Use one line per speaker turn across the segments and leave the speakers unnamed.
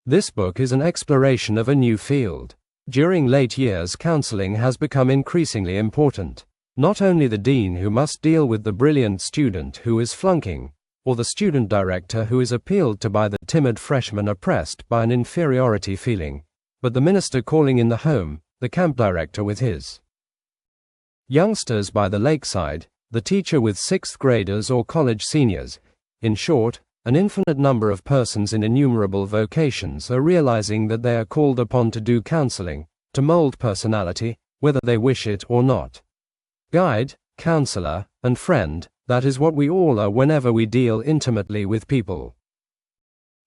This book is an exploration of a new field. During late years, counseling has become increasingly important. Not only the dean who must deal with the brilliant student who is flunking, or the student director who is appealed to by the timid freshman oppressed by an inferiority feeling, but the minister calling in the home, the camp director with his youngsters by the lakeside, the teacher with sixth graders or college seniors. In short, an infinite number of persons in innumerable vocations are realizing that they are called upon to do counseling, to mold personality, whether they wish it or not. Guide, counselor, and friend, that is what we all are whenever we deal intimately with people.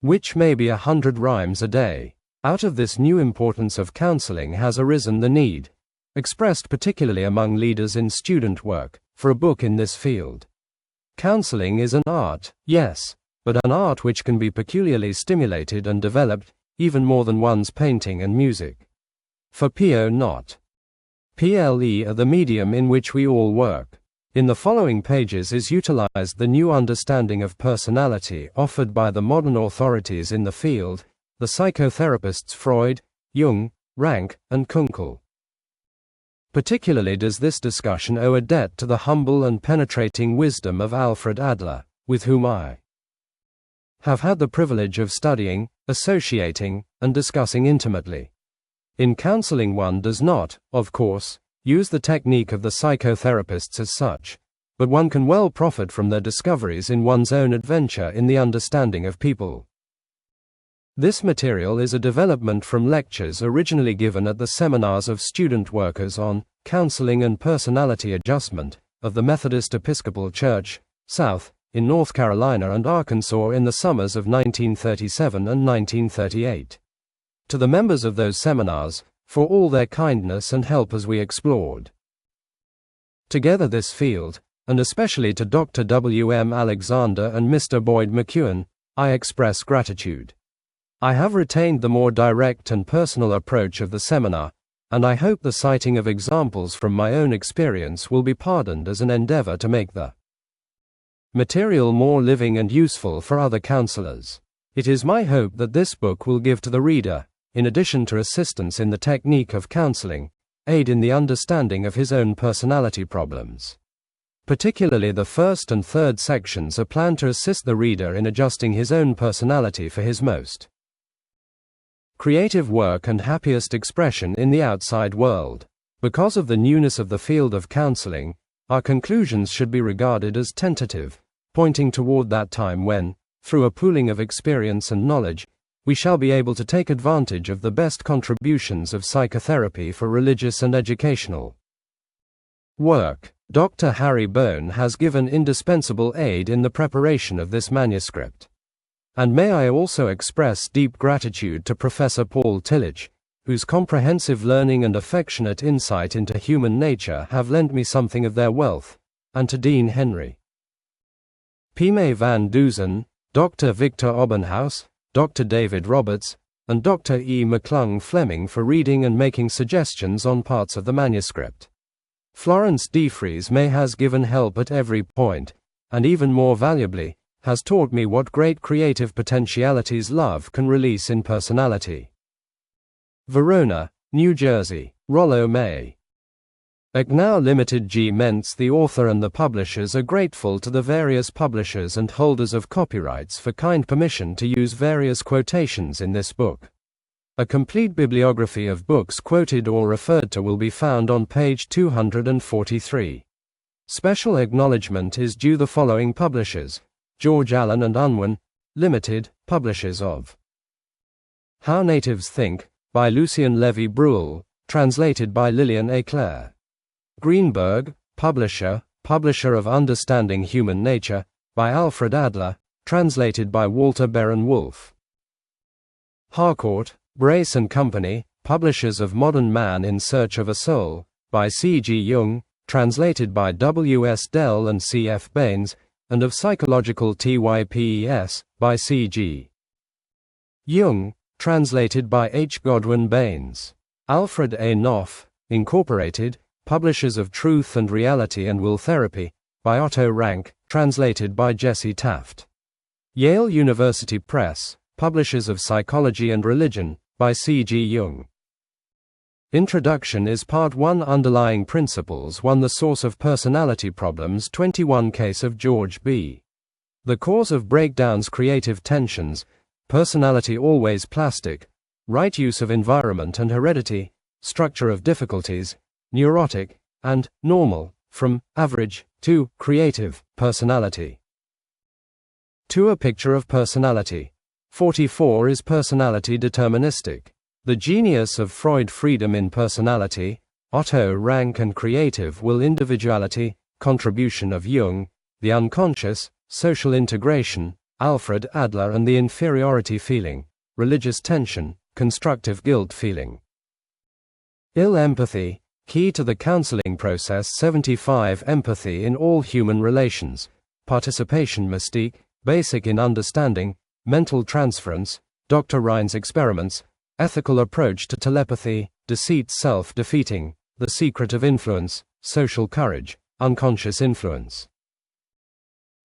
Which may be 100 rhymes a day. Out of this new importance of counseling has arisen the need, expressed particularly among leaders in student work, for a book in this field. Counseling is an art, yes, but an art which can be peculiarly stimulated and developed, even more than one's painting and music. For P.O. not. PLE are the medium in which we all work. In the following pages is utilized the new understanding of personality offered by the modern authorities in the field, the psychotherapists Freud, Jung, Rank, and Kunkel. Particularly does this discussion owe a debt to the humble and penetrating wisdom of Alfred Adler, with whom I have had the privilege of studying, associating, and discussing intimately. In counseling one does not, of course, use the technique of the psychotherapists as such, but one can well profit from their discoveries in one's own adventure in the understanding of people. This material is a development from lectures originally given at the seminars of student workers on counseling and personality adjustment of the Methodist Episcopal Church, South, in North Carolina and Arkansas in the summers of 1937 and 1938. To the members of those seminars, for all their kindness and help as we explored together this field, and especially to Dr. W. M. Alexander and Mr. Boyd McEwen, I express gratitude. I have retained the more direct and personal approach of the seminar, and I hope the citing of examples from my own experience will be pardoned as an endeavor to make the material more living and useful for other counselors. It is my hope that this book will give to the reader, in addition to assistance in the technique of counseling, aid in the understanding of his own personality problems. Particularly the first and third sections are planned to assist the reader in adjusting his own personality for his most creative work and happiest expression in the outside world. Because of the newness of the field of counseling, our conclusions should be regarded as tentative, pointing toward that time when, through a pooling of experience and knowledge, we shall be able to take advantage of the best contributions of psychotherapy for religious and educational work. Dr. Harry Bone has given indispensable aid in the preparation of this manuscript. And may I also express deep gratitude to Professor Paul Tillich, whose comprehensive learning and affectionate insight into human nature have lent me something of their wealth, and to Dean Henry P. van Dusen, Dr. Victor Obenhaus, Dr. David Roberts, and Dr. E. McClung Fleming for reading and making suggestions on parts of the manuscript. Florence Defries may has given help at every point, and even more valuably, has taught me what great creative potentialities love can release in personality. Verona, New Jersey, Rollo May. Now Limited G. Mentz. The author and the publishers are grateful to the various publishers and holders of copyrights for kind permission to use various quotations in this book. A complete bibliography of books quoted or referred to will be found on page 243. Special acknowledgement is due the following publishers: George Allen and Unwin, Limited, publishers of How Natives Think, by Lucien Levy Bruhl, translated by Lillian A. Clare. Greenberg, publisher of Understanding Human Nature, by Alfred Adler, translated by Walter Baron Wolfe. Harcourt, Brace and Company, publishers of Modern Man in Search of a Soul, by C. G. Jung, translated by W. S. Dell and C. F. Baines, and of Psychological Types, by C. G. Jung, translated by H. Godwin Baines. Alfred A. Knopf, Incorporated, publishers of Truth and Reality and Will Therapy, by Otto Rank, translated by Jesse Taft. Yale University Press, Publishers of Psychology and Religion, by C.G. Jung. Introduction is Part 1. Underlying Principles 1. The Source of Personality Problems 21. Case of George B. The cause of breakdowns. Creative tensions, personality always plastic, right use of environment and heredity, structure of difficulties, neurotic, and normal, from average to creative personality. 2. A picture of personality. 44. Is personality deterministic? The genius of Freud. Freedom in personality, Otto Rank. And creative will. Individuality, contribution of Jung, the unconscious, social integration, Alfred Adler. And the inferiority feeling, religious tension, constructive guilt feeling. Ill empathy, key to the counseling process. 75. Empathy in all human relations, participation. Mystique, basic in understanding, mental transference, Dr. Rhine's experiments, ethical approach to telepathy, deceit. Self-defeating, the secret of influence, social courage, unconscious influence.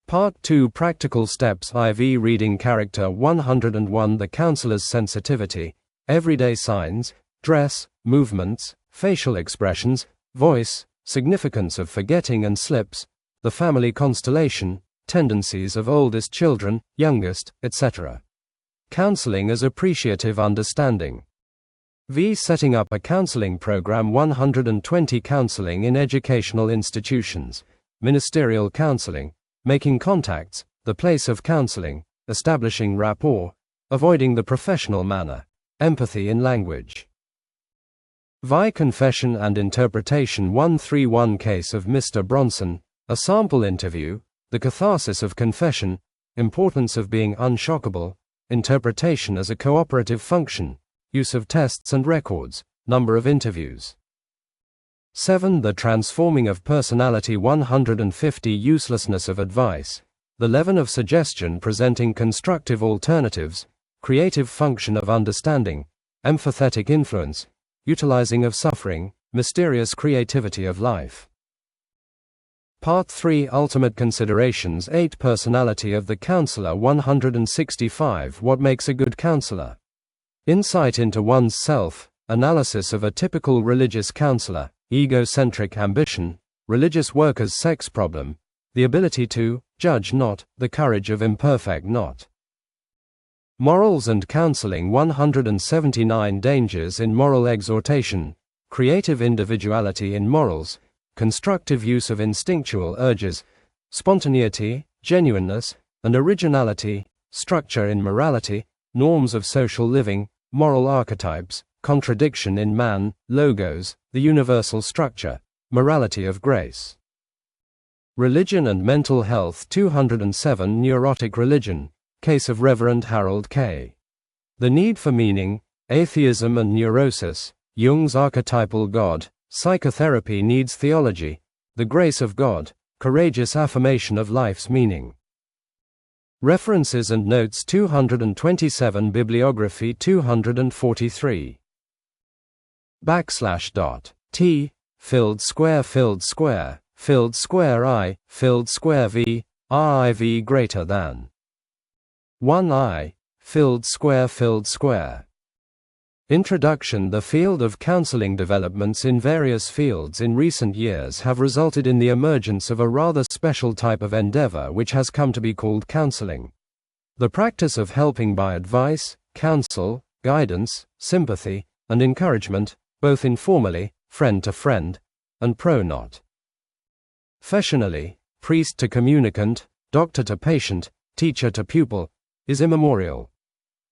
Part 2. Practical steps. IV reading. Character 101. The counselor's sensitivity, everyday signs, dress, movements, facial expressions, voice, significance of forgetting and slips, the family constellation, tendencies of oldest children, youngest, etc. Counseling as appreciative understanding. V. Setting up a counseling program. 120. Counseling in educational institutions, ministerial counseling, making contacts, the place of counseling, establishing rapport, avoiding the professional manner, empathy in language. VI. Confession and interpretation. 131. Case of Mr. Bronson, a sample interview, the catharsis of confession, importance of being unshockable, interpretation as a cooperative function, use of tests and records, number of interviews. 7. The transforming of personality. 150. Uselessness of advice, the leaven of suggestion. Presenting constructive alternatives, creative function of understanding, empathetic influence, utilizing of suffering, mysterious creativity of life. Part 3. Ultimate considerations. 8. Personality of the counselor. 165. What makes a good counselor? Insight into one's self, analysis of a typical religious counselor, egocentric ambition, religious worker's sex problem, the ability to judge not, the courage of imperfect not. Morals and counseling. 179. Dangers in moral exhortation, creative individuality in morals, constructive use of instinctual urges, spontaneity, genuineness, and originality, structure in morality, norms of social living, moral archetypes, contradiction in man, logos, the universal structure, morality of grace. Religion and mental health. 207. Neurotic religion, case of Reverend Harold K. The need for meaning, atheism and neurosis, Jung's archetypal God, psychotherapy needs theology, the grace of God, courageous affirmation of life's meaning. References and notes. 227. Bibliography. 243. /T, filled square I, filled square V, RIV greater than 1I, filled square. Introduction. The field of counseling. Developments in various fields in recent years have resulted in the emergence of a rather special type of endeavor which has come to be called counseling. The practice of helping by advice, counsel, guidance, sympathy, and encouragement, both informally, friend to friend, and pro-not. Professionally, priest to communicant, doctor to patient, teacher to pupil, is immemorial.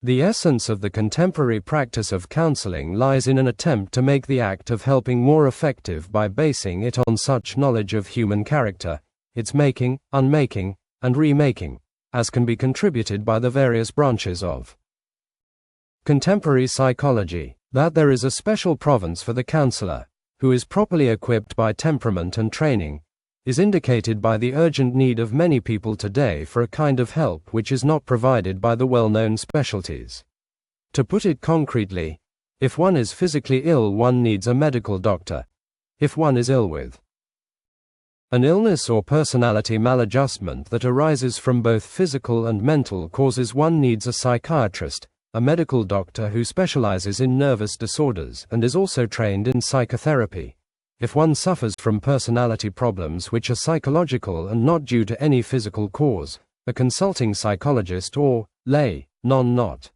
The essence of the contemporary practice of counseling lies in an attempt to make the act of helping more effective by basing it on such knowledge of human character, its making, unmaking, and remaking, as can be contributed by the various branches of contemporary psychology, that there is a special province for the counselor, who is properly equipped by temperament and training, is indicated by the urgent need of many people today for a kind of help which is not provided by the well-known specialties. To put it concretely, if one is physically ill, one needs a medical doctor. If one is ill with An illness or personality maladjustment that arises from both physical and mental causes one needs a psychiatrist, a medical doctor who specializes in nervous disorders and is also trained in psychotherapy. If one suffers from personality problems which are psychological and not due to any physical cause, a consulting psychologist or lay, non-not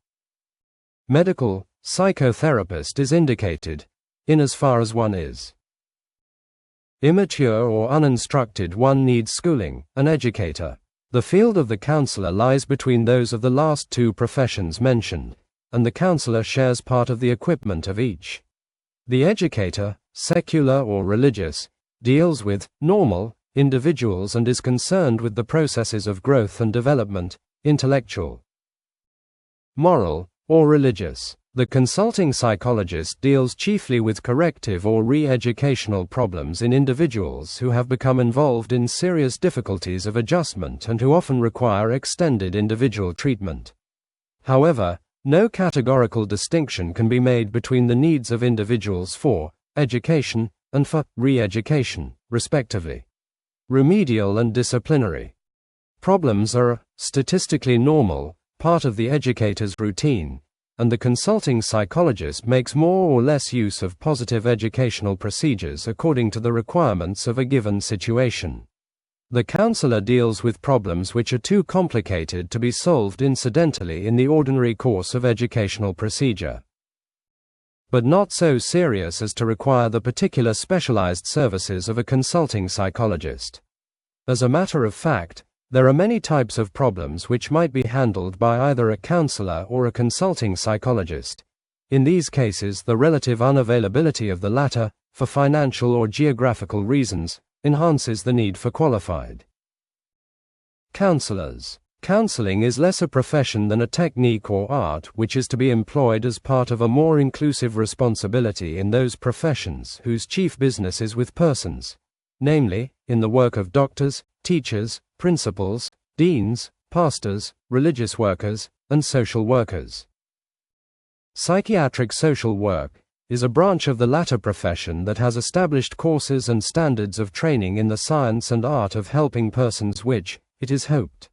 medical psychotherapist is indicated, in as far as one is immature or uninstructed. One needs schooling, an educator. The field of the counselor lies between those of the last two professions mentioned, and the counselor shares part of the equipment of each. The educator, secular or religious, deals with normal individuals and is concerned with the processes of growth and development, intellectual, moral, or religious. The consulting psychologist deals chiefly with corrective or re-educational problems in individuals who have become involved in serious difficulties of adjustment and who often require extended individual treatment. However, no categorical distinction can be made between the needs of individuals for education and for re-education, respectively. Remedial and disciplinary problems are statistically normal, part of the educator's routine, and the consulting psychologist makes more or less use of positive educational procedures according to the requirements of a given situation. The counselor deals with problems which are too complicated to be solved incidentally in the ordinary course of educational procedure, but not so serious as to require the particular specialized services of a consulting psychologist. As a matter of fact, there are many types of problems which might be handled by either a counselor or a consulting psychologist. In these cases, the relative unavailability of the latter, for financial or geographical reasons, enhances the need for qualified counselors. Counseling is less a profession than a technique or art which is to be employed as part of a more inclusive responsibility in those professions whose chief business is with persons, namely, in the work of doctors, teachers, principals, deans, pastors, religious workers, and social workers. Psychiatric social work is a branch of the latter profession that has established courses and standards of training in the science and art of helping persons which, it is hoped.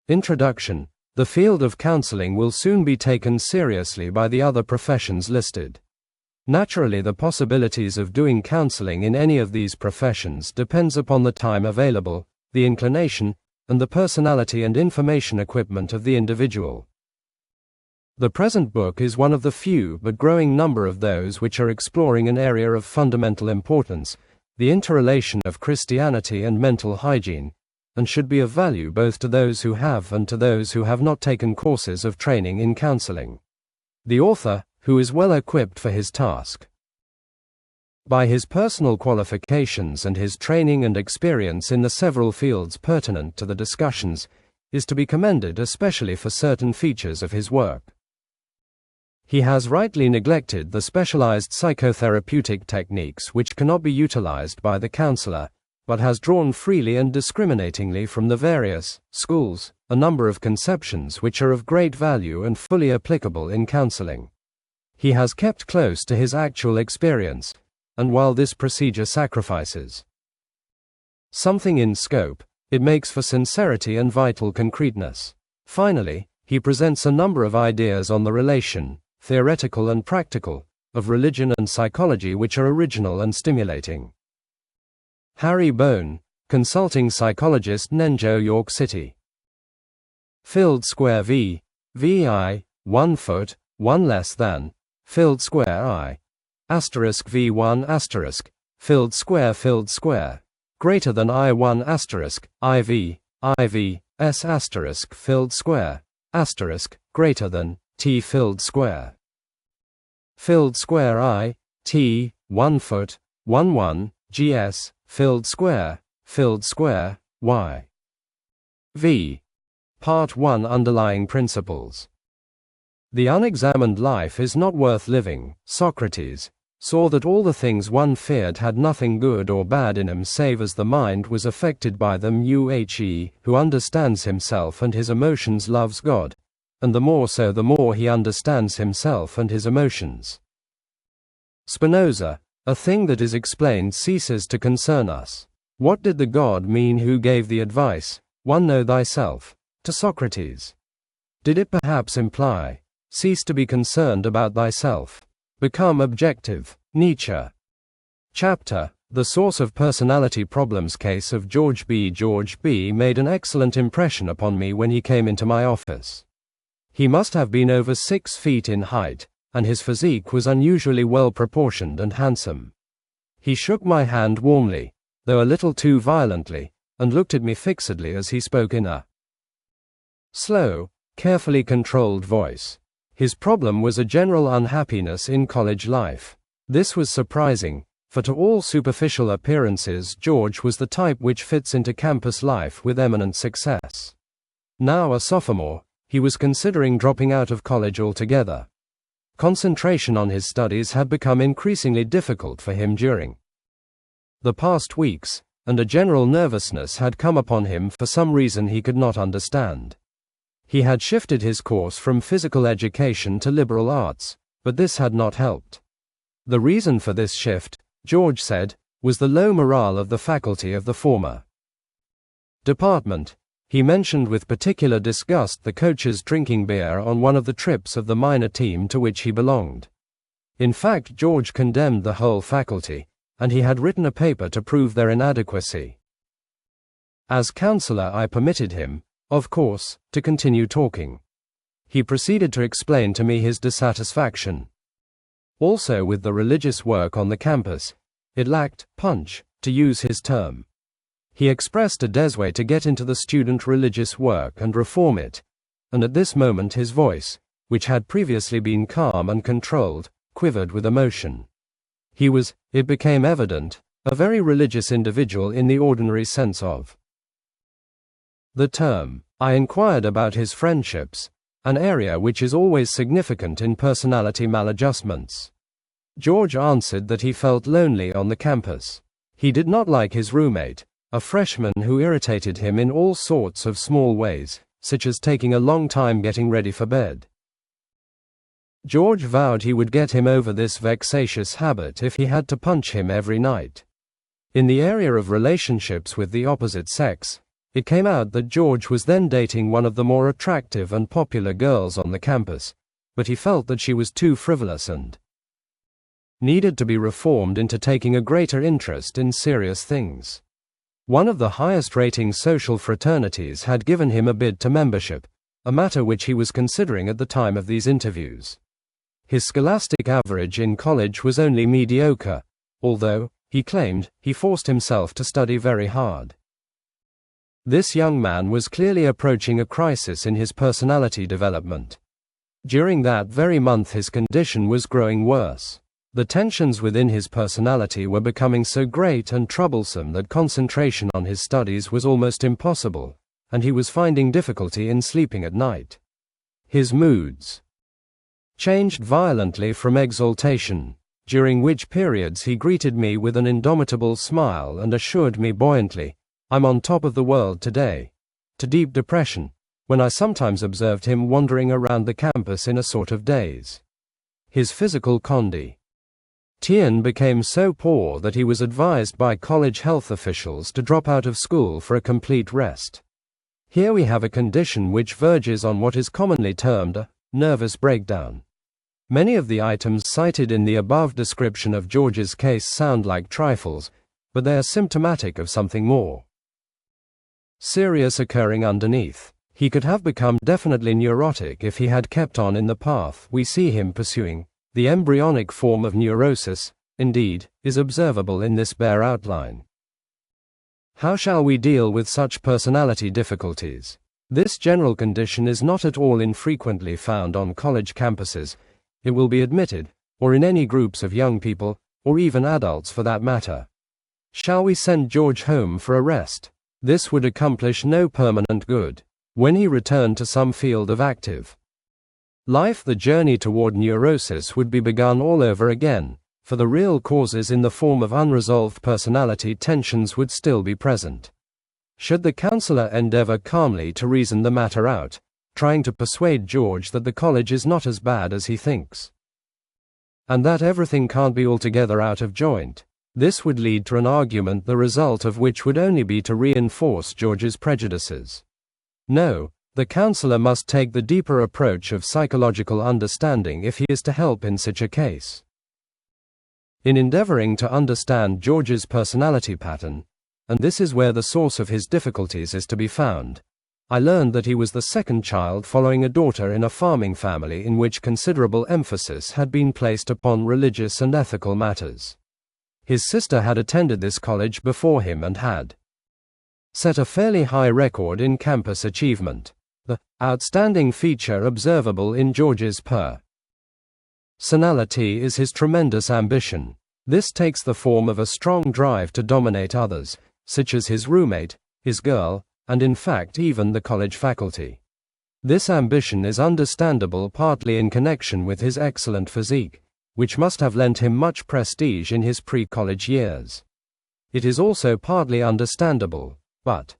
Introduction. The field of counseling will soon be taken seriously by the other professions listed. Naturally, the possibilities of doing counseling in any of these professions depends upon the time available, the inclination, and the personality and information equipment of the individual. The present book is one of the few but growing number of those which are exploring an area of fundamental importance, the interrelation of Christianity and mental hygiene, and should be of value both to those who have and to those who have not taken courses of training in counseling. The author, who is well equipped for his task by his personal qualifications and his training and experience in the several fields pertinent to the discussions, is to be commended especially for certain features of his work. He has rightly neglected the specialized psychotherapeutic techniques which cannot be utilized by the counselor, but has drawn freely and discriminatingly from the various schools a number of conceptions which are of great value and fully applicable in counseling. He has kept close to his actual experience, and while this procedure sacrifices something in scope, it makes for sincerity and vital concreteness. Finally, he presents a number of ideas on the relation, theoretical and practical, of religion and psychology which are original and stimulating. Harry Bone, consulting psychologist, Nenjo, York City. Filled Square VI, 1 foot, 1 less than, filled square I, asterisk V1 asterisk, filled square, greater than I1 asterisk, IV, S asterisk, filled square, asterisk, greater than, T filled square I, T, 1 foot, 1 GS, filled square, Y. V. Part 1. Underlying Principles. The unexamined life is not worth living. Socrates saw that all the things one feared had nothing good or bad in them save as the mind was affected by them. Who understands himself and his emotions loves God, and the more so the more he understands himself and his emotions. Spinoza, a thing that is explained ceases to concern us. What did the god mean who gave the advice, "One know thyself," to Socrates? Did it perhaps imply, "Cease to be concerned about thyself. Become objective"? Nietzsche. Chapter: The Source of Personality Problems case of George B. George B. made an excellent impression upon me when he came into my office. He must have been over 6 feet in height, and his physique was unusually well proportioned and handsome. He shook my hand warmly, though a little too violently, and looked at me fixedly as he spoke in a slow, carefully controlled voice. His problem was a general unhappiness in college life. This was surprising, for to all superficial appearances George was the type which fits into campus life with eminent success. Now a sophomore, he was considering dropping out of college altogether. Concentration on his studies had become increasingly difficult for him during the past weeks, and a general nervousness had come upon him for some reason he could not understand. He had shifted his course from physical education to liberal arts, but this had not helped. The reason for this shift, George said, was the low morale of the faculty of the former department. He mentioned with particular disgust the coaches drinking beer on one of the trips of the minor team to which he belonged. In fact, George condemned the whole faculty, and he had written a paper to prove their inadequacy. As counselor, I permitted him, of course, to continue talking. He proceeded to explain to me his dissatisfaction. Also with the religious work on the campus, it lacked punch, to use his term. He expressed a desire to get into the student religious work and reform it, and at this moment his voice, which had previously been calm and controlled, quivered with emotion. He was, it became evident, a very religious individual in the ordinary sense of the term. I inquired about his friendships, an area which is always significant in personality maladjustments. George answered that he felt lonely on the campus. He did not like his roommate, a freshman who irritated him in all sorts of small ways, such as taking a long time getting ready for bed. George vowed he would get him over this vexatious habit if he had to punch him every night. In the area of relationships with the opposite sex, it came out that George was then dating one of the more attractive and popular girls on the campus, but he felt that she was too frivolous and needed to be reformed into taking a greater interest in serious things. One of the highest-rating social fraternities had given him a bid to membership, a matter which he was considering at the time of these interviews. His scholastic average in college was only mediocre, although, he claimed, he forced himself to study very hard. This young man was clearly approaching a crisis in his personality development. During that very month his condition was growing worse. The tensions within his personality were becoming so great and troublesome that concentration on his studies was almost impossible, and he was finding difficulty in sleeping at night. His moods changed violently from exaltation, during which periods he greeted me with an indomitable smile and assured me buoyantly, "I'm on top of the world today," to deep depression, when I sometimes observed him wandering around the campus in a sort of daze. His physical condition became so poor that he was advised by college health officials to drop out of school for a complete rest. Here we have a condition which verges on what is commonly termed a nervous breakdown. Many of the items cited in the above description of George's case sound like trifles, but they are symptomatic of something more serious occurring underneath. He could have become definitely neurotic if he had kept on in the path we see him pursuing. The embryonic form of neurosis, indeed, is observable in this bare outline. How shall we deal with such personality difficulties? This general condition is not at all infrequently found on college campuses, it will be admitted, or in any groups of young people, or even adults for that matter. Shall we send George home for a rest? This would accomplish no permanent good. When he returned to some field of active life, the journey toward neurosis would be begun all over again, for the real causes in the form of unresolved personality tensions would still be present. Should the counselor endeavor calmly to reason the matter out, trying to persuade George that the college is not as bad as he thinks, and that everything can't be altogether out of joint, This would lead to an argument the result of which would only be to reinforce George's prejudices. No, the counselor must take the deeper approach of psychological understanding if he is to help in such a case. In endeavoring to understand George's personality pattern, and this is where the source of his difficulties is to be found, I learned that he was the second child following a daughter in a farming family in which considerable emphasis had been placed upon religious and ethical matters. His sister had attended this college before him and had set a fairly high record in campus achievement, the outstanding feature observable in George's personality is his tremendous ambition. This takes the form of a strong drive to dominate others, such as his roommate, his girl, and in fact even the college faculty. This ambition is understandable partly in connection with his excellent physique, which must have lent him much prestige in his pre-college years. It is also partly understandable, but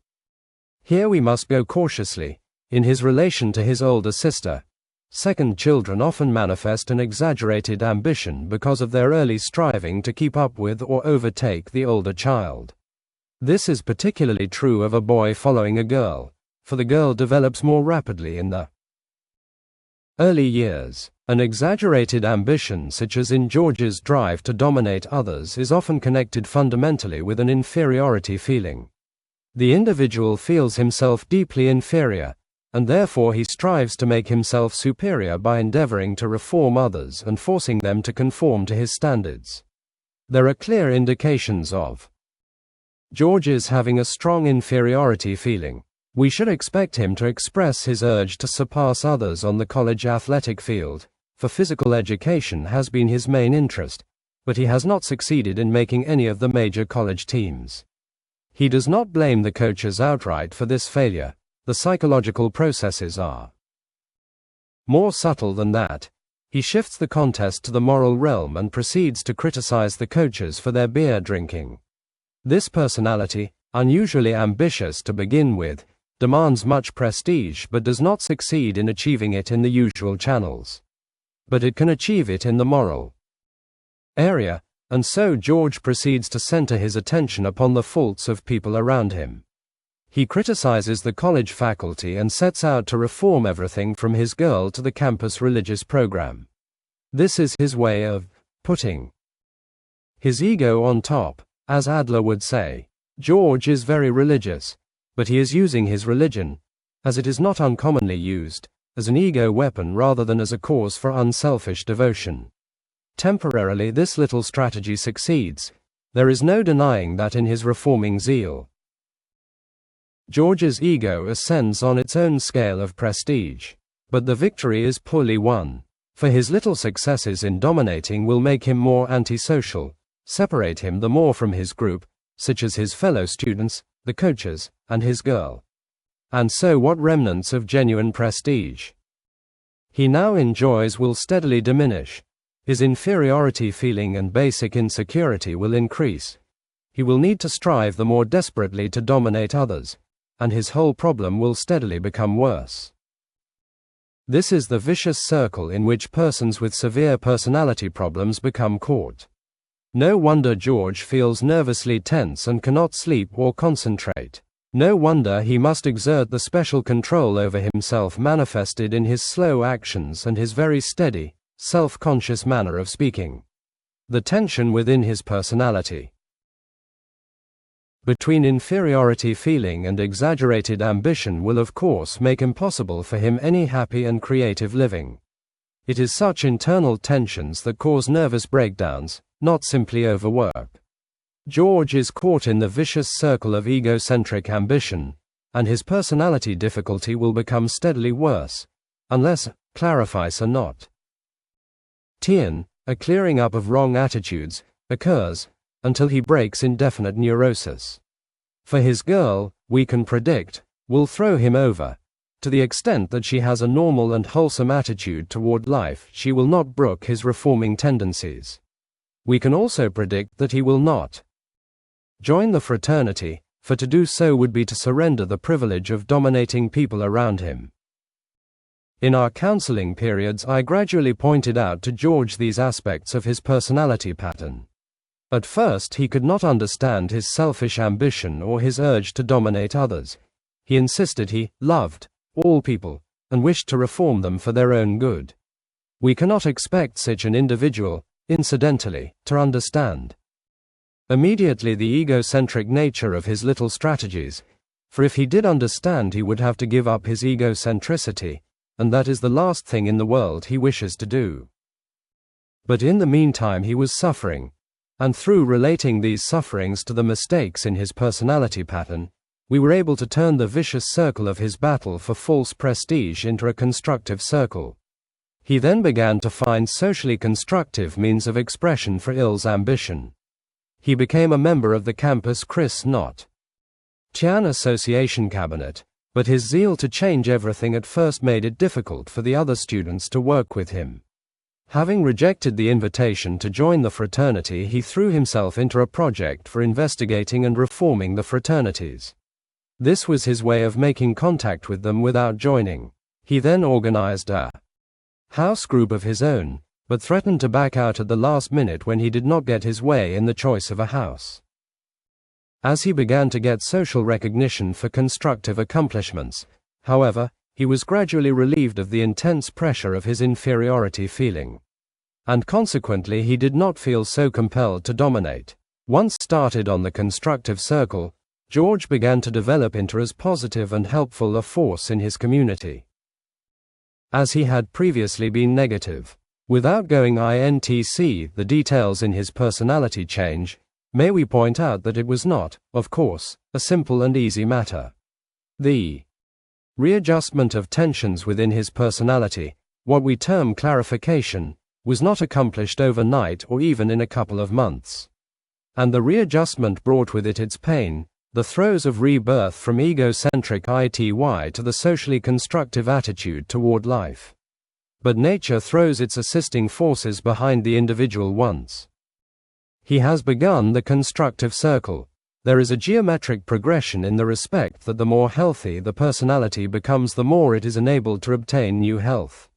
here we must go cautiously, in his relation to his older sister. Second children often manifest an exaggerated ambition because of their early striving to keep up with or overtake the older child. This is particularly true of a boy following a girl, for the girl develops more rapidly in the early years. An exaggerated ambition such as in George's drive to dominate others is often connected fundamentally with an inferiority feeling. The individual feels himself deeply inferior, and therefore he strives to make himself superior by endeavoring to reform others and forcing them to conform to his standards. There are clear indications of George's having a strong inferiority feeling. We should expect him to express his urge to surpass others on the college athletic field, for physical education has been his main interest, but he has not succeeded in making any of the major college teams. He does not blame the coaches outright for this failure. The psychological processes are more subtle than that. He shifts the contest to the moral realm and proceeds to criticize the coaches for their beer drinking. This personality, unusually ambitious to begin with, demands much prestige but does not succeed in achieving it in the usual channels. But it can achieve it in the moral area, and so George proceeds to center his attention upon the faults of people around him. He criticizes the college faculty and sets out to reform everything from his girl to the campus religious program. This is his way of putting his ego on top. As Adler would say, George is very religious, but he is using his religion, as it is not uncommonly used, as an ego weapon rather than as a cause for unselfish devotion. Temporarily this little strategy succeeds. There is no denying that in his reforming zeal, George's ego ascends on its own scale of prestige. But the victory is poorly won, for his little successes in dominating will make him more antisocial, separate him the more from his group, such as his fellow students, the coaches, and his girl. And so what remnants of genuine prestige he now enjoys will steadily diminish. His inferiority feeling and basic insecurity will increase. He will need to strive the more desperately to dominate others, and his whole problem will steadily become worse. This is the vicious circle in which persons with severe personality problems become caught. No wonder George feels nervously tense and cannot sleep or concentrate. No wonder he must exert the special control over himself manifested in his slow actions and his very steady, self-conscious manner of speaking. The tension within his personality between inferiority feeling and exaggerated ambition will of course make impossible for him any happy and creative living. It is such internal tensions that cause nervous breakdowns, not simply overwork. George is caught in the vicious circle of egocentric ambition, and his personality difficulty will become steadily worse, unless clarifies are not taken, a clearing up of wrong attitudes occurs, until he breaks indefinite neurosis. For his girl, we can predict, will throw him over. To the extent that she has a normal and wholesome attitude toward life, she will not brook his reforming tendencies. We can also predict that he will not join the fraternity, for to do so would be to surrender the privilege of dominating people around him. In our counseling periods, I gradually pointed out to George these aspects of his personality pattern. At first he could not understand his selfish ambition or his urge to dominate others. He insisted he loved all people and wished to reform them for their own good. We cannot expect such an individual, incidentally, to understand immediately the egocentric nature of his little strategies, for if he did understand he would have to give up his egocentricity, and that is the last thing in the world he wishes to do. But in the meantime he was suffering, and through relating these sufferings to the mistakes in his personality pattern, we were able to turn the vicious circle of his battle for false prestige into a constructive circle. He then began to find socially constructive means of expression for Ill's ambition. He became a member of the campus Chris Not. Tian Association Cabinet, but his zeal to change everything at first made it difficult for the other students to work with him. Having rejected the invitation to join the fraternity, he threw himself into a project for investigating and reforming the fraternities. This was his way of making contact with them without joining. He then organized a house group of his own, but threatened to back out at the last minute when he did not get his way in the choice of a house. As he began to get social recognition for constructive accomplishments, however, he was gradually relieved of the intense pressure of his inferiority feeling. And consequently he did not feel so compelled to dominate. Once started on the constructive circle, George began to develop into as positive and helpful a force in his community as he had previously been negative. Without going into the details in his personality change, may we point out that it was not, of course, a simple and easy matter. The readjustment of tensions within his personality, what we term clarification, was not accomplished overnight or even in a couple of months. And the readjustment brought with it its pain, the throes of rebirth from egocentric ity to the socially constructive attitude toward life. But nature throws its assisting forces behind the individual once he has begun the constructive circle. There is a geometric progression in the respect that the more healthy the personality becomes, the more it is enabled to obtain new health.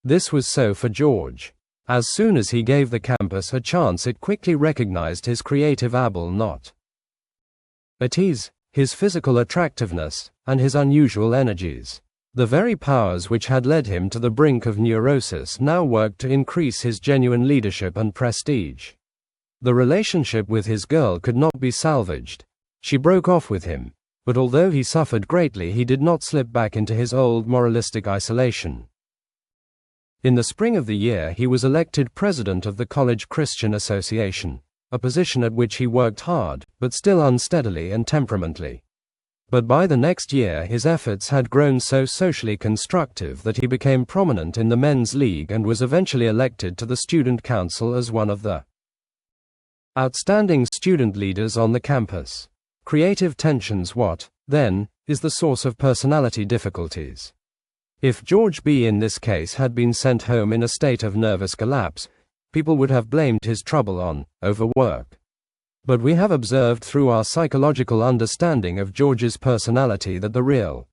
This was so for George. As soon as he gave the campus a chance, it quickly recognized his creative able not at ease, his physical attractiveness, and his unusual energies. The very powers which had led him to the brink of neurosis now worked to increase his genuine leadership and prestige. The relationship with his girl could not be salvaged. She broke off with him, but although he suffered greatly, he did not slip back into his old moralistic isolation. In the spring of the year, he was elected president of the College Christian Association, a position at which he worked hard, but still unsteadily and temperamentally. But by the next year his efforts had grown so socially constructive that he became prominent in the Men's League and was eventually elected to the Student Council as one of the outstanding student leaders on the campus. Creative tensions, what, then, is the source of personality difficulties? If George B. in this case had been sent home in a state of nervous collapse, people would have blamed his trouble on overwork. But we have observed through our psychological understanding of George's personality that the real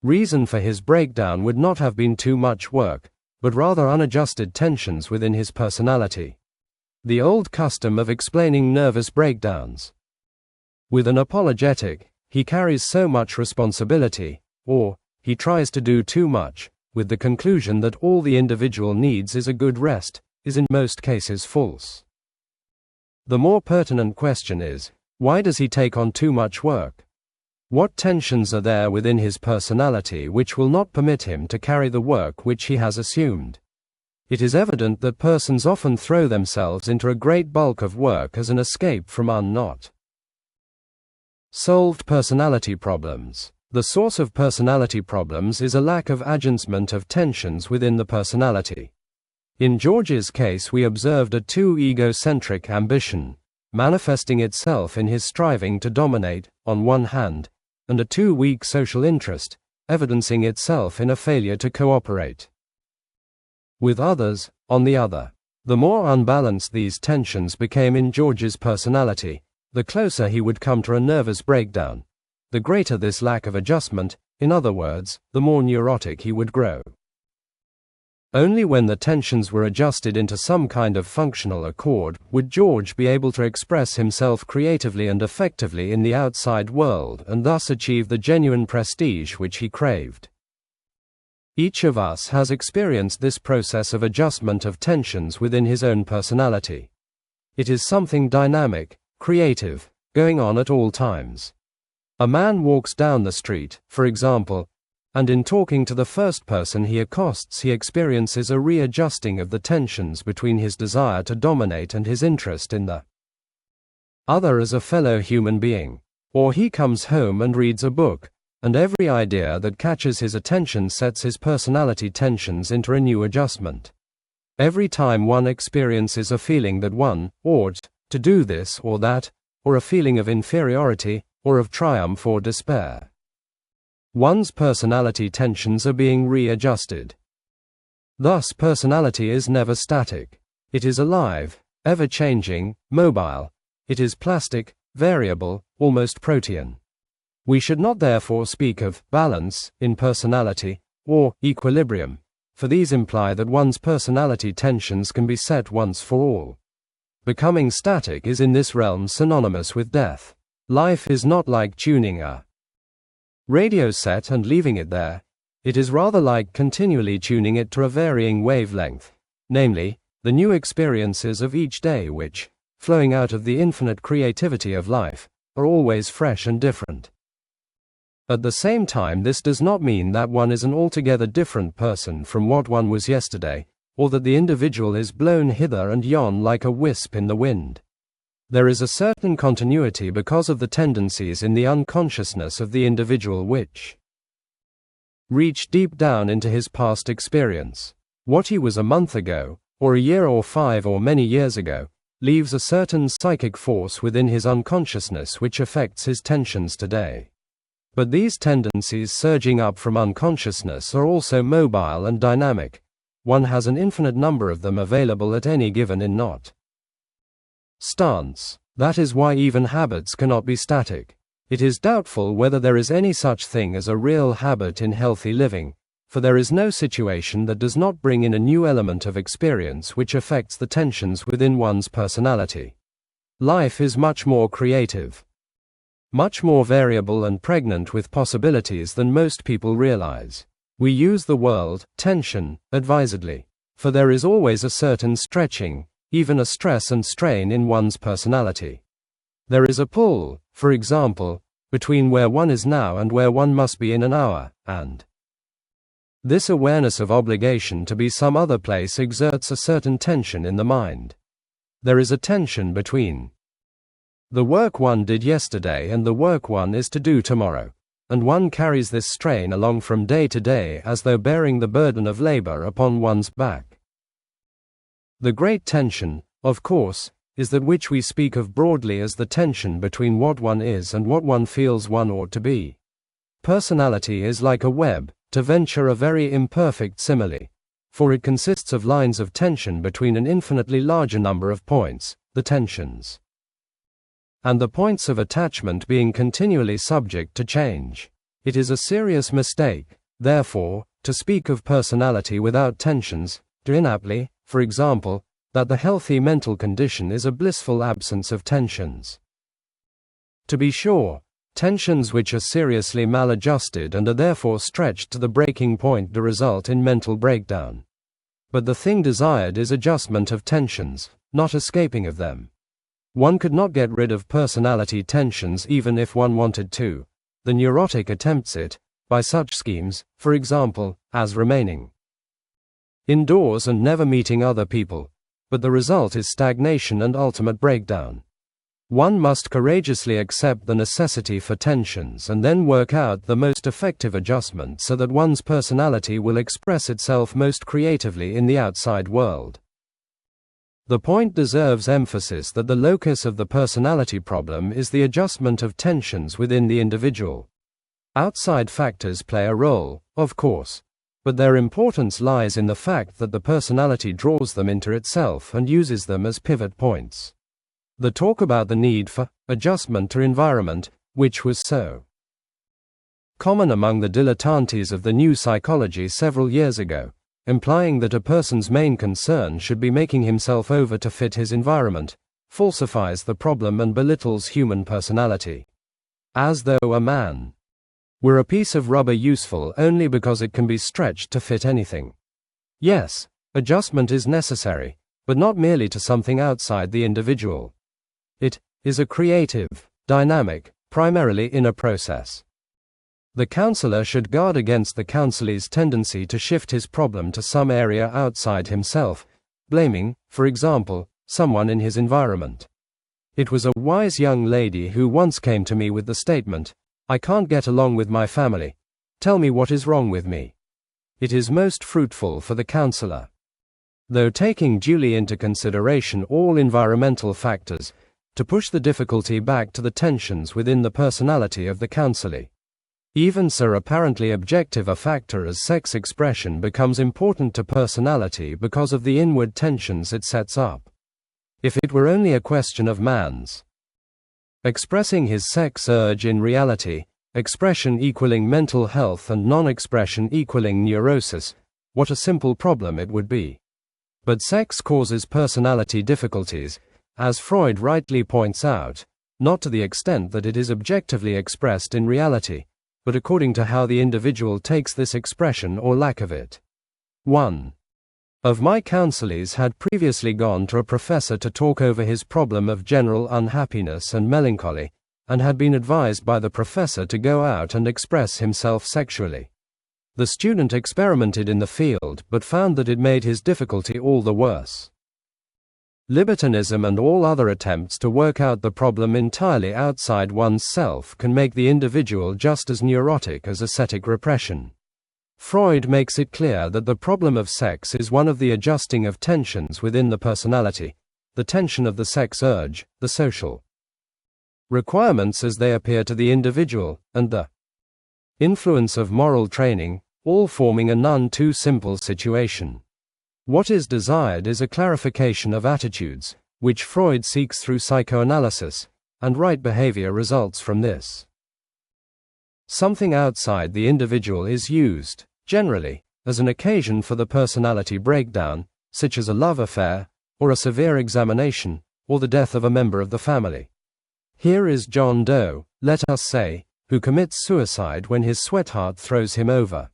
reason for his breakdown would not have been too much work, but rather unadjusted tensions within his personality. The old custom of explaining nervous breakdowns with an apologetic, he carries so much responsibility, or he tries to do too much, with the conclusion that all the individual needs is a good rest, is in most cases false. The more pertinent question is, why does he take on too much work? What tensions are there within his personality which will not permit him to carry the work which he has assumed? It is evident that persons often throw themselves into a great bulk of work as an escape from not solved personality problems. The source of personality problems is a lack of adjustment of tensions within the personality. In George's case, we observed a too egocentric ambition, manifesting itself in his striving to dominate, on one hand, and a too weak social interest, evidencing itself in a failure to cooperate with others, on the other. The more unbalanced these tensions became in George's personality, the closer he would come to a nervous breakdown. The greater this lack of adjustment, in other words, the more neurotic he would grow. Only when the tensions were adjusted into some kind of functional accord would George be able to express himself creatively and effectively in the outside world and thus achieve the genuine prestige which he craved. Each of us has experienced this process of adjustment of tensions within his own personality. It is something dynamic, creative, going on at all times. A man walks down the street, for example, and in talking to the first person he accosts he experiences a readjusting of the tensions between his desire to dominate and his interest in the other as a fellow human being. Or he comes home and reads a book, and every idea that catches his attention sets his personality tensions into a new adjustment. Every time one experiences a feeling that one ought to do this or that, or a feeling of inferiority, or of triumph or despair, one's personality tensions are being readjusted. Thus, personality is never static. It is alive, ever-changing, mobile. It is plastic, variable, almost protean. We should not therefore speak of balance in personality, or equilibrium, for these imply that one's personality tensions can be set once for all. Becoming static is in this realm synonymous with death. Life is not like tuning a radio set and leaving it there. It is rather like continually tuning it to a varying wavelength, namely, the new experiences of each day which, flowing out of the infinite creativity of life, are always fresh and different. At the same time, this does not mean that one is an altogether different person from what one was yesterday, or that the individual is blown hither and yon like a wisp in the wind. There is a certain continuity because of the tendencies in the unconsciousness of the individual which reach deep down into his past experience. What he was a month ago, or a year or 5 or many years ago, leaves a certain psychic force within his unconsciousness which affects his tensions today. But these tendencies surging up from unconsciousness are also mobile and dynamic. One has an infinite number of them available at any given stance. That is why even habits cannot be static. It is doubtful whether there is any such thing as a real habit in healthy living, for there is no situation that does not bring in a new element of experience which affects the tensions within one's personality. Life is much more creative, much more variable and pregnant with possibilities than most people realize. We use the word tension advisedly, for there is always a certain stretching, even a stress and strain in one's personality. There is a pull, for example, between where one is now and where one must be in an hour, and this awareness of obligation to be some other place exerts a certain tension in the mind. There is a tension between the work one did yesterday and the work one is to do tomorrow, and one carries this strain along from day to day as though bearing the burden of labor upon one's back. The great tension, of course, is that which we speak of broadly as the tension between what one is and what one feels one ought to be. Personality is like a web, to venture a very imperfect simile, for it consists of lines of tension between an infinitely larger number of points, the tensions, and the points of attachment being continually subject to change. It is a serious mistake, therefore, to speak of personality without tensions, to inaptly, for example, that the healthy mental condition is a blissful absence of tensions. To be sure, tensions which are seriously maladjusted and are therefore stretched to the breaking point do result in mental breakdown. But the thing desired is adjustment of tensions, not escaping of them. One could not get rid of personality tensions even if one wanted to. The neurotic attempts it, by such schemes, for example, as remaining indoors and never meeting other people, but the result is stagnation and ultimate breakdown. One must courageously accept the necessity for tensions and then work out the most effective adjustment so that one's personality will express itself most creatively in the outside world. The point deserves emphasis that the locus of the personality problem is the adjustment of tensions within the individual. Outside factors play a role, of course, but their importance lies in the fact that the personality draws them into itself and uses them as pivot points. The talk about the need for adjustment to environment, which was so common among the dilettantes of the new psychology several years ago, implying that a person's main concern should be making himself over to fit his environment, falsifies the problem and belittles human personality. As though a man were a piece of rubber useful only because it can be stretched to fit anything. Yes, adjustment is necessary, but not merely to something outside the individual. It is a creative, dynamic, primarily inner process. The counselor should guard against the counselee's tendency to shift his problem to some area outside himself, blaming, for example, someone in his environment. It was a wise young lady who once came to me with the statement, "I can't get along with my family. Tell me what is wrong with me." It is most fruitful for the counselor, though taking duly into consideration all environmental factors, to push the difficulty back to the tensions within the personality of the counselee. Even so apparently objective a factor as sex expression becomes important to personality because of the inward tensions it sets up. If it were only a question of man's expressing his sex urge in reality, expression equaling mental health and non-expression equaling neurosis, what a simple problem it would be. But sex causes personality difficulties, as Freud rightly points out, not to the extent that it is objectively expressed in reality, but according to how the individual takes this expression or lack of it. 1 of my counselees had previously gone to a professor to talk over his problem of general unhappiness and melancholy, and had been advised by the professor to go out and express himself sexually. The student experimented in the field but found that it made his difficulty all the worse. Libertinism and all other attempts to work out the problem entirely outside one's self can make the individual just as neurotic as ascetic repression. Freud makes it clear that the problem of sex is one of the adjusting of tensions within the personality, the tension of the sex urge, the social requirements as they appear to the individual, and the influence of moral training, all forming a none too simple situation. What is desired is a clarification of attitudes, which Freud seeks through psychoanalysis, and right behavior results from this. Something outside the individual is used, generally, as an occasion for the personality breakdown, such as a love affair, or a severe examination, or the death of a member of the family. Here is John Doe, let us say, who commits suicide when his sweetheart throws him over.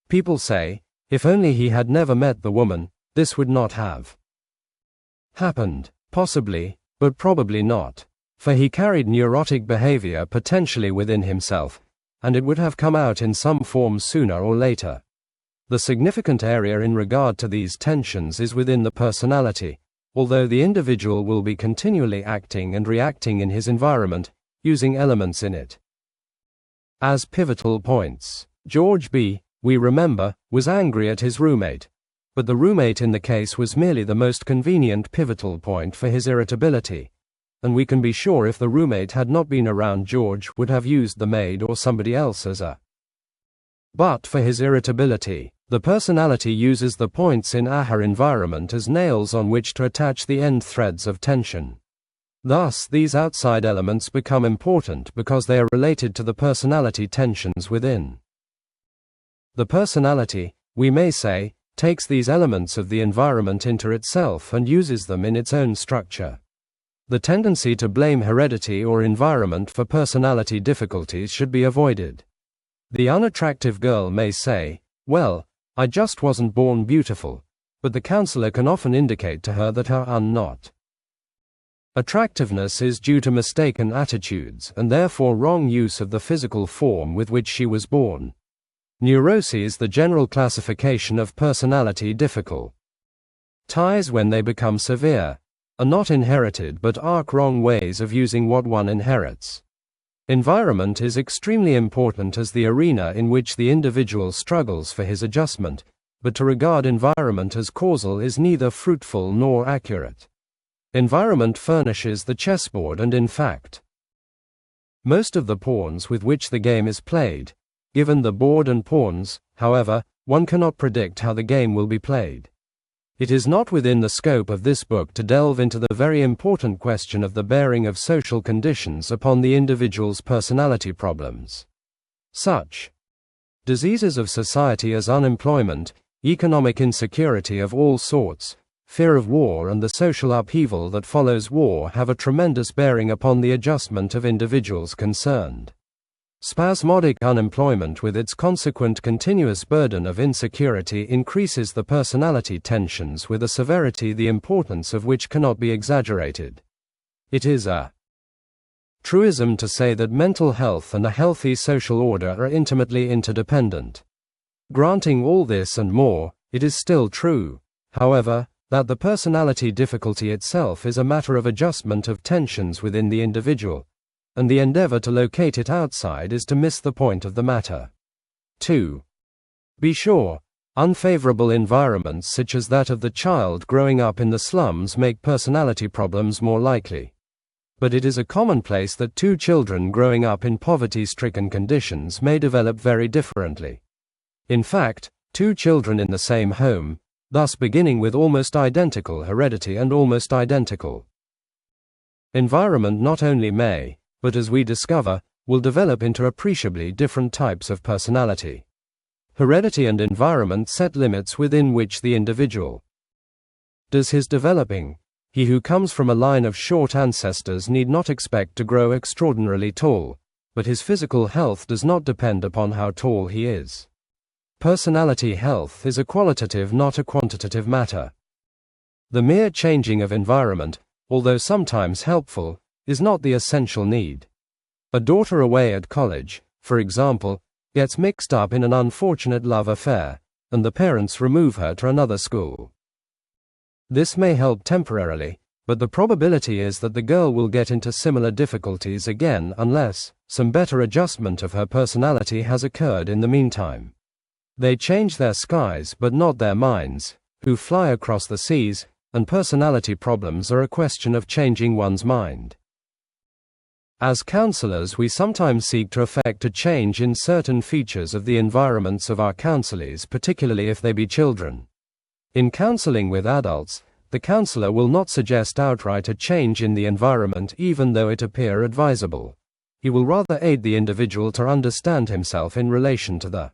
People say, if only he had never met the woman, this would not have happened. Possibly, but probably not. For he carried neurotic behavior potentially within himself, and it would have come out in some form sooner or later. The significant area in regard to these tensions is within the personality, although the individual will be continually acting and reacting in his environment, using elements in it as pivotal points. George B., we remember, was angry at his roommate, but the roommate in the case was merely the most convenient pivotal point for his irritability, and we can be sure if the roommate had not been around, George would have used the maid or somebody else as a but for his irritability. The personality uses the points in her environment as nails on which to attach the end threads of tension. Thus, these outside elements become important because they are related to the personality tensions within. The personality, we may say, takes these elements of the environment into itself and uses them in its own structure. The tendency to blame heredity or environment for personality difficulties should be avoided. The unattractive girl may say, well, I just wasn't born beautiful, but the counselor can often indicate to her that her not attractiveness is due to mistaken attitudes and therefore wrong use of the physical form with which she was born. Neuroses, the general classification of personality difficult ties when they become severe, are not inherited but are wrong ways of using what one inherits. Environment is extremely important as the arena in which the individual struggles for his adjustment, but to regard environment as causal is neither fruitful nor accurate. Environment furnishes the chessboard and in fact, most of the pawns with which the game is played. Given the board and pawns, however, one cannot predict how the game will be played. It is not within the scope of this book to delve into the very important question of the bearing of social conditions upon the individual's personality problems. Such diseases of society as unemployment, Economic insecurity of all sorts, fear of war and the social upheaval that follows war have a tremendous bearing upon the adjustment of individuals concerned. Spasmodic unemployment with its consequent continuous burden of insecurity increases the personality tensions with a severity the importance of which cannot be exaggerated. It is a truism to say that mental health and a healthy social order are intimately interdependent. Granting all this and more, it is still true, however, that the personality difficulty itself is a matter of adjustment of tensions within the individual, and the endeavor to locate it outside is to miss the point of the matter. 2. Be sure, unfavorable environments such as that of the child growing up in the slums make personality problems more likely. But it is a commonplace that two children growing up in poverty-stricken conditions may develop very differently. In fact, two children in the same home, thus beginning with almost identical heredity and almost identical environment, not only may, but as we discover, will develop into appreciably different types of personality. Heredity and environment set limits within which the individual does his developing. He who comes from a line of short ancestors need not expect to grow extraordinarily tall, but his physical health does not depend upon how tall he is. Personality health is a qualitative, not a quantitative matter. The mere changing of environment, although sometimes helpful, is not the essential need. A daughter away at college, for example, gets mixed up in an unfortunate love affair, and the parents remove her to another school. This may help temporarily, but the probability is that the girl will get into similar difficulties again unless some better adjustment of her personality has occurred in the meantime. They change their skies but not their minds, who fly across the seas, and personality problems are a question of changing one's mind. As counselors, we sometimes seek to effect a change in certain features of the environments of our counselees, particularly if they be children. In counseling with adults, the counselor will not suggest outright a change in the environment even though it appear advisable. He will rather aid the individual to understand himself in relation to the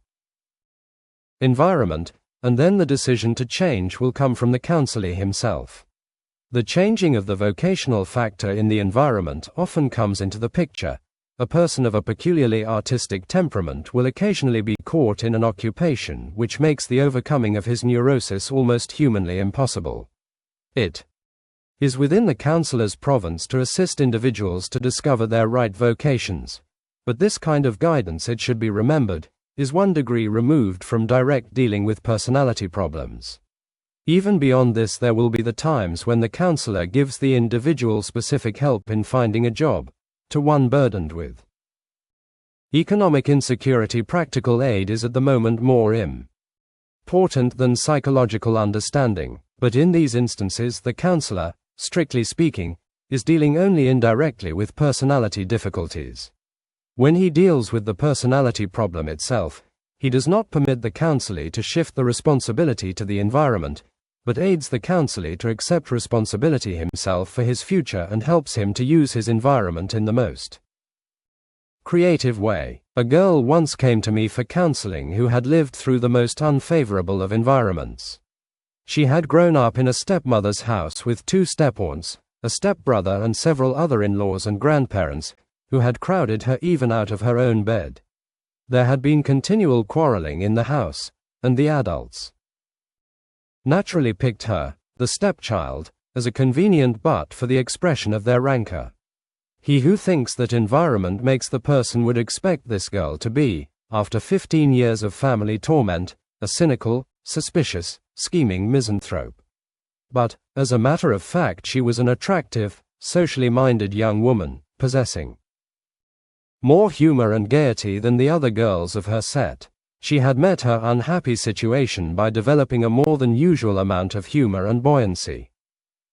environment, and then the decision to change will come from the counselee himself. The changing of the vocational factor in the environment often comes into the picture. A person of a peculiarly artistic temperament will occasionally be caught in an occupation which makes the overcoming of his neurosis almost humanly impossible. It is within the counselor's province to assist individuals to discover their right vocations, but this kind of guidance, it should be remembered, is one degree removed from direct dealing with personality problems. Even beyond this, there will be the times when the counselor gives the individual specific help in finding a job, to one burdened with economic insecurity. Practical aid is at the moment more important than psychological understanding, but in these instances the counselor, strictly speaking, is dealing only indirectly with personality difficulties. When he deals with the personality problem itself, he does not permit the counselee to shift the responsibility to the environment, but aids the counselee to accept responsibility himself for his future and helps him to use his environment in the most creative way. A girl once came to me for counseling who had lived through the most unfavorable of environments. She had grown up in a stepmother's house with two step-aunts, a stepbrother and several other in-laws and grandparents, who had crowded her even out of her own bed. There had been continual quarreling in the house, and the adults naturally picked her, the stepchild, as a convenient butt for the expression of their rancor. He who thinks that environment makes the person would expect this girl to be, after 15 years of family torment, a cynical, suspicious, scheming misanthrope. But, as a matter of fact, she was an attractive, socially minded young woman, possessing more humor and gaiety than the other girls of her set. She had met her unhappy situation by developing a more than usual amount of humor and buoyancy.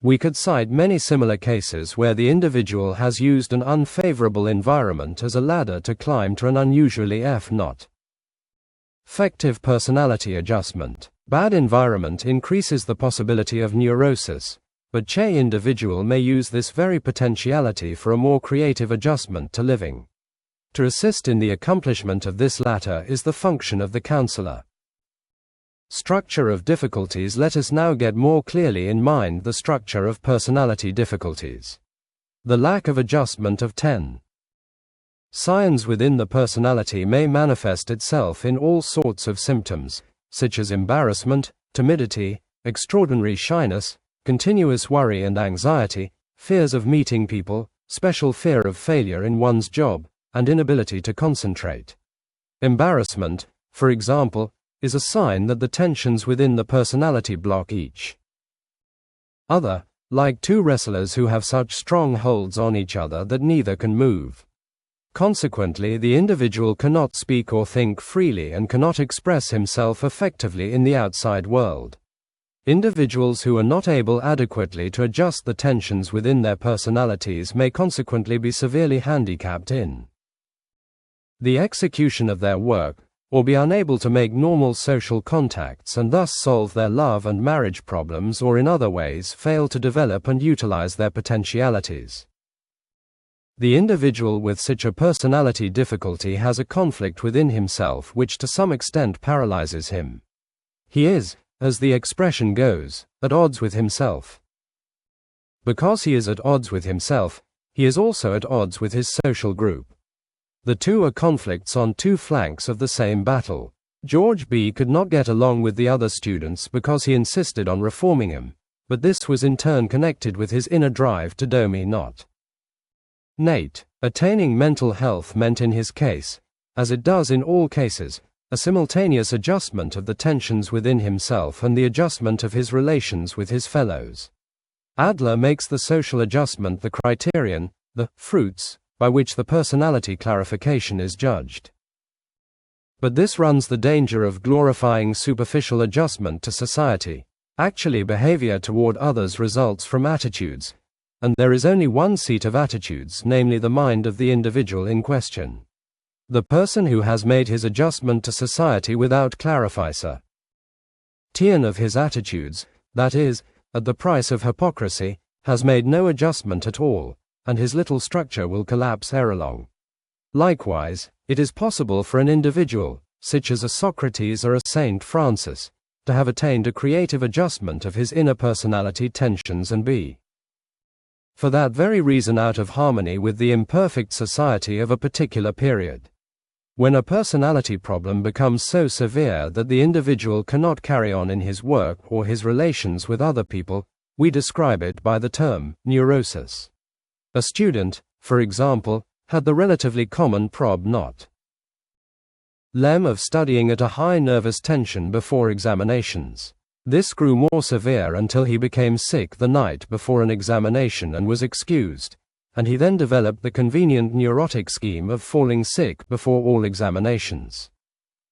We could cite many similar cases where the individual has used an unfavorable environment as a ladder to climb to an unusually not effective personality adjustment. Bad environment increases the possibility of neurosis, but Che individual may use this very potentiality for a more creative adjustment to living. To assist in the accomplishment of this latter is the function of the counselor. Structure of difficulties. Let us now get more clearly in mind the structure of personality difficulties. The lack of adjustment of 10. Signs within the personality may manifest itself in all sorts of symptoms, such as embarrassment, timidity, extraordinary shyness, continuous worry and anxiety, fears of meeting people, special fear of failure in one's job, and inability to concentrate. Embarrassment, for example, is a sign that the tensions within the personality block each other, like two wrestlers who have such strong holds on each other that neither can move. Consequently, the individual cannot speak or think freely and cannot express himself effectively in the outside world. Individuals who are not able adequately to adjust the tensions within their personalities may consequently be severely handicapped in the execution of their work, or be unable to make normal social contacts and thus solve their love and marriage problems, or in other ways fail to develop and utilize their potentialities. The individual with such a personality difficulty has a conflict within himself which to some extent paralyzes him. He is, as the expression goes, at odds with himself. Because he is at odds with himself, he is also at odds with his social group. The two are conflicts on two flanks of the same battle. George B. could not get along with the other students because he insisted on reforming him, but this was in turn connected with his inner drive to do me not. Nate, attaining mental health meant in his case, as it does in all cases, a simultaneous adjustment of the tensions within himself and the adjustment of his relations with his fellows. Adler makes the social adjustment the criterion, the fruits, by which the personality clarification is judged. But this runs the danger of glorifying superficial adjustment to society. Actually, behavior toward others results from attitudes, and there is only one seat of attitudes, namely the mind of the individual in question. The person who has made his adjustment to society without clarification of his attitudes, that is, at the price of hypocrisy, has made no adjustment at all, and his little structure will collapse ere long. Likewise, it is possible for an individual, such as a Socrates or a Saint Francis, to have attained a creative adjustment of his inner personality tensions and be for that very reason out of harmony with the imperfect society of a particular period. When a personality problem becomes so severe that the individual cannot carry on in his work or his relations with other people, we describe it by the term neurosis. A student, for example, had the relatively common problem of studying at a high nervous tension before examinations. This grew more severe until he became sick the night before an examination and was excused, and he then developed the convenient neurotic scheme of falling sick before all examinations.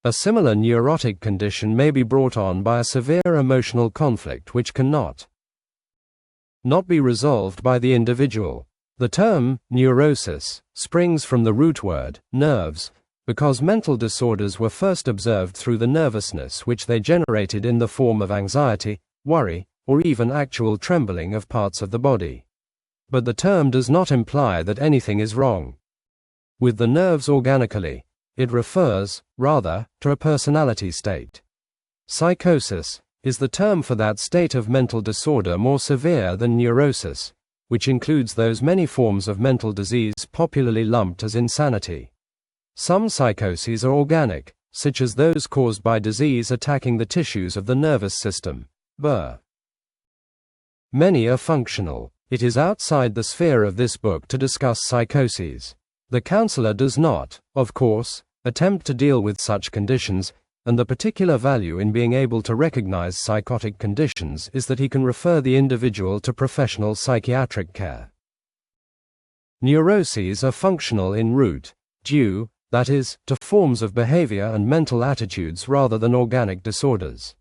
A similar neurotic condition may be brought on by a severe emotional conflict which cannot be resolved by the individual. The term neurosis springs from the root word nerves, because mental disorders were first observed through the nervousness which they generated in the form of anxiety, worry, or even actual trembling of parts of the body. But the term does not imply that anything is wrong with the nerves organically. It refers, rather, to a personality state. Psychosis is the term for that state of mental disorder more severe than neurosis, which includes those many forms of mental disease popularly lumped as insanity. Some psychoses are organic, such as those caused by disease attacking the tissues of the nervous system. Many are functional. It is outside the sphere of this book to discuss psychoses. The counselor does not, of course, attempt to deal with such conditions, and the particular value in being able to recognize psychotic conditions is that he can refer the individual to professional psychiatric care. Neuroses are functional in root, due, that is, to forms of behavior and mental attitudes rather than organic disorders.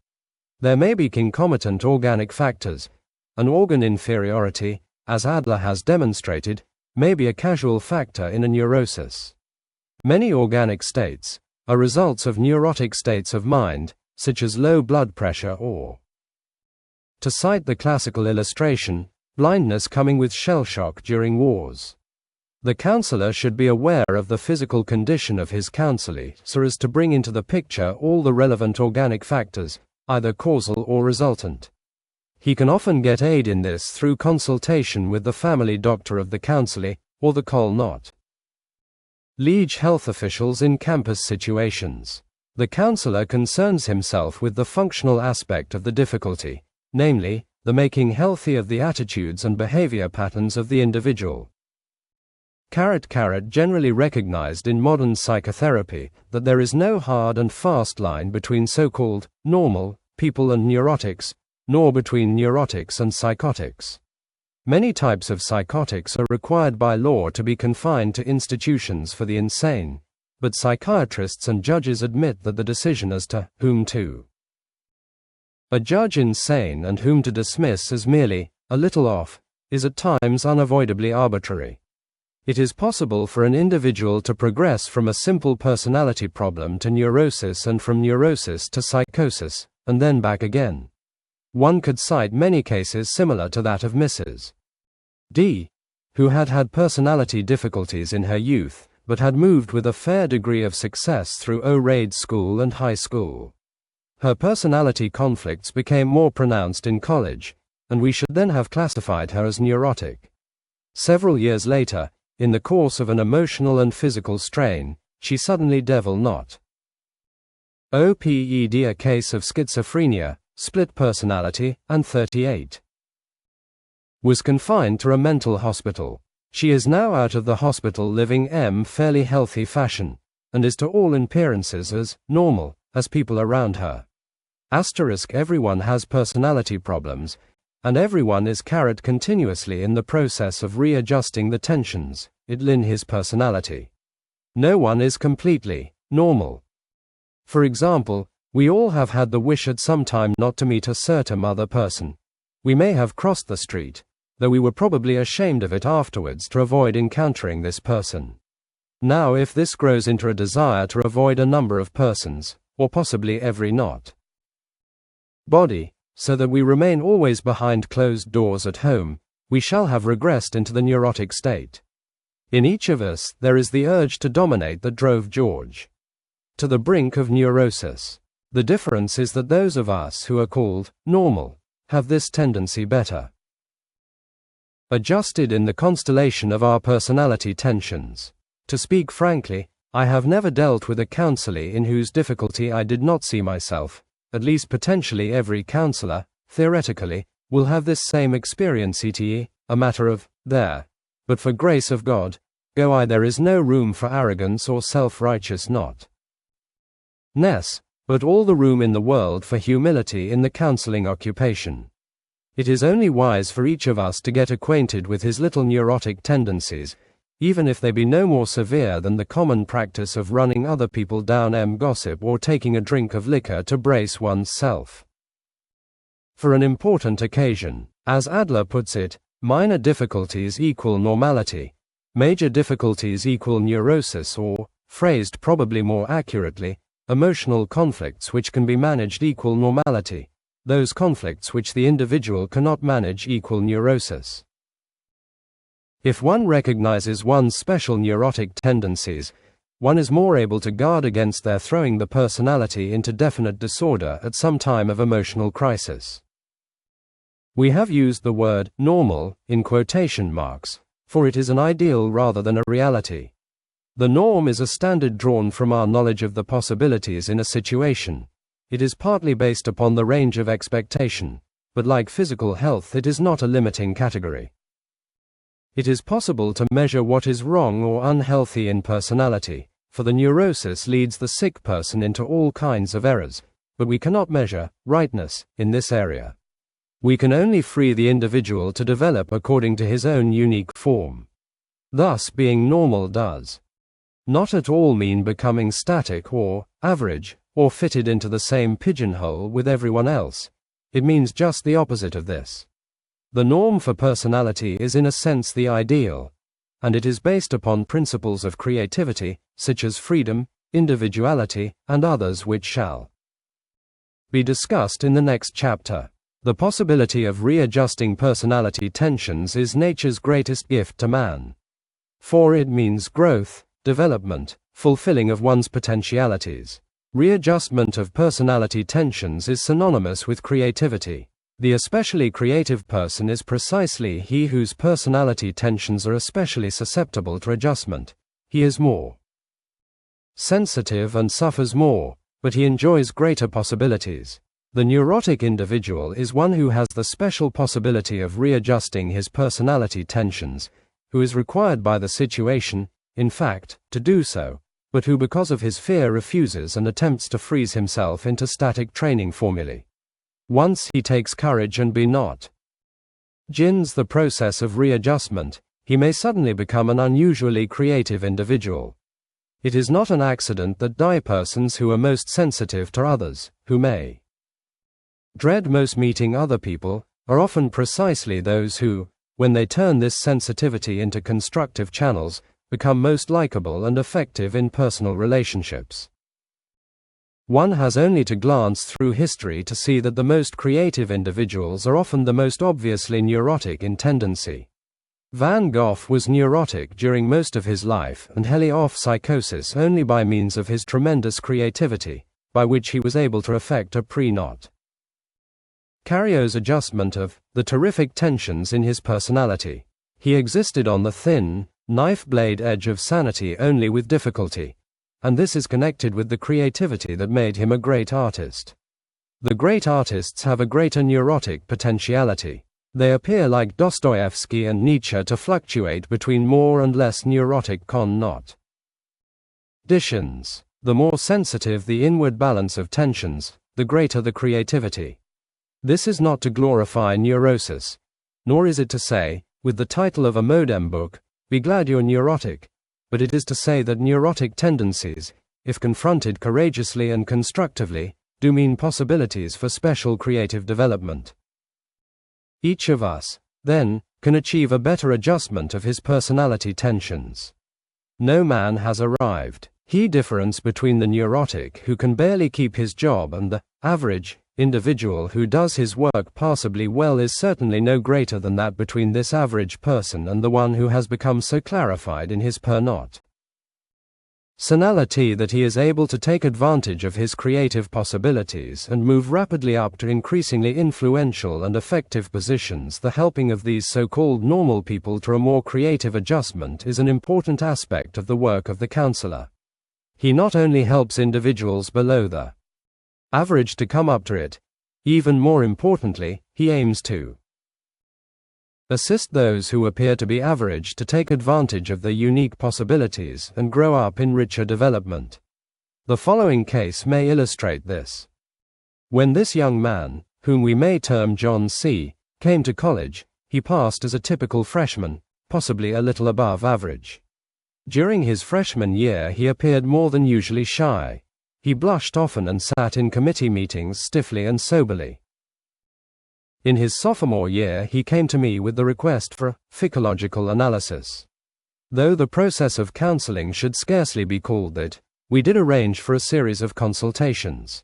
There may be concomitant organic factors. An organ inferiority, as Adler has demonstrated, may be a causal factor in a neurosis. Many organic states are results of neurotic states of mind, such as low blood pressure or, to cite the classical illustration, blindness coming with shell shock during wars. The counselor should be aware of the physical condition of his counselee so as to bring into the picture all the relevant organic factors, either causal or resultant. He can often get aid in this through consultation with the family doctor of the counselee, or the col not. Liege health officials in campus situations. The counselor concerns himself with the functional aspect of the difficulty, namely, the making healthy of the attitudes and behavior patterns of the individual. Generally recognized in modern psychotherapy that there is no hard and fast line between so-called normal people and neurotics, nor between neurotics and psychotics. Many types of psychotics are required by law to be confined to institutions for the insane, but psychiatrists and judges admit that the decision as to whom to adjudge insane and whom to dismiss as merely a little off is at times unavoidably arbitrary. It is possible for an individual to progress from a simple personality problem to neurosis and from neurosis to psychosis, and then back again. One could cite many cases similar to that of Mrs. D, who had had personality difficulties in her youth, but had moved with a fair degree of success through O-grade school and high school. Her personality conflicts became more pronounced in college, and we should then have classified her as neurotic. Several years later, in the course of an emotional and physical strain, she suddenly devil not OPED, a case of schizophrenia, split personality, and 38. Was confined to a mental hospital. She is now out of the hospital living fairly healthy fashion, and is to all appearances as normal as people around her. Everyone has personality problems, and everyone is continuously in the process of readjusting the tensions in his personality. No one is completely normal. For example, we all have had the wish at some time not to meet a certain other person. We may have crossed the street, though we were probably ashamed of it afterwards to avoid encountering this person. Now if this grows into a desire to avoid a number of persons, or possibly every body, so that we remain always behind closed doors at home, we shall have regressed into the neurotic state. In each of us, there is the urge to dominate that drove George to the brink of neurosis. The difference is that those of us who are called normal have this tendency better adjusted in the constellation of our personality tensions. To speak frankly, I have never dealt with a counselee in whose difficulty I did not see myself. At least potentially every counselor, theoretically, will have this same experience, e.t.e., a matter of, there. But for grace of God, go I, there is no room for arrogance or self-righteous ness, but all the room in the world for humility in the counseling occupation. It is only wise for each of us to get acquainted with his little neurotic tendencies, even if they be no more severe than the common practice of running other people down gossip or taking a drink of liquor to brace one's self for an important occasion. As Adler puts it, minor difficulties equal normality, major difficulties equal neurosis, or, phrased probably more accurately, emotional conflicts which can be managed equal normality, those conflicts which the individual cannot manage equal neurosis. If one recognizes one's special neurotic tendencies, one is more able to guard against their throwing the personality into definite disorder at some time of emotional crisis. We have used the word normal in quotation marks, for it is an ideal rather than a reality. The norm is a standard drawn from our knowledge of the possibilities in a situation. It is partly based upon the range of expectation, but like physical health, it is not a limiting category. It is possible to measure what is wrong or unhealthy in personality, for the neurosis leads the sick person into all kinds of errors, but we cannot measure rightness in this area. We can only free the individual to develop according to his own unique form. Thus, being normal does not at all mean becoming static or average, or fitted into the same pigeonhole with everyone else. It means just the opposite of this. The norm for personality is in a sense the ideal, and it is based upon principles of creativity, such as freedom, individuality, and others which shall be discussed in the next chapter. The possibility of readjusting personality tensions is nature's greatest gift to man. For it means growth, development, fulfilling of one's potentialities. Readjustment of personality tensions is synonymous with creativity. The especially creative person is precisely he whose personality tensions are especially susceptible to adjustment. He is more sensitive and suffers more, but he enjoys greater possibilities. The neurotic individual is one who has the special possibility of readjusting his personality tensions, who is required by the situation, in fact, to do so, but who because of his fear refuses and attempts to freeze himself into static training formulae. Once he takes courage and begins the process of readjustment, he may suddenly become an unusually creative individual. It is not an accident that persons who are most sensitive to others, who may dread most meeting other people, are often precisely those who, when they turn this sensitivity into constructive channels, become most likable and effective in personal relationships. One has only to glance through history to see that the most creative individuals are often the most obviously neurotic in tendency. Van Gogh was neurotic during most of his life and held off psychosis only by means of his tremendous creativity, by which he was able to effect a pre-not Cario's adjustment of the terrific tensions in his personality. He existed on the thin, knife-blade edge of sanity only with difficulty, and this is connected with the creativity that made him a great artist. The great artists have a greater neurotic potentiality. They appear like Dostoevsky and Nietzsche to fluctuate between more and less neurotic conditions. The more sensitive the inward balance of tensions, the greater the creativity. This is not to glorify neurosis, nor is it to say, with the title of a modem book, "Be glad you're neurotic," but it is to say that neurotic tendencies, if confronted courageously and constructively, do mean possibilities for special creative development. Each of us, then, can achieve a better adjustment of his personality tensions. No man has arrived. The difference between the neurotic who can barely keep his job and the average individual who does his work passably well is certainly no greater than that between this average person and the one who has become so clarified in his personality that he is able to take advantage of his creative possibilities and move rapidly up to increasingly influential and effective positions. The helping of these so-called normal people to a more creative adjustment is an important aspect of the work of the counselor. He not only helps individuals below the average to come up to it, even more importantly, he aims to assist those who appear to be average to take advantage of their unique possibilities and grow up in richer development. The following case may illustrate this. When this young man, whom we may term John C., came to college, he passed as a typical freshman, possibly a little above average. During his freshman year he appeared more than usually shy. He blushed often and sat in committee meetings stiffly and soberly. In his sophomore year he came to me with the request for a psychological analysis. Though the process of counseling should scarcely be called that, we did arrange for a series of consultations.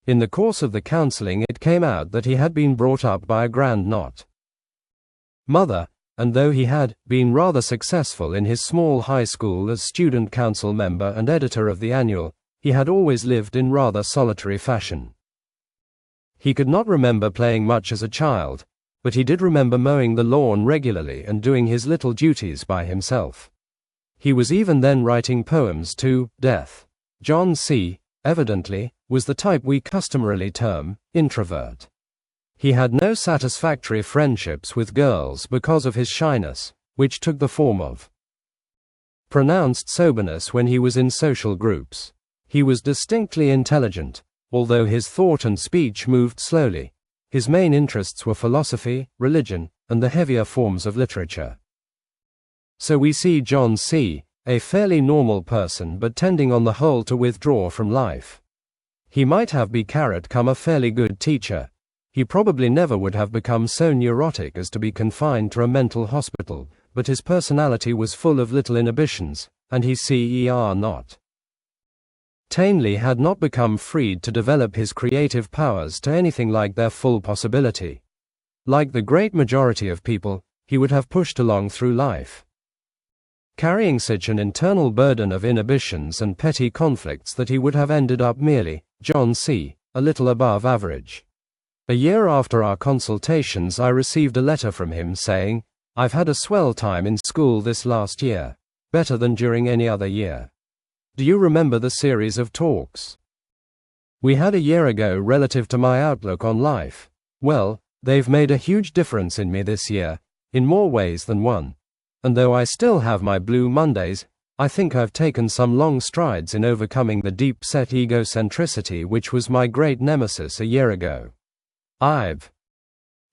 In the course of the counseling it came out that he had been brought up by a grandmother, and though he had been rather successful in his small high school as student council member and editor of the annual, he had always lived in rather solitary fashion. He could not remember playing much as a child, but he did remember mowing the lawn regularly and doing his little duties by himself. He was even then writing poems to death. John C., evidently, was the type we customarily term introvert. He had no satisfactory friendships with girls because of his shyness, which took the form of pronounced soberness when he was in social groups. He was distinctly intelligent, although his thought and speech moved slowly. His main interests were philosophy, religion, and the heavier forms of literature. So we see John C., a fairly normal person but tending on the whole to withdraw from life. He might have become a fairly good teacher. He probably never would have become so neurotic as to be confined to a mental hospital, but his personality was full of little inhibitions, and he had not become freed to develop his creative powers to anything like their full possibility. Like the great majority of people, he would have pushed along through life, carrying such an internal burden of inhibitions and petty conflicts that he would have ended up merely, John C., a little above average. A year after our consultations I received a letter from him saying, "I've had a swell time in school this last year, better than during any other year. Do you remember the series of talks we had a year ago relative to my outlook on life? Well, they've made a huge difference in me this year, in more ways than one. And though I still have my blue Mondays, I think I've taken some long strides in overcoming the deep-set egocentricity which was my great nemesis a year ago. I've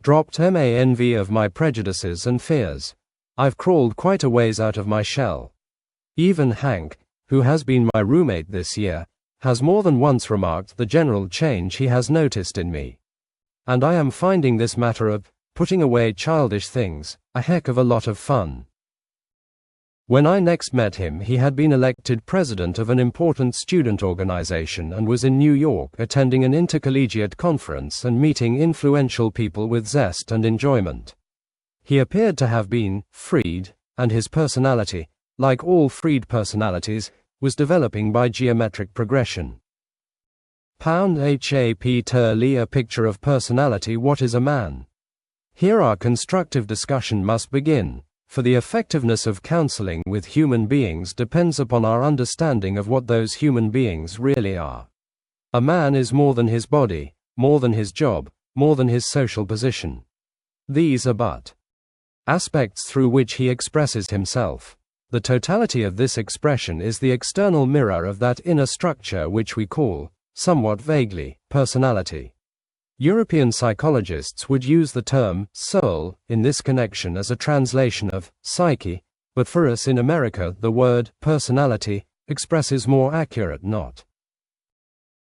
dropped MANV of my prejudices and fears. I've crawled quite a ways out of my shell. Even Hank, who has been my roommate this year, has more than once remarked the general change he has noticed in me. And I am finding this matter of putting away childish things a heck of a lot of fun." When I next met him, he had been elected president of an important student organization and was in New York attending an intercollegiate conference and meeting influential people with zest and enjoyment. He appeared to have been freed, and his personality, like all freed personalities, was developing by geometric progression. H.A.P. Turley, A Picture of Personality. What is a man? Here our constructive discussion must begin, for the effectiveness of counseling with human beings depends upon our understanding of what those human beings really are. A man is more than his body, more than his job, more than his social position. These are but aspects through which he expresses himself. The totality of this expression is the external mirror of that inner structure which we call, somewhat vaguely, personality. European psychologists would use the term soul in this connection as a translation of psyche, but for us in America the word personality expresses more accurate not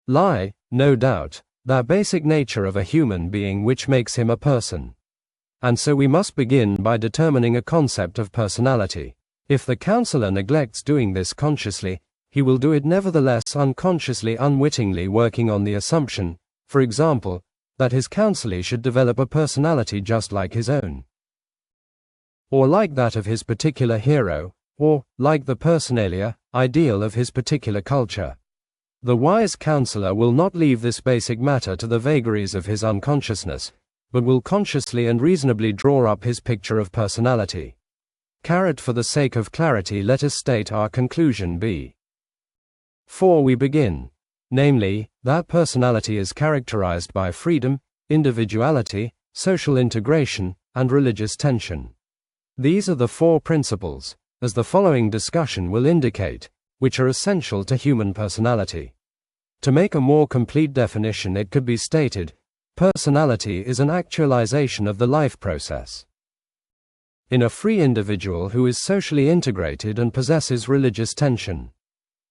lie, no doubt, that basic nature of a human being which makes him a person. And so we must begin by determining a concept of personality. If the counselor neglects doing this consciously, he will do it nevertheless unconsciously, unwittingly, working on the assumption, for example, that his counselee should develop a personality just like his own, or like that of his particular hero, or like the personalia, ideal of his particular culture. The wise counselor will not leave this basic matter to the vagaries of his unconsciousness, but will consciously and reasonably draw up his picture of personality. For the sake of clarity, let us state our conclusion before we begin. Namely, that personality is characterized by freedom, individuality, social integration, and religious tension. These are the four principles, as the following discussion will indicate, which are essential to human personality. To make a more complete definition, it could be stated, personality is an actualization of the life process in a free individual who is socially integrated and possesses religious tension.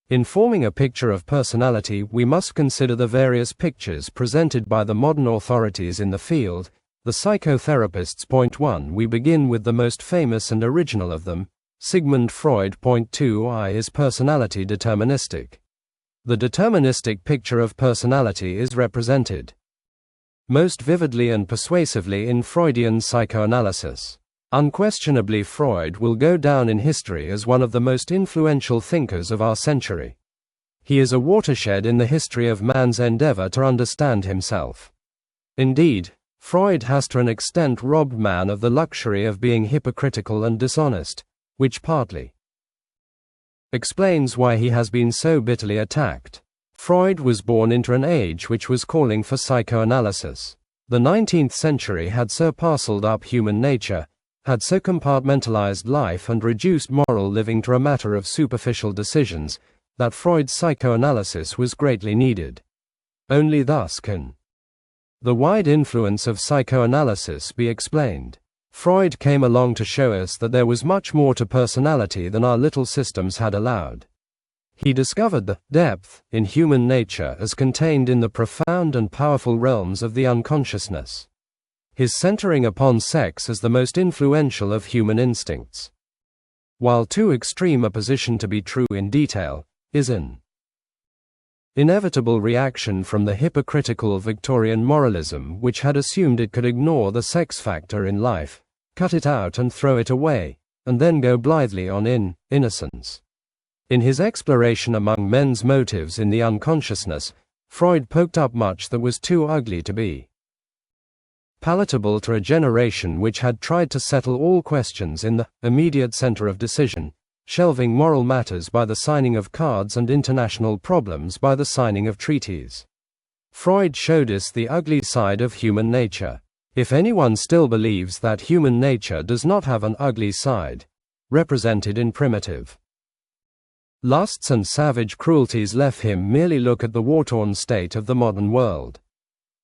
In forming a picture of personality, we must consider the various pictures presented by the modern authorities in the field, the psychotherapists. Point 1. We begin with the most famous and original of them, Sigmund Freud. Point 2. Is personality deterministic? The deterministic picture of personality is represented most vividly and persuasively in Freudian psychoanalysis. Unquestionably, Freud will go down in history as one of the most influential thinkers of our century. He is a watershed in the history of man's endeavor to understand himself. Indeed, Freud has to an extent robbed man of the luxury of being hypocritical and dishonest, which partly explains why he has been so bitterly attacked. Freud was born into an age which was calling for psychoanalysis. The 19th century had so parceled up human nature, had so compartmentalized life and reduced moral living to a matter of superficial decisions, that Freud's psychoanalysis was greatly needed. Only thus can the wide influence of psychoanalysis be explained. Freud came along to show us that there was much more to personality than our little systems had allowed. He discovered the depth in human nature as contained in the profound and powerful realms of the unconsciousness. His centering upon sex as the most influential of human instincts, while too extreme a position to be true in detail, is an inevitable reaction from the hypocritical Victorian moralism which had assumed it could ignore the sex factor in life, cut it out and throw it away, and then go blithely on in innocence. In his exploration among men's motives in the unconsciousness, Freud poked up much that was too ugly to be palatable to a generation which had tried to settle all questions in the immediate center of decision, shelving moral matters by the signing of cards and international problems by the signing of treaties. Freud showed us the ugly side of human nature. If anyone still believes that human nature does not have an ugly side, represented in primitive lusts and savage cruelties, let him merely look at the war-torn state of the modern world.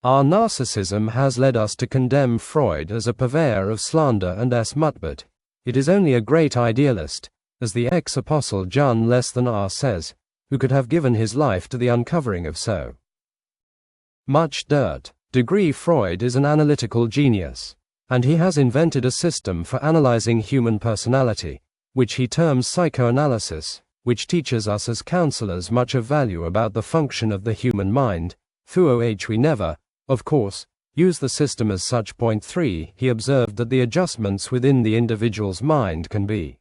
Our narcissism has led us to condemn Freud as a purveyor of slander and smut, but it is only a great idealist, as the ex-apostle John R says, who could have given his life to the uncovering of so much dirt. Freud is an analytical genius, and he has invented a system for analyzing human personality, which he terms psychoanalysis, which teaches us as counselors much of value about the function of the human mind. Though we never, of course, use the system as such. Point 3. He observed that the adjustments within the individual's mind can be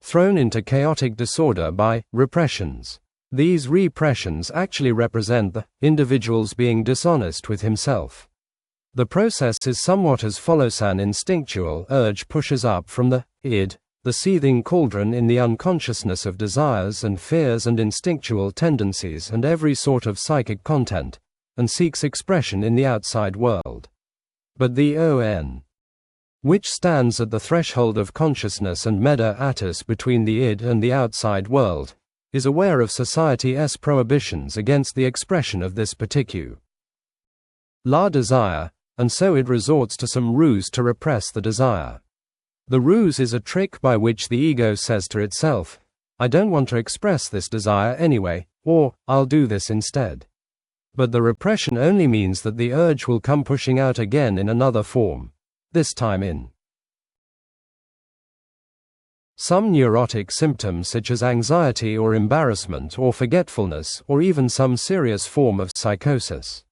thrown into chaotic disorder by repressions. These repressions actually represent the individual's being dishonest with himself. The process is somewhat as follows: an instinctual urge pushes up from the id, the seething cauldron in the unconsciousness of desires and fears and instinctual tendencies and every sort of psychic content, and seeks expression in the outside world. But the on, which stands at the threshold of consciousness and meda atus between the id and the outside world, is aware of society's prohibitions against the expression of this particular desire, and so it resorts to some ruse to repress the desire. The ruse is a trick by which the ego says to itself, I don't want to express this desire anyway, or I'll do this instead. But the repression only means that the urge will come pushing out again in another form, this time in some neurotic symptoms such as anxiety or embarrassment or forgetfulness or even some serious form of psychosis.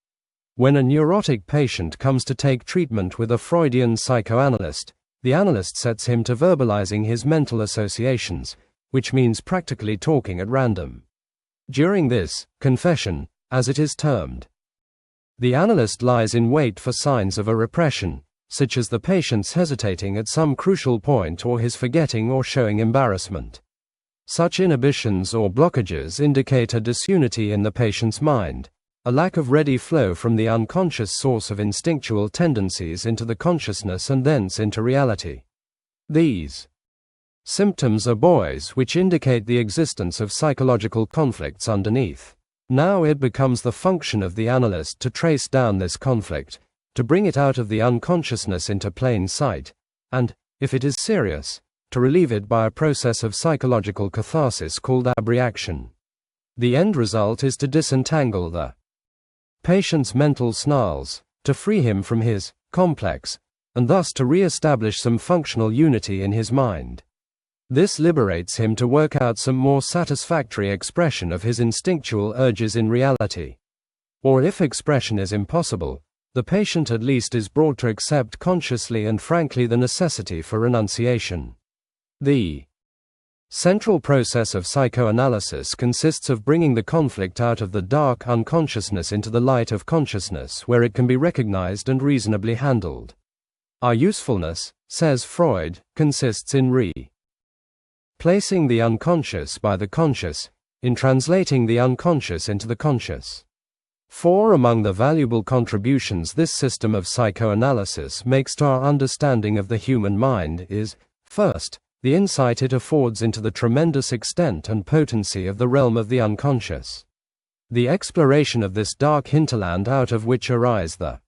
When a neurotic patient comes to take treatment with a Freudian psychoanalyst, the analyst sets him to verbalizing his mental associations, which means practically talking at random. During this confession, as it is termed, the analyst lies in wait for signs of a repression, such as the patient's hesitating at some crucial point or his forgetting or showing embarrassment. Such inhibitions or blockages indicate a disunity in the patient's mind, a lack of ready flow from the unconscious source of instinctual tendencies into the consciousness and thence into reality. These symptoms are buoys which indicate the existence of psychological conflicts underneath. Now it becomes the function of the analyst to trace down this conflict, to bring it out of the unconsciousness into plain sight, and, if it is serious, to relieve it by a process of psychological catharsis called abreaction. The end result is to disentangle the patient's mental snarls, to free him from his complex, and thus to re-establish some functional unity in his mind. This liberates him to work out some more satisfactory expression of his instinctual urges in reality. Or if expression is impossible, the patient at least is brought to accept consciously and frankly the necessity for renunciation. The central process of psychoanalysis consists of bringing the conflict out of the dark unconsciousness into the light of consciousness where it can be recognized and reasonably handled. Our usefulness, says Freud, consists in placing the unconscious by the conscious, in translating the unconscious into the conscious. For among the valuable contributions this system of psychoanalysis makes to our understanding of the human mind is, first, the insight it affords into the tremendous extent and potency of the realm of the unconscious. The exploration of this dark hinterland out of which arise the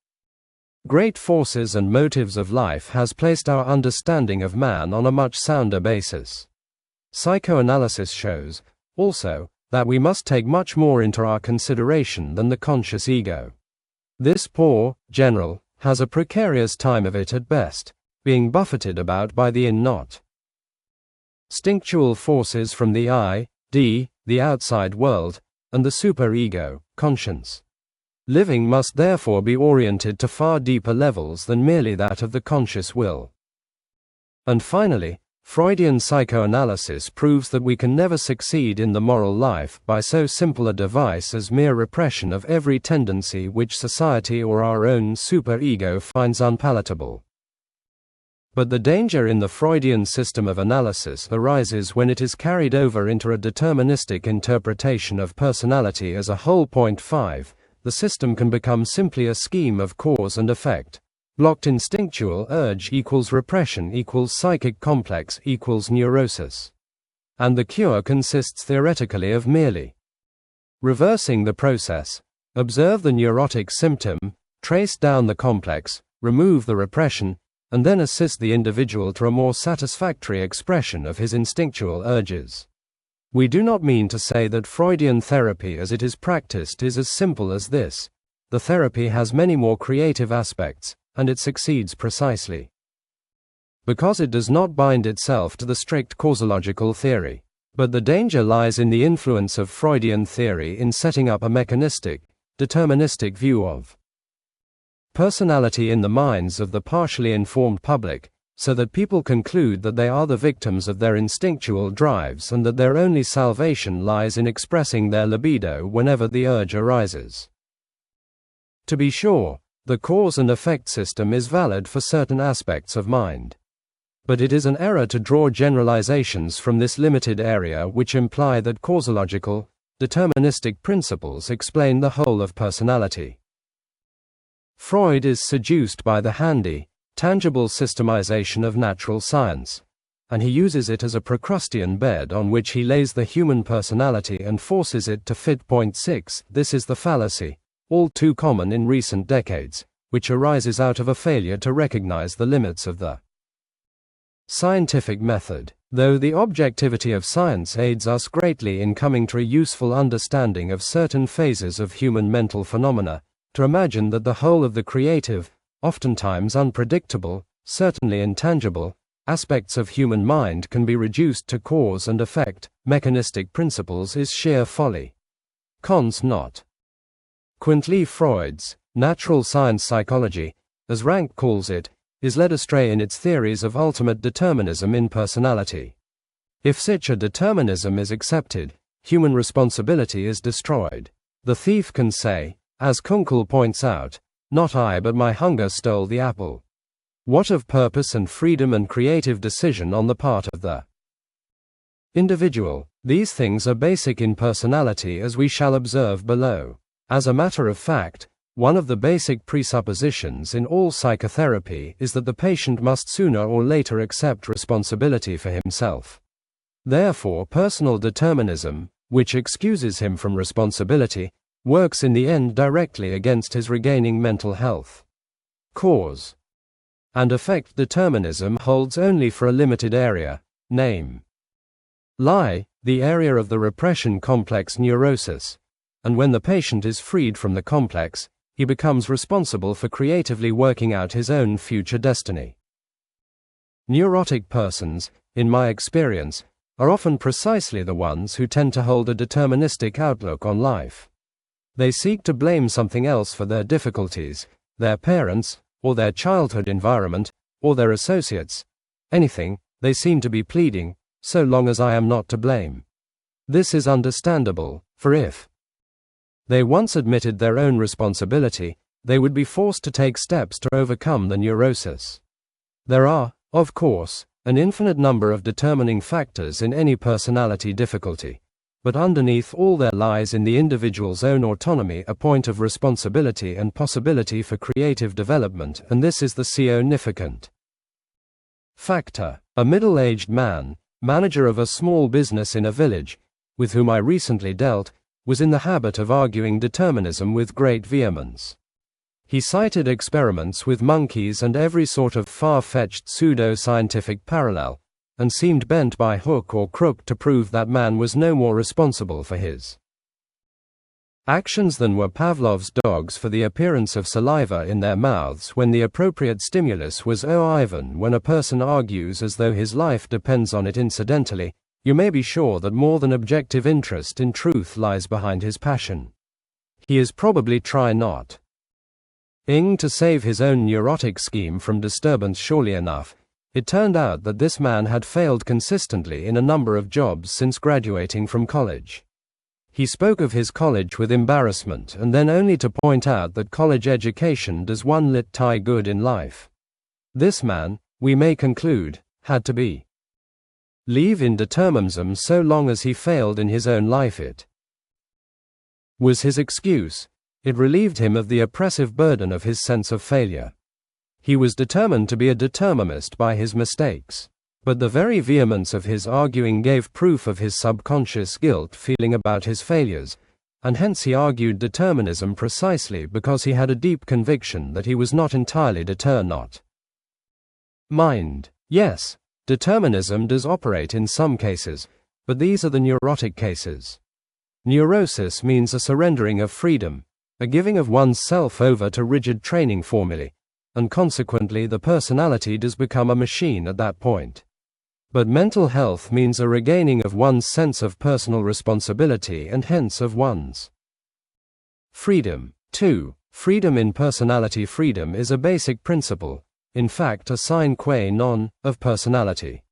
great forces and motives of life has placed our understanding of man on a much sounder basis. Psychoanalysis shows, also, that we must take much more into our consideration than the conscious ego. This poor general has a precarious time of it at best, being buffeted about by the not instinctual forces from the I.D., the outside world, and the superego, conscience. Living must therefore be oriented to far deeper levels than merely that of the conscious will. And finally, Freudian psychoanalysis proves that we can never succeed in the moral life by so simple a device as mere repression of every tendency which society or our own superego finds unpalatable. But the danger in the Freudian system of analysis arises when it is carried over into a deterministic interpretation of personality as a whole. 5. The system can become simply a scheme of cause and effect. Blocked instinctual urge equals repression equals psychic complex equals neurosis. And the cure consists theoretically of merely reversing the process. Observe the neurotic symptom, trace down the complex, remove the repression, and then assist the individual to a more satisfactory expression of his instinctual urges. We do not mean to say that Freudian therapy as it is practiced is as simple as this. The therapy has many more creative aspects, and it succeeds precisely because it does not bind itself to the strict causalogical theory. But the danger lies in the influence of Freudian theory in setting up a mechanistic, deterministic view of personality in the minds of the partially informed public, so that people conclude that they are the victims of their instinctual drives and that their only salvation lies in expressing their libido whenever the urge arises. To be sure, the cause and effect system is valid for certain aspects of mind. But it is an error to draw generalizations from this limited area which imply that causalogical, deterministic principles explain the whole of personality. Freud is seduced by the handy, tangible systemization of natural science, and he uses it as a Procrustean bed on which he lays the human personality and forces it to fit. 6. This is the fallacy, all too common in recent decades, which arises out of a failure to recognize the limits of the scientific method. Though the objectivity of science aids us greatly in coming to a useful understanding of certain phases of human mental phenomena, to imagine that the whole of the creative, oftentimes unpredictable, certainly intangible, aspects of human mind can be reduced to cause and effect, mechanistic principles is sheer folly. Cons not. Quintly Freud's natural science psychology, as Rank calls it, is led astray in its theories of ultimate determinism in personality. If such a determinism is accepted, human responsibility is destroyed. The thief can say, as Kunkel points out, "Not I but my hunger stole the apple." What of purpose and freedom and creative decision on the part of the individual? These things are basic in personality as we shall observe below. As a matter of fact, one of the basic presuppositions in all psychotherapy is that the patient must sooner or later accept responsibility for himself. Therefore, personal determinism, which excuses him from responsibility, works in the end directly against his regaining mental health. Cause and effect determinism holds only for a limited area, namely, the area of the repression complex neurosis, and when the patient is freed from the complex, he becomes responsible for creatively working out his own future destiny. Neurotic persons, in my experience, are often precisely the ones who tend to hold a deterministic outlook on life. They seek to blame something else for their difficulties, their parents, or their childhood environment, or their associates. Anything, they seem to be pleading, so long as I am not to blame. This is understandable, for if they once admitted their own responsibility, they would be forced to take steps to overcome the neurosis. There are, of course, an infinite number of determining factors in any personality difficulty. But underneath all there lies in the individual's own autonomy a point of responsibility and possibility for creative development, and this is the significant factor. A middle-aged man, manager of a small business in a village, with whom I recently dealt, was in the habit of arguing determinism with great vehemence. He cited experiments with monkeys and every sort of far-fetched pseudo-scientific parallel, and seemed bent by hook or crook to prove that man was no more responsible for his actions than were Pavlov's dogs for the appearance of saliva in their mouths when the appropriate stimulus was Ivan. When a person argues as though his life depends on it incidentally, you may be sure that more than objective interest in truth lies behind his passion. He is probably trying to save his own neurotic scheme from disturbance. Surely enough, It turned out that this man had failed consistently in a number of jobs since graduating from college. He spoke of his college with embarrassment and then only to point out that college education does one lit tie good in life. This man, we may conclude, had to be leave in determinism so long as he failed in his own life. It was his excuse. It relieved him of the oppressive burden of his sense of failure. He was determined to be a determinist by his mistakes. But the very vehemence of his arguing gave proof of his subconscious guilt feeling about his failures, and hence he argued determinism precisely because he had a deep conviction that he was not entirely determined. Mind. Yes, determinism does operate in some cases, but these are the neurotic cases. Neurosis means a surrendering of freedom, a giving of one's self over to rigid training formulae, and consequently the personality does become a machine at that point. But mental health means a regaining of one's sense of personal responsibility and hence of one's freedom. 2. Freedom in personality. Freedom is a basic principle, in fact a sine qua non, of personality.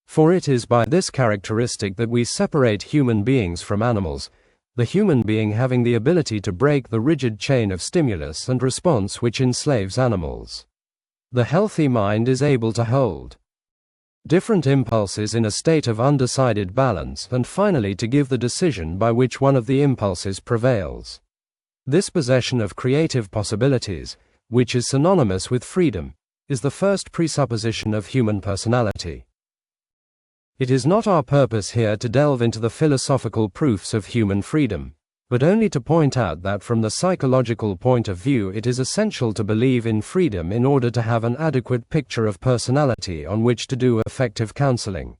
For it is by this characteristic that we separate human beings from animals, the human being having the ability to break the rigid chain of stimulus and response which enslaves animals. The healthy mind is able to hold different impulses in a state of undecided balance and finally to give the decision by which one of the impulses prevails. This possession of creative possibilities, which is synonymous with freedom, is the first presupposition of human personality. It is not our purpose here to delve into the philosophical proofs of human freedom, but only to point out that from the psychological point of view it is essential to believe in freedom in order to have an adequate picture of personality on which to do effective counseling.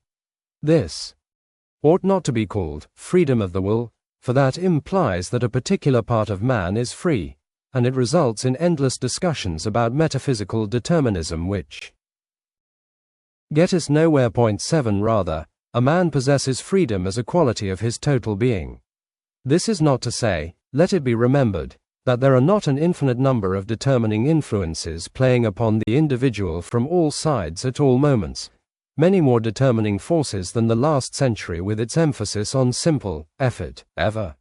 This ought not to be called freedom of the will, for that implies that a particular part of man is free, and it results in endless discussions about metaphysical determinism which get us nowhere. 7 Rather, a man possesses freedom as a quality of his total being. This is not to say, let it be remembered, that there are not an infinite number of determining influences playing upon the individual from all sides at all moments, many more determining forces than the last century with its emphasis on simple effort ever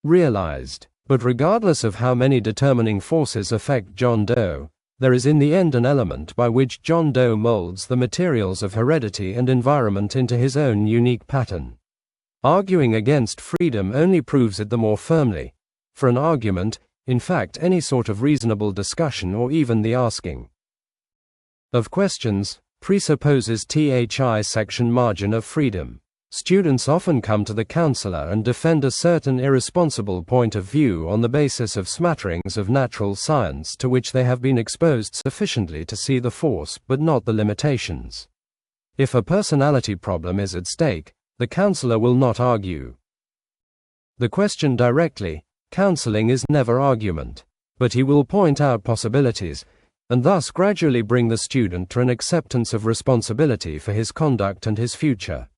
realized. But regardless of how many determining forces affect John Doe, there is in the end an element by which John Doe molds the materials of heredity and environment into his own unique pattern. Arguing against freedom only proves it the more firmly, for an argument, in fact any sort of reasonable discussion or even the asking of questions, presupposes section margin of freedom. Students often come to the counselor and defend a certain irresponsible point of view on the basis of smatterings of natural science to which they have been exposed sufficiently to see the force but not the limitations. If a personality problem is at stake, the counselor will not argue the question directly. Counseling is never argument, but he will point out possibilities, and thus gradually bring the student to an acceptance of responsibility for his conduct and his future.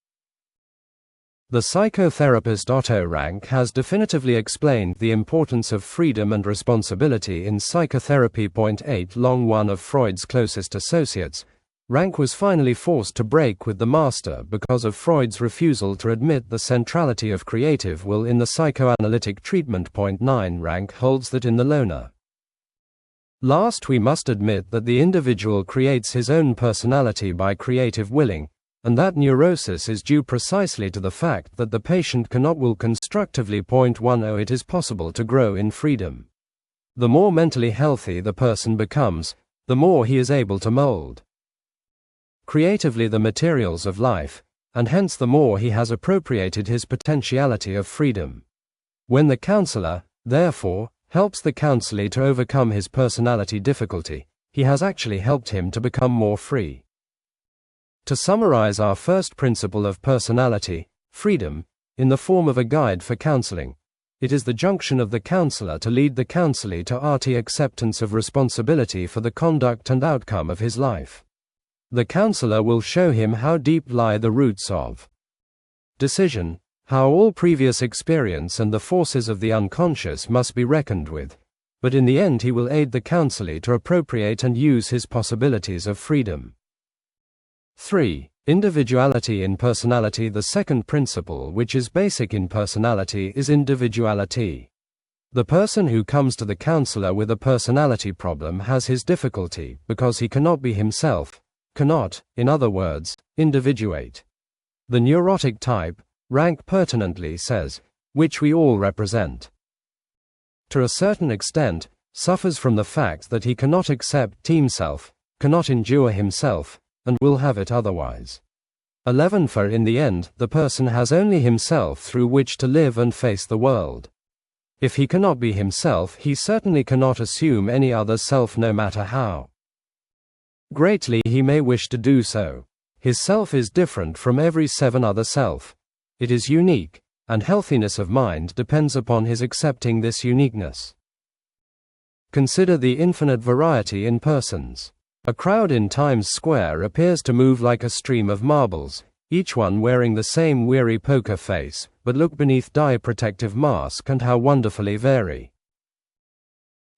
The psychotherapist Otto Rank has definitively explained the importance of freedom and responsibility in Psychotherapy. 8 Long one of Freud's closest associates, Rank was finally forced to break with the master because of Freud's refusal to admit the centrality of creative will in the psychoanalytic treatment. 9 Rank holds that in the loner last we must admit that the individual creates his own personality by creative willing, and that neurosis is due precisely to the fact that the patient cannot will constructively. 10 It is possible to grow in freedom. The more mentally healthy the person becomes, the more he is able to mold creatively the materials of life, and hence the more he has appropriated his potentiality of freedom. When the counselor, therefore, helps the counselee to overcome his personality difficulty, he has actually helped him to become more free. To summarize our first principle of personality, freedom, in the form of a guide for counseling, it is the junction of the counselor to lead the counselee to RT acceptance of responsibility for the conduct and outcome of his life. The counselor will show him how deep lie the roots of decision, how all previous experience and the forces of the unconscious must be reckoned with, but in the end he will aid the counselee to appropriate and use his possibilities of freedom. 3. Individuality in personality. The second principle, which is basic in personality, is individuality. The person who comes to the counselor with a personality problem has his difficulty because he cannot be himself, cannot, in other words, individuate. The neurotic type, Rank pertinently says, which we all represent, to a certain extent, suffers from the fact that he cannot accept team self, cannot endure himself, and will have it otherwise. 11. For in the end, the person has only himself through which to live and face the world. If he cannot be himself, he certainly cannot assume any other self, no matter how greatly he may wish to do so. His self is different from every 7 other self. It is unique, and healthiness of mind depends upon his accepting this uniqueness. Consider the infinite variety in persons. A crowd in Times Square appears to move like a stream of marbles, each one wearing the same weary poker face, but look beneath dye protective mask and how wonderfully vary.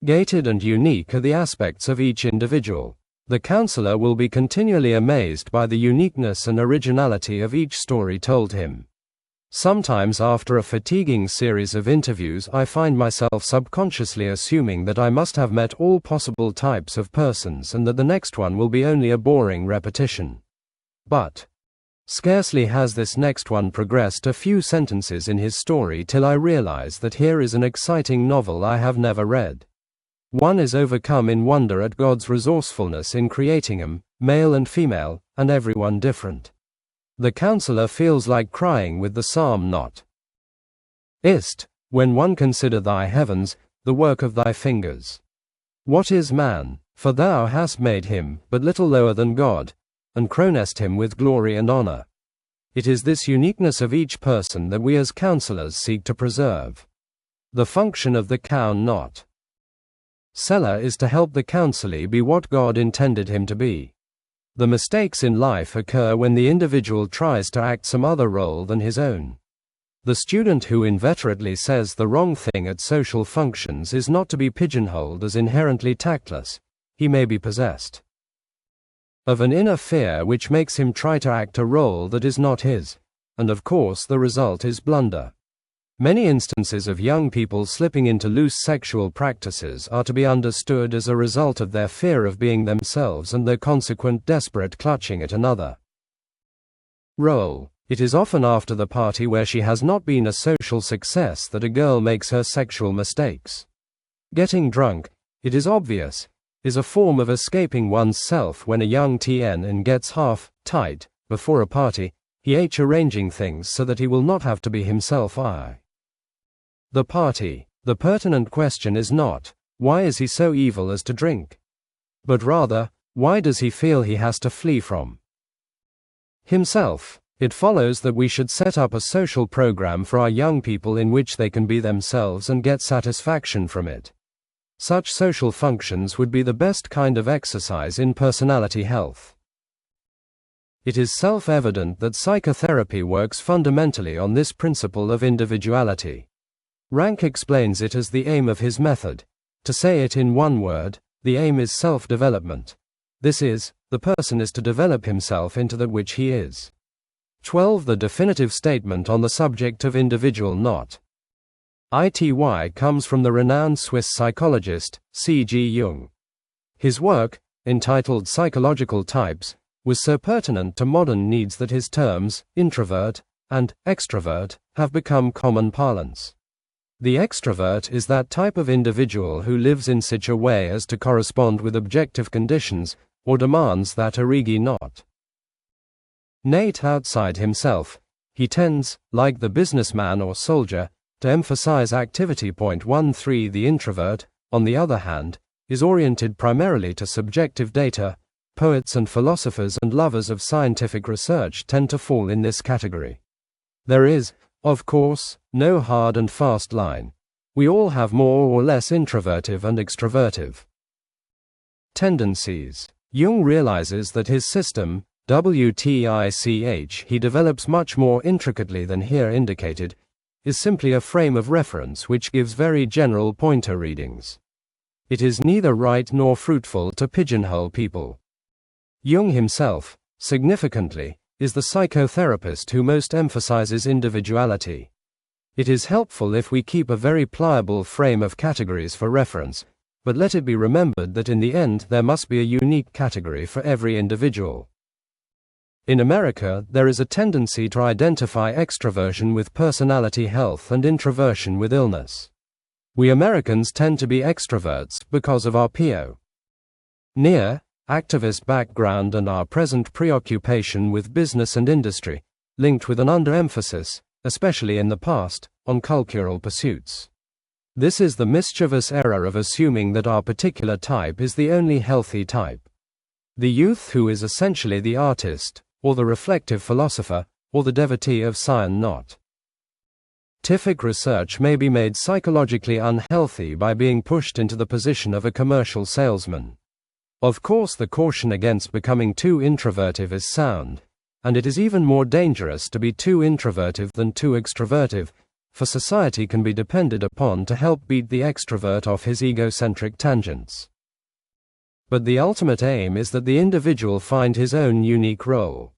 Gated and unique are the aspects of each individual. The counselor will be continually amazed by the uniqueness and originality of each story told him. Sometimes after a fatiguing series of interviews, I find myself subconsciously assuming that I must have met all possible types of persons and that the next one will be only a boring repetition. But scarcely has this next one progressed a few sentences in his story till I realize that here is an exciting novel I have never read. One is overcome in wonder at God's resourcefulness in creating them, male and female, and everyone different. The counselor feels like crying with the psalm not ist, when one consider thy heavens, the work of thy fingers. What is man, for thou hast made him but little lower than God, and crownest him with glory and honor. It is this uniqueness of each person that we as counselors seek to preserve. The function of the not seller is to help the counselee be what God intended him to be. The mistakes in life occur when the individual tries to act some other role than his own. The student who inveterately says the wrong thing at social functions is not to be pigeonholed as inherently tactless. He may be possessed of an inner fear which makes him try to act a role that is not his, and of course the result is blunder. Many instances of young people slipping into loose sexual practices are to be understood as a result of their fear of being themselves and their consequent desperate clutching at another role. It is often after the party where she has not been a social success that a girl makes her sexual mistakes. Getting drunk, it is obvious, is a form of escaping one's self. When a young TN gets half tight before a party, he arranging things so that he will not have to be himself. The party. The pertinent question is not, why is he so evil as to drink? But rather, why does he feel he has to flee from himself? It follows that we should set up a social program for our young people in which they can be themselves and get satisfaction from it. Such social functions would be the best kind of exercise in personality health. It is self-evident that psychotherapy works fundamentally on this principle of individuality. Rank explains it as the aim of his method. To say it in one word, the aim is self-development. This is, the person is to develop himself into that which he is. 12. The definitive statement on the subject of individual not ity comes from the renowned Swiss psychologist, C.G. Jung. His work, entitled Psychological Types, was so pertinent to modern needs that his terms, introvert and extrovert, have become common parlance. The extrovert is that type of individual who lives in such a way as to correspond with objective conditions, or demands that origi not nate outside himself. He tends, like the businessman or soldier, to emphasize activity. 13. The introvert, on the other hand, is oriented primarily to subjective data. Poets and philosophers and lovers of scientific research tend to fall in this category. There is, of course, no hard and fast line. We all have more or less introvertive and extrovertive tendencies. Jung realizes that his system, WTICH, he develops much more intricately than here indicated, is simply a frame of reference which gives very general pointer readings. It is neither right nor fruitful to pigeonhole people. Jung himself, significantly, is the psychotherapist who most emphasizes individuality. It is helpful if we keep a very pliable frame of categories for reference, but let it be remembered that in the end there must be a unique category for every individual. In America, there is a tendency to identify extroversion with personality health and introversion with illness. We Americans tend to be extroverts because of our pioneer, activist background and our present preoccupation with business and industry, linked with an underemphasis, especially in the past, on cultural pursuits. This is the mischievous error of assuming that our particular type is the only healthy type. The youth who is essentially the artist, or the reflective philosopher, or the devotee of scientific research may be made psychologically unhealthy by being pushed into the position of a commercial salesman. Of course, the caution against becoming too introverted is sound, and it is even more dangerous to be too introverted than too extroverted, for society can be depended upon to help beat the extrovert off his egocentric tangents. But the ultimate aim is that the individual find his own unique role.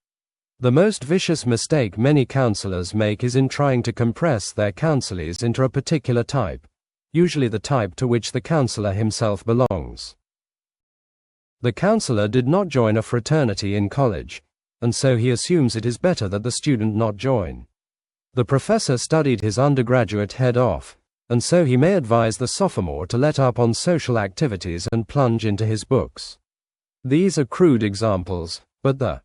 The most vicious mistake many counselors make is in trying to compress their counselees into a particular type, usually the type to which the counselor himself belongs. The counselor did not join a fraternity in college, and so he assumes it is better that the student not join. The professor studied his undergraduate head off, and so he may advise the sophomore to let up on social activities and plunge into his books. These are crude examples, but the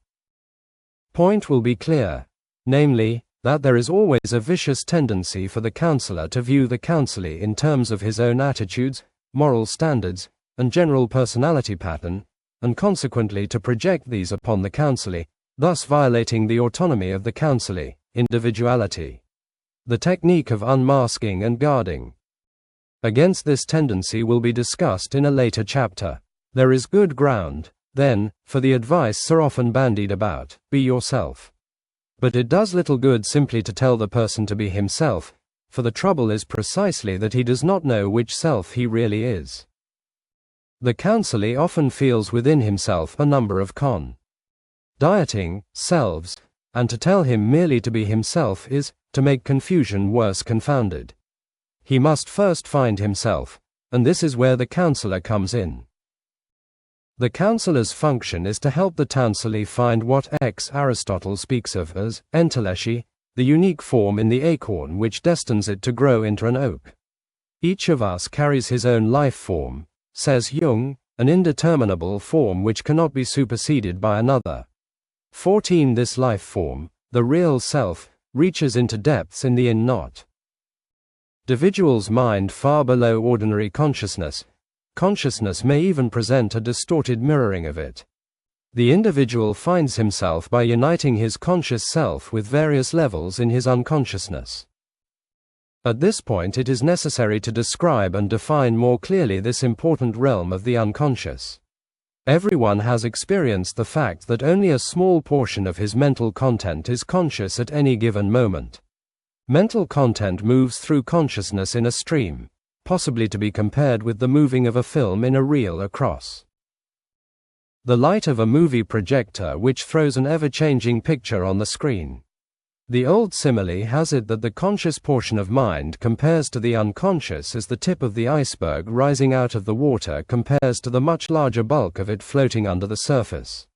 point will be clear, namely, that there is always a vicious tendency for the counselor to view the counselee in terms of his own attitudes, moral standards, and general personality pattern, and consequently to project these upon the counselee, thus violating the autonomy of the counselee, individuality. The technique of unmasking and guarding against this tendency will be discussed in a later chapter. There is good ground, then, for the advice so often bandied about, be yourself. But it does little good simply to tell the person to be himself, for the trouble is precisely that he does not know which self he really is. The counselee often feels within himself a number of dieting selves, and to tell him merely to be himself is, to make confusion worse confounded. He must first find himself, and this is where the counselor comes in. The counselor's function is to help the counselee find what Aristotle speaks of as entelechia, the unique form in the acorn which destines it to grow into an oak. Each of us carries his own life form, says Jung, an indeterminable form which cannot be superseded by another. 14 This life form, the real self, reaches into depths in the individual's mind far below ordinary consciousness. Consciousness may even present a distorted mirroring of it. The individual finds himself by uniting his conscious self with various levels in his unconsciousness. At this point it is necessary to describe and define more clearly this important realm of the unconscious. Everyone has experienced the fact that only a small portion of his mental content is conscious at any given moment. Mental content moves through consciousness in a stream, possibly to be compared with the moving of a film in a reel across the light of a movie projector which throws an ever-changing picture on the screen. The old simile has it that the conscious portion of mind compares to the unconscious as the tip of the iceberg rising out of the water compares to the much larger bulk of it floating under the surface.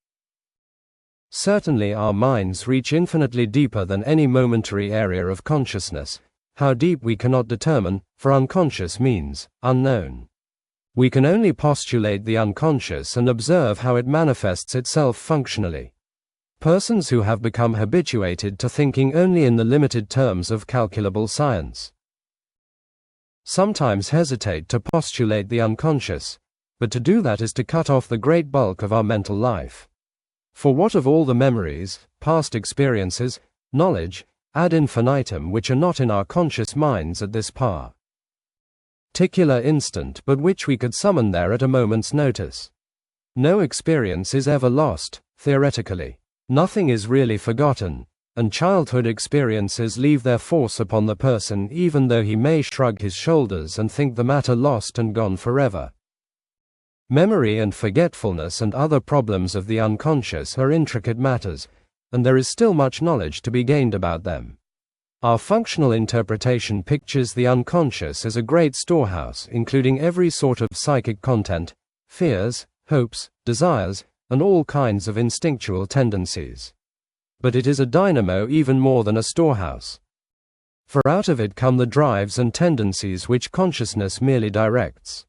Certainly our minds reach infinitely deeper than any momentary area of consciousness. How deep we cannot determine, for unconscious means unknown. We can only postulate the unconscious and observe how it manifests itself functionally. Persons who have become habituated to thinking only in the limited terms of calculable science sometimes hesitate to postulate the unconscious, but to do that is to cut off the great bulk of our mental life. For what of all the memories, past experiences, knowledge, ad infinitum which are not in our conscious minds at this particular instant but which we could summon there at a moment's notice? No experience is ever lost, theoretically. Nothing is really forgotten, and childhood experiences leave their force upon the person even though he may shrug his shoulders and think the matter lost and gone forever. Memory and forgetfulness and other problems of the unconscious are intricate matters, and there is still much knowledge to be gained about them. Our functional interpretation pictures the unconscious as a great storehouse, including every sort of psychic content, fears, hopes, desires, and all kinds of instinctual tendencies. But it is a dynamo even more than a storehouse. For out of it come the drives and tendencies which consciousness merely directs.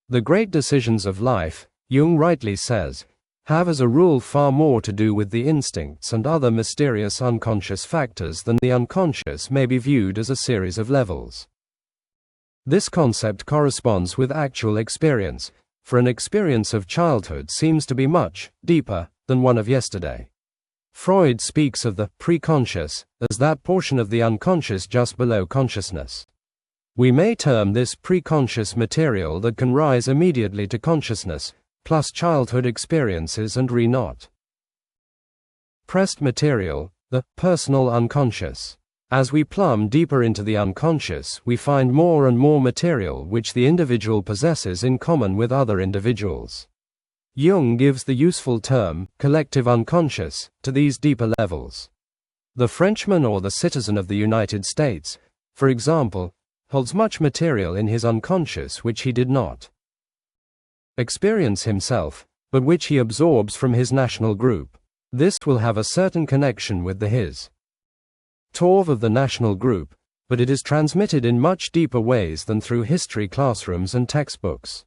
The great decisions of life, Jung rightly says, have as a rule far more to do with the instincts and other mysterious unconscious factors than the unconscious may be viewed as a series of levels. This concept corresponds with actual experience, for an experience of childhood seems to be much deeper than one of yesterday. Freud speaks of the preconscious as that portion of the unconscious just below consciousness. We may term this preconscious material that can rise immediately to consciousness, plus childhood experiences and not pressed material, the personal unconscious. As we plumb deeper into the unconscious, we find more and more material which the individual possesses in common with other individuals. Jung gives the useful term, collective unconscious, to these deeper levels. The Frenchman or the citizen of the United States, for example, holds much material in his unconscious which he did not experience himself, but which he absorbs from his national group. This will have a certain connection with the his Torv of the national group, but it is transmitted in much deeper ways than through history classrooms and textbooks.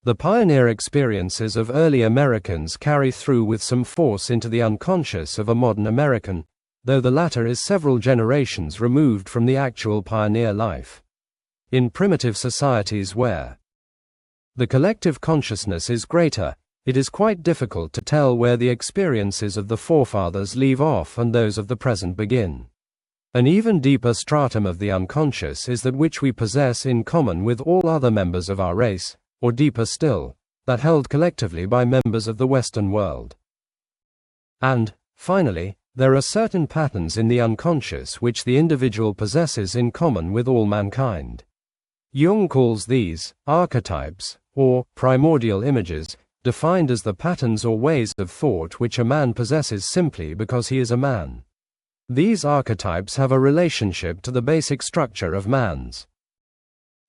The pioneer experiences of early Americans carry through with some force into the unconscious of a modern American, though the latter is several generations removed from the actual pioneer life. In primitive societies where the collective consciousness is greater, it is quite difficult to tell where the experiences of the forefathers leave off and those of the present begin. An even deeper stratum of the unconscious is that which we possess in common with all other members of our race, or deeper still, that held collectively by members of the Western world. And, finally, there are certain patterns in the unconscious which the individual possesses in common with all mankind. Jung calls these archetypes, or primordial images, defined as the patterns or ways of thought which a man possesses simply because he is a man. These archetypes have a relationship to the basic structure of man's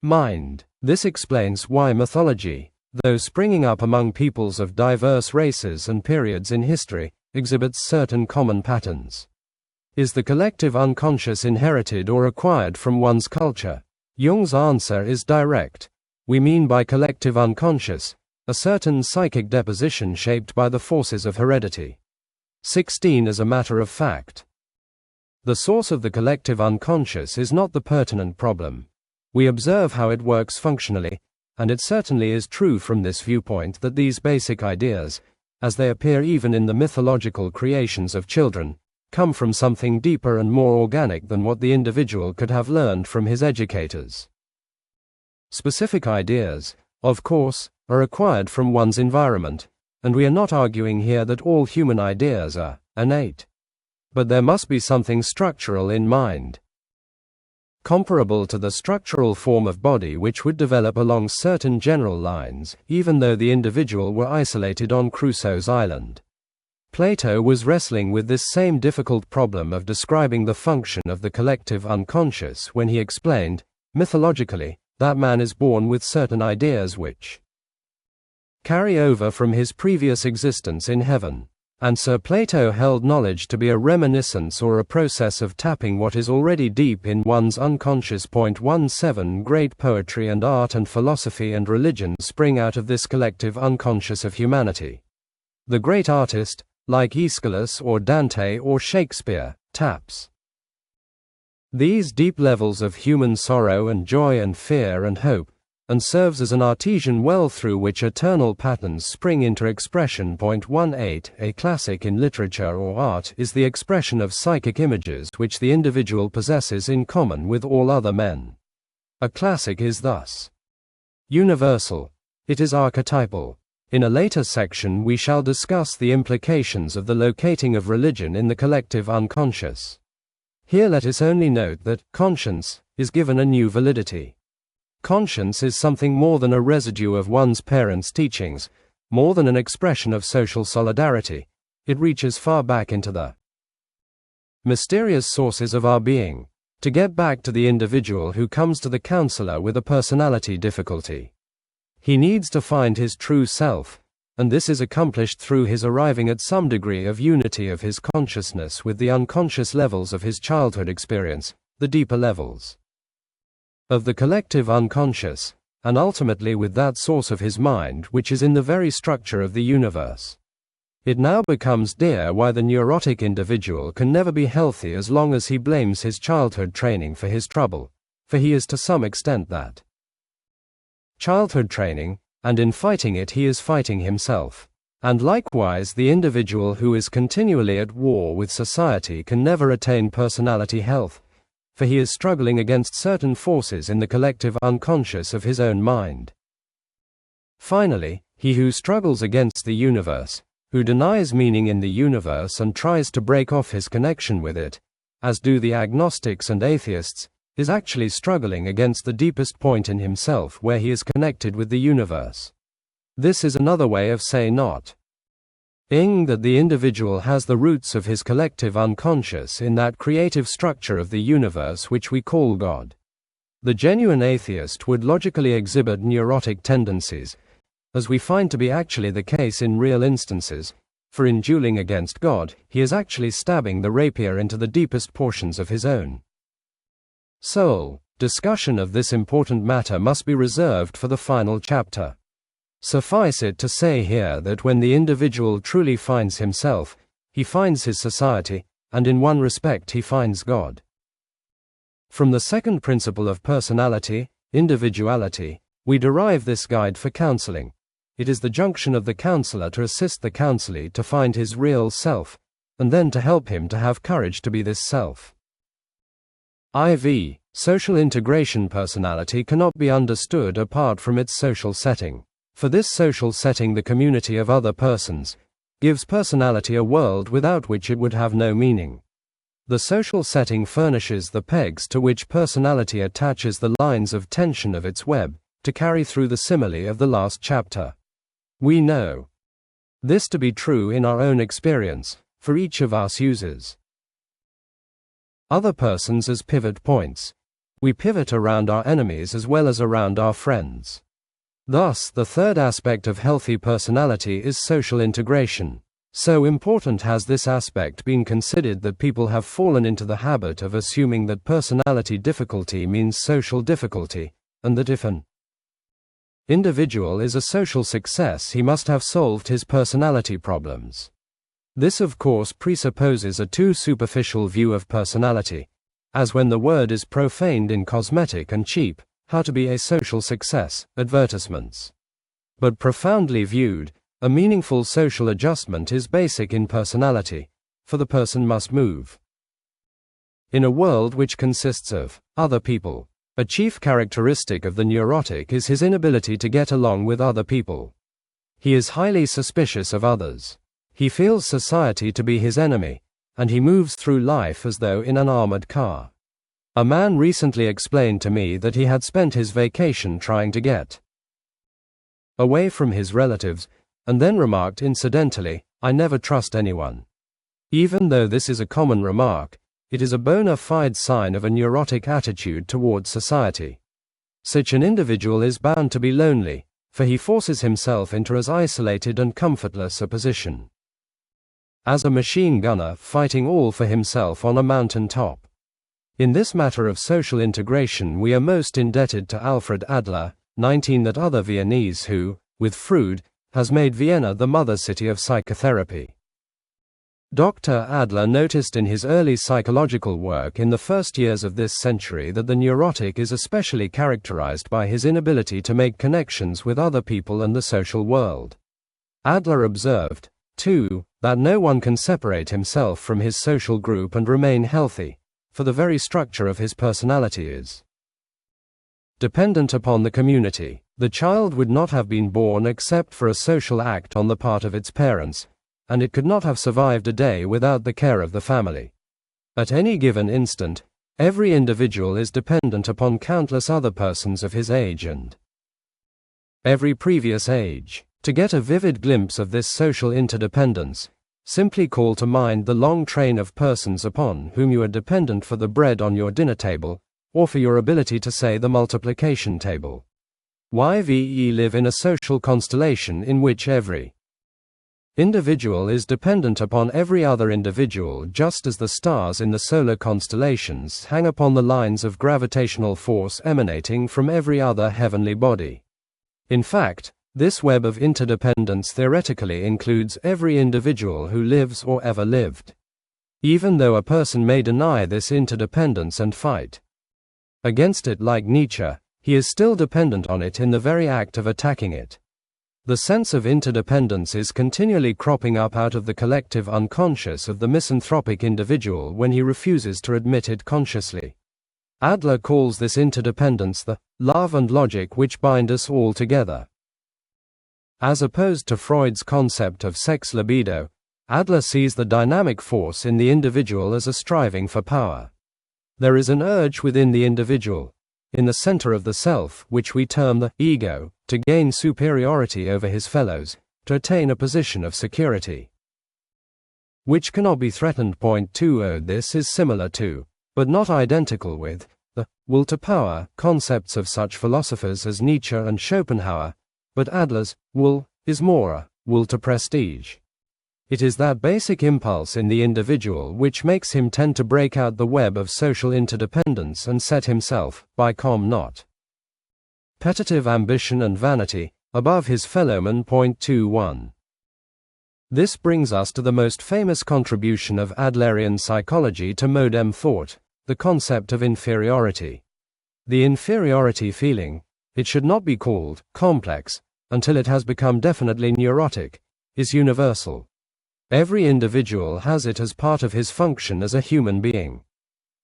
mind. This explains why mythology, though springing up among peoples of diverse races and periods in history, exhibits certain common patterns. Is the collective unconscious inherited or acquired from one's culture? Jung's answer is direct. We mean by collective unconscious, a certain psychic deposition shaped by the forces of heredity. 16 As a matter of fact, the source of the collective unconscious is not the pertinent problem. We observe how it works functionally, and it certainly is true from this viewpoint that these basic ideas, as they appear even in the mythological creations of children, come from something deeper and more organic than what the individual could have learned from his educators. Specific ideas, of course, are acquired from one's environment, and we are not arguing here that all human ideas are innate. But there must be something structural in mind, comparable to the structural form of body which would develop along certain general lines, even though the individual were isolated on Crusoe's island. Plato was wrestling with this same difficult problem of describing the function of the collective unconscious when he explained, mythologically, that man is born with certain ideas which carry over from his previous existence in heaven. And Sir Plato held knowledge to be a reminiscence or a process of tapping what is already deep in one's unconscious. 17 Great poetry and art and philosophy and religion spring out of this collective unconscious of humanity. The great artist, like Aeschylus or Dante or Shakespeare, taps these deep levels of human sorrow and joy and fear and hope, and serves as an artesian well through which eternal patterns spring into expression. 18 A classic in literature or art is the expression of psychic images which the individual possesses in common with all other men. A classic is thus universal. It is archetypal. In a later section we shall discuss the implications of the locating of religion in the collective unconscious. Here let us only note that conscience is given a new validity. Conscience is something more than a residue of one's parents' teachings, more than an expression of social solidarity. It reaches far back into the mysterious sources of our being. To get back to the individual who comes to the counselor with a personality difficulty, he needs to find his true self, and this is accomplished through his arriving at some degree of unity of his consciousness with the unconscious levels of his childhood experience, the deeper levels of the collective unconscious, and ultimately with that source of his mind which is in the very structure of the universe. It now becomes clear why the neurotic individual can never be healthy as long as he blames his childhood training for his trouble, for he is to some extent that childhood training, and in fighting it he is fighting himself. And likewise the individual who is continually at war with society can never attain personality health, for he is struggling against certain forces in the collective unconscious of his own mind. Finally, he who struggles against the universe, who denies meaning in the universe and tries to break off his connection with it, as do the agnostics and atheists, is actually struggling against the deepest point in himself where he is connected with the universe. This is another way of saying not that the individual has the roots of his collective unconscious in that creative structure of the universe which we call God. The genuine atheist would logically exhibit neurotic tendencies, as we find to be actually the case in real instances, for in dueling against God, he is actually stabbing the rapier into the deepest portions of his own soul. Discussion of this important matter must be reserved for the final chapter. Suffice it to say here that when the individual truly finds himself, he finds his society, and in one respect he finds God. From the second principle of personality, individuality, we derive this guide for counseling. It is the junction of the counselor to assist the counselee to find his real self, and then to help him to have courage to be this self. IV. Social integration. Personality cannot be understood apart from its social setting. For this social setting, the community of other persons, gives personality a world without which it would have no meaning. The social setting furnishes the pegs to which personality attaches the lines of tension of its web, to carry through the simile of the last chapter. We know this to be true in our own experience, for each of us uses other persons as pivot points. We pivot around our enemies as well as around our friends. Thus, the third aspect of healthy personality is social integration. So important has this aspect been considered that people have fallen into the habit of assuming that personality difficulty means social difficulty, and that if an individual is a social success, he must have solved his personality problems. This of course presupposes a too superficial view of personality, as when the word is profaned in cosmetic and cheap, how to be a social success, advertisements. But profoundly viewed, a meaningful social adjustment is basic in personality, for the person must move in a world which consists of other people. A chief characteristic of the neurotic is his inability to get along with other people. He is highly suspicious of others. He feels society to be his enemy, and he moves through life as though in an armored car. A man recently explained to me that he had spent his vacation trying to get away from his relatives, and then remarked incidentally, "I never trust anyone." Even though this is a common remark, it is a bona fide sign of a neurotic attitude towards society. Such an individual is bound to be lonely, for he forces himself into as isolated and comfortless a position as a machine gunner fighting all for himself on a mountain top. In this matter of social integration we are most indebted to Alfred Adler, 19, that other Viennese who, with Freud, has made Vienna the mother city of psychotherapy. Dr. Adler noticed in his early psychological work in the first years of this century that the neurotic is especially characterized by his inability to make connections with other people and the social world. Adler observed, too, that no one can separate himself from his social group and remain healthy, for the very structure of his personality is dependent upon the community. The child would not have been born except for a social act on the part of its parents, and it could not have survived a day without the care of the family. At any given instant, Every individual is dependent upon countless other persons of his age and every previous age. To get a vivid glimpse of this social interdependence, simply call to mind the long train of persons upon whom you are dependent for the bread on your dinner table, or for your ability to say the multiplication table. YVE live in a social constellation in which every individual is dependent upon every other individual, just as the stars in the solar constellations hang upon the lines of gravitational force emanating from every other heavenly body. In fact, this web of interdependence theoretically includes every individual who lives or ever lived. Even though a person may deny this interdependence and fight against it like Nietzsche, he is still dependent on it in the very act of attacking it. The sense of interdependence is continually cropping up out of the collective unconscious of the misanthropic individual when he refuses to admit it consciously. Adler calls this interdependence the love and logic which bind us all together. As opposed to Freud's concept of sex libido, Adler sees the dynamic force in the individual as a striving for power. There is an urge within the individual, in the center of the self, which we term the ego, to gain superiority over his fellows, to attain a position of security, which cannot be threatened. Point 2. This is similar to, but not identical with, the will to power concepts of such philosophers as Nietzsche and Schopenhauer, but Adler's will is more a will to prestige. It is that basic impulse in the individual which makes him tend to break out the web of social interdependence and set himself, by not competitive ambition and vanity, above his fellowmen. Point 2.1. This brings us to the most famous contribution of Adlerian psychology to modern thought, the concept of inferiority. The inferiority feeling, it should not be called complex, until it has become definitely neurotic, is universal. Every individual has it as part of his function as a human being.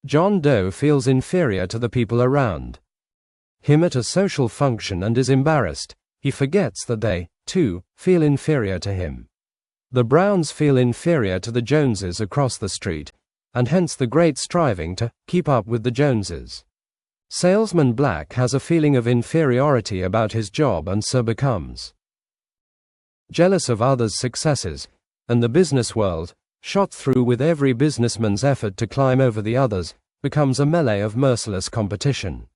John Doe feels inferior to the people around him at a social function and is embarrassed. He forgets that they, too, feel inferior to him. The Browns feel inferior to the Joneses across the street, and hence the great striving to keep up with the Joneses. Salesman Black has a feeling of inferiority about his job and so becomes jealous of others' successes, and the business world, shot through with every businessman's effort to climb over the others, becomes a melee of merciless competition.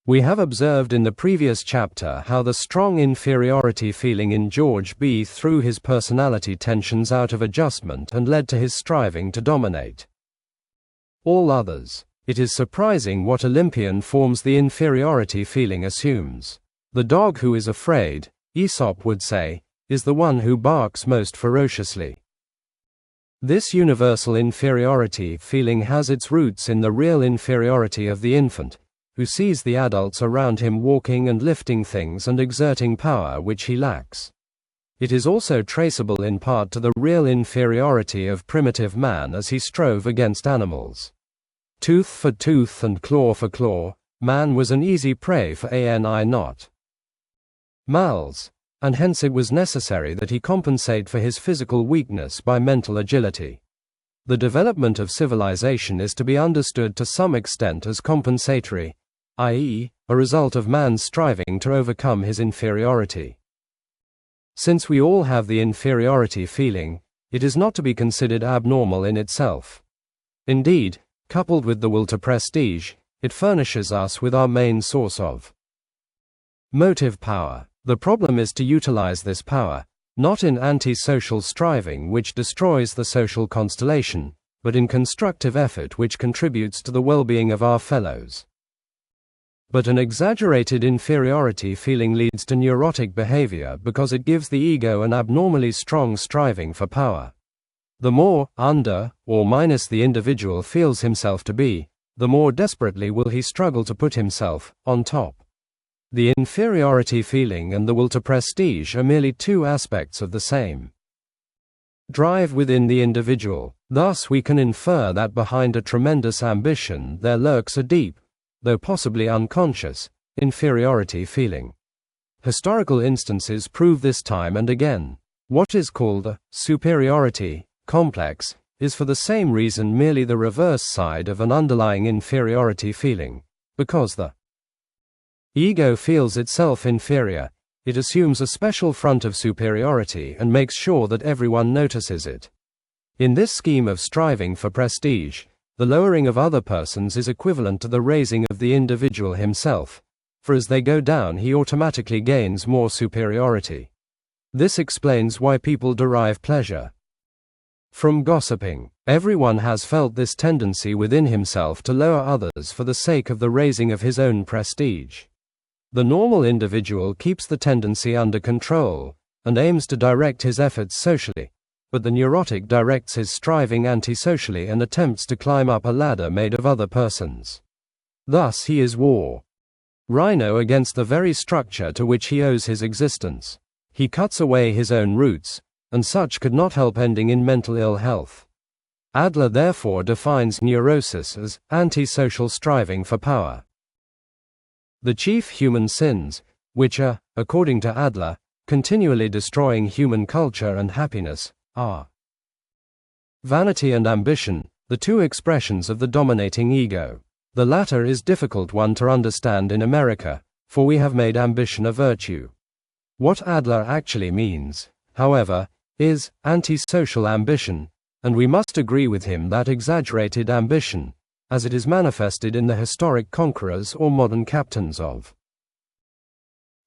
We have observed in the previous chapter how the strong inferiority feeling in George B. threw his personality tensions out of adjustment and led to his striving to dominate all others. It is surprising what Olympian forms the inferiority feeling assumes. The dog who is afraid, Aesop would say, is the one who barks most ferociously. This universal inferiority feeling has its roots in the real inferiority of the infant, who sees the adults around him walking and lifting things and exerting power which he lacks. It is also traceable in part to the real inferiority of primitive man as he strove against animals. Tooth for tooth and claw for claw, man was an easy prey for not males, and hence it was necessary that he compensate for his physical weakness by mental agility. The development of civilization is to be understood to some extent as compensatory, i.e., a result of man's striving to overcome his inferiority. Since we all have the inferiority feeling, it is not to be considered abnormal in itself. Indeed, coupled with the will to prestige, it furnishes us with our main source of motive power. The problem is to utilize this power, not in anti-social striving which destroys the social constellation, but in constructive effort which contributes to the well-being of our fellows. But an exaggerated inferiority feeling leads to neurotic behavior because it gives the ego an abnormally strong striving for power. The more under or minus the individual feels himself to be, the more desperately will he struggle to put himself on top. The inferiority feeling and the will to prestige are merely two aspects of the same drive within the individual. Thus we can infer that behind a tremendous ambition there lurks a deep, though possibly unconscious, inferiority feeling. Historical instances prove this time and again. What is called a superiority complex is for the same reason merely the reverse side of an underlying inferiority feeling. Because the ego feels itself inferior, it assumes a special front of superiority and makes sure that everyone notices it. In this scheme of striving for prestige, the lowering of other persons is equivalent to the raising of the individual himself, for as they go down he automatically gains more superiority. This explains why people derive pleasure from gossiping. Everyone has felt this tendency within himself to lower others for the sake of the raising of his own prestige. The normal individual keeps the tendency under control and aims to direct his efforts socially, but the neurotic directs his striving antisocially and attempts to climb up a ladder made of other persons. Thus he is Rhino against the very structure to which he owes his existence. He cuts away his own roots, and such could not help ending in mental ill health. Adler therefore defines neurosis as antisocial striving for power. The chief human sins, which are, according to Adler, continually destroying human culture and happiness, are vanity and ambition, the two expressions of the dominating ego. The latter is difficult one to understand in America, for we have made ambition a virtue. What Adler actually means, however, is antisocial ambition, and we must agree with him that exaggerated ambition, as it is manifested in the historic conquerors or modern captains of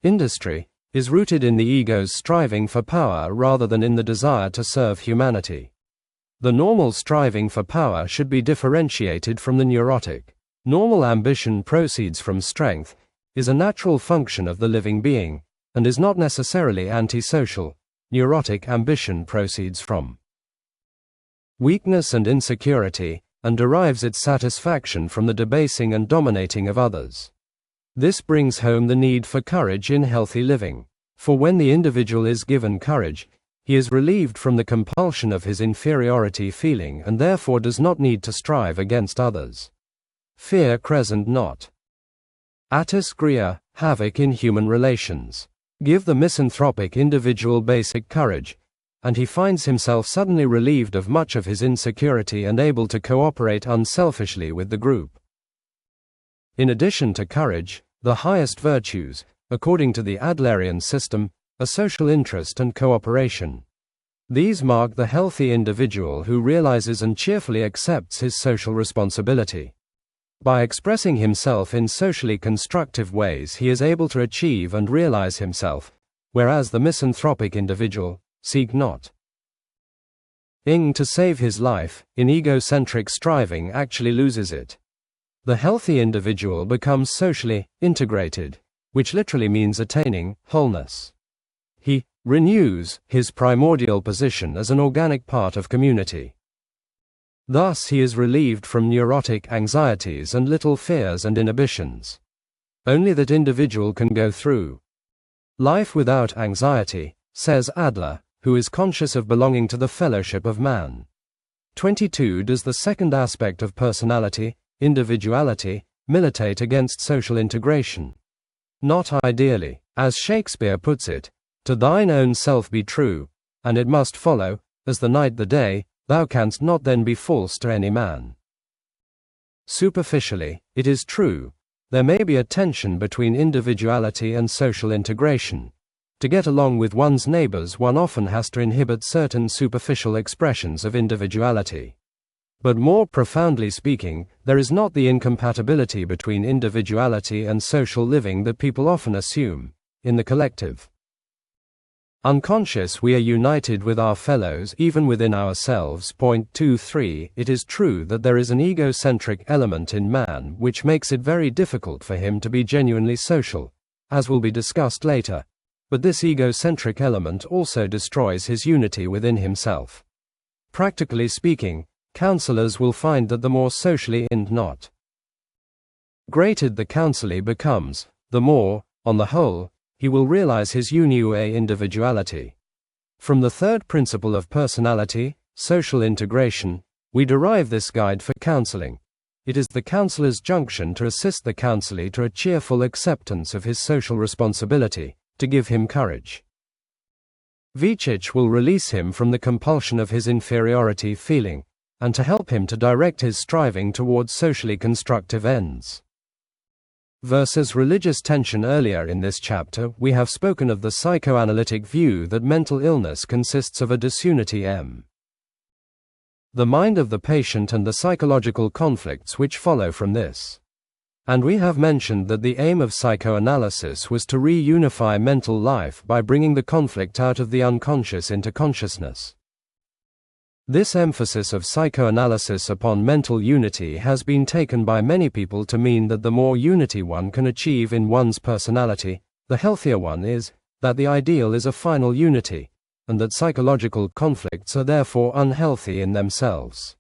industry, is rooted in the ego's striving for power rather than in the desire to serve humanity. The normal striving for power should be differentiated from the neurotic. Normal ambition proceeds from strength, is a natural function of the living being, and is not necessarily antisocial. Neurotic ambition proceeds from weakness and insecurity, and derives its satisfaction from the debasing and dominating of others. This brings home the need for courage in healthy living, for when the individual is given courage, he is relieved from the compulsion of his inferiority feeling and therefore does not need to strive against others. Fear crescent not. Attis gria, havoc in human relations. Give the misanthropic individual basic courage, and he finds himself suddenly relieved of much of his insecurity and able to cooperate unselfishly with the group. In addition to courage, the highest virtues, according to the Adlerian system, are social interest and cooperation. These mark the healthy individual who realizes and cheerfully accepts his social responsibility. By expressing himself in socially constructive ways, he is able to achieve and realize himself, whereas the misanthropic individual seek not to save his life, in egocentric striving actually loses it. The healthy individual becomes socially integrated, which literally means attaining wholeness. He renews his primordial position as an organic part of community. Thus he is relieved from neurotic anxieties and little fears and inhibitions. Only that individual can go through life without anxiety, says Adler, who is conscious of belonging to the fellowship of man. 22. Does the second aspect of personality, individuality, militate against social integration? Not ideally. As Shakespeare puts it, to thine own self be true, and it must follow, as the night the day, thou canst not then be false to any man. Superficially, it is true, there may be a tension between individuality and social integration. To get along with one's neighbors, one often has to inhibit certain superficial expressions of individuality. But more profoundly speaking, there is not the incompatibility between individuality and social living that people often assume. In the collective unconscious, we are united with our fellows even within ourselves. Point 23. It is true that there is an egocentric element in man which makes it very difficult for him to be genuinely social, as will be discussed later. But this egocentric element also destroys his unity within himself. Practically speaking, counselors will find that the more socially not grated the counselee becomes, the more, on the whole, he will realize his unique individuality. From the third principle of personality, social integration, we derive this guide for counseling. It is the counselor's junction to assist the counselee to a cheerful acceptance of his social responsibility, to give him courage. Vicic will release him from the compulsion of his inferiority feeling, and to help him to direct his striving towards socially constructive ends. Versus religious tension. Earlier in this chapter, we have spoken of the psychoanalytic view that mental illness consists of a disunity m. the mind of the patient and the psychological conflicts which follow from this. And we have mentioned that the aim of psychoanalysis was to reunify mental life by bringing the conflict out of the unconscious into consciousness. This emphasis of psychoanalysis upon mental unity has been taken by many people to mean that the more unity one can achieve in one's personality, the healthier one is, that the ideal is a final unity, and that psychological conflicts are therefore unhealthy in themselves.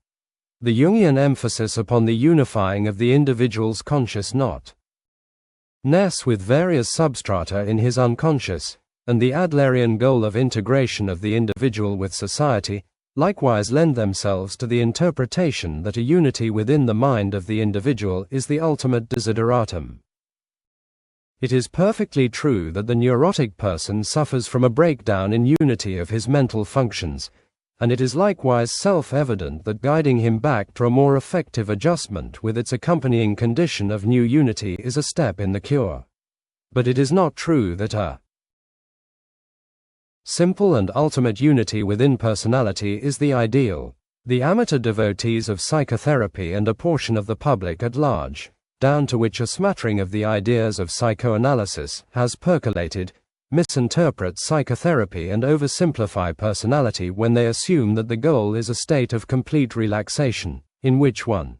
The Jungian emphasis upon the unifying of the individual's conscious not-ness with various substrata in his unconscious, and the Adlerian goal of integration of the individual with society, likewise lend themselves to the interpretation that a unity within the mind of the individual is the ultimate desideratum. It is perfectly true that the neurotic person suffers from a breakdown in unity of his mental functions, and it is likewise self-evident that guiding him back to a more effective adjustment with its accompanying condition of new unity is a step in the cure. But it is not true that a simple and ultimate unity within personality is the ideal. The amateur devotees of psychotherapy and a portion of the public at large, down to which a smattering of the ideas of psychoanalysis has percolated, misinterpret psychotherapy and oversimplify personality when they assume that the goal is a state of complete relaxation, in which one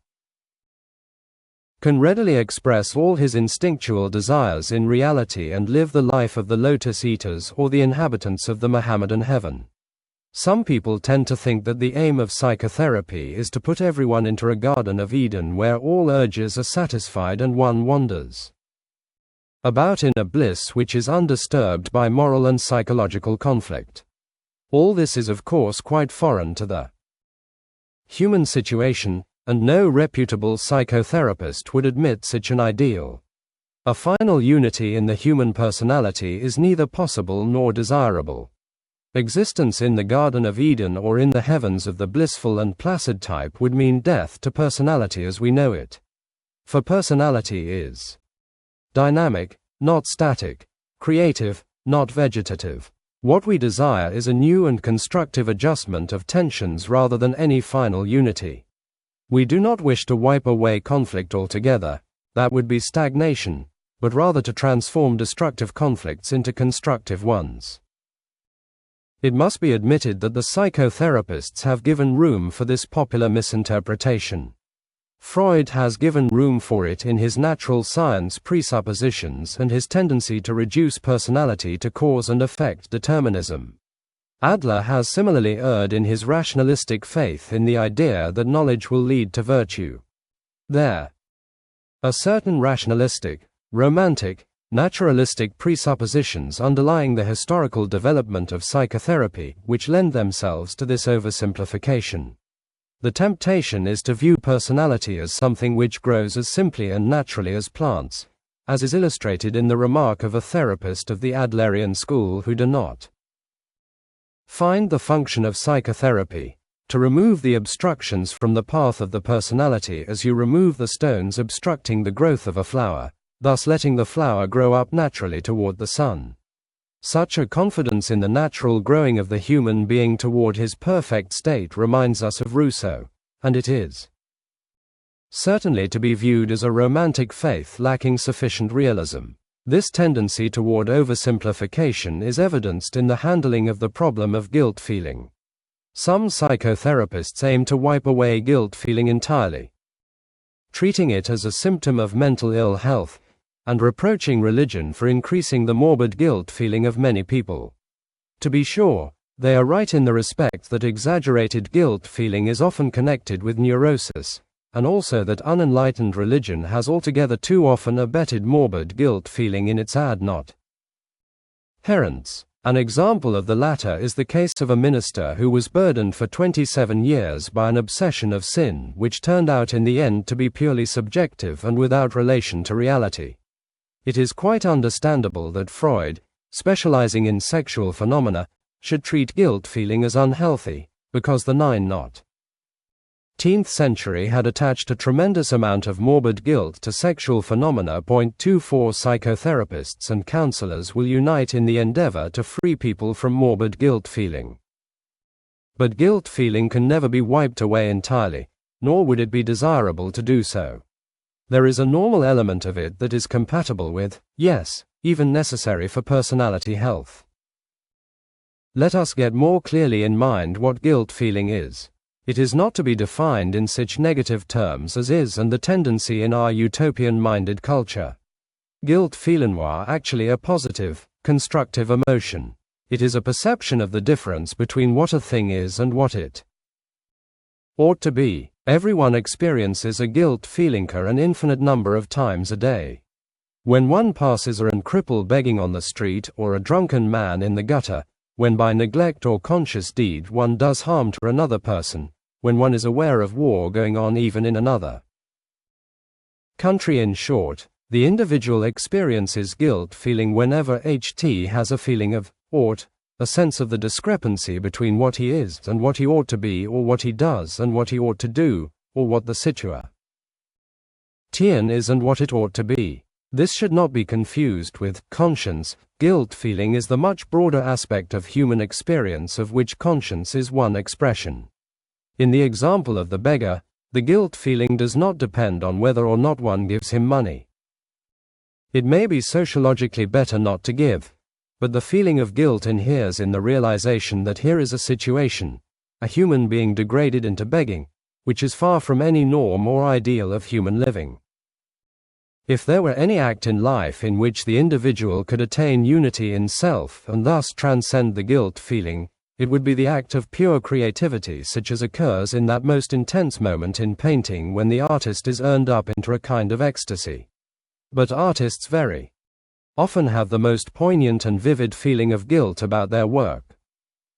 can readily express all his instinctual desires in reality and live the life of the lotus eaters or the inhabitants of the Mohammedan heaven. Some people tend to think that the aim of psychotherapy is to put everyone into a Garden of Eden where all urges are satisfied and one wanders about in a bliss which is undisturbed by moral and psychological conflict. All this is of course quite foreign to the human situation, and no reputable psychotherapist would admit such an ideal. A final unity in the human personality is neither possible nor desirable. Existence in the Garden of Eden or in the heavens of the blissful and placid type would mean death to personality as we know it. For personality is dynamic, not static, creative, not vegetative. What we desire is a new and constructive adjustment of tensions rather than any final unity. We do not wish to wipe away conflict altogether, that would be stagnation, but rather to transform destructive conflicts into constructive ones. It must be admitted that the psychotherapists have given room for this popular misinterpretation. Freud has given room for it in his natural science presuppositions and his tendency to reduce personality to cause and effect determinism. Adler has similarly erred in his rationalistic faith in the idea that knowledge will lead to virtue. There are certain rationalistic, romantic, naturalistic presuppositions underlying the historical development of psychotherapy which lend themselves to this oversimplification. The temptation is to view personality as something which grows as simply and naturally as plants, as is illustrated in the remark of a therapist of the Adlerian school who do not find the function of psychotherapy to remove the obstructions from the path of the personality as you remove the stones obstructing the growth of a flower, thus letting the flower grow up naturally toward the sun. Such a confidence in the natural growing of the human being toward his perfect state reminds us of Rousseau, and it is certainly to be viewed as a romantic faith lacking sufficient realism. This tendency toward oversimplification is evidenced in the handling of the problem of guilt feeling. Some psychotherapists aim to wipe away guilt feeling entirely, treating it as a symptom of mental ill health, and reproaching religion for increasing the morbid guilt feeling of many people. To be sure, they are right in the respect that exaggerated guilt feeling is often connected with neurosis, and also that unenlightened religion has altogether too often abetted morbid guilt feeling in its adherents. An example of the latter is the case of a minister who was burdened for 27 years by an obsession of sin which turned out in the end to be purely subjective and without relation to reality. It is quite understandable that Freud, specializing in sexual phenomena, should treat guilt feeling as unhealthy, because the nine not 19th century had attached a tremendous amount of morbid guilt to sexual phenomena. 24 Psychotherapists and counselors will unite in the endeavor to free people from morbid guilt feeling. But guilt feeling can never be wiped away entirely, nor would it be desirable to do so. There is a normal element of it that is compatible with, yes, even necessary for personality health. Let us get more clearly in mind what guilt feeling is. It is not to be defined in such negative terms as is and the tendency in our utopian-minded culture. Guilt feeling are actually a positive, constructive emotion. It is a perception of the difference between what a thing is and what it ought to be. Everyone experiences a guilt feeling an infinite number of times a day. When one passes an cripple begging on the street or a drunken man in the gutter, when by neglect or conscious deed one does harm to another person, when one is aware of war going on even in another country. In short, the individual experiences guilt feeling whenever HT has a feeling of ought, a sense of the discrepancy between what he is and what he ought to be, or what he does and what he ought to do, or what the situation is and what it ought to be. This should not be confused with conscience. Guilt feeling is the much broader aspect of human experience of which conscience is one expression. In the example of the beggar, the guilt feeling does not depend on whether or not one gives him money. It may be sociologically better not to give, but the feeling of guilt inheres in the realization that here is a situation, a human being degraded into begging, which is far from any norm or ideal of human living. If there were any act in life in which the individual could attain unity in self and thus transcend the guilt feeling, it would be the act of pure creativity such as occurs in that most intense moment in painting when the artist is earned up into a kind of ecstasy. But artists very often have the most poignant and vivid feeling of guilt about their work.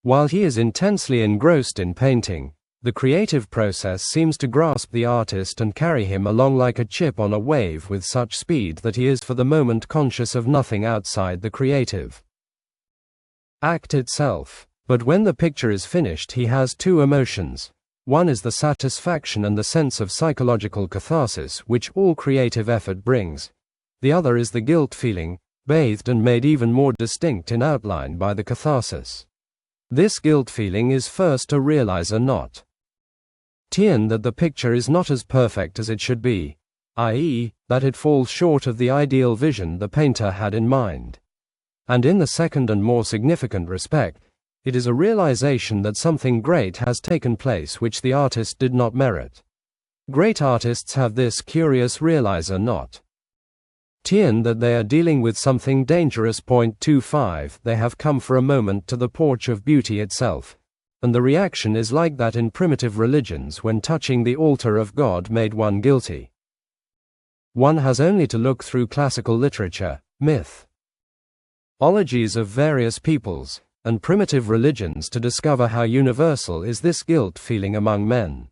While he is intensely engrossed in painting, the creative process seems to grasp the artist and carry him along like a chip on a wave with such speed that he is for the moment conscious of nothing outside the creative act itself. But when the picture is finished, he has two emotions. One is the satisfaction and the sense of psychological catharsis which all creative effort brings. The other is the guilt feeling, bathed and made even more distinct in outline by the catharsis. This guilt feeling is first to realize not that the picture is not as perfect as it should be, i.e., that it falls short of the ideal vision the painter had in mind. And in the second and more significant respect, it is a realization that something great has taken place which the artist did not merit. Great artists have this curious realizer not that they are dealing with something dangerous. 25 They have come for a moment to the porch of beauty itself, and the reaction is like that in primitive religions when touching the altar of God made one guilty. One has only to look through classical literature, mythologies of various peoples, and primitive religions to discover how universal is this guilt feeling among men.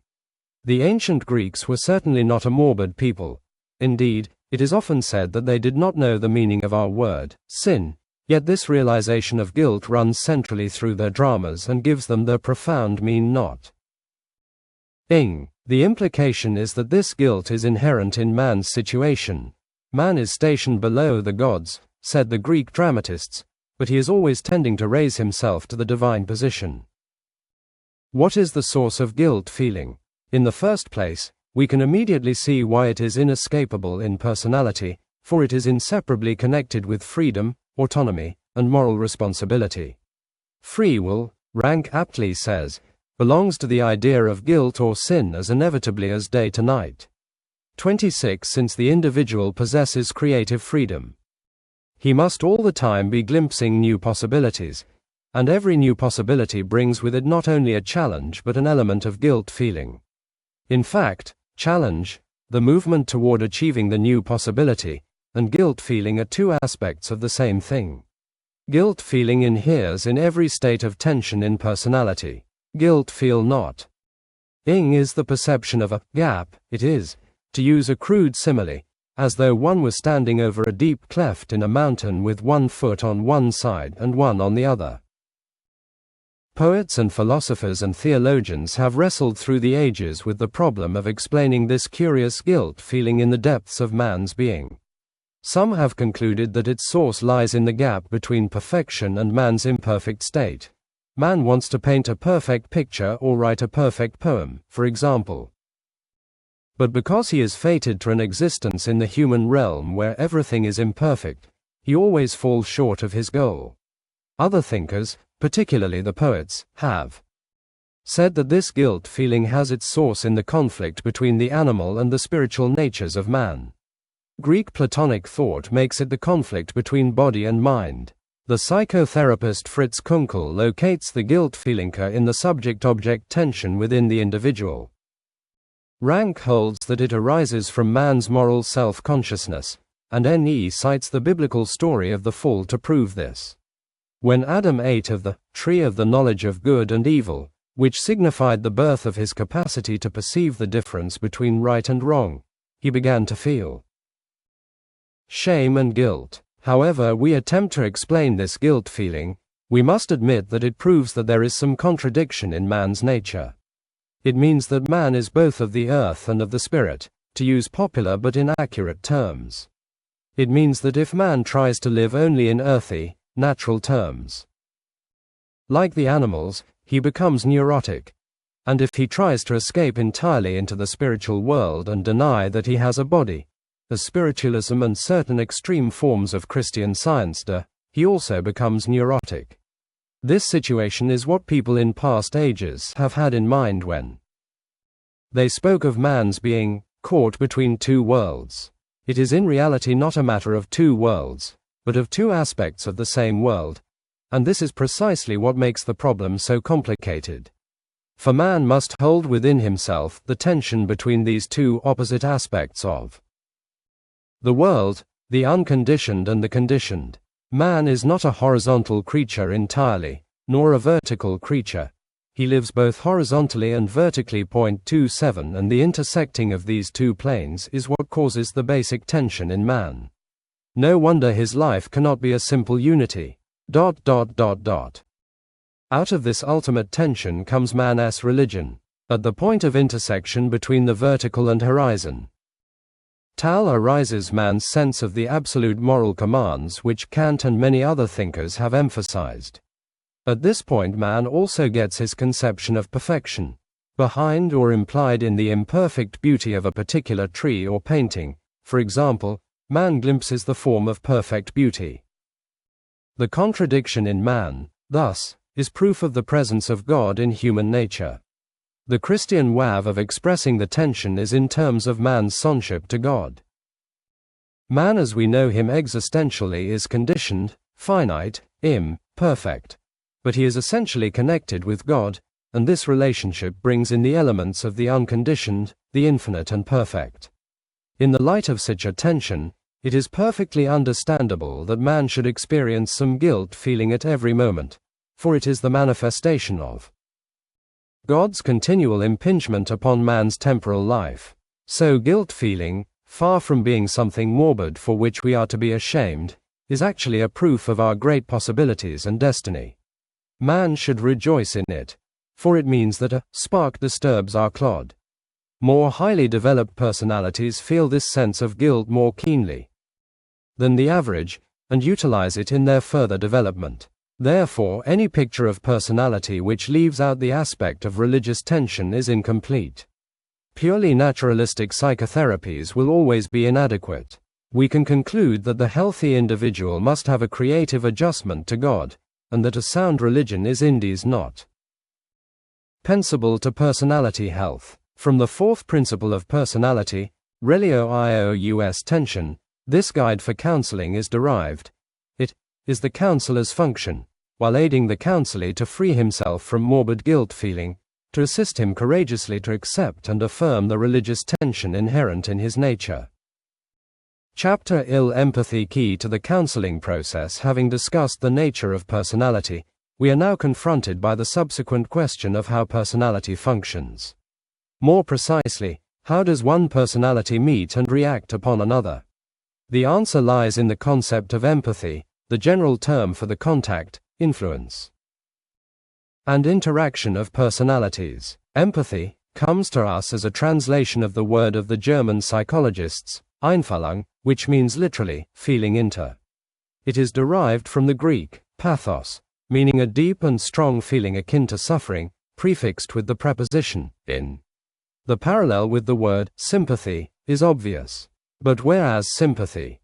The ancient Greeks were certainly not a morbid people. Indeed, it is often said that they did not know the meaning of our word, sin, yet this realization of guilt runs centrally through their dramas and gives them their profound meaning not. The implication is that this guilt is inherent in man's situation. Man is stationed below the gods, said the Greek dramatists, but he is always tending to raise himself to the divine position. What is the source of guilt feeling? In the first place, we can immediately see why it is inescapable in personality, for it is inseparably connected with freedom, autonomy, and moral responsibility. Free will, Rank aptly says, belongs to the idea of guilt or sin as inevitably as day to night. 26 Since the individual possesses creative freedom, he must all the time be glimpsing new possibilities, and every new possibility brings with it not only a challenge but an element of guilt feeling. In fact, challenge, the movement toward achieving the new possibility, and guilt feeling are two aspects of the same thing. Guilt feeling inheres in every state of tension in personality. Guilt feel not is the perception of a gap. It is, to use a crude simile, as though one were standing over a deep cleft in a mountain with one foot on one side and one on the other. Poets and philosophers and theologians have wrestled through the ages with the problem of explaining this curious guilt feeling in the depths of man's being. Some have concluded that its source lies in the gap between perfection and man's imperfect state. Man wants to paint a perfect picture or write a perfect poem, for example. But because he is fated to an existence in the human realm where everything is imperfect, he always falls short of his goal. Other thinkers, particularly the poets, have said that this guilt feeling has its source in the conflict between the animal and the spiritual natures of man. Greek Platonic thought makes it the conflict between body and mind. The psychotherapist Fritz Kunkel locates the guilt feeling in the subject-object tension within the individual. Rank holds that it arises from man's moral self-consciousness, and N.E. cites the biblical story of the fall to prove this. When Adam ate of the tree of the knowledge of good and evil, which signified the birth of his capacity to perceive the difference between right and wrong, he began to feel shame and guilt. However we attempt to explain this guilt feeling, we must admit that it proves that there is some contradiction in man's nature. It means that man is both of the earth and of the spirit, to use popular but inaccurate terms. It means that if man tries to live only in earthy, natural terms, like the animals, he becomes neurotic. And if he tries to escape entirely into the spiritual world and deny that he has a body, as spiritualism and certain extreme forms of Christian Science do, he also becomes neurotic. This situation is what people in past ages have had in mind when they spoke of man's being caught between two worlds. It is in reality not a matter of two worlds, but of two aspects of the same world, and this is precisely what makes the problem so complicated. For man must hold within himself the tension between these two opposite aspects of the world, the unconditioned and the conditioned. Man is not a horizontal creature entirely, nor a vertical creature. He lives both horizontally and vertically. 27 And the intersecting of these two planes is what causes the basic tension in man. No wonder his life cannot be a simple unity. Out of this ultimate tension comes man's religion, at the point of intersection between the vertical and horizon. Arises man's sense of the absolute moral commands which Kant and many other thinkers have emphasized. At this point man also gets his conception of perfection, behind or implied in the imperfect beauty of a particular tree or painting. For example, man glimpses the form of perfect beauty. The contradiction in man, thus, is proof of the presence of God in human nature. The Christian way of expressing the tension is in terms of man's sonship to God. Man as we know him existentially is conditioned, finite, imperfect. But he is essentially connected with God, and this relationship brings in the elements of the unconditioned, the infinite and perfect. In the light of such a tension, it is perfectly understandable that man should experience some guilt feeling at every moment, for it is the manifestation of God's continual impingement upon man's temporal life. So guilt feeling, far from being something morbid for which we are to be ashamed, is actually a proof of our great possibilities and destiny. Man should rejoice in it, for it means that a spark disturbs our clod. More highly developed personalities feel this sense of guilt more keenly than the average, and utilize it in their further development. Therefore, any picture of personality which leaves out the aspect of religious tension is incomplete. Purely naturalistic psychotherapies will always be inadequate. We can conclude that the healthy individual must have a creative adjustment to God, and that a sound religion is indeed not pensable to personality health. From the fourth principle of personality, Rollo IOUS tension, this guide for counseling is derived. It is the counselor's function, while aiding the counselee to free himself from morbid guilt feeling, to assist him courageously to accept and affirm the religious tension inherent in his nature. Chapter Il Empathy. Key to the counseling process. Having discussed the nature of personality, we are now confronted by the subsequent question of how personality functions. More precisely, how does one personality meet and react upon another? The answer lies in the concept of empathy, the general term for the contact, influence, and interaction of personalities. Empathy comes to us as a translation of the word of the German psychologists, Einfühlung, which means literally, feeling into. It is derived from the Greek, pathos, meaning a deep and strong feeling akin to suffering, prefixed with the preposition, in. The parallel with the word, sympathy, is obvious. But whereas sympathy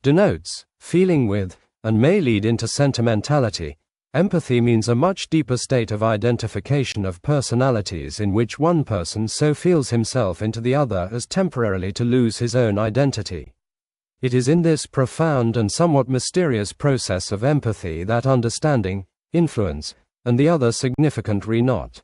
denotes feeling with, and may lead into sentimentality, empathy means a much deeper state of identification of personalities in which one person so feels himself into the other as temporarily to lose his own identity. It is in this profound and somewhat mysterious process of empathy that understanding, influence, and the other significant relations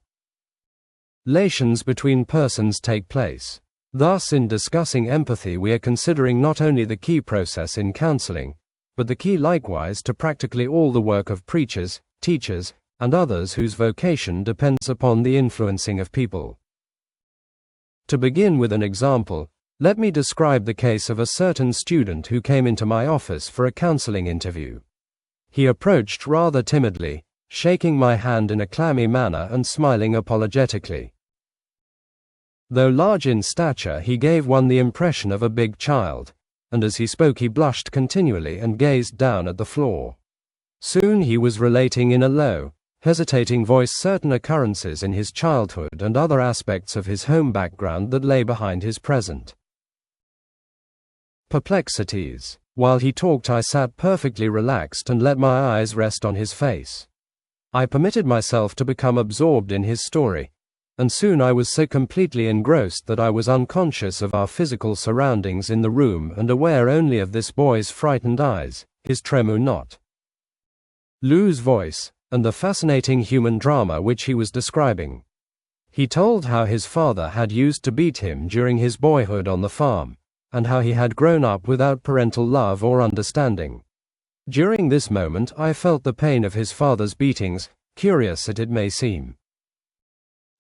between persons take place. Thus, in discussing empathy, we are considering not only the key process in counseling, but the key likewise to practically all the work of preachers, teachers, and others whose vocation depends upon the influencing of people. To begin with an example, let me describe the case of a certain student who came into my office for a counseling interview. He approached rather timidly, shaking my hand in a clammy manner and smiling apologetically. Though large in stature, he gave one the impression of a big child, and as he spoke he blushed continually and gazed down at the floor. Soon he was relating in a low, hesitating voice certain occurrences in his childhood and other aspects of his home background that lay behind his present perplexities. While he talked, I sat perfectly relaxed and let my eyes rest on his face. I permitted myself to become absorbed in his story, and soon I was so completely engrossed that I was unconscious of our physical surroundings in the room and aware only of this boy's frightened eyes, his tremor not lose voice, and the fascinating human drama which he was describing. He told how his father had used to beat him during his boyhood on the farm, and how he had grown up without parental love or understanding. During this moment I felt the pain of his father's beatings, curious as it may seem,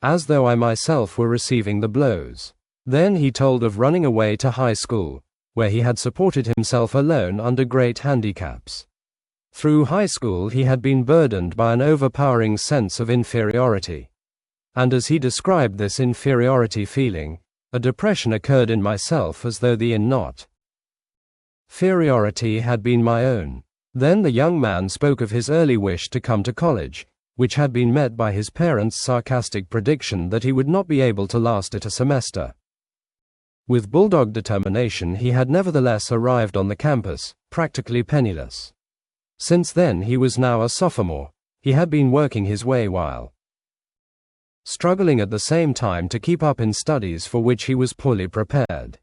as though I myself were receiving the blows. Then he told of running away to high school, where he had supported himself alone under great handicaps. Through high school he had been burdened by an overpowering sense of inferiority. And as he described this inferiority feeling, a depression occurred in myself as though the inferiority had been my own. Then the young man spoke of his early wish to come to college, which had been met by his parents' sarcastic prediction that he would not be able to last it a semester. With bulldog determination he had nevertheless arrived on the campus, practically penniless. Since then he was now a sophomore. He had been working his way while struggling at the same time to keep up in studies for which he was poorly prepared.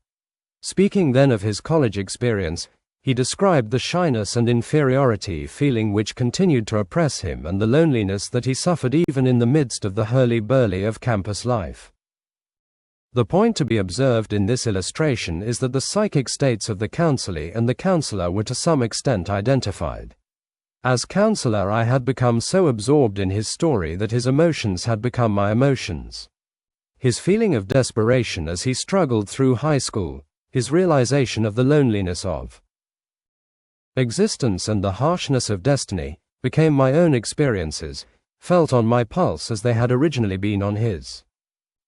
Speaking then of his college experience, he described the shyness and inferiority feeling which continued to oppress him and the loneliness that he suffered even in the midst of the hurly-burly of campus life. The point to be observed in this illustration is that the psychic states of the counselee and the counselor were to some extent identified. As counselor, I had become so absorbed in his story that his emotions had become my emotions. His feeling of desperation as he struggled through high school, his realization of the loneliness of existence and the harshness of destiny, became my own experiences, felt on my pulse as they had originally been on his.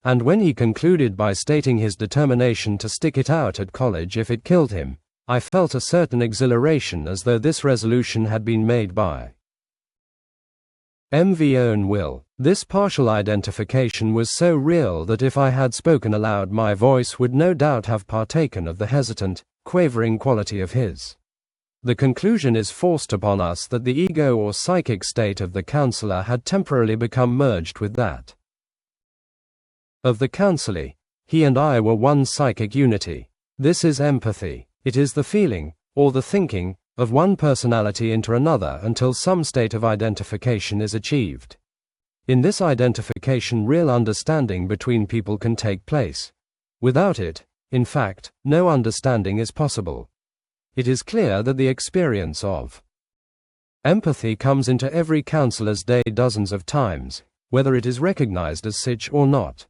And when he concluded by stating his determination to stick it out at college if it killed him, I felt a certain exhilaration as though this resolution had been made by MV own will. This partial identification was so real that if I had spoken aloud my voice would no doubt have partaken of the hesitant, quavering quality of his. The conclusion is forced upon us that the ego or psychic state of the counselor had temporarily become merged with that of the counselee. He and I were one psychic unity. This is empathy. It is the feeling, or the thinking, of one personality into another until some state of identification is achieved. In this identification real understanding between people can take place. Without it, in fact, no understanding is possible. It is clear that the experience of empathy comes into every counselor's day dozens of times, whether it is recognized as such or not.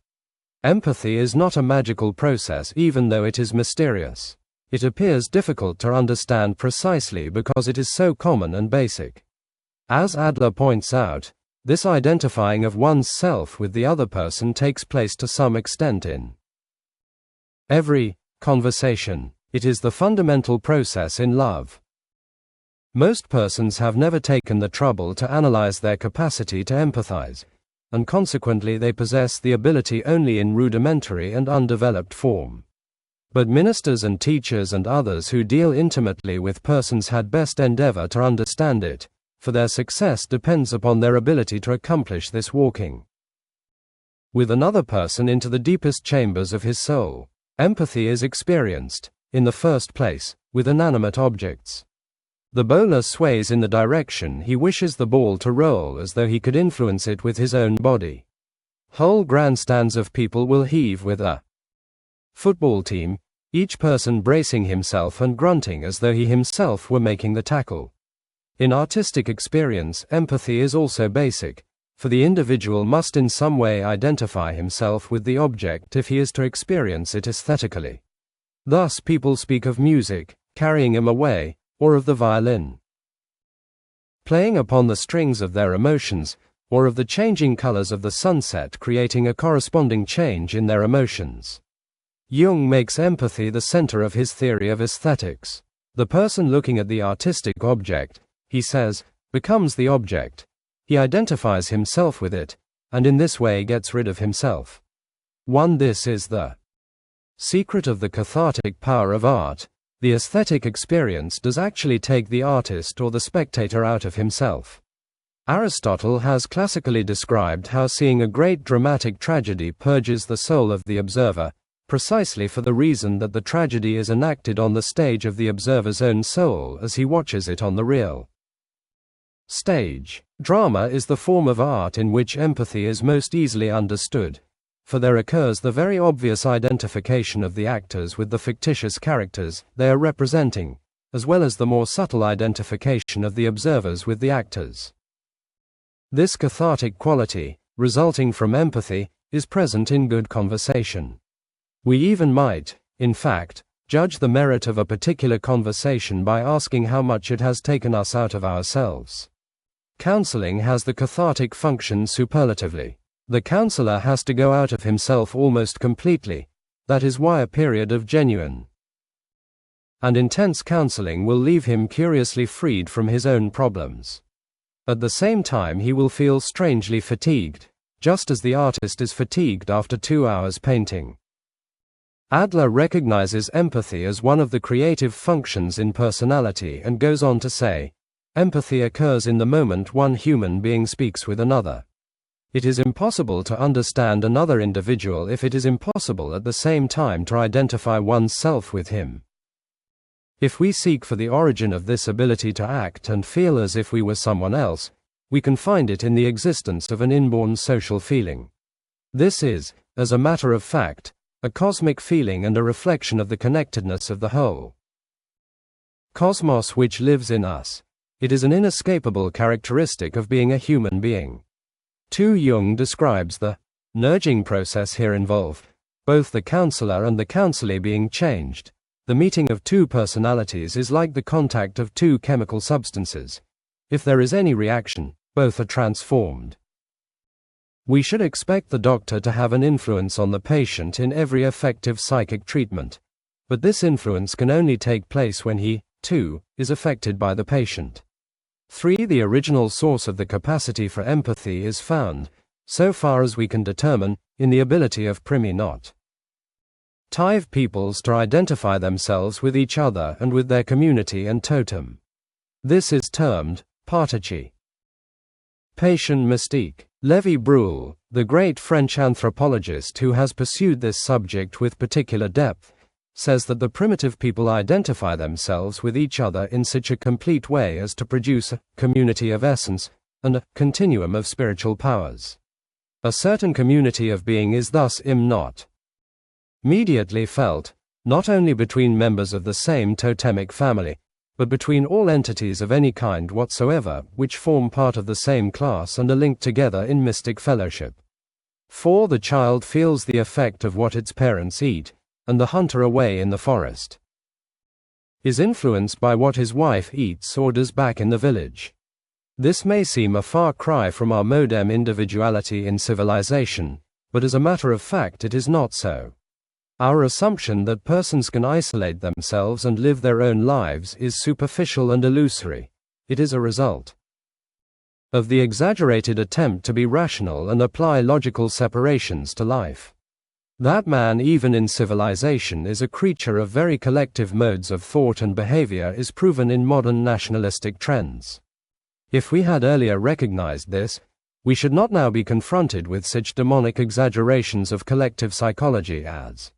Empathy is not a magical process even though it is mysterious. It appears difficult to understand precisely because it is so common and basic. As Adler points out, This identifying of one's self with the other person takes place to some extent in every conversation. It is the fundamental process in love. Most persons have never taken the trouble to analyze their capacity to empathize, and consequently they possess the ability only in rudimentary and undeveloped form. But ministers and teachers and others who deal intimately with persons had best endeavor to understand it, for their success depends upon their ability to accomplish this walking with another person into the deepest chambers of his soul. Empathy is experienced, in the first place, with inanimate objects. The bowler sways in the direction he wishes the ball to roll as though he could influence it with his own body. Whole grandstands of people will heave with a football team, each person bracing himself and grunting as though he himself were making the tackle. In artistic experience, empathy is also basic, for the individual must in some way identify himself with the object if he is to experience it aesthetically. Thus people speak of music carrying him away, or of the violin playing upon the strings of their emotions, or of the changing colors of the sunset creating a corresponding change in their emotions. Jung makes empathy the center of his theory of aesthetics. The person looking at the artistic object, he says, becomes the object. He identifies himself with it, and in this way gets rid of himself. This is the secret of the cathartic power of art. The aesthetic experience does actually take the artist or the spectator out of himself. Aristotle has classically described how seeing a great dramatic tragedy purges the soul of the observer, precisely for the reason that the tragedy is enacted on the stage of the observer's own soul as he watches it on the real stage. Drama is the form of art in which empathy is most easily understood, for there occurs the very obvious identification of the actors with the fictitious characters they are representing, as well as the more subtle identification of the observers with the actors. This cathartic quality, resulting from empathy, is present in good conversation. We even might, in fact, judge the merit of a particular conversation by asking how much it has taken us out of ourselves. Counseling has the cathartic function superlatively. The counselor has to go out of himself almost completely. That is why a period of genuine and intense counseling will leave him curiously freed from his own problems. At the same time he will feel strangely fatigued, just as the artist is fatigued after 2 hours painting. Adler recognizes empathy as one of the creative functions in personality and goes on to say, empathy occurs in the moment one human being speaks with another. It is impossible to understand another individual if it is impossible at the same time to identify one's self with him. If we seek for the origin of this ability to act and feel as if we were someone else, we can find it in the existence of an inborn social feeling. This is, as a matter of fact, a cosmic feeling and a reflection of the connectedness of the whole cosmos which lives in us. It is an inescapable characteristic of being a human being. Jung describes the nurging process here involved, both the counselor and the counselee being changed. The meeting of two personalities is like the contact of two chemical substances. If there is any reaction, both are transformed. We should expect the doctor to have an influence on the patient in every effective psychic treatment, but this influence can only take place when he, too, is affected by the patient. 3. The original source of the capacity for empathy is found, so far as we can determine, in the ability of primi-not tive peoples to identify themselves with each other and with their community and totem. This is termed partachi. Patient mystique. Lévi Breuil, the great French anthropologist who has pursued this subject with particular depth, says that the primitive people identify themselves with each other in such a complete way as to produce a community of essence and a continuum of spiritual powers. A certain community of being is thus not immediately felt, not only between members of the same totemic family, but between all entities of any kind whatsoever which form part of the same class and are linked together in mystic fellowship. 4. The child feels the effect of what its parents eat, and the hunter away in the forest is influenced by what his wife eats or does back in the village. This may seem a far cry from our modern individuality in civilization, but as a matter of fact it is not so. Our assumption that persons can isolate themselves and live their own lives is superficial and illusory. It is a result of the exaggerated attempt to be rational and apply logical separations to life. That man, even in civilization, is a creature of very collective modes of thought and behavior is proven in modern nationalistic trends. If we had earlier recognized this, we should not now be confronted with such demonic exaggerations of collective psychology as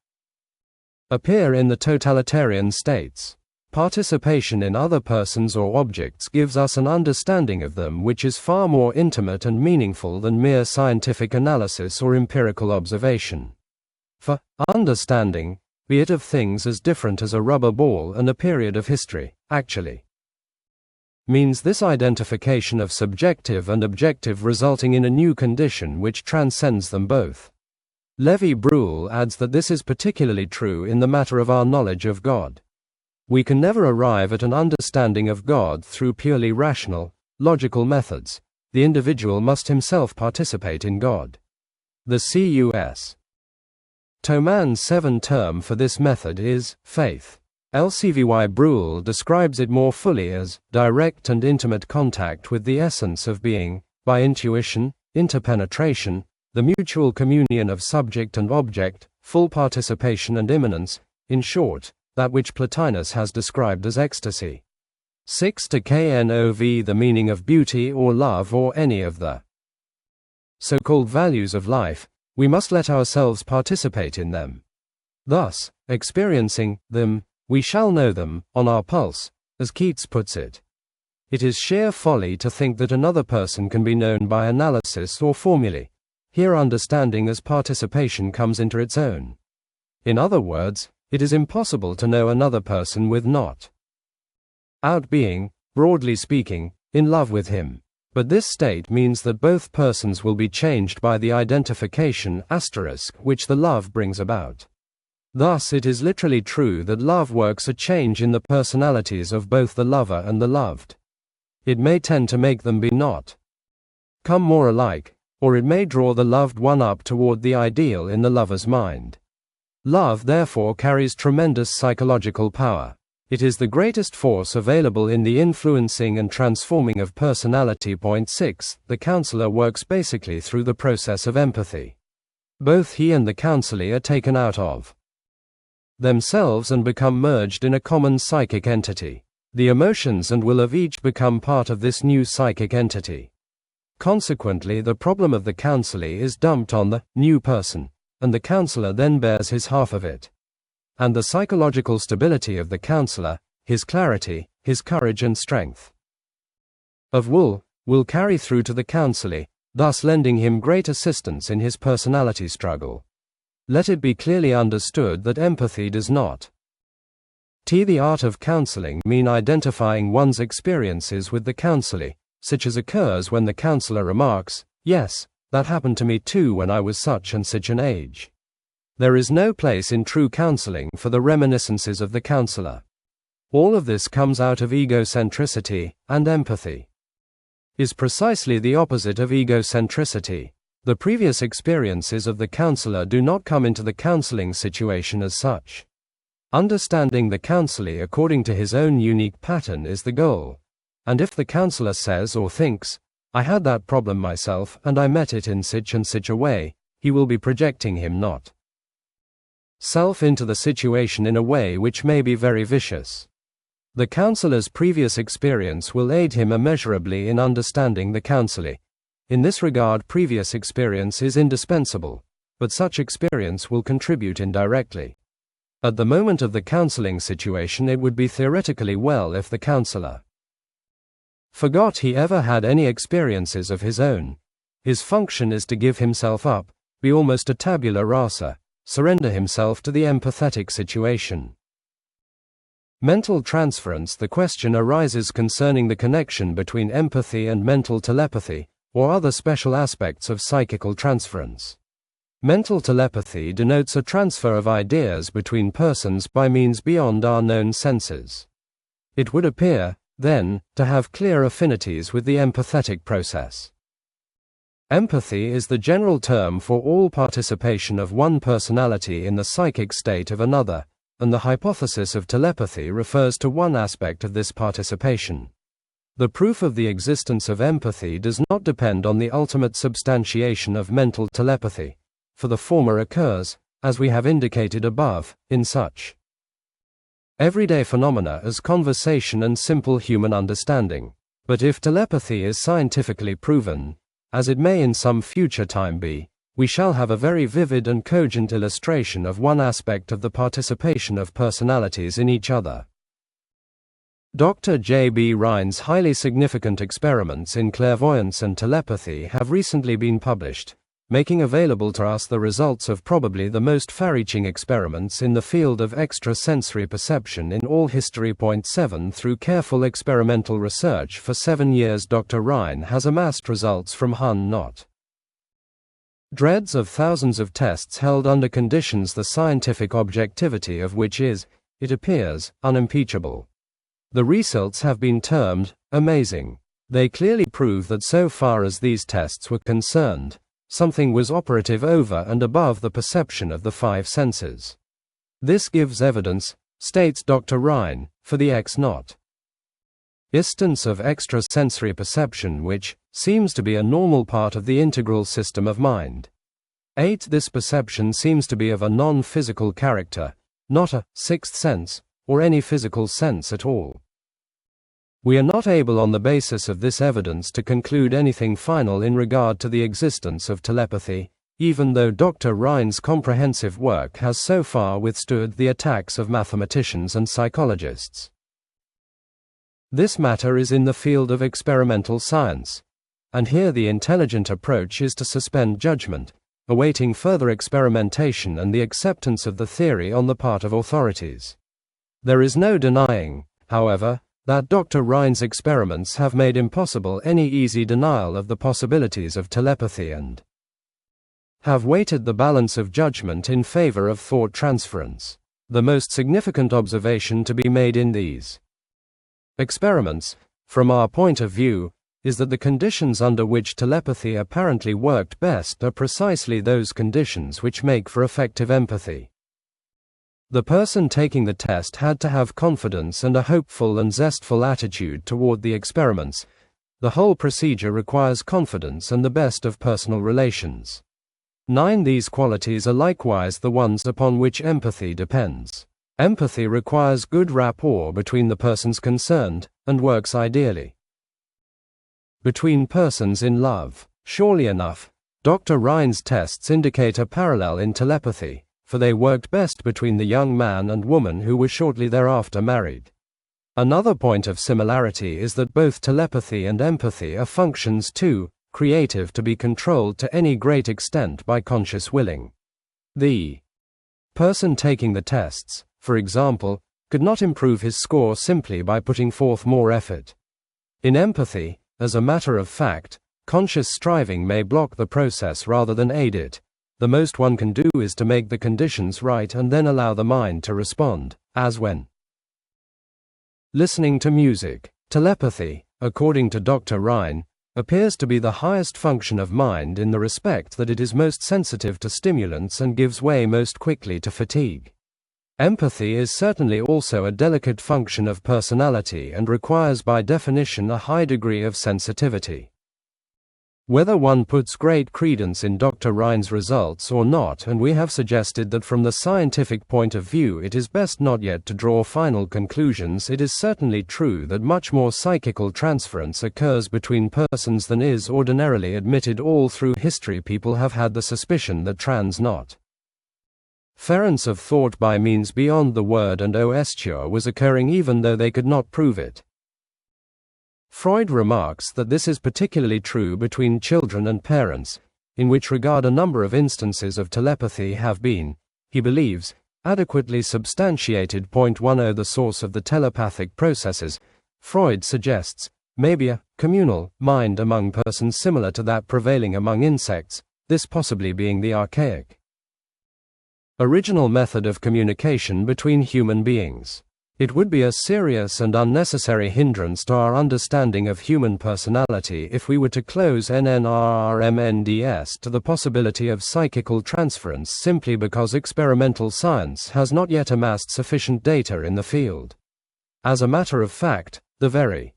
appear in the totalitarian states. Participation in other persons or objects gives us an understanding of them which is far more intimate and meaningful than mere scientific analysis or empirical observation. For understanding, be it of things as different as a rubber ball and a period of history, actually means this identification of subjective and objective resulting in a new condition which transcends them both. Lévi-Brühl adds that this is particularly true in the matter of our knowledge of God. We can never arrive at an understanding of God through purely rational, logical methods. The individual must himself participate in God. The C.U.S. Thoman's 7 term for this method is faith. Lévi-Brühl describes it more fully as direct and intimate contact with the essence of being, by intuition, interpenetration, the mutual communion of subject and object, full participation and immanence, in short, that which Plotinus has described as ecstasy. 6 to KNOV the meaning of beauty or love or any of the so-called values of life, we must let ourselves participate in them. Thus, experiencing them, we shall know them, on our pulse, as Keats puts it. It is sheer folly to think that another person can be known by analysis or formulae. Here understanding as participation comes into its own. In other words, it is impossible to know another person with not out being, broadly speaking, in love with him. But this state means that both persons will be changed by the identification * which the love brings about. Thus it is literally true that love works a change in the personalities of both the lover and the loved. It may tend to make them be not come more alike, or it may draw the loved one up toward the ideal in the lover's mind. Love therefore carries tremendous psychological power. It is the greatest force available in the influencing and transforming of personality. 6. The counselor works basically through the process of empathy. Both he and the counselee are taken out of themselves and become merged in a common psychic entity. The emotions and will of each become part of this new psychic entity. Consequently, the problem of the counselee is dumped on the new person, and the counselor then bears his half of it. And the psychological stability of the counselor, his clarity, his courage and strength of will carry through to the counselee, thus lending him great assistance in his personality struggle. Let it be clearly understood that empathy does not the art of counseling mean identifying one's experiences with the counselee, such as occurs when the counselor remarks, "Yes, that happened to me too when I was such and such an age." There is no place in true counseling for the reminiscences of the counselor. All of this comes out of egocentricity, and empathy is precisely the opposite of egocentricity. The previous experiences of the counselor do not come into the counseling situation as such. Understanding the counselee according to his own unique pattern is the goal. And if the counselor says or thinks, "I had that problem myself and I met it in such and such a way," he will be projecting him not self into the situation in a way which may be very vicious. The counselor's previous experience will aid him immeasurably in understanding the counselee. In this regard, previous experience is indispensable, but such experience will contribute indirectly. At the moment of the counseling situation, it would be theoretically well if the counselor forgot he ever had any experiences of his own. His function is to give himself up, be almost a tabula rasa, surrender himself to the empathetic situation. Mental transference. The question arises concerning the connection between empathy and mental telepathy, or other special aspects of psychical transference. Mental telepathy denotes a transfer of ideas between persons by means beyond our known senses. It would appear, then, to have clear affinities with the empathetic process. Empathy is the general term for all participation of one personality in the psychic state of another, and the hypothesis of telepathy refers to one aspect of this participation. The proof of the existence of empathy does not depend on the ultimate substantiation of mental telepathy, for the former occurs, as we have indicated above, in such everyday phenomena as conversation and simple human understanding. But if telepathy is scientifically proven, as it may in some future time be, we shall have a very vivid and cogent illustration of one aspect of the participation of personalities in each other. Dr. J. B. Rhine's highly significant experiments in clairvoyance and telepathy have recently been published, making available to us the results of probably the most far-reaching experiments in the field of extrasensory perception in all history. 7 Through careful experimental research for 7 years, Dr. Rhine has amassed results from hundreds of thousands of tests held under conditions the scientific objectivity of which is, it appears, unimpeachable. The results have been termed amazing. They clearly prove that so far as these tests were concerned, something was operative over and above the perception of the 5 senses. This gives evidence, states Dr. Rhine, for the X-0 instance of extrasensory perception which seems to be a normal part of the integral system of mind. 8 This perception seems to be of a non-physical character, not a sixth sense, or any physical sense at all. We are not able on the basis of this evidence to conclude anything final in regard to the existence of telepathy, even though Dr. Rhine's comprehensive work has so far withstood the attacks of mathematicians and psychologists. This matter is in the field of experimental science, and here the intelligent approach is to suspend judgment, awaiting further experimentation and the acceptance of the theory on the part of authorities. There is no denying, however, that Dr. Rhine's experiments have made impossible any easy denial of the possibilities of telepathy and have weighted the balance of judgment in favor of thought transference. The most significant observation to be made in these experiments, from our point of view, is that the conditions under which telepathy apparently worked best are precisely those conditions which make for effective empathy. The person taking the test had to have confidence and a hopeful and zestful attitude toward the experiments. The whole procedure requires confidence and the best of personal relations. 9 These qualities are likewise the ones upon which empathy depends. Empathy requires good rapport between the persons concerned, and works ideally between persons in love. Surely enough, Dr. Rhine's tests indicate a parallel in telepathy, for they worked best between the young man and woman who were shortly thereafter married. Another point of similarity is that both telepathy and empathy are functions too creative to be controlled to any great extent by conscious willing. The person taking the tests, for example, could not improve his score simply by putting forth more effort. In empathy, as a matter of fact, conscious striving may block the process rather than aid it. The most one can do is to make the conditions right and then allow the mind to respond, as when listening to music. Telepathy, according to Dr. Rhine, appears to be the highest function of mind in the respect that it is most sensitive to stimulants and gives way most quickly to fatigue. Empathy is certainly also a delicate function of personality and requires by definition a high degree of sensitivity. Whether one puts great credence in Dr. Rhine's results or not, and we have suggested that from the scientific point of view it is best not yet to draw final conclusions, it is certainly true that much more psychical transference occurs between persons than is ordinarily admitted. All through history people have had the suspicion that transference of thought by means beyond the word and gesture was occurring even though they could not prove it. Freud remarks that this is particularly true between children and parents, in which regard a number of instances of telepathy have been, he believes, adequately substantiated. 10 The source of the telepathic processes, Freud suggests, may be a communal mind among persons similar to that prevailing among insects, this possibly being the archaic original method of communication between human beings. It would be a serious and unnecessary hindrance to our understanding of human personality if we were to close NNRRMNDS to the possibility of psychical transference simply because experimental science has not yet amassed sufficient data in the field. As a matter of fact, the very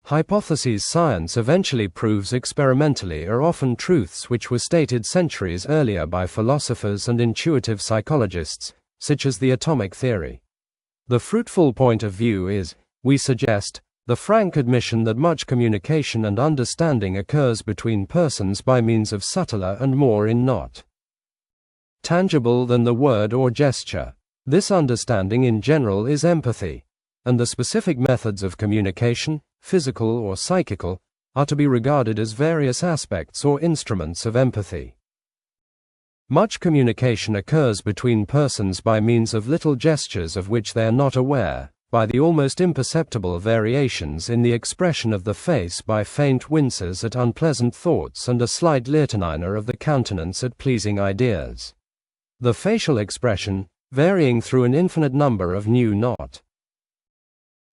hypotheses science eventually proves experimentally are often truths which were stated centuries earlier by philosophers and intuitive psychologists, such as the atomic theory. The fruitful point of view is, we suggest, the frank admission that much communication and understanding occurs between persons by means of subtler and more not tangible than the word or gesture. This understanding in general is empathy, and the specific methods of communication, physical or psychical, are to be regarded as various aspects or instruments of empathy. Much communication occurs between persons by means of little gestures of which they are not aware, by the almost imperceptible variations in the expression of the face, by faint winces at unpleasant thoughts and a slight leertiner of the countenance at pleasing ideas. The facial expression, varying through an infinite number of new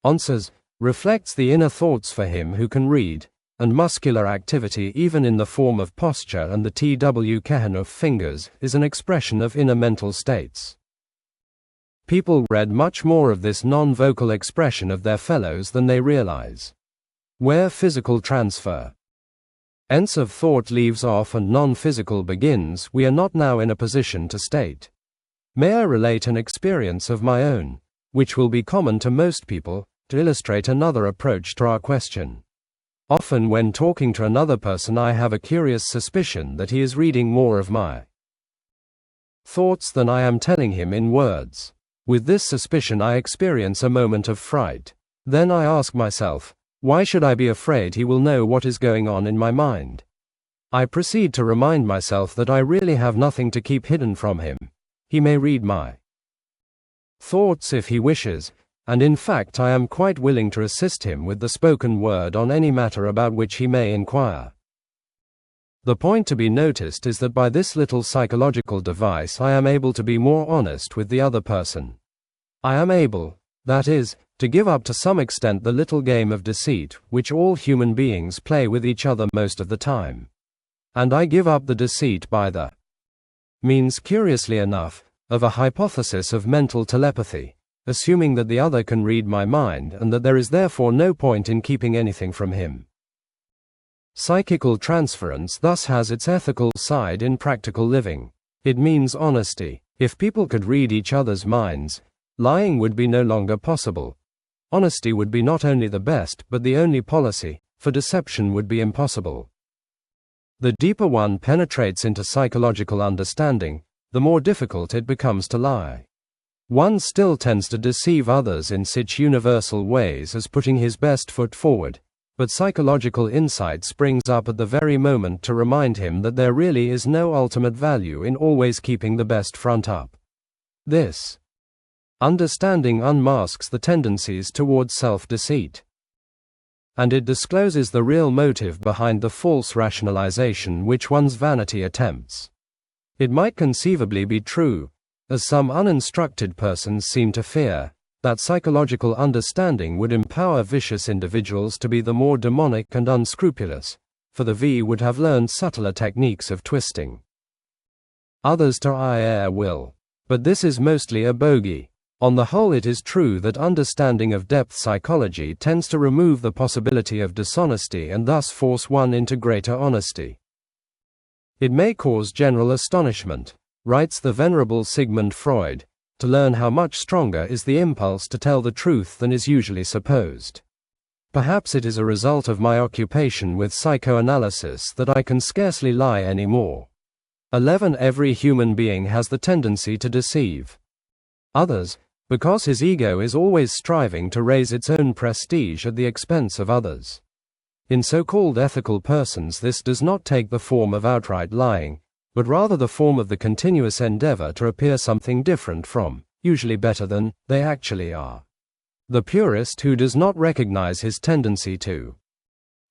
nuances, reflects the inner thoughts for him who can read, and muscular activity even in the form of posture and the TW Kehenuf fingers is an expression of inner mental states. People read much more of this non-vocal expression of their fellows than they realize. Where physical transfer ends of thought leaves off and non-physical begins, we are not now in a position to state. May I relate an experience of my own, which will be common to most people, to illustrate another approach to our question. Often when talking to another person I have a curious suspicion that he is reading more of my thoughts than I am telling him in words. With this suspicion I experience a moment of fright. Then I ask myself, why should I be afraid he will know what is going on in my mind? I proceed to remind myself that I really have nothing to keep hidden from him. He may read my thoughts if he wishes, and in fact I am quite willing to assist him with the spoken word on any matter about which he may inquire. The point to be noticed is that by this little psychological device I am able to be more honest with the other person. I am able, that is, to give up to some extent the little game of deceit which all human beings play with each other most of the time. And I give up the deceit by the means, curiously enough, of a hypothesis of mental telepathy, assuming that the other can read my mind and that there is therefore no point in keeping anything from him. Psychical transference thus has its ethical side in practical living. It means honesty. If people could read each other's minds, lying would be no longer possible. Honesty would be not only the best but the only policy, for deception would be impossible. The deeper one penetrates into psychological understanding, the more difficult it becomes to lie. One still tends to deceive others in such universal ways as putting his best foot forward, but psychological insight springs up at the very moment to remind him that there really is no ultimate value in always keeping the best front up. This understanding unmasks the tendencies towards self-deceit, and it discloses the real motive behind the false rationalization which one's vanity attempts. It might conceivably be true, as some uninstructed persons seem to fear, that psychological understanding would empower vicious individuals to be the more demonic and unscrupulous, for the V would have learned subtler techniques of twisting others to their will. But this is mostly a bogey. On the whole, it is true that understanding of depth psychology tends to remove the possibility of dishonesty and thus force one into greater honesty. It may cause general astonishment, writes the Venerable Sigmund Freud, to learn how much stronger is the impulse to tell the truth than is usually supposed. Perhaps it is a result of my occupation with psychoanalysis that I can scarcely lie anymore. 11. Every human being has the tendency to deceive others, because his ego is always striving to raise its own prestige at the expense of others. In so-called ethical persons this does not take the form of outright lying, but rather the form of the continuous endeavor to appear something different from, usually better than, they actually are. The purist who does not recognize his tendency to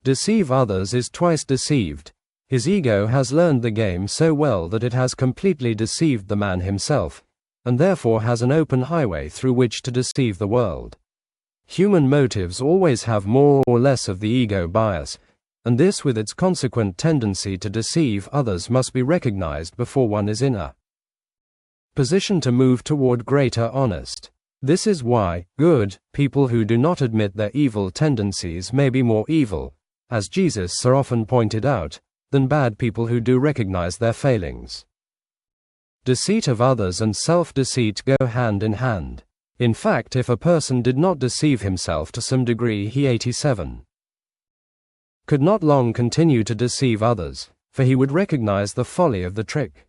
deceive others is twice deceived. His ego has learned the game so well that it has completely deceived the man himself, and therefore has an open highway through which to deceive the world. Human motives always have more or less of the ego bias, and this with its consequent tendency to deceive others must be recognized before one is in a position to move toward greater honesty. This is why good people who do not admit their evil tendencies may be more evil, as Jesus so often pointed out, than bad people who do recognize their failings. Deceit of others and self-deceit go hand in hand. In fact, if a person did not deceive himself to some degree, he 87 could not long continue to deceive others, for he would recognize the folly of the trick.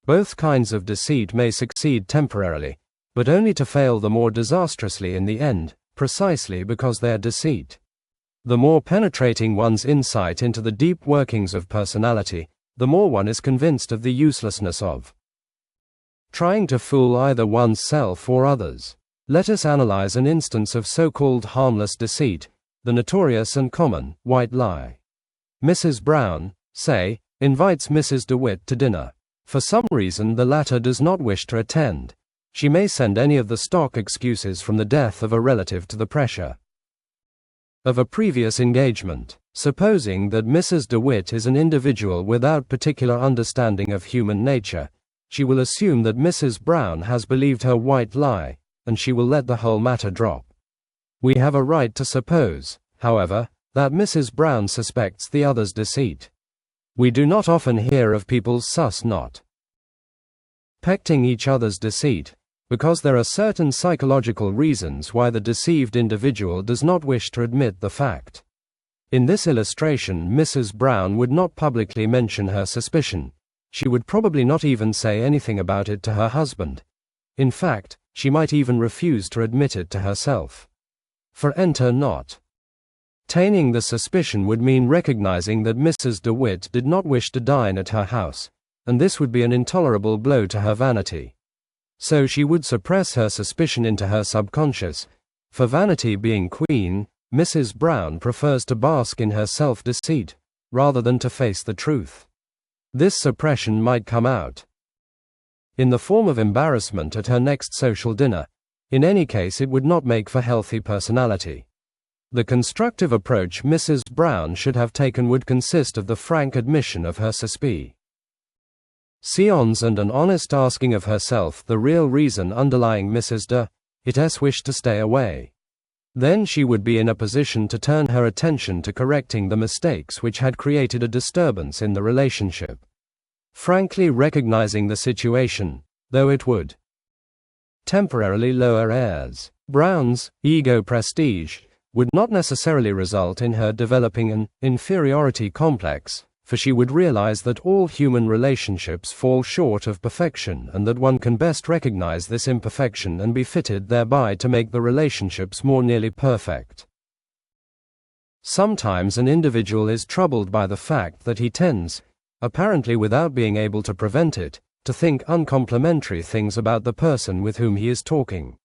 Both kinds of deceit may succeed temporarily, but only to fail the more disastrously in the end, precisely because they are deceit. The more penetrating one's insight into the deep workings of personality, the more one is convinced of the uselessness of trying to fool either oneself or others. Let us analyze an instance of so-called harmless deceit, the notorious and common white lie. Mrs. Brown, say, invites Mrs. DeWitt to dinner. For some reason the latter does not wish to attend. She may send any of the stock excuses from the death of a relative to the pressure of a previous engagement. Supposing that Mrs. DeWitt is an individual without particular understanding of human nature, she will assume that Mrs. Brown has believed her white lie, and she will let the whole matter drop. We have a right to suppose, however, that Mrs. Brown suspects the other's deceit. We do not often hear of people not suspecting each other's deceit, because there are certain psychological reasons why the deceived individual does not wish to admit the fact. In this illustration, Mrs. Brown would not publicly mention her suspicion. She would probably not even say anything about it to her husband. In fact, she might even refuse to admit it to herself. For enter not taining the suspicion would mean recognizing that Mrs. DeWitt did not wish to dine at her house, and this would be an intolerable blow to her vanity. So she would suppress her suspicion into her subconscious. For vanity being queen, Mrs. Brown prefers to bask in her self-deceit, rather than to face the truth. This suppression might come out in the form of embarrassment at her next social dinner. In any case, it would not make for healthy personality. The constructive approach Mrs. Brown should have taken would consist of the frank admission of her suspicions and an honest asking of herself the real reason underlying Mrs. DeWitt's wish to stay away. Then she would be in a position to turn her attention to correcting the mistakes which had created a disturbance in the relationship. Frankly recognizing the situation, though it would temporarily lower Brown's ego prestige, would not necessarily result in her developing an inferiority complex, for she would realize that all human relationships fall short of perfection and that one can best recognize this imperfection and be fitted thereby to make the relationships more nearly perfect. Sometimes an individual is troubled by the fact that he tends, apparently without being able to prevent it, to think uncomplimentary things about the person with whom he is talking.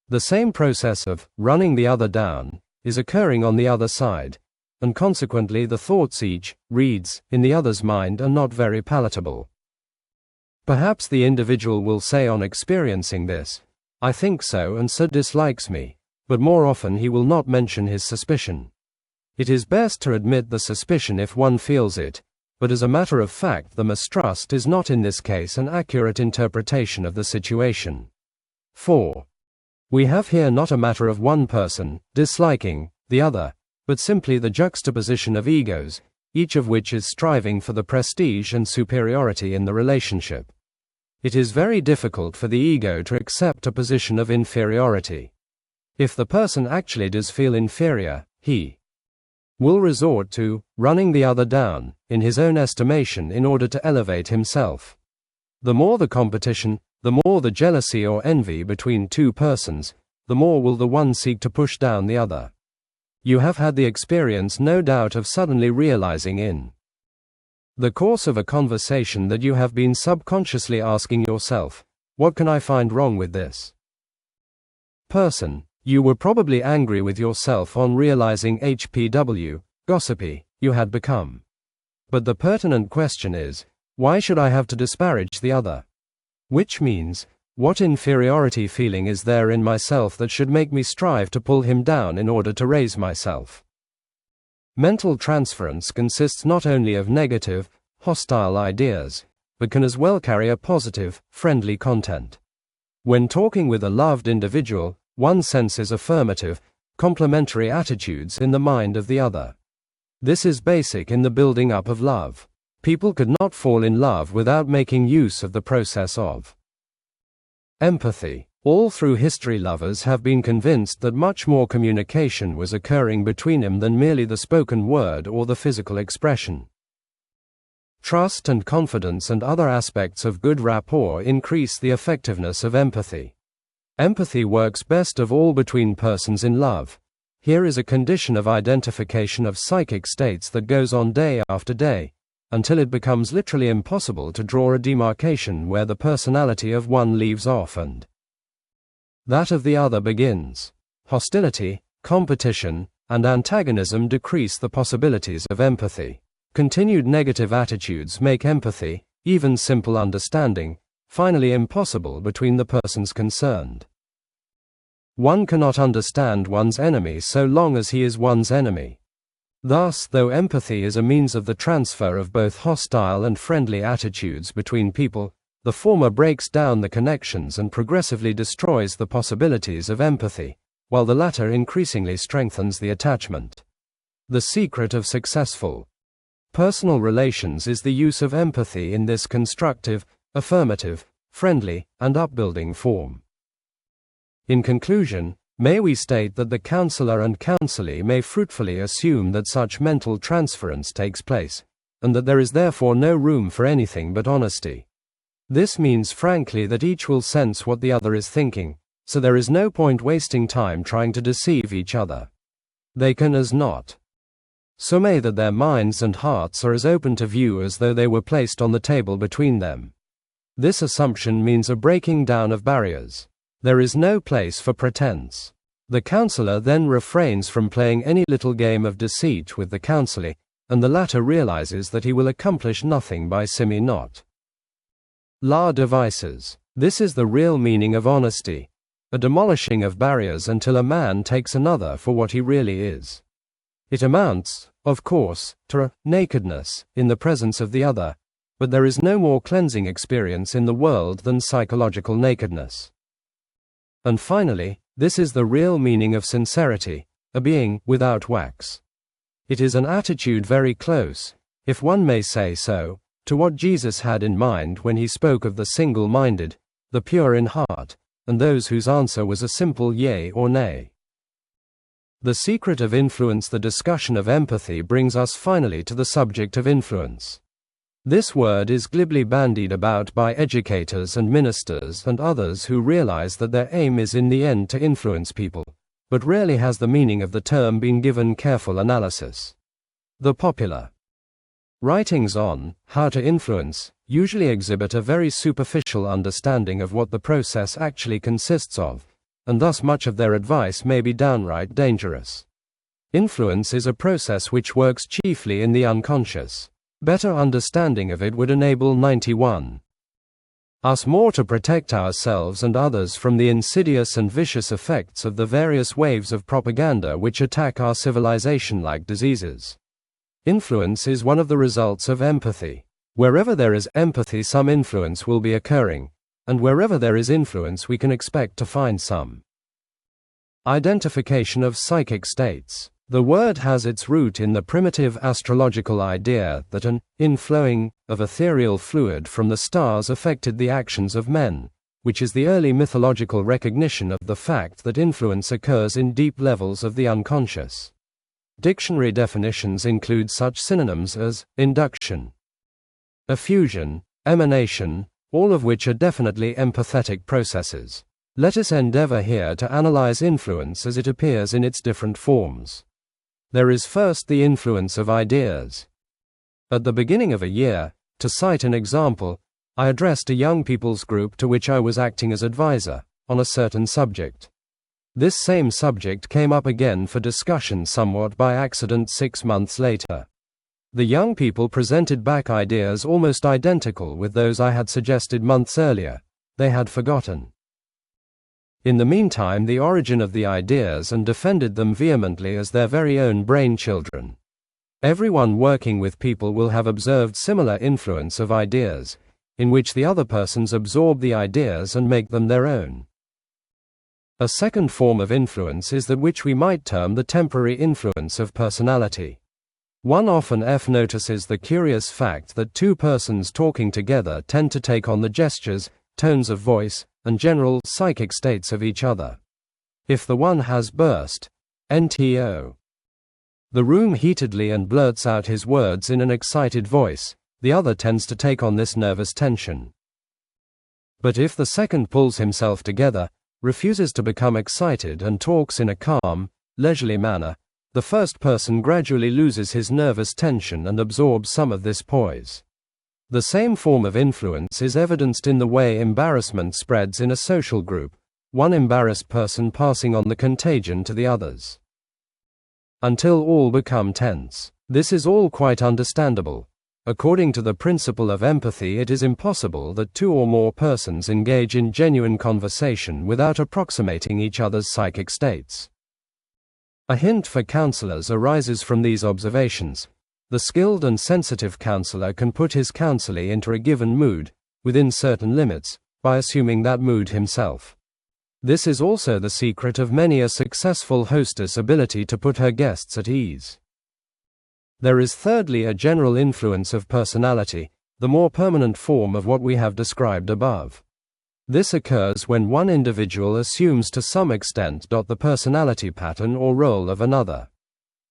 The same process of running the other down is occurring on the other side, and consequently the thoughts each reads in the other's mind are not very palatable. Perhaps the individual will say on experiencing this, "I think so and so dislikes me," but more often he will not mention his suspicion. It is best to admit the suspicion if one feels it, but as a matter of fact the mistrust is not in this case an accurate interpretation of the situation. 4. We have here not a matter of one person disliking the other, but simply the juxtaposition of egos, each of which is striving for the prestige and superiority in the relationship. It is very difficult for the ego to accept a position of inferiority. If the person actually does feel inferior, he will resort to running the other down, in his own estimation, in order to elevate himself. The more the competition, the more the jealousy or envy between two persons, the more will the one seek to push down the other. You have had the experience, no doubt, of suddenly realizing in the course of a conversation that you have been subconsciously asking yourself, "What can I find wrong with this person?" You were probably angry with yourself on realizing gossipy, you had become. But the pertinent question is, why should I have to disparage the other? Which means, What inferiority feeling is there in myself that should make me strive to pull him down in order to raise myself? Mental transference consists not only of negative, hostile ideas, but can as well carry a positive, friendly content. When talking with a loved individual, one senses affirmative, complementary attitudes in the mind of the other. This is basic in the building up of love. People could not fall in love without making use of the process of empathy. All through history, lovers have been convinced that much more communication was occurring between them than merely the spoken word or the physical expression. Trust and confidence and other aspects of good rapport increase the effectiveness of empathy. Empathy works best of all between persons in love. Here is a condition of identification of psychic states that goes on day after day, until it becomes literally impossible to draw a demarcation where the personality of one leaves off and that of the other begins. Hostility, competition, and antagonism decrease the possibilities of empathy. Continued negative attitudes make empathy, even simple understanding, finally impossible between the persons concerned. One cannot understand one's enemy so long as he is one's enemy. Thus, though empathy is a means of the transfer of both hostile and friendly attitudes between people, the former breaks down the connections and progressively destroys the possibilities of empathy, while the latter increasingly strengthens the attachment. The secret of successful personal relations is the use of empathy in this constructive, affirmative, friendly, and upbuilding form. In conclusion, may we state that the counselor and counselee may fruitfully assume that such mental transference takes place, and that there is therefore no room for anything but honesty. This means frankly that each will sense what the other is thinking, so there is no point wasting time trying to deceive each other. They can as not. So may that their minds and hearts are as open to view as though they were placed on the table between them. This assumption means a breaking down of barriers. There is no place for pretense. The counselor then refrains from playing any little game of deceit with the counselee, and the latter realizes that he will accomplish nothing by semi-not la devices. This is the real meaning of honesty, a demolishing of barriers until a man takes another for what he really is. It amounts, of course, to nakedness in the presence of the other, but there is no more cleansing experience in the world than psychological nakedness. And finally, this is the real meaning of sincerity, a being without wax. It is an attitude very close, if one may say so, to what Jesus had in mind when he spoke of the single-minded, the pure in heart, and those whose answer was a simple yea or nay. The secret of influence. The discussion of empathy brings us finally to the subject of influence. This word is glibly bandied about by educators and ministers and others who realize that their aim is in the end to influence people, but rarely has the meaning of the term been given careful analysis. The popular writings on how to influence usually exhibit a very superficial understanding of what the process actually consists of, and thus much of their advice may be downright dangerous. Influence is a process which works chiefly in the unconscious. Better understanding of it would enable 91. Us more to protect ourselves and others from the insidious and vicious effects of the various waves of propaganda which attack our civilization like diseases. Influence is one of the results of empathy. Wherever there is empathy, some influence will be occurring, and wherever there is influence, we can expect to find some. Identification of psychic states. The word has its root in the primitive astrological idea that an inflowing of ethereal fluid from the stars affected the actions of men, which is the early mythological recognition of the fact that influence occurs in deep levels of the unconscious. Dictionary definitions include such synonyms as induction, effusion, emanation, all of which are definitely empathetic processes. Let us endeavor here to analyze influence as it appears in its different forms. There is first the influence of ideas. At the beginning of a year, to cite an example, I addressed a young people's group to which I was acting as advisor, on a certain subject. This same subject came up again for discussion somewhat by accident 6 months later. The young people presented back ideas almost identical with those I had suggested months earlier. they had forgotten. In the meantime, the origin of the ideas and defended them vehemently as their very own brain children. Everyone working with people will have observed similar influence of ideas, in which the other persons absorb the ideas and make them their own. A second form of influence is that which we might term the temporary influence of personality. One often notices the curious fact that two persons talking together tend to take on the gestures, tones of voice, and general psychic states of each other. If the one has burst into the room heatedly and blurts out his words in an excited voice, the other tends to take on this nervous tension. But if the second pulls himself together, refuses to become excited and talks in a calm, leisurely manner, the first person gradually loses his nervous tension and absorbs some of this poise. The same form of influence is evidenced in the way embarrassment spreads in a social group, one embarrassed person passing on the contagion to the others, until all become tense. This is all quite understandable. According to the principle of empathy, it is impossible that two or more persons engage in genuine conversation without approximating each other's psychic states. A hint for counselors arises from these observations. The skilled and sensitive counselor can put his counselee into a given mood, within certain limits, by assuming that mood himself. This is also the secret of many a successful hostess' ability to put her guests at ease. There is thirdly a general influence of personality, the more permanent form of what we have described above. This occurs when one individual assumes to some extent the personality pattern or role of another.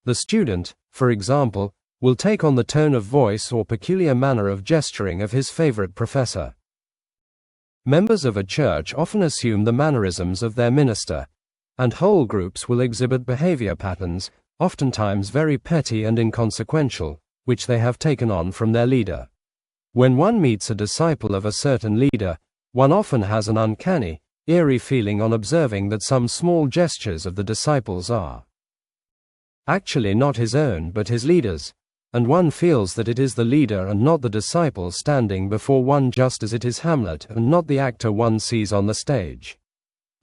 The student, for example, will take on the tone of voice or peculiar manner of gesturing of his favorite professor. Members of a church often assume the mannerisms of their minister, and whole groups will exhibit behavior patterns, oftentimes very petty and inconsequential, which they have taken on from their leader. When one meets a disciple of a certain leader, one often has an uncanny, eerie feeling on observing that some small gestures of the disciples are actually not his own but his leader's, and one feels that it is the leader and not the disciple standing before one, just as it is Hamlet and not the actor one sees on the stage.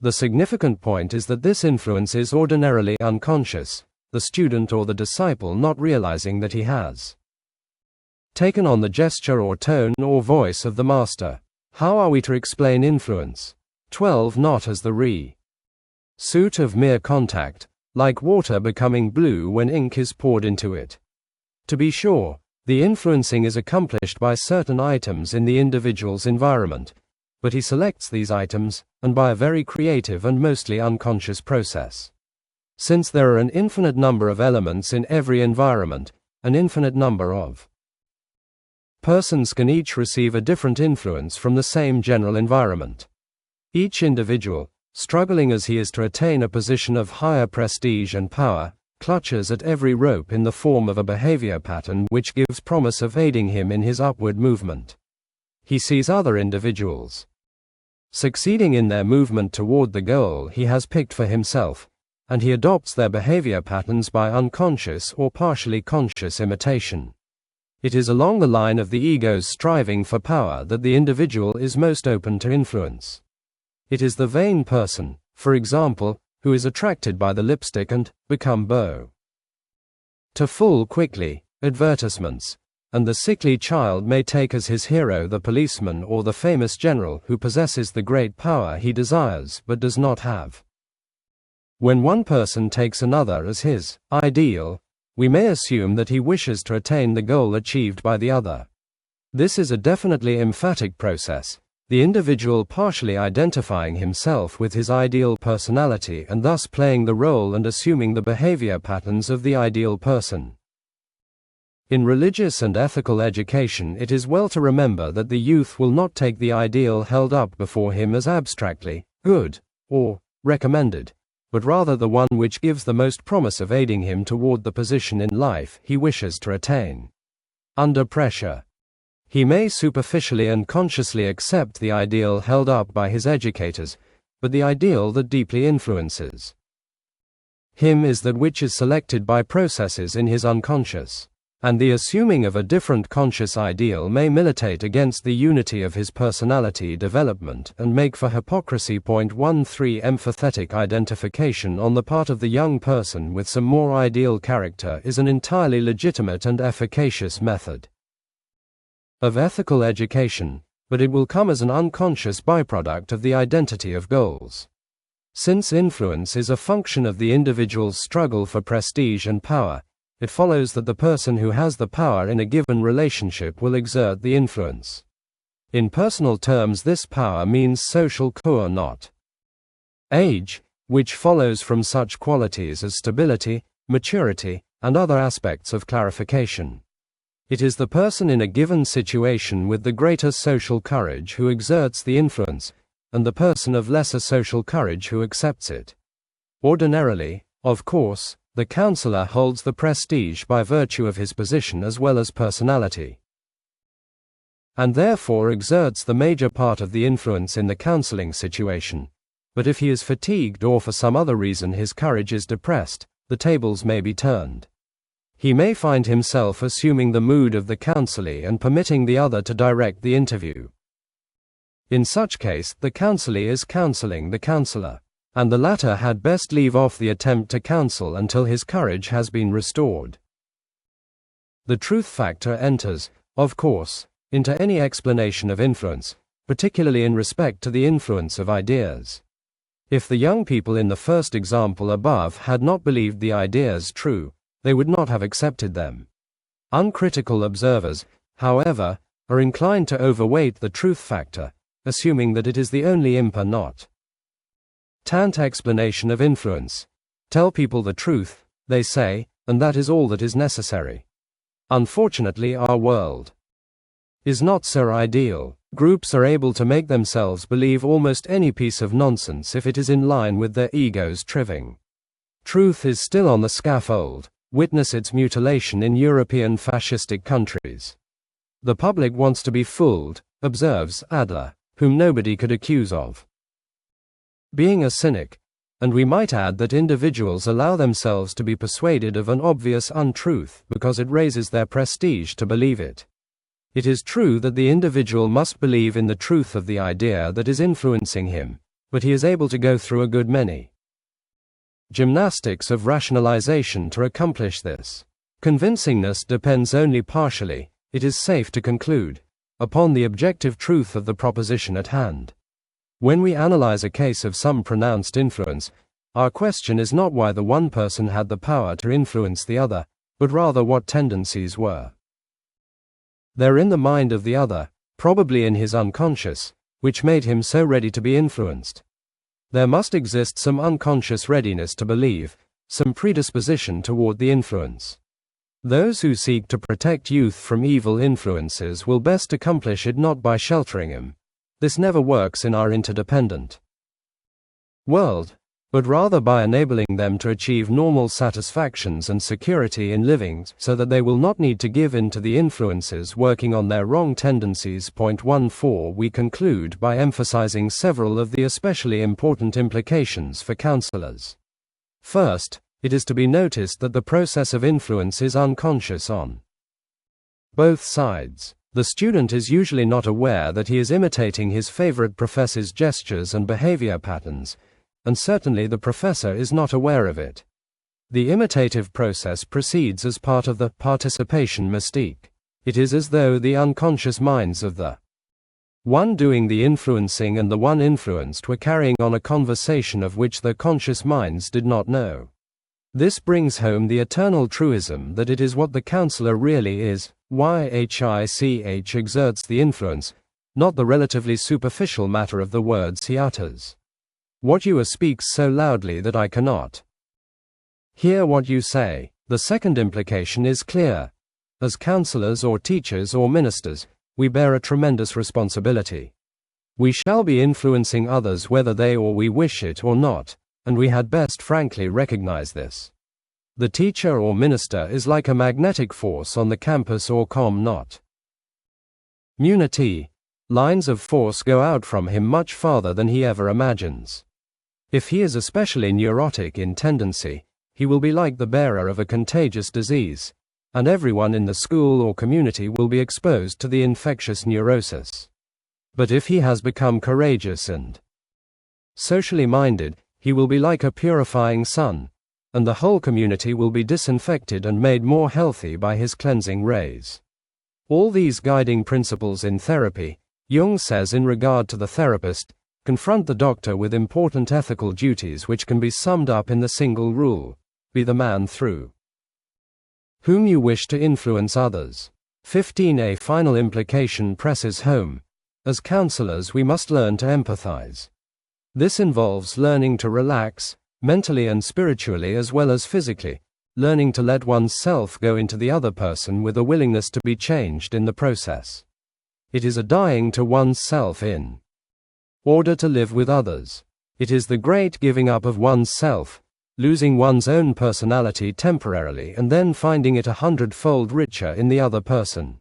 The significant point is that this influence is ordinarily unconscious, the student or the disciple not realizing that he has taken on the gesture or tone or voice of the master. How are we to explain influence? 12. Not as the suit of mere contact, like water becoming blue when ink is poured into it. To be sure, the influencing is accomplished by certain items in the individual's environment, but he selects these items, and by a very creative and mostly unconscious process. Since there are an infinite number of elements in every environment, an infinite number of persons can each receive a different influence from the same general environment. Each individual, struggling as he is to attain a position of higher prestige and power, clutches at every rope in the form of a behavior pattern which gives promise of aiding him in his upward movement. He sees other individuals succeeding in their movement toward the goal he has picked for himself, and he adopts their behavior patterns by unconscious or partially conscious imitation. It is along the line of the ego's striving for power that the individual is most open to influence. It is the vain person, for example, who is attracted by the lipstick and become beau to full quickly advertisements, and the sickly child may take as his hero the policeman or the famous general who possesses the great power he desires but does not have. When one person takes another as his ideal, we may assume that he wishes to attain the goal achieved by the other. This is a definitely emphatic process, the individual partially identifying himself with his ideal personality and thus playing the role and assuming the behavior patterns of the ideal person. In religious and ethical education, it is well to remember that the youth will not take the ideal held up before him as abstractly good or recommended, but rather the one which gives the most promise of aiding him toward the position in life he wishes to attain. Under pressure, he may superficially and consciously accept the ideal held up by his educators, but the ideal that deeply influences him is that which is selected by processes in his unconscious. and the assuming of a different conscious ideal may militate against the unity of his personality development and make for hypocrisy. 13 Empathetic identification on the part of the young person with some more ideal character is an entirely legitimate and efficacious method of ethical education, but it will come as an unconscious byproduct of the identity of goals. Since influence is a function of the individual's struggle for prestige and power, it follows that the person who has the power in a given relationship will exert the influence. In personal terms, this power means social or not age, which follows from such qualities as stability, maturity, and other aspects of clarification. It is the person in a given situation with the greater social courage who exerts the influence, and the person of lesser social courage who accepts it. Ordinarily, of course, the counselor holds the prestige by virtue of his position as well as personality, and therefore exerts the major part of the influence in the counseling situation. But if he is fatigued or for some other reason his courage is depressed, the tables may be turned. He may find himself assuming the mood of the counselee and permitting the other to direct the interview. In such case, the counselee is counseling the counselor, and the latter had best leave off the attempt to counsel until his courage has been restored. The truth factor enters, of course, into any explanation of influence, particularly in respect to the influence of ideas. If the young people in the first example above had not believed the ideas true, they would not have accepted them. Uncritical observers, however, are inclined to overweight the truth factor, assuming that it is the only not tant explanation of influence. Tell people the truth, they say, and that is all that is necessary. Unfortunately, our world is not so ideal. Groups are able to make themselves believe almost any piece of nonsense if it is in line with their ego's triving. Truth is still on the scaffold. Witness its mutilation in European fascistic countries. The public wants to be fooled, observes Adler, whom nobody could accuse of being a cynic, and we might add that individuals allow themselves to be persuaded of an obvious untruth because it raises their prestige to believe it. It is true that the individual must believe in the truth of the idea that is influencing him, but he is able to go through a good many gymnastics of rationalization to accomplish this. Convincingness depends only partially, it is safe to conclude, upon the objective truth of the proposition at hand. When we analyze a case of some pronounced influence, our question is not why the one person had the power to influence the other, but rather what tendencies were there in the mind of the other, probably in his unconscious, which made him so ready to be influenced. There must exist some unconscious readiness to believe, some predisposition toward the influence. Those who seek to protect youth from evil influences will best accomplish it not by sheltering him. This never works in our interdependent world, but rather by enabling them to achieve normal satisfactions and security in living so that they will not need to give in to the influences working on their wrong tendencies. 14 We conclude by emphasizing several of the especially important implications for counselors. First, it is to be noticed that the process of influence is unconscious on both sides. The student is usually not aware that he is imitating his favorite professor's gestures and behavior patterns, and certainly the professor is not aware of it. The imitative process proceeds as part of the participation mystique. It is as though the unconscious minds of the one doing the influencing and the one influenced were carrying on a conversation of which their conscious minds did not know. This brings home the eternal truism that it is what the counselor really is, YHICH exerts the influence, not the relatively superficial matter of the words he utters. What you speaks so loudly that I cannot hear what you say. The second implication is clear. As counselors or teachers or ministers, we bear a tremendous responsibility. We shall be influencing others whether they or we wish it or not, and we had best frankly recognize this. The teacher or minister is like a magnetic force on the campus or not. Munity. Lines of force go out from him much farther than he ever imagines. If he is especially neurotic in tendency, he will be like the bearer of a contagious disease, and everyone in the school or community will be exposed to the infectious neurosis. But if he has become courageous and socially minded, he will be like a purifying sun, and the whole community will be disinfected and made more healthy by his cleansing rays. All these guiding principles in therapy, Jung says in regard to the therapist, confront the doctor with important ethical duties which can be summed up in the single rule: be the man through whom you wish to influence others. 15. A final implication presses home. As counselors, we must learn to empathize. This involves learning to relax, mentally and spiritually as well as physically, learning to let one's self go into the other person with a willingness to be changed in the process. It is a dying to one's self in order to live with others. It is the great giving up of one's self, losing one's own personality temporarily and then finding it 100-fold richer in the other person.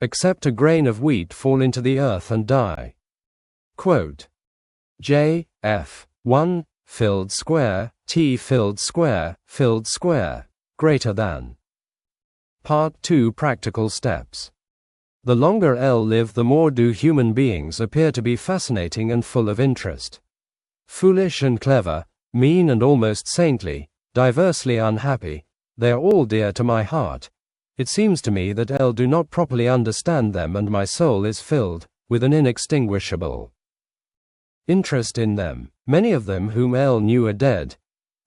Accept a grain of wheat fall into the earth and die. Quote, J. F. 1. Filled square, T filled square, greater than. Part 2. Practical steps. The longer L live, the more do human beings appear to be fascinating and full of interest. Foolish and clever, mean and almost saintly, diversely unhappy, they are all dear to my heart. It seems to me that L do not properly understand them, and my soul is filled with an inextinguishable interest in them. Many of them whom L knew are dead.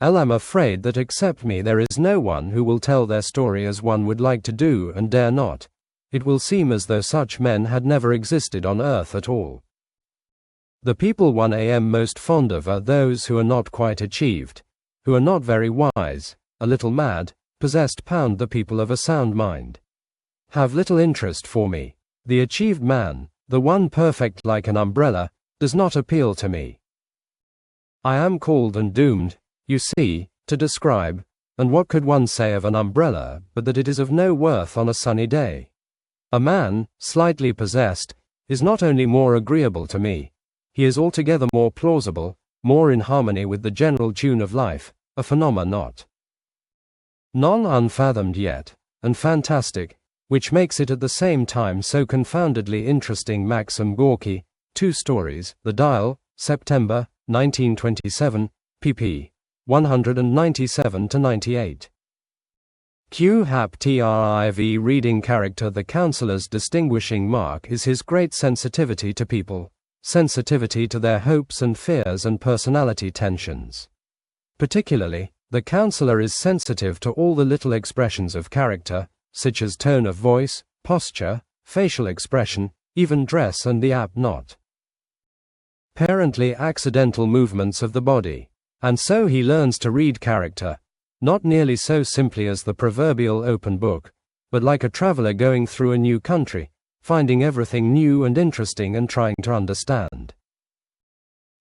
L, am afraid that except me there is no one who will tell their story as one would like to do and dare not. It will seem as though such men had never existed on earth at all. The people one am most fond of are those who are not quite achieved, who are not very wise, a little mad, possessed. The people of a sound mind have little interest for me. The achieved man, the one perfect like an umbrella, does not appeal to me. I am called and doomed, you see, to describe, and what could one say of an umbrella but that it is of no worth on a sunny day? A man, slightly possessed, is not only more agreeable to me, he is altogether more plausible, more in harmony with the general tune of life, a phenomena not unfathomed yet, and fantastic, which makes it at the same time so confoundedly interesting. Maxim Gorky, 2 Stories, The Dial, September, 1927, pp. 197-98. Q. Hap Triv. Reading character. The counselor's distinguishing mark is his great sensitivity to people, sensitivity to their hopes and fears and personality tensions. Particularly, the counselor is sensitive to all the little expressions of character, such as tone of voice, posture, facial expression, even dress and the apt not apparently accidental movements of the body. And so he learns to read character, not nearly so simply as the proverbial open book, but like a traveler going through a new country, finding everything new and interesting and trying to understand.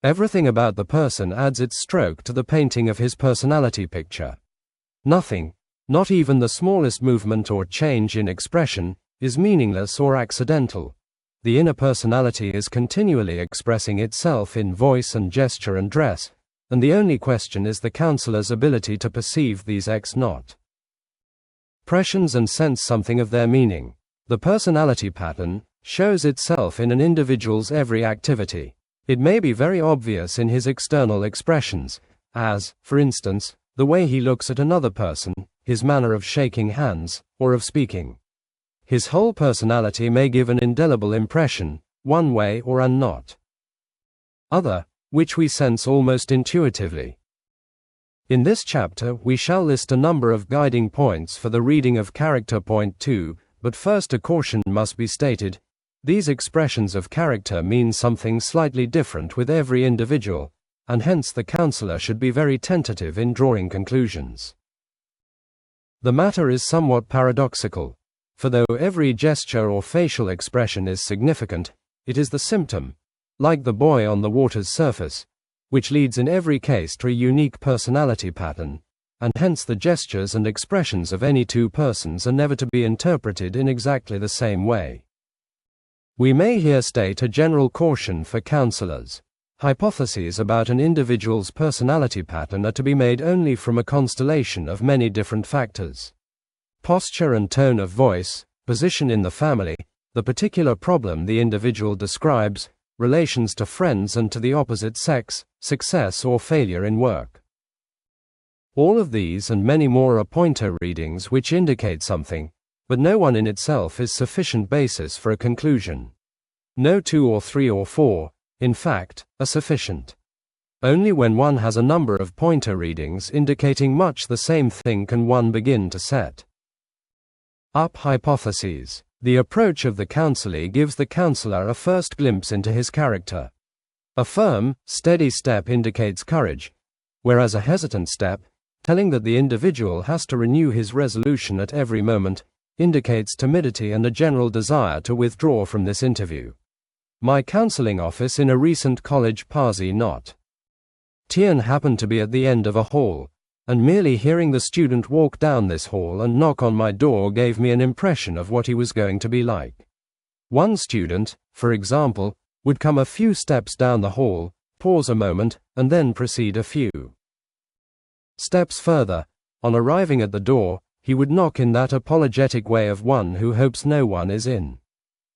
Everything about the person adds its stroke to the painting of his personality picture. Nothing, not even the smallest movement or change in expression, is meaningless or accidental. The inner personality is continually expressing itself in voice and gesture and dress, and the only question is the counselor's ability to perceive these expressions and sense something of their meaning. The personality pattern shows itself in an individual's every activity. It may be very obvious in his external expressions, as, for instance, the way he looks at another person, his manner of shaking hands, or of speaking. His whole personality may give an indelible impression, one way or not other, which we sense almost intuitively. In this chapter we shall list a number of guiding points for the reading of character. Point 2, but first a caution must be stated. These expressions of character mean something slightly different with every individual, and hence the counselor should be very tentative in drawing conclusions. The matter is somewhat paradoxical, for though every gesture or facial expression is significant, it is the symptom, like the buoy on the water's surface, which leads in every case to a unique personality pattern, and hence the gestures and expressions of any two persons are never to be interpreted in exactly the same way. We may here state a general caution for counselors. Hypotheses about an individual's personality pattern are to be made only from a constellation of many different factors. posture and tone of voice, position in the family, the particular problem the individual describes, relations to friends and to the opposite sex, success or failure in work. All of these and many more are pointer readings which indicate something, but no one in itself is sufficient basis for a conclusion. No 2 or 3 or 4, in fact, are sufficient. Only when one has a number of pointer readings indicating much the same thing can one begin to set up hypotheses. The approach of the counselee gives the counselor a first glimpse into his character. A firm, steady step indicates courage, whereas a hesitant step, telling that the individual has to renew his resolution at every moment, indicates timidity and a general desire to withdraw from this interview. My counseling office in a recent college party not. Tian happened to be at the end of a hall, and merely hearing the student walk down this hall and knock on my door gave me an impression of what he was going to be like. One student, for example, would come a few steps down the hall, pause a moment, and then proceed a few steps further. On arriving at the door, he would knock in that apologetic way of one who hopes no one is in.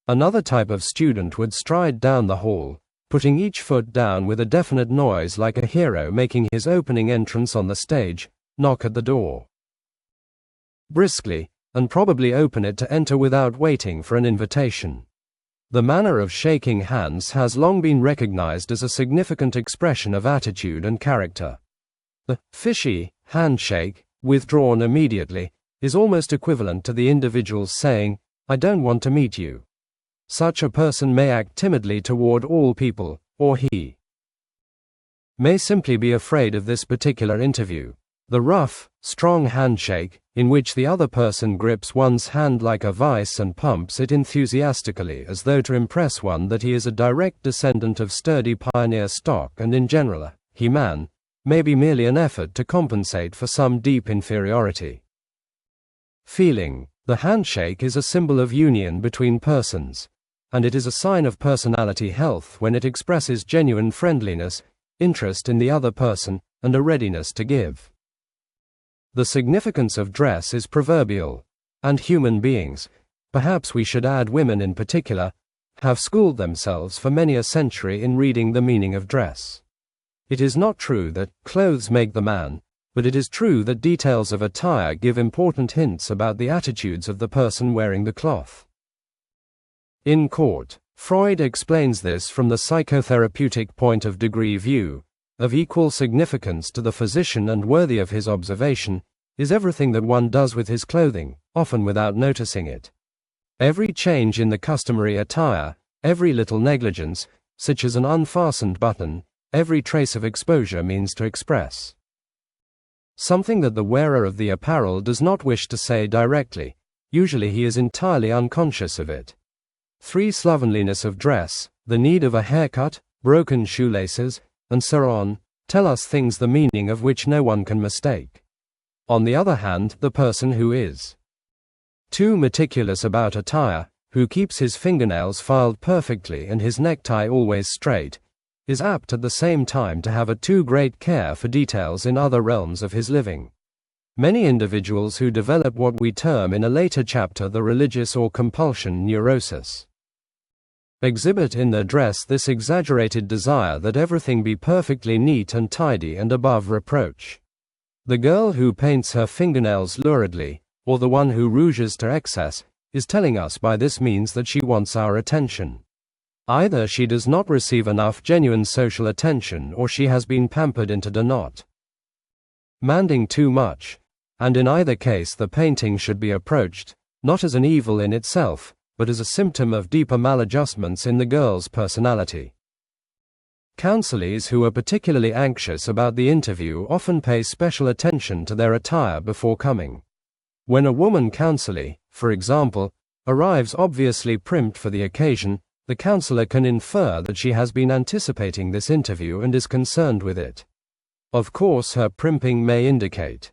Another type of student would stride down the hall, putting each foot down with a definite noise like a hero making his opening entrance on the stage, knock at the door briskly, and probably open it to enter without waiting for an invitation. The manner of shaking hands has long been recognized as a significant expression of attitude and character. The fishy handshake, withdrawn immediately, is almost equivalent to the individual's saying, "I don't want to meet you." Such a person may act timidly toward all people, or he may simply be afraid of this particular interview. The rough, strong handshake, in which the other person grips one's hand like a vice and pumps it enthusiastically as though to impress one that he is a direct descendant of sturdy pioneer stock and in general a he-man, may be merely an effort to compensate for some deep inferiority. Feeling. The handshake is a symbol of union between persons, and it is a sign of personality health when it expresses genuine friendliness, interest in the other person, and a readiness to give. The significance of dress is proverbial, and human beings, perhaps we should add women in particular, have schooled themselves for many a century in reading the meaning of dress. It is not true that clothes make the man, but it is true that details of attire give important hints about the attitudes of the person wearing the cloth. In court, Freud explains this from the psychotherapeutic point of degree view. Of equal significance to the physician and worthy of his observation is everything that one does with his clothing, often without noticing it. Every change in the customary attire, every little negligence, such as an unfastened button, every trace of exposure means to express something that the wearer of the apparel does not wish to say directly. Usually he is entirely unconscious of it. 3. Slovenliness of dress, the need of a haircut, broken shoelaces, and so on, tell us things the meaning of which no one can mistake. On the other hand, the person who is too meticulous about attire, who keeps his fingernails filed perfectly and his necktie always straight, is apt at the same time to have a too great care for details in other realms of his living. Many individuals who develop what we term in a later chapter the religious or compulsion neurosis exhibit in their dress this exaggerated desire that everything be perfectly neat and tidy and above reproach. The girl who paints her fingernails luridly, or the one who rouges to excess, is telling us by this means that she wants our attention. Either she does not receive enough genuine social attention or she has been pampered into not manding too much, and in either case the painting should be approached, not as an evil in itself, but as a symptom of deeper maladjustments in the girl's personality. Counselees who are particularly anxious about the interview often pay special attention to their attire before coming. When a woman counselee, for example, arrives obviously primped for the occasion, the counselor can infer that she has been anticipating this interview and is concerned with it. Of course, her primping may indicate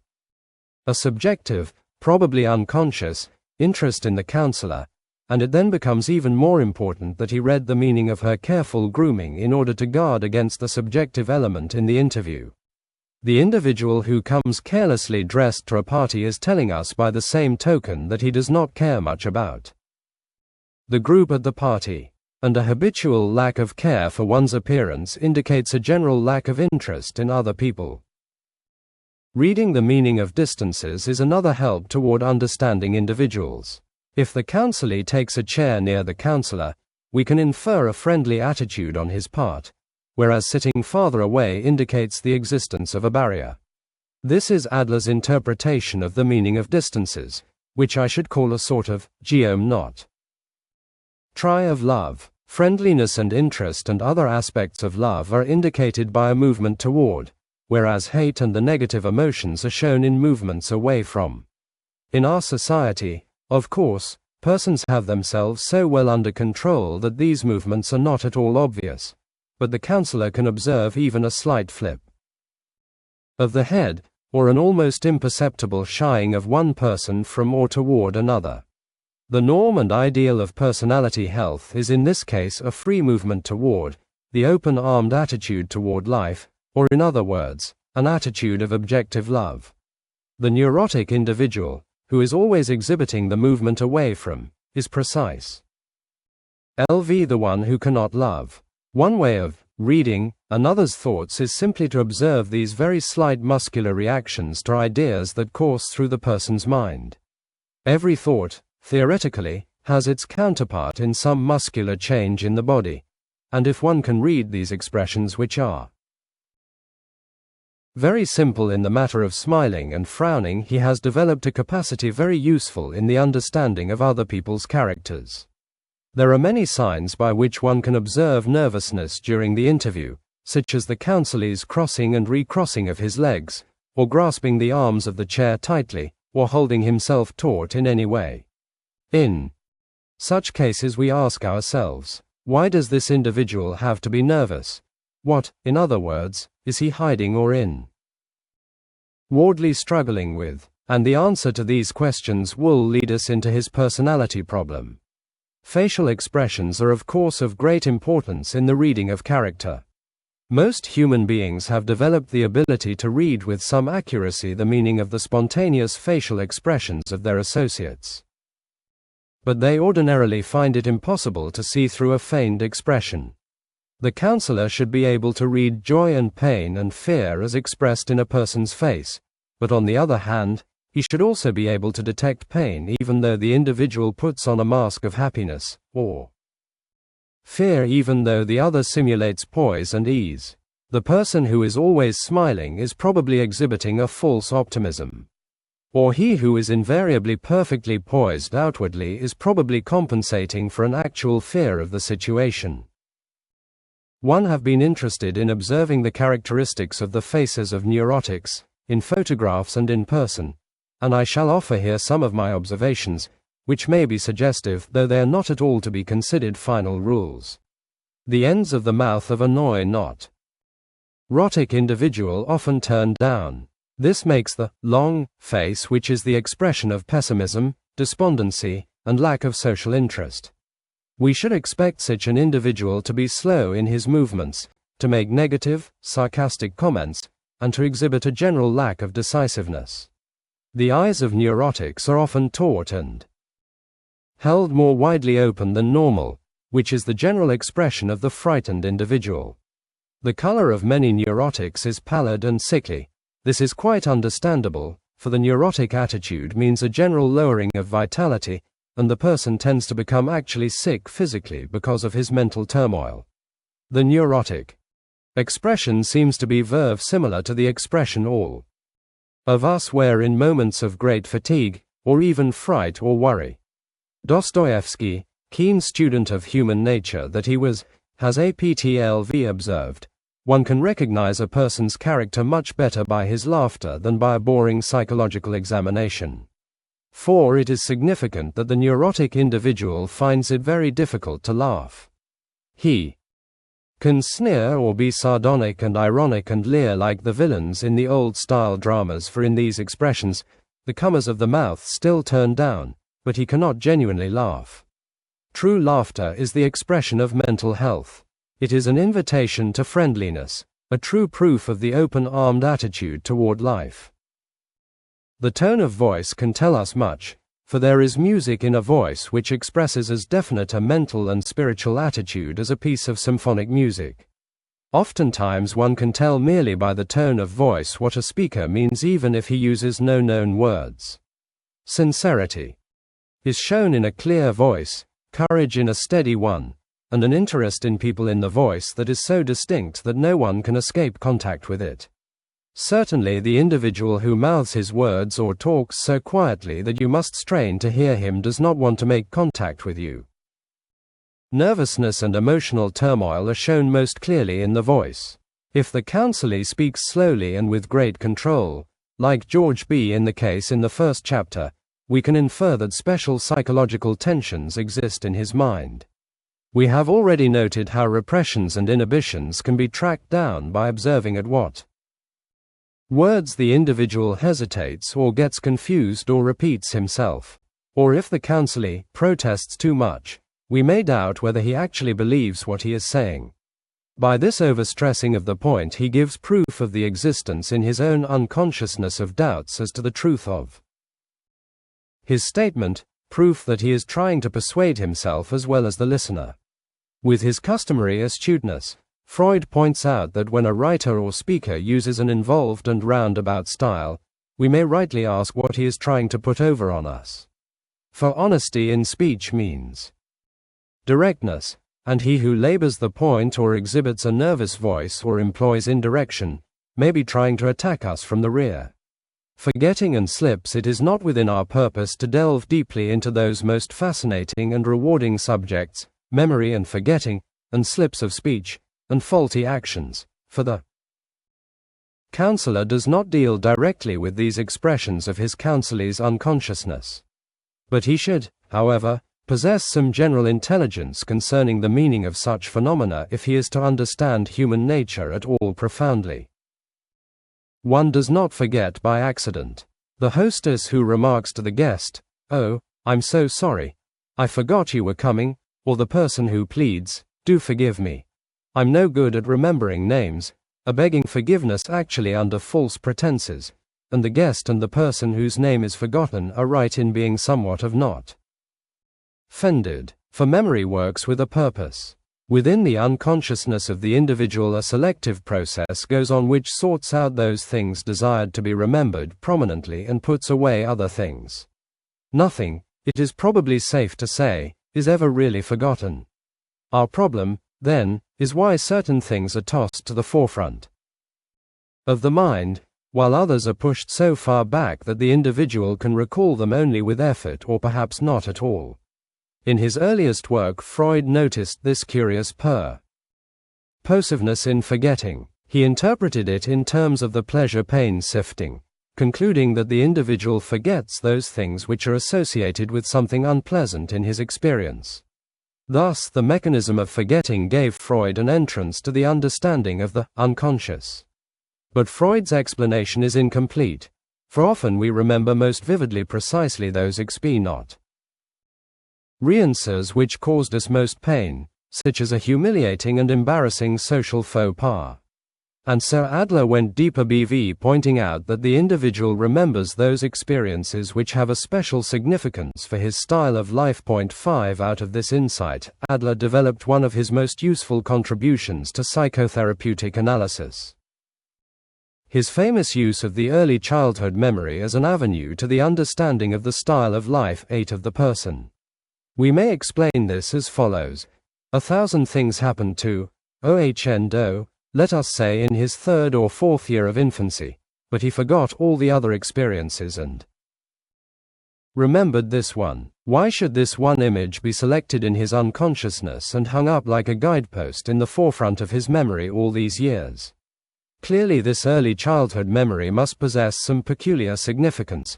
a subjective, probably unconscious, interest in the counselor, and it then becomes even more important that he read the meaning of her careful grooming in order to guard against the subjective element in the interview. The individual who comes carelessly dressed to a party is telling us by the same token that he does not care much about the group at the party, and a habitual lack of care for one's appearance indicates a general lack of interest in other people. Reading the meaning of distances is another help toward understanding individuals. If the counselee takes a chair near the counselor, we can infer a friendly attitude on his part, whereas sitting farther away indicates the existence of a barrier. This is Adler's interpretation of the meaning of distances, which I should call a sort of geom knot. Try of love. Friendliness and interest and other aspects of love are indicated by a movement toward, whereas hate and the negative emotions are shown in movements away from. In our society, of course, persons have themselves so well under control that these movements are not at all obvious, but the counselor can observe even a slight flip of the head, or an almost imperceptible shying of one person from or toward another. The norm and ideal of personality health is in this case a free movement toward, the open-armed attitude toward life, or in other words, an attitude of objective love. The neurotic individual, who is always exhibiting the movement away from, is precise. LV the one who cannot love. One way of reading another's thoughts is simply to observe these very slight muscular reactions to ideas that course through the person's mind. Every thought, theoretically, has its counterpart in some muscular change in the body, and if one can read these expressions, which are very simple in the matter of smiling and frowning, he has developed a capacity very useful in the understanding of other people's characters. There are many signs by which one can observe nervousness during the interview, such as the counselee's crossing and recrossing of his legs, or grasping the arms of the chair tightly, or holding himself taut in any way. In such cases we ask ourselves, why does this individual have to be nervous? What, in other words, is he hiding or inwardly struggling with? And the answer to these questions will lead us into his personality problem. Facial expressions are of course of great importance in the reading of character. Most human beings have developed the ability to read with some accuracy the meaning of the spontaneous facial expressions of their associates. But they ordinarily find it impossible to see through a feigned expression. The counselor should be able to read joy and pain and fear as expressed in a person's face, but on the other hand, he should also be able to detect pain even though the individual puts on a mask of happiness, or fear even though the other simulates poise and ease. The person who is always smiling is probably exhibiting a false optimism. Or he who is invariably perfectly poised outwardly is probably compensating for an actual fear of the situation. One have been interested in observing the characteristics of the faces of neurotics, in photographs and in person, and I shall offer here some of my observations, which may be suggestive though they are not at all to be considered final rules. The ends of the mouth of a not neurotic individual often turned down. This makes the long face, which is the expression of pessimism, despondency, and lack of social interest. We should expect such an individual to be slow in his movements, to make negative, sarcastic comments, and to exhibit a general lack of decisiveness. The eyes of neurotics are often taut and held more widely open than normal, which is the general expression of the frightened individual. The color of many neurotics is pallid and sickly. This is quite understandable, for the neurotic attitude means a general lowering of vitality, and the person tends to become actually sick physically because of his mental turmoil. The neurotic expression seems to be verve similar to the expression all of us wear in moments of great fatigue, or even fright or worry. Dostoevsky, keen student of human nature that he was, has APTLV observed, one can recognize a person's character much better by his laughter than by a boring psychological examination. For it is significant that the neurotic individual finds it very difficult to laugh. He can sneer or be sardonic and ironic and leer like the villains in the old-style dramas, for in these expressions, the comers of the mouth still turn down, but he cannot genuinely laugh. True laughter is the expression of mental health. It is an invitation to friendliness, a true proof of the open-armed attitude toward life. The tone of voice can tell us much, for there is music in a voice which expresses as definite a mental and spiritual attitude as a piece of symphonic music. Oftentimes one can tell merely by the tone of voice what a speaker means even if he uses no known words. Sincerity is shown in a clear voice, courage in a steady one, and an interest in people in the voice that is so distinct that no one can escape contact with it. Certainly the individual who mouths his words or talks so quietly that you must strain to hear him does not want to make contact with you. Nervousness and emotional turmoil are shown most clearly in the voice. If the counselee speaks slowly and with great control, like George B. in the case in the first chapter, we can infer that special psychological tensions exist in his mind. We have already noted how repressions and inhibitions can be tracked down by observing at what words the individual hesitates or gets confused or repeats himself. Or if the counselee protests too much, we may doubt whether he actually believes what he is saying. By this overstressing of the point he gives proof of the existence in his own unconsciousness of doubts as to the truth of his statement, proof that he is trying to persuade himself as well as the listener. With his customary astuteness, Freud points out that when a writer or speaker uses an involved and roundabout style, we may rightly ask what he is trying to put over on us. For honesty in speech means directness, and he who labors the point or exhibits a nervous voice or employs indirection may be trying to attack us from the rear. Forgetting and slips. It is not within our purpose to delve deeply into those most fascinating and rewarding subjects, memory and forgetting, and slips of speech, and faulty actions, for the counselor does not deal directly with these expressions of his counselee's unconsciousness. But he should, however, possess some general intelligence concerning the meaning of such phenomena if he is to understand human nature at all profoundly. One does not forget by accident. The hostess who remarks to the guest, "Oh, I'm so sorry. I forgot you were coming," or the person who pleads, "Do forgive me. I'm no good at remembering names," are begging forgiveness actually under false pretenses, and the guest and the person whose name is forgotten are right in being somewhat of not offended, for memory works with a purpose. Within the unconsciousness of the individual a selective process goes on which sorts out those things desired to be remembered prominently and puts away other things. Nothing, it is probably safe to say, is ever really forgotten. Our problem, then, is why certain things are tossed to the forefront of the mind, while others are pushed so far back that the individual can recall them only with effort or perhaps not at all. In his earliest work Freud noticed this curious purposiveness in forgetting. He interpreted it in terms of the pleasure-pain sifting, concluding that the individual forgets those things which are associated with something unpleasant in his experience. Thus, the mechanism of forgetting gave Freud an entrance to the understanding of the unconscious. But Freud's explanation is incomplete, for often we remember most vividly precisely those experiences which caused us most pain, such as a humiliating and embarrassing social faux pas. And so Adler went deeper BV, pointing out that the individual remembers those experiences which have a special significance for his style of life. 5 Out of this insight, Adler developed one of his most useful contributions to psychotherapeutic analysis. His famous use of the early childhood memory as an avenue to the understanding of the style of life 8 of the person. We may explain this as follows. 1,000 things happened to O.H.N.Do., let us say in his 3rd or 4th year of infancy, but he forgot all the other experiences and remembered this one. Why should this one image be selected in his unconsciousness and hung up like a guidepost in the forefront of his memory all these years? Clearly this early childhood memory must possess some peculiar significance,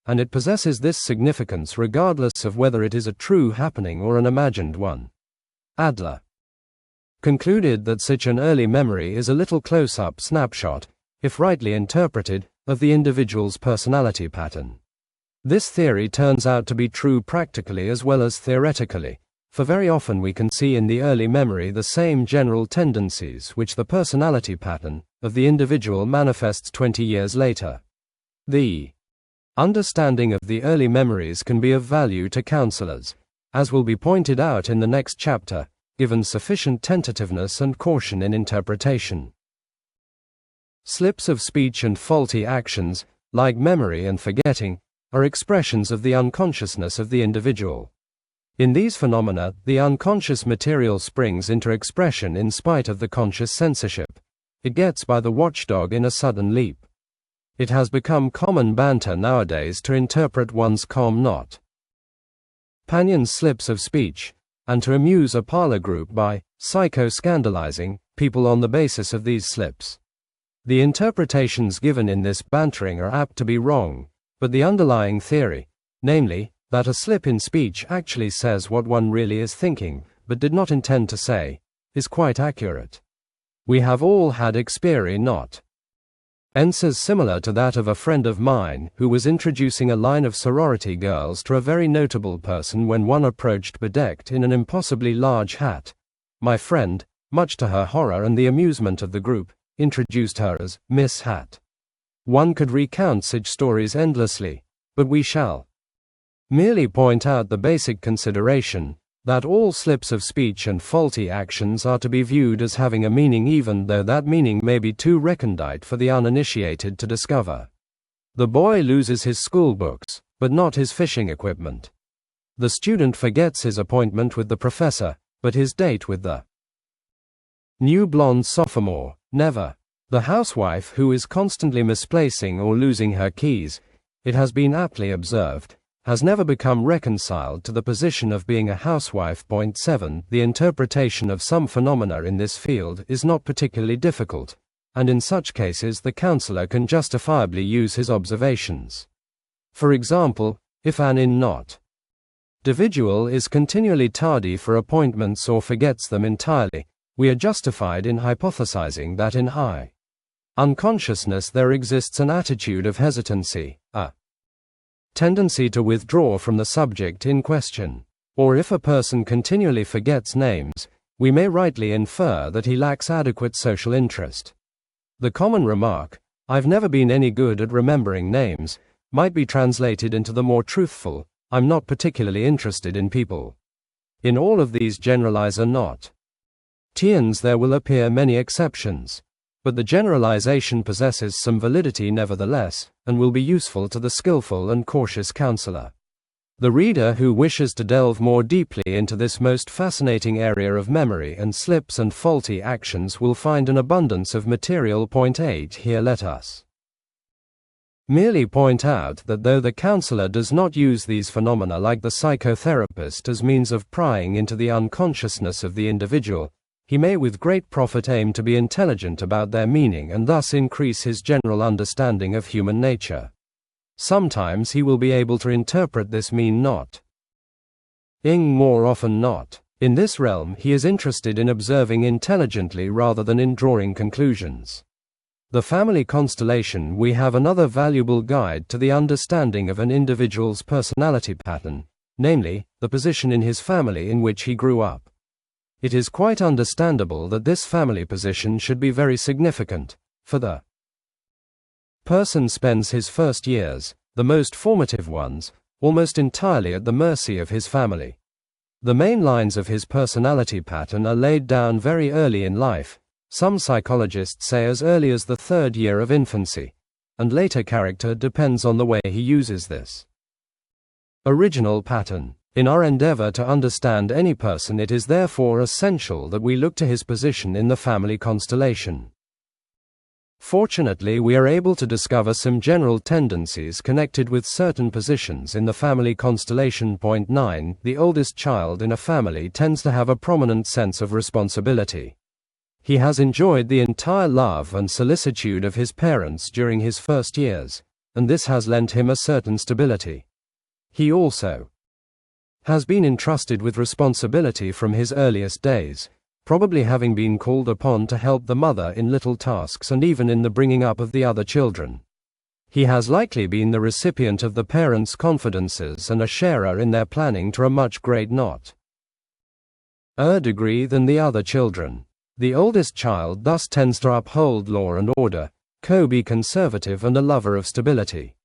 and it possesses this significance regardless of whether it is a true happening or an imagined one. Adler concluded that such an early memory is a little close-up snapshot, if rightly interpreted, of the individual's personality pattern. This theory turns out to be true practically as well as theoretically, for very often we can see in the early memory the same general tendencies which the personality pattern of the individual manifests 20 years later. The understanding of the early memories can be of value to counselors, as will be pointed out in the next chapter, given sufficient tentativeness and caution in interpretation. Slips of speech and faulty actions, like memory and forgetting, are expressions of the unconsciousness of the individual. In these phenomena, the unconscious material springs into expression in spite of the conscious censorship. It gets by the watchdog in a sudden leap. It has become common banter nowadays to interpret one's not Panion's slips of speech, and to amuse a parlor group by psycho-scandalizing people on the basis of these slips. The interpretations given in this bantering are apt to be wrong, but the underlying theory, namely, that a slip in speech actually says what one really is thinking, but did not intend to say, is quite accurate. We have all had experiences similar to that of a friend of mine who was introducing a line of sorority girls to a very notable person when one approached bedecked in an impossibly large hat. My friend, much to her horror and the amusement of the group, introduced her as Miss Hat. One could recount such stories endlessly, but we shall merely point out the basic consideration that all slips of speech and faulty actions are to be viewed as having a meaning, even though that meaning may be too recondite for the uninitiated to discover. The boy loses his school books, but not his fishing equipment. The student forgets his appointment with the professor, but his date with the new blonde sophomore never. The housewife who is constantly misplacing or losing her keys, it has been aptly observed, has never become reconciled to the position of being a housewife. 7. The interpretation of some phenomena in this field is not particularly difficult, and in such cases the counselor can justifiably use his observations. For example, if an individual is continually tardy for appointments or forgets them entirely, we are justified in hypothesizing that in high unconsciousness there exists an attitude of hesitancy, a tendency to withdraw from the subject in question. Or if a person continually forgets names, we may rightly infer that he lacks adequate social interest. The common remark, "I've never been any good at remembering names," might be translated into the more truthful, "I'm not particularly interested in people." In all of these generalizer notions there will appear many exceptions, but the generalization possesses some validity nevertheless, and will be useful to the skillful and cautious counselor. The reader who wishes to delve more deeply into this most fascinating area of memory and slips and faulty actions will find an abundance of material. 8. Here let us merely point out that though the counselor does not use these phenomena like the psychotherapist as means of prying into the unconsciousness of the individual, he may with great profit aim to be intelligent about their meaning and thus increase his general understanding of human nature. Sometimes he will be able to interpret this meaning more often not. In this realm he is interested in observing intelligently rather than in drawing conclusions. The family constellation we have another valuable guide to the understanding of an individual's personality pattern, namely, the position in his family in which he grew up. It is quite understandable that this family position should be very significant, for the person spends his first years, the most formative ones, almost entirely at the mercy of his family. The main lines of his personality pattern are laid down very early in life, some psychologists say as early as the 3rd year of infancy, and later character depends on the way he uses this original pattern. In our endeavor to understand any person, it is therefore essential that we look to his position in the family constellation. Fortunately, we are able to discover some general tendencies connected with certain positions in the family constellation. 9. The oldest child in a family tends to have a prominent sense of responsibility. He has enjoyed the entire love and solicitude of his parents during his first years, and this has lent him a certain stability. He also has been entrusted with responsibility from his earliest days, probably having been called upon to help the mother in little tasks and even in the bringing up of the other children. He has likely been the recipient of the parents' confidences and a sharer in their planning to a much great degree than the other children. The oldest child thus tends to uphold law and order, be conservative and a lover of stability.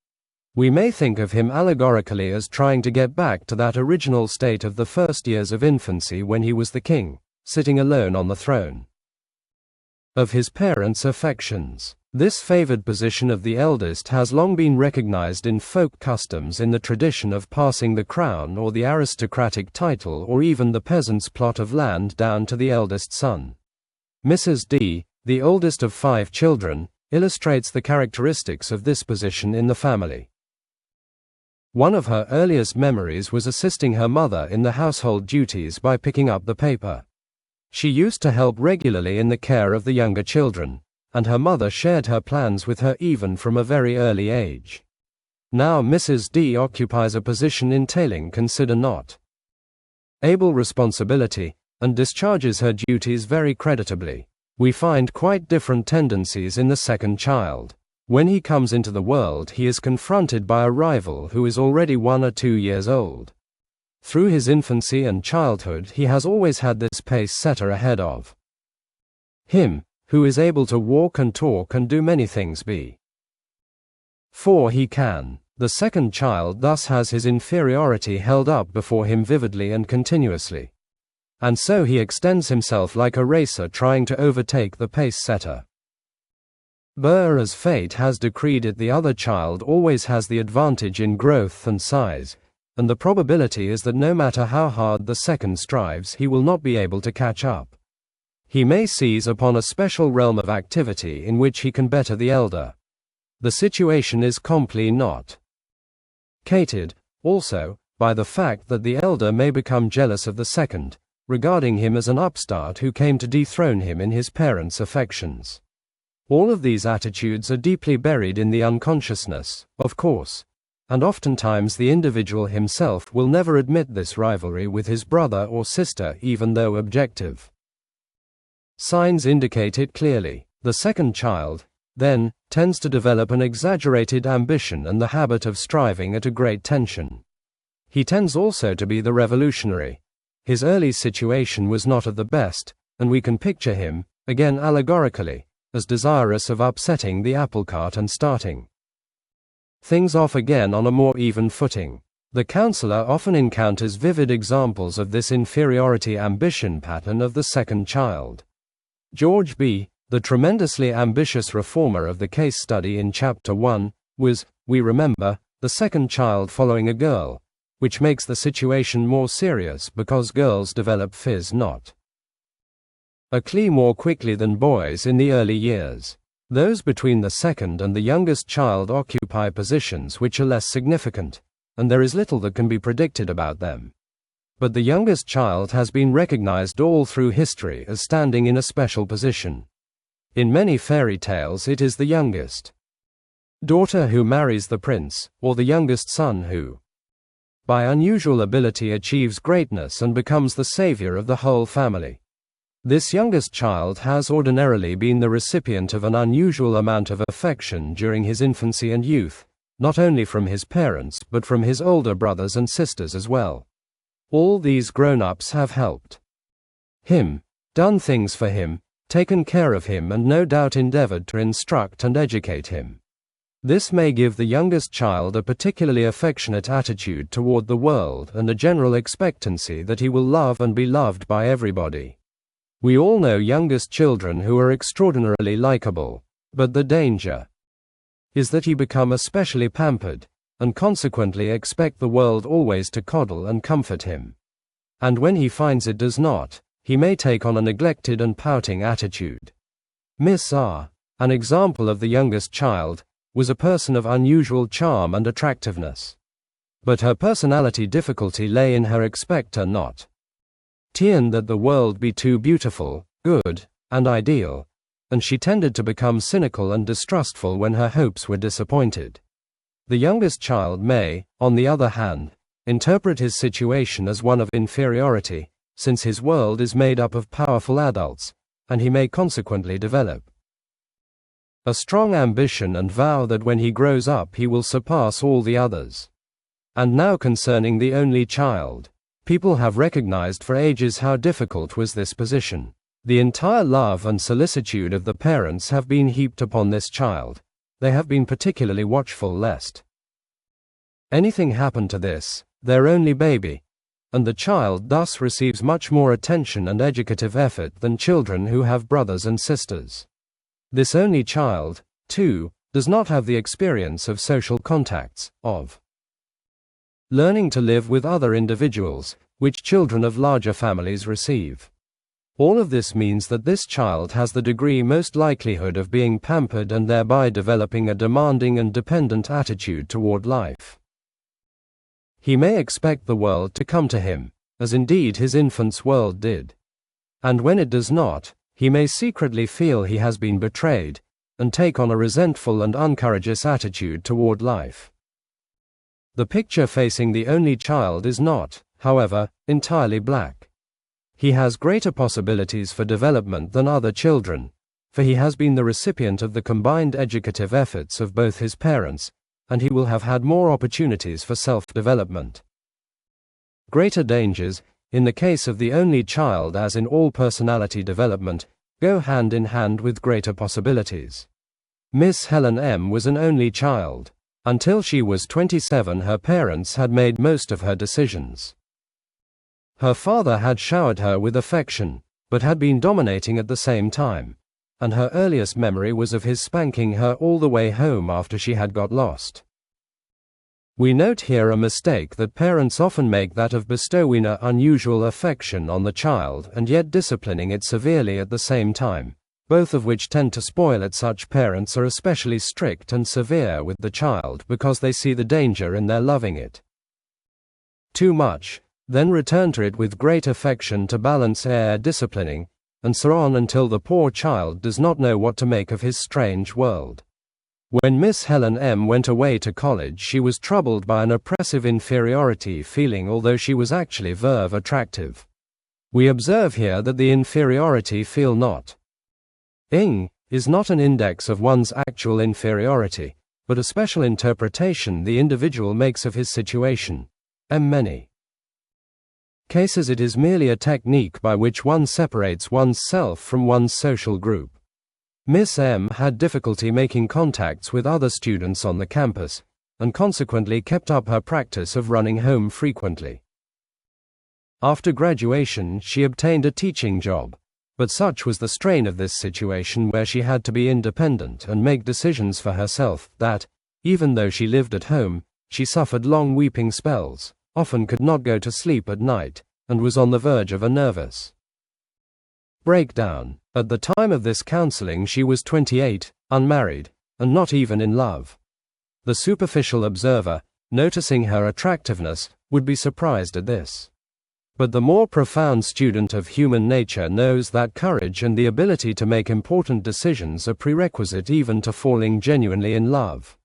We may think of him allegorically as trying to get back to that original state of the first years of infancy when he was the king, sitting alone on the throne. Of his parents' affections. This favored position of the eldest has long been recognized in folk customs in the tradition of passing the crown or the aristocratic title or even the peasant's plot of land down to the eldest son. Mrs. D, the oldest of 5 children, illustrates the characteristics of this position in the family. One of her earliest memories was assisting her mother in the household duties by picking up the paper. She used to help regularly in the care of the younger children, and her mother shared her plans with her even from a very early age. Now Mrs. D occupies a position entailing consider not able responsibility, and discharges her duties very creditably. We find quite different tendencies in the second child. When he comes into the world, he is confronted by a rival who is already 1 or 2 years old. Through his infancy and childhood, he has always had this pace-setter ahead of him, who is able to walk and talk and do many things before he can. The second child thus has his inferiority held up before him vividly and continuously. And so he extends himself like a racer trying to overtake the pace-setter. As fate has decreed it, the other child always has the advantage in growth and size, and the probability is that no matter how hard the second strives, he will not be able to catch up. He may seize upon a special realm of activity in which he can better the elder. The situation is not cated, also, by the fact that the elder may become jealous of the second, regarding him as an upstart who came to dethrone him in his parents' affections. All of these attitudes are deeply buried in the unconsciousness, of course, and oftentimes the individual himself will never admit this rivalry with his brother or sister even though objective signs indicate it clearly. The second child, then, tends to develop an exaggerated ambition and the habit of striving at a great tension. He tends also to be the revolutionary. His early situation was not of the best, and we can picture him, again allegorically, as desirous of upsetting the apple cart and starting things off again on a more even footing. The counselor often encounters vivid examples of this inferiority ambition pattern of the second child. George B., the tremendously ambitious reformer of the case study in Chapter 1, was, we remember, the second child following a girl, which makes the situation more serious because girls develop phys not more quickly than boys in the early years. Those between the second and the youngest child occupy positions which are less significant, and there is little that can be predicted about them. But the youngest child has been recognized all through history as standing in a special position. In many fairy tales it is the youngest daughter who marries the prince, or the youngest son who, by unusual ability, achieves greatness and becomes the savior of the whole family. This youngest child has ordinarily been the recipient of an unusual amount of affection during his infancy and youth, not only from his parents but from his older brothers and sisters as well. All these grown-ups have helped him, done things for him, taken care of him, and no doubt endeavored to instruct and educate him. This may give the youngest child a particularly affectionate attitude toward the world and a general expectancy that he will love and be loved by everybody. We all know youngest children who are extraordinarily likable, but the danger is that he become especially pampered, and consequently expect the world always to coddle and comfort him. And when he finds it does not, he may take on a neglected and pouting attitude. Miss R., an example of the youngest child, was a person of unusual charm and attractiveness. But her personality difficulty lay in her expector not that the world be too beautiful, good, and ideal, and she tended to become cynical and distrustful when her hopes were disappointed. The youngest child may, on the other hand, interpret his situation as one of inferiority, since his world is made up of powerful adults, and he may consequently develop a strong ambition and vow that when he grows up he will surpass all the others. And now concerning the only child. People have recognized for ages how difficult was this position. The entire love and solicitude of the parents have been heaped upon this child. They have been particularly watchful lest anything happen to this, their only baby, and the child thus receives much more attention and educative effort than children who have brothers and sisters. This only child, too, does not have the experience of social contacts, of learning to live with other individuals, which children of larger families receive. All of this means that this child has the degree most likelihood of being pampered and thereby developing a demanding and dependent attitude toward life. He may expect the world to come to him, as indeed his infant's world did. And when it does not, he may secretly feel he has been betrayed, and take on a resentful and uncourageous attitude toward life. The picture facing the only child is not, however, entirely black. He has greater possibilities for development than other children, for he has been the recipient of the combined educative efforts of both his parents, and he will have had more opportunities for self-development. Greater dangers, in the case of the only child as in all personality development, go hand in hand with greater possibilities. Miss Helen M. was an only child. Until she was 27, her parents had made most of her decisions. Her father had showered her with affection, but had been dominating at the same time, and her earliest memory was of his spanking her all the way home after she had got lost. We note here a mistake that parents often make, that of bestowing an unusual affection on the child and yet disciplining it severely at the same time, both of which tend to spoil it. Such parents are especially strict and severe with the child because they see the danger in their loving it too much, then return to it with great affection to balance disciplining, and so on until the poor child does not know what to make of his strange world. When Miss Helen M. went away to college, she was troubled by an oppressive inferiority feeling, although she was actually very attractive. We observe here that the inferiority feel not is not an index of one's actual inferiority, but a special interpretation the individual makes of his situation. In many cases it is merely a technique by which one separates one's self from one's social group. Miss M. had difficulty making contacts with other students on the campus, and consequently kept up her practice of running home frequently. After graduation, she obtained a teaching job. But such was the strain of this situation, where she had to be independent and make decisions for herself, that, even though she lived at home, she suffered long weeping spells, often could not go to sleep at night, and was on the verge of a nervous breakdown. At the time of this counseling she was 28, unmarried, and not even in love. The superficial observer, noticing her attractiveness, would be surprised at this. But the more profound student of human nature knows that courage and the ability to make important decisions are prerequisite even to falling genuinely in love,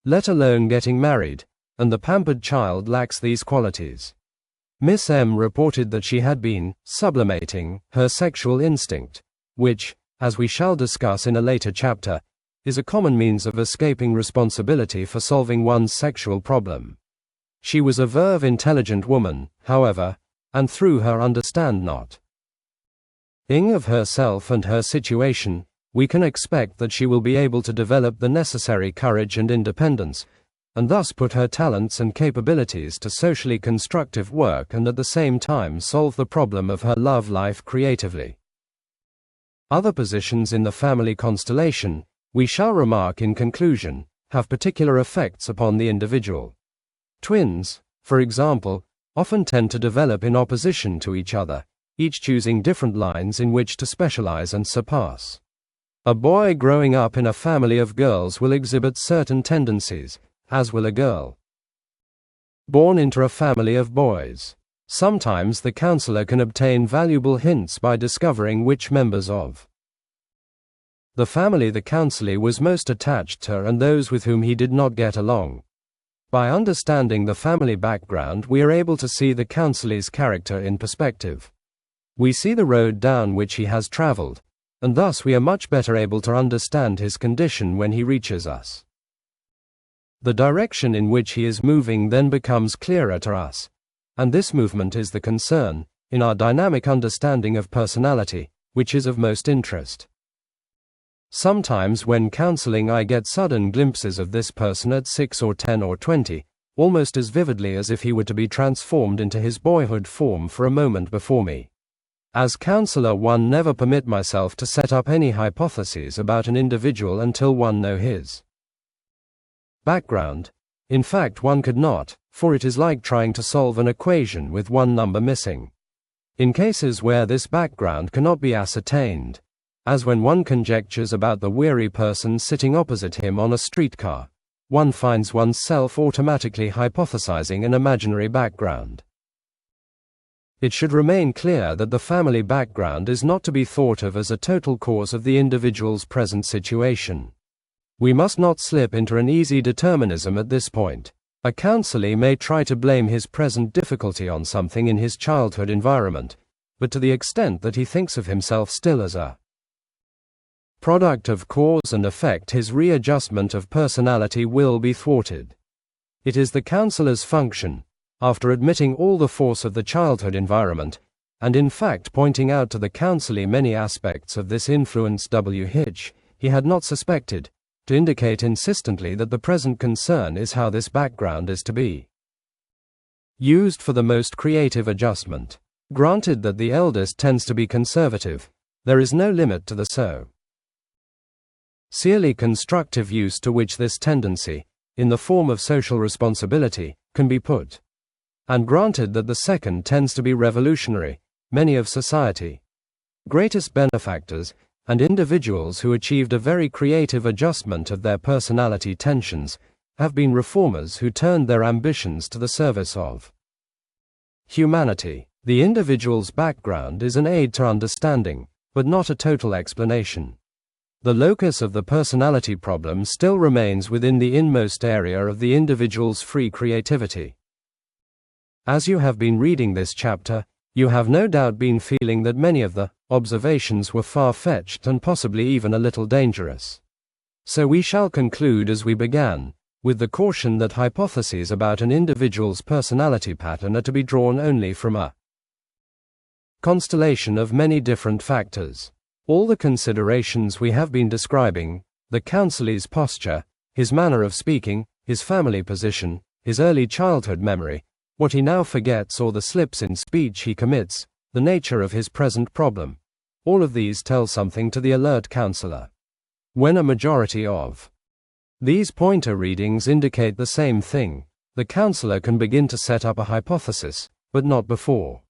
let alone getting married, and the pampered child lacks these qualities. Miss M. reported that she had been sublimating her sexual instinct, which, as we shall discuss in a later chapter, is a common means of escaping responsibility for solving one's sexual problem. She was a very intelligent woman, however, and through her understand not of herself and her situation, we can expect that she will be able to develop the necessary courage and independence, and thus put her talents and capabilities to socially constructive work and at the same time solve the problem of her love life creatively. Other positions in the family constellation, we shall remark in conclusion, have particular effects upon the individual. Twins, for example, often tend to develop in opposition to each other, each choosing different lines in which to specialize and surpass. A boy growing up in a family of girls will exhibit certain tendencies, as will a girl born into a family of boys. Sometimes the counselor can obtain valuable hints by discovering which members of the family the counselee was most attached to and those with whom he did not get along. By understanding the family background, we are able to see the counselee's character in perspective. We see the road down which he has traveled, and thus we are much better able to understand his condition when he reaches us. The direction in which he is moving then becomes clearer to us, And this movement is the concern, in our dynamic understanding of personality, which is of most interest. Sometimes when counseling I get sudden glimpses of this person at 6 or 10 or 20, almost as vividly as if he were to be transformed into his boyhood form for a moment before me. As counselor, one never permit myself to set up any hypotheses about an individual until one know his background. In fact, one could not, for it is like trying to solve an equation with one number missing. In cases where this background cannot be ascertained, as when one conjectures about the weary person sitting opposite him on a streetcar, one finds oneself automatically hypothesizing an imaginary background. It should remain clear that the family background is not to be thought of as a total cause of the individual's present situation. We must not slip into an easy determinism at this point. A counselee may try to blame his present difficulty on something in his childhood environment, but to the extent that he thinks of himself still as a product of cause and effect, his readjustment of personality will be thwarted. It is the counselor's function, after admitting all the force of the childhood environment, and in fact pointing out to the counselee many aspects of this influence which he had not suspected, to indicate insistently that the present concern is how this background is to be used for the most creative adjustment. Granted that the eldest tends to be conservative, there is no limit to the socially constructive use to which this tendency, in the form of social responsibility, can be put. And granted that the second tends to be revolutionary, many of society's greatest benefactors, and individuals who achieved a very creative adjustment of their personality tensions, have been reformers who turned their ambitions to the service of humanity. The individual's background is an aid to understanding, but not a total explanation. The locus of the personality problem still remains within the inmost area of the individual's free creativity. As you have been reading this chapter, you have no doubt been feeling that many of the observations were far-fetched and possibly even a little dangerous. So we shall conclude as we began, with the caution that hypotheses about an individual's personality pattern are to be drawn only from a constellation of many different factors. All the considerations we have been describing, the counselee's posture, his manner of speaking, his family position, his early childhood memory, what he now forgets or the slips in speech he commits, the nature of his present problem, all of these tell something to the alert counselor. When a majority of these pointer readings indicate the same thing, the counselor can begin to set up a hypothesis, but not before.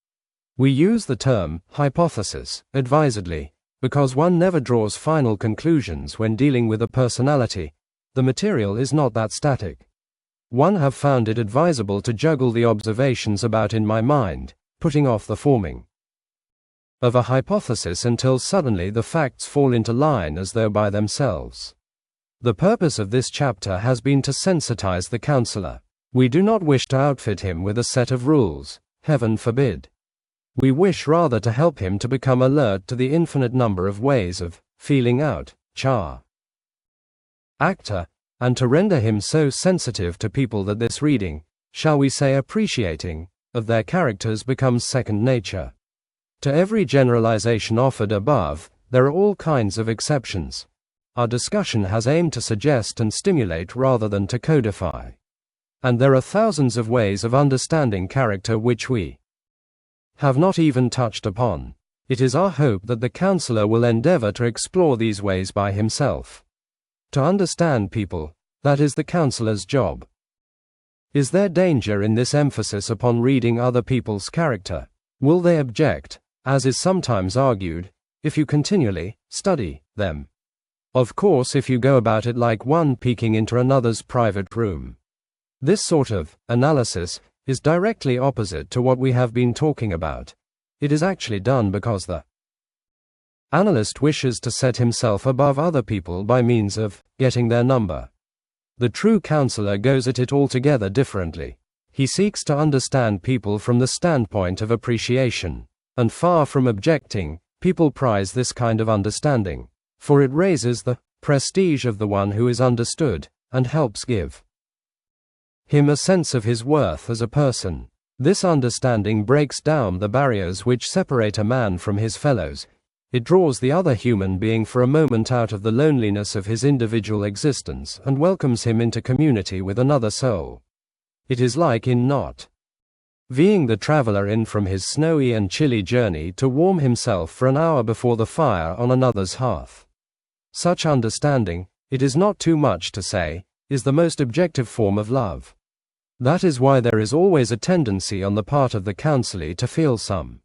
We use the term hypothesis advisedly, because one never draws final conclusions when dealing with a personality. The material is not that static. One have found it advisable to juggle the observations about in my mind, putting off the forming of a hypothesis until suddenly the facts fall into line as though by themselves. The purpose of this chapter has been to sensitize the counselor. We do not wish to outfit him with a set of rules, heaven forbid. We wish rather to help him to become alert to the infinite number of ways of feeling out, actor, and to render him so sensitive to people that this reading, shall we say appreciating, of their characters becomes second nature. To every generalization offered above, there are all kinds of exceptions. Our discussion has aimed to suggest and stimulate rather than to codify. And there are thousands of ways of understanding character which we have not even touched upon. It is our hope that the counselor will endeavor to explore these ways by himself. To understand people, that is the counselor's job. Is there danger in this emphasis upon reading other people's character? Will they object, as is sometimes argued, if you continually study them? Of course, if you go about it like one peeking into another's private room. This sort of analysis is directly opposite to what we have been talking about. It is actually done because the analyst wishes to set himself above other people by means of getting their number. The true counselor goes at it altogether differently. He seeks to understand people from the standpoint of appreciation, and far from objecting, people prize this kind of understanding, for it raises the prestige of the one who is understood, and helps give him a sense of his worth as a person. This understanding breaks down the barriers which separate a man from his fellows. It draws the other human being for a moment out of the loneliness of his individual existence and welcomes him into community with another soul. It is like in not viing the traveler in from his snowy and chilly journey to warm himself for an hour before the fire on another's hearth. Such understanding, it is not too much to say, is the most objective form of love. That is why there is always a tendency on the part of the counselee to feel some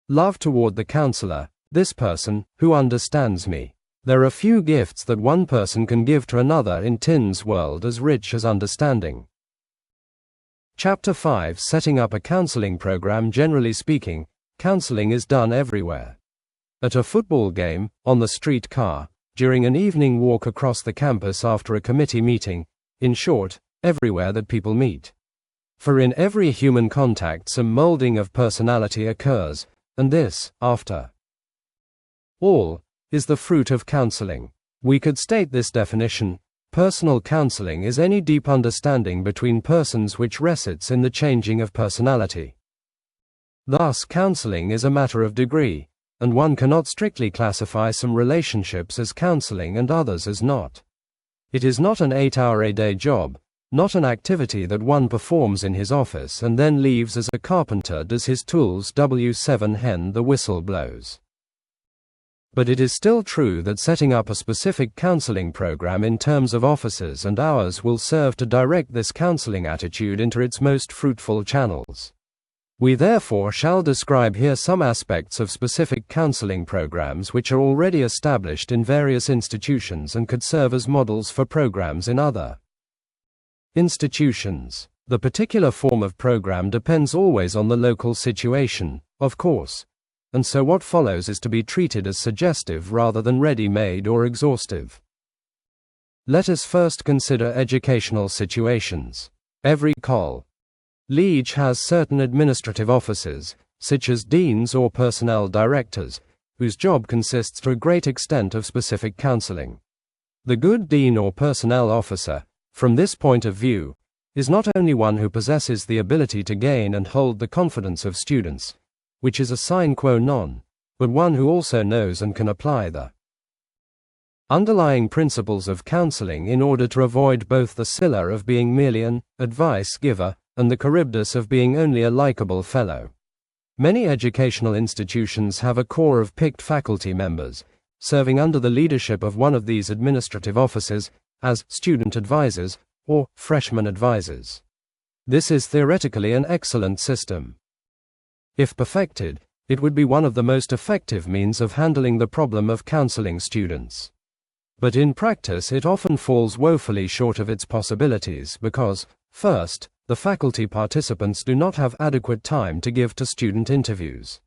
love toward the counselor, this person, who understands me. There are few gifts that one person can give to another in Tin's world as rich as understanding. Chapter 5: Setting up a counseling program. Generally speaking, counseling is done everywhere. At a football game, on the street car, during an evening walk across the campus after a committee meeting, in short, everywhere that people meet. For in every human contact some molding of personality occurs, and this, after all, is the fruit of counseling. We could state this definition: personal counseling is any deep understanding between persons which results in the changing of personality. Thus, counseling is a matter of degree, and one cannot strictly classify some relationships as counseling and others as not. It is not an 8-hour-a-day job, not an activity that one performs in his office and then leaves as a carpenter does his tools. W7 Hen the whistle blows. But it is still true that setting up a specific counseling program in terms of offices and hours will serve to direct this counseling attitude into its most fruitful channels. We therefore shall describe here some aspects of specific counseling programs which are already established in various institutions and could serve as models for programs in other institutions. The particular form of program depends always on the local situation, of course, and so what follows is to be treated as suggestive rather than ready-made or exhaustive. Let us first consider educational situations. Every college has certain administrative officers, such as deans or personnel directors, whose job consists to a great extent of specific counseling. The good dean or personnel officer, from this point of view, is not only one who possesses the ability to gain and hold the confidence of students, which is a sine qua non, but one who also knows and can apply the underlying principles of counseling in order to avoid both the scylla of being merely an advice giver and the Charybdis of being only a likable fellow. Many educational institutions have a corps of picked faculty members, serving under the leadership of one of these administrative officers, as student advisors, or freshman advisors. This is theoretically an excellent system. If perfected, it would be one of the most effective means of handling the problem of counseling students. But in practice it often falls woefully short of its possibilities because, first, the faculty participants do not have adequate time to give to student interviews.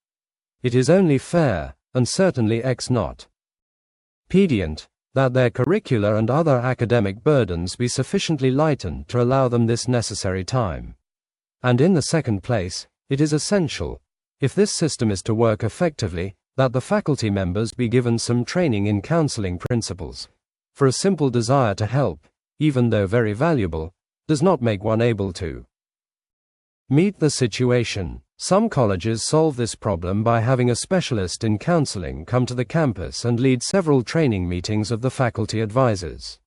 It is only fair, and certainly ex not pedient, that their curricular and other academic burdens be sufficiently lightened to allow them this necessary time. And in the second place, it is essential, if this system is to work effectively, that the faculty members be given some training in counseling principles, for a simple desire to help, even though very valuable, does not make one able to meet the situation. Some colleges solve this problem by having a specialist in counseling come to the campus and lead several training meetings of the faculty advisors.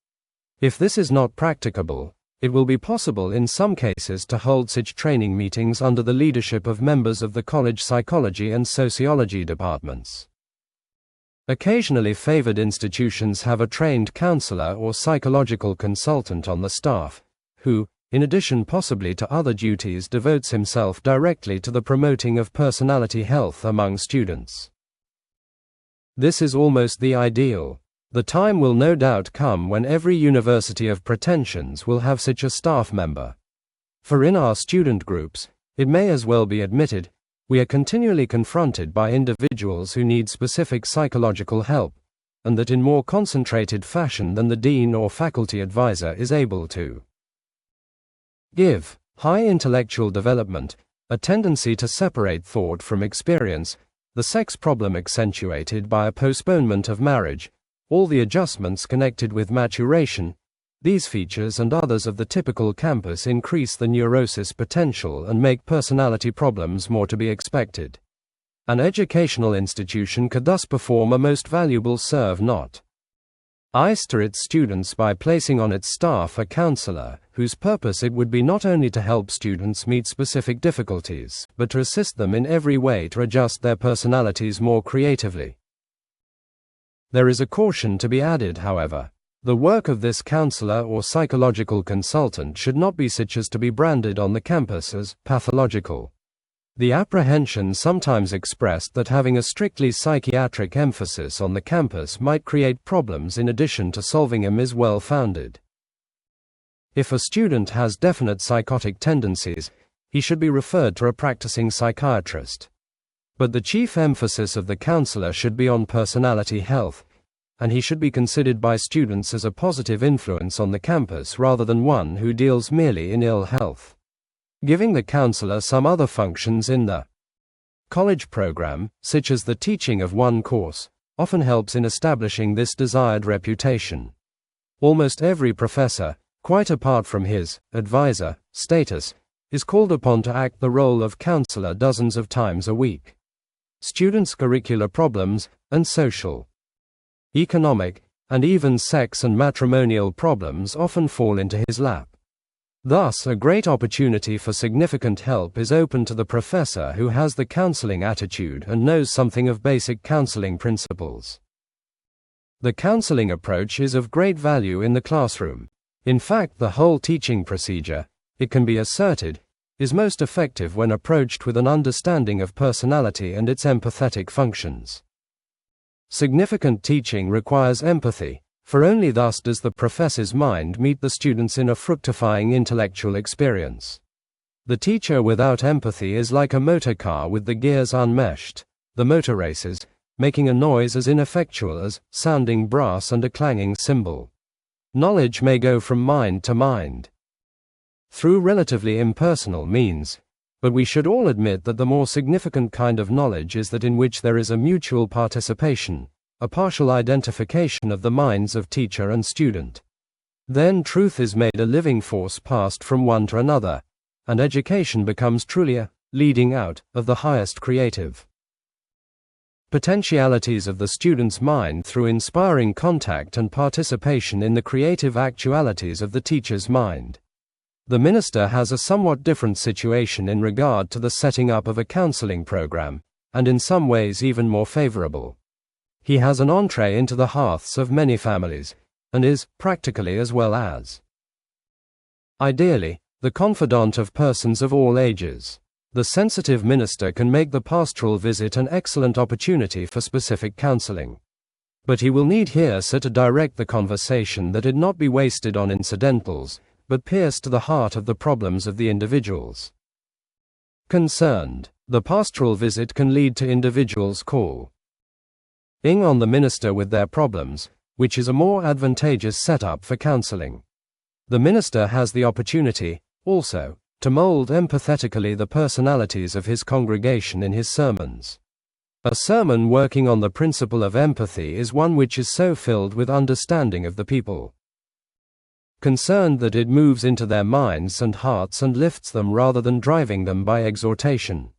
If this is not practicable, it will be possible in some cases to hold such training meetings under the leadership of members of the college psychology and sociology departments. Occasionally favored institutions have a trained counselor or psychological consultant on the staff, who, in addition possibly to other duties, devotes himself directly to the promoting of personality health among students. This is almost the ideal. The time will no doubt come when every university of pretensions will have such a staff member. For in our student groups, it may as well be admitted, we are continually confronted by individuals who need specific psychological help, and that in more concentrated fashion than the dean or faculty advisor is able to give. High intellectual development, a tendency to separate thought from experience, the sex problem accentuated by a postponement of marriage, all the adjustments connected with maturation, These features and others of the typical campus increase the neurosis potential and make personality problems more to be expected. An educational institution could thus perform a most valuable serve not to its students by placing on its staff a counselor, whose purpose it would be not only to help students meet specific difficulties, but to assist them in every way to adjust their personalities more creatively. There is a caution to be added, however. The work of this counselor or psychological consultant should not be such as to be branded on the campus as pathological. The apprehension sometimes expressed that having a strictly psychiatric emphasis on the campus might create problems in addition to solving them is well founded. If a student has definite psychotic tendencies, he should be referred to a practicing psychiatrist. But the chief emphasis of the counselor should be on personality health, and he should be considered by students as a positive influence on the campus rather than one who deals merely in ill health. Giving the counselor some other functions in the college program, such as the teaching of one course, often helps in establishing this desired reputation. Almost every professor, quite apart from his advisor status, is called upon to act the role of counselor dozens of times a week. Students' curricular problems, and social, economic, and even sex and matrimonial problems often fall into his lap. Thus, a great opportunity for significant help is open to the professor who has the counseling attitude and knows something of basic counseling principles. The counseling approach is of great value in the classroom. In fact, the whole teaching procedure, it can be asserted, is most effective when approached with an understanding of personality and its empathetic functions. Significant teaching requires empathy, for only thus does the professor's mind meet the students in a fructifying intellectual experience. The teacher without empathy is like a motor car with the gears unmeshed. The motor races, making a noise as ineffectual as sounding brass and a clanging cymbal. Knowledge may go from mind to mind through relatively impersonal means, but we should all admit that the more significant kind of knowledge is that in which there is a mutual participation, a partial identification of the minds of teacher and student. Then truth is made a living force passed from one to another, and education becomes truly a leading out of the highest creative potentialities of the student's mind through inspiring contact and participation in the creative actualities of the teacher's mind. The minister has a somewhat different situation in regard to the setting up of a counseling program, and in some ways even more favorable. He has an entree into the hearths of many families, and is, practically as well as ideally, the confidant of persons of all ages. The sensitive minister can make the pastoral visit an excellent opportunity for specific counseling. But he will need here so to direct the conversation that it not be wasted on incidentals, but pierce to the heart of the problems of the individuals concerned. The pastoral visit can lead to individuals calling on the minister with their problems, which is a more advantageous setup for counseling. The minister has the opportunity, also, to mold empathetically the personalities of his congregation in his sermons. A sermon working on the principle of empathy is one which is so filled with understanding of the people concerned that it moves into their minds and hearts and lifts them rather than driving them by exhortation.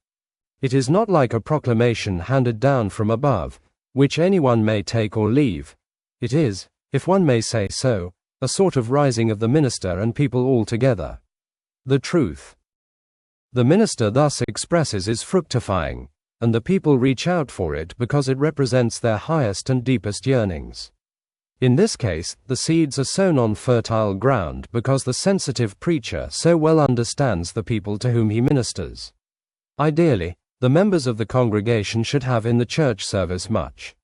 It is not like a proclamation handed down from above, which anyone may take or leave. It is, if one may say so, a sort of rising of the minister and people all together. The truth the minister thus expresses is fructifying, and the people reach out for it because it represents their highest and deepest yearnings. In this case, the seeds are sown on fertile ground because the sensitive preacher so well understands the people to whom he ministers. Ideally, the members of the congregation should have in the church service much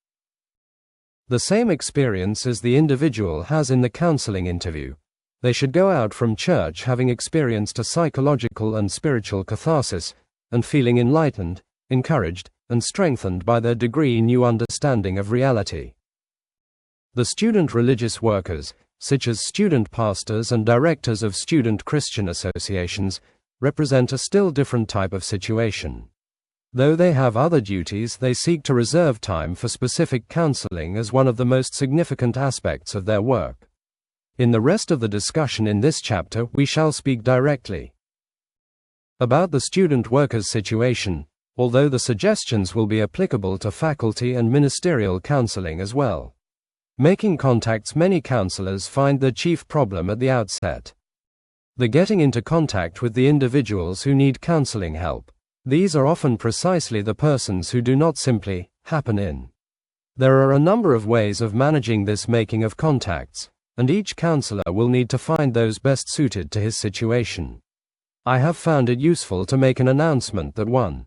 the same experience as the individual has in the counseling interview. They should go out from church having experienced a psychological and spiritual catharsis, and feeling enlightened, encouraged, and strengthened by their degree new understanding of reality. The student religious workers, such as student pastors and directors of student Christian associations, represent a still different type of situation. Though they have other duties, they seek to reserve time for specific counseling as one of the most significant aspects of their work. In the rest of the discussion in this chapter, we shall speak directly about the student worker's situation, although the suggestions will be applicable to faculty and ministerial counseling as well. Making contacts. Many counselors find the chief problem at the outset the getting into contact with the individuals who need counseling help. These are often precisely the persons who do not simply happen in. There are a number of ways of managing this making of contacts, and each counselor will need to find those best suited to his situation. I have found it useful to make an announcement that one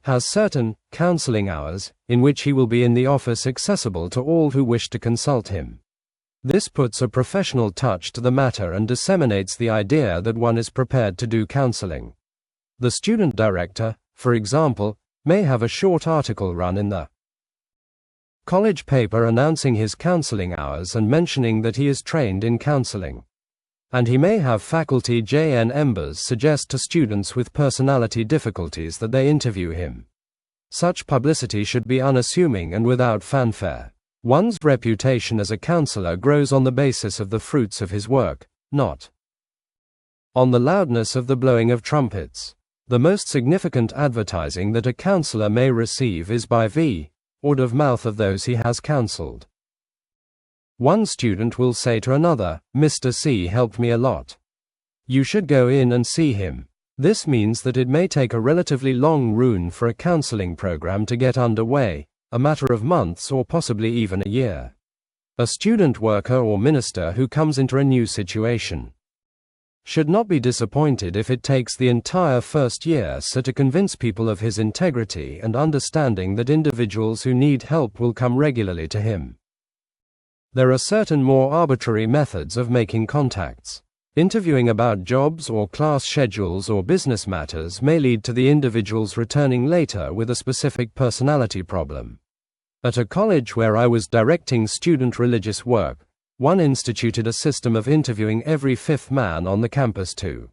has certain counseling hours in which he will be in the office, accessible to all who wish to consult him. This puts a professional touch to the matter and disseminates the idea that one is prepared to do counseling. The student director, for example, may have a short article run in the college paper announcing his counseling hours and mentioning that he is trained in counseling. And he may have faculty JN members suggest to students with personality difficulties that they interview him. Such publicity should be unassuming and without fanfare. One's reputation as a counselor grows on the basis of the fruits of his work, not on the loudness of the blowing of trumpets. The most significant advertising that a counselor may receive is by word of mouth of those he has counseled. One student will say to another, "Mr. C helped me a lot. You should go in and see him." This means that it may take a relatively long run for a counseling program to get underway, a matter of months or possibly even a year. A student worker or minister who comes into a new situation should not be disappointed if it takes the entire first year so to convince people of his integrity and understanding that individuals who need help will come regularly to him. There are certain more arbitrary methods of making contacts. Interviewing about jobs or class schedules or business matters may lead to the individuals returning later with a specific personality problem. At a college where I was directing student religious work, one instituted a system of interviewing every fifth man on the campus to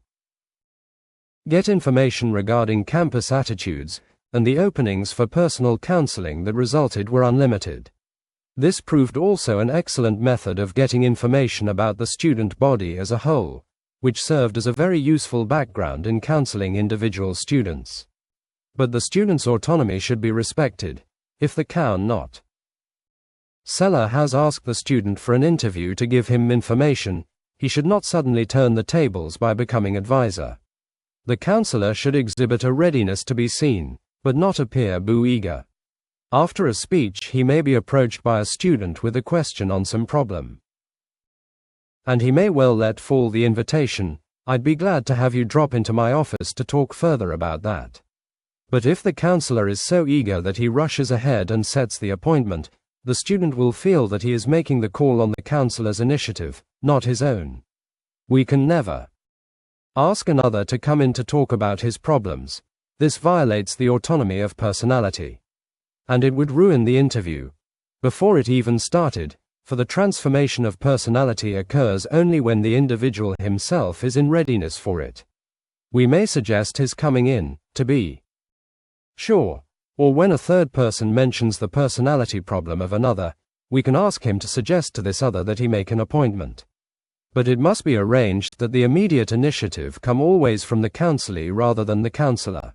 get information regarding campus attitudes, and the openings for personal counseling that resulted were unlimited. This proved also an excellent method of getting information about the student body as a whole, which served as a very useful background in counseling individual students. But the student's autonomy should be respected. If the not seller has asked the student for an interview to give him information, he should not suddenly turn the tables by becoming advisor. The counselor should exhibit a readiness to be seen, but not appear eager. After a speech, he may be approached by a student with a question on some problem, and he may well let fall the invitation, "I'd be glad to have you drop into my office to talk further about that." But if the counselor is so eager that he rushes ahead and sets the appointment, the student will feel that he is making the call on the counselor's initiative, not his own. We can never ask another to come in to talk about his problems. This violates the autonomy of personality. And it would ruin the interview before it even started, for the transformation of personality occurs only when the individual himself is in readiness for it. We may suggest his coming in, to be sure, or when a third person mentions the personality problem of another, we can ask him to suggest to this other that he make an appointment. But it must be arranged that the immediate initiative come always from the counselee rather than the counselor.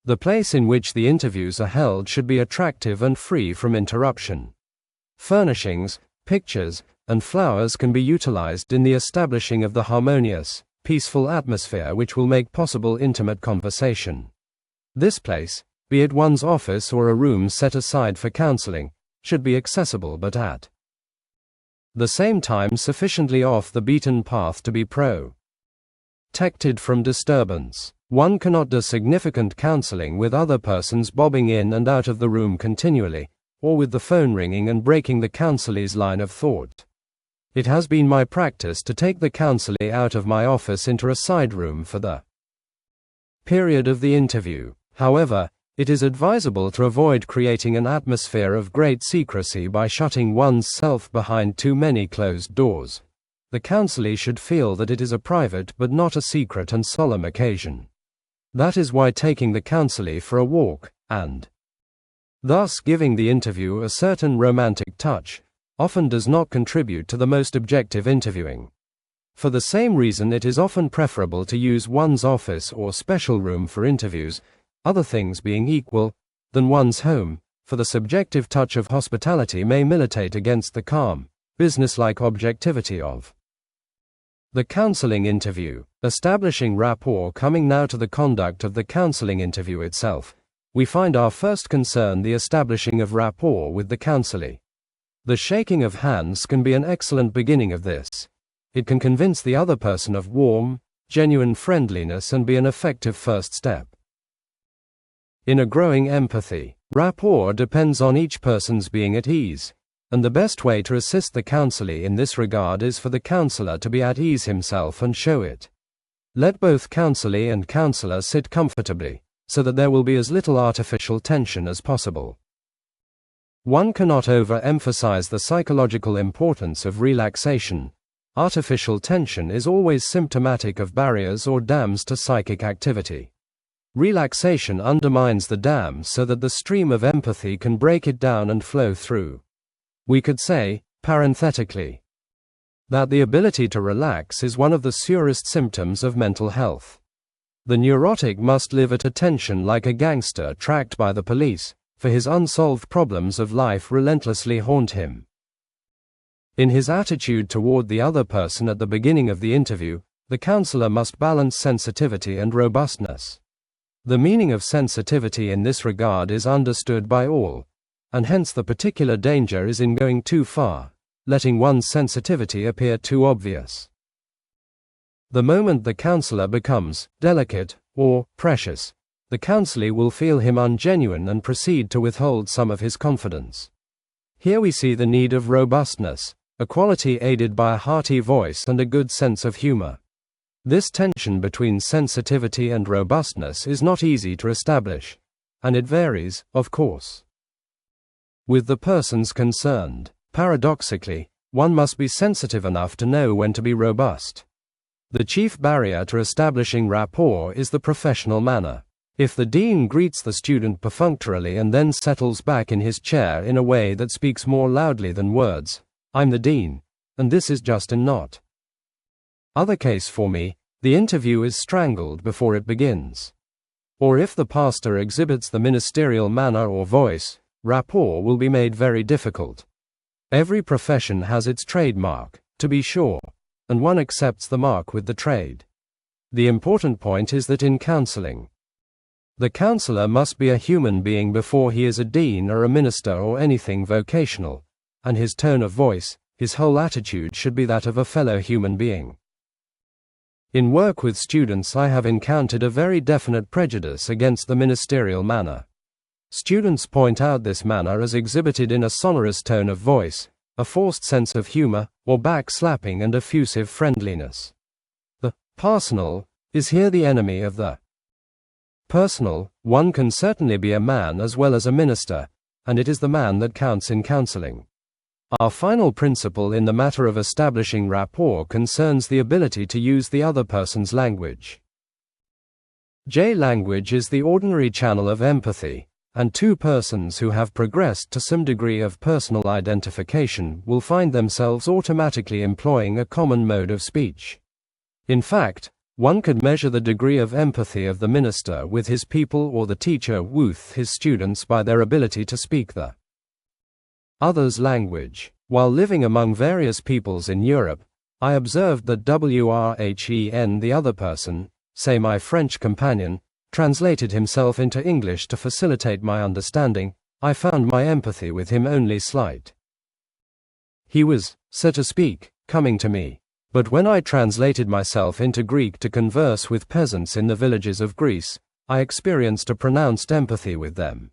The place in which the interviews are held should be attractive and free from interruption. Furnishings, pictures, and flowers can be utilized in the establishing of the harmonious, peaceful atmosphere which will make possible intimate conversation. This place, be it one's office or a room set aside for counseling, should be accessible but at the same time sufficiently off the beaten path to be protected from disturbance. One cannot do significant counseling with other persons bobbing in and out of the room continually, or with the phone ringing and breaking the counselee's line of thought. It has been my practice to take the counselee out of my office into a side room for the period of the interview. However, it is advisable to avoid creating an atmosphere of great secrecy by shutting one's self behind too many closed doors. The counselee should feel that it is a private but not a secret and solemn occasion. That is why taking the counselee for a walk, and thus giving the interview a certain romantic touch, often does not contribute to the most objective interviewing. For the same reason, it is often preferable to use one's office or special room for interviews, other things being equal, than one's home, for the subjective touch of hospitality may militate against the calm, businesslike objectivity of the counseling interview. Establishing rapport. Coming now to the conduct of the counseling interview itself, we find our first concern the establishing of rapport with the counselee. The shaking of hands can be an excellent beginning of this. It can convince the other person of warm, genuine friendliness and be an effective first step in a growing empathy. Rapport depends on each person's being at ease, and the best way to assist the counselee in this regard is for the counselor to be at ease himself and show it. Let both counselee and counselor sit comfortably, so that there will be as little artificial tension as possible. One cannot overemphasize the psychological importance of relaxation. Artificial tension is always symptomatic of barriers or dams to psychic activity. Relaxation undermines the dam so that the stream of empathy can break it down and flow through. We could say, parenthetically, that the ability to relax is one of the surest symptoms of mental health. The neurotic must live at attention like a gangster tracked by the police, for his unsolved problems of life relentlessly haunt him. In his attitude toward the other person at the beginning of the interview, the counselor must balance sensitivity and robustness. The meaning of sensitivity in this regard is understood by all, and hence the particular danger is in going too far, letting one's sensitivity appear too obvious. The moment the counselor becomes delicate or precious, the counselee will feel him ungenuine and proceed to withhold some of his confidence. Here we see the need of robustness, a quality aided by a hearty voice and a good sense of humor. This tension between sensitivity and robustness is not easy to establish, and it varies, of course, with the persons concerned. Paradoxically, one must be sensitive enough to know when to be robust. The chief barrier to establishing rapport is the professional manner. If the dean greets the student perfunctorily and then settles back in his chair in a way that speaks more loudly than words, "I'm the dean, and this is just in not other case for me," the interview is strangled before it begins. Or if the pastor exhibits the ministerial manner or voice, rapport will be made very difficult. Every profession has its trademark, to be sure, and one accepts the mark with the trade. The important point is that in counseling, the counselor must be a human being before he is a dean or a minister or anything vocational, and his tone of voice, his whole attitude should be that of a fellow human being. In work with students, I have encountered a very definite prejudice against the ministerial manner. Students point out this manner as exhibited in a sonorous tone of voice, a forced sense of humor, or back-slapping and effusive friendliness. The parsonal is here the enemy of the personal. One can certainly be a man as well as a minister, and it is the man that counts in counseling. Our final principle in the matter of establishing rapport concerns the ability to use the other person's language. Language is the ordinary channel of empathy, and two persons who have progressed to some degree of personal identification will find themselves automatically employing a common mode of speech. In fact, one could measure the degree of empathy of the minister with his people or the teacher with his students by their ability to speak the other's language. While living among various peoples in Europe, I observed that when the other person, say my French companion, translated himself into English to facilitate my understanding, I found my empathy with him only slight. He was, so to speak, coming to me. But when I translated myself into Greek to converse with peasants in the villages of Greece, I experienced a pronounced empathy with them.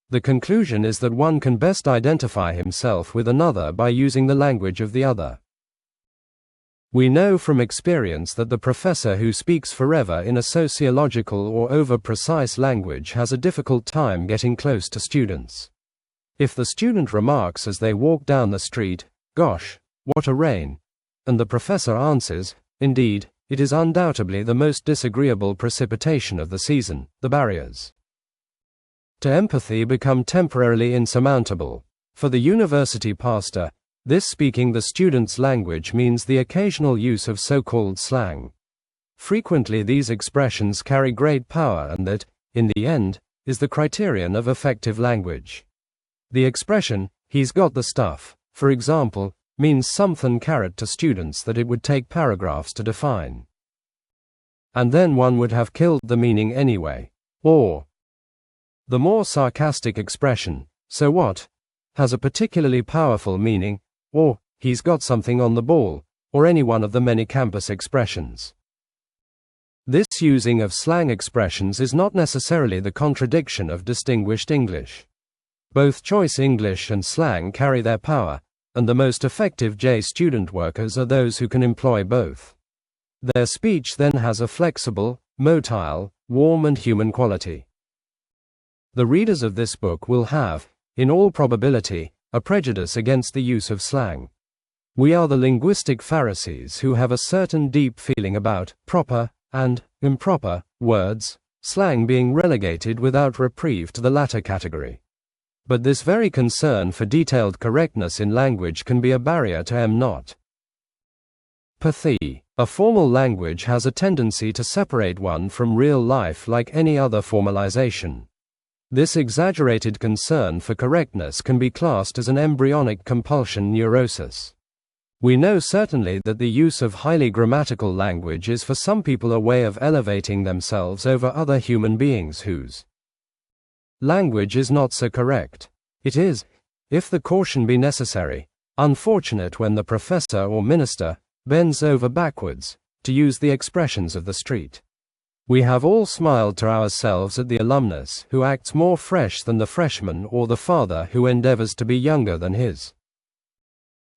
The conclusion is that one can best identify himself with another by using the language of the other. We know from experience that the professor who speaks forever in a sociological or over-precise language has a difficult time getting close to students. If the student remarks as they walk down the street, "Gosh, what a rain," and the professor answers, "Indeed, it is undoubtedly the most disagreeable precipitation of the season," the barriers to empathy become temporarily insurmountable. For the university pastor, This speaking the student's language means the occasional use of so-called slang. Frequently these expressions carry great power, and that, in the end, is the criterion of effective language. The expression, "he's got the stuff," for example, means something carrot to students that it would take paragraphs to define. And then one would have killed the meaning anyway. Or, the more sarcastic expression, "so what?" has a particularly powerful meaning, or, "he's got something on the ball," or any one of the many campus expressions. This using of slang expressions is not necessarily the contradiction of distinguished English. Both choice English and slang carry their power, and the most effective student workers are those who can employ both. Their speech then has a flexible, motile, warm and human quality. The readers of this book will have, in all probability, a prejudice against the use of slang. We are the linguistic Pharisees who have a certain deep feeling about proper and improper words, slang being relegated without reprieve to the latter category. But this very concern for detailed correctness in language can be a barrier to not. Pathy. A formal language has a tendency to separate one from real life like any other formalization. This exaggerated concern for correctness can be classed as an embryonic compulsion neurosis. We know certainly that the use of highly grammatical language is for some people a way of elevating themselves over other human beings whose language is not so correct. It is, if the caution be necessary, unfortunate when the professor or minister bends over backwards, to use the expressions of the street. We have all smiled to ourselves at the alumnus who acts more fresh than the freshman, or the father who endeavors to be younger than his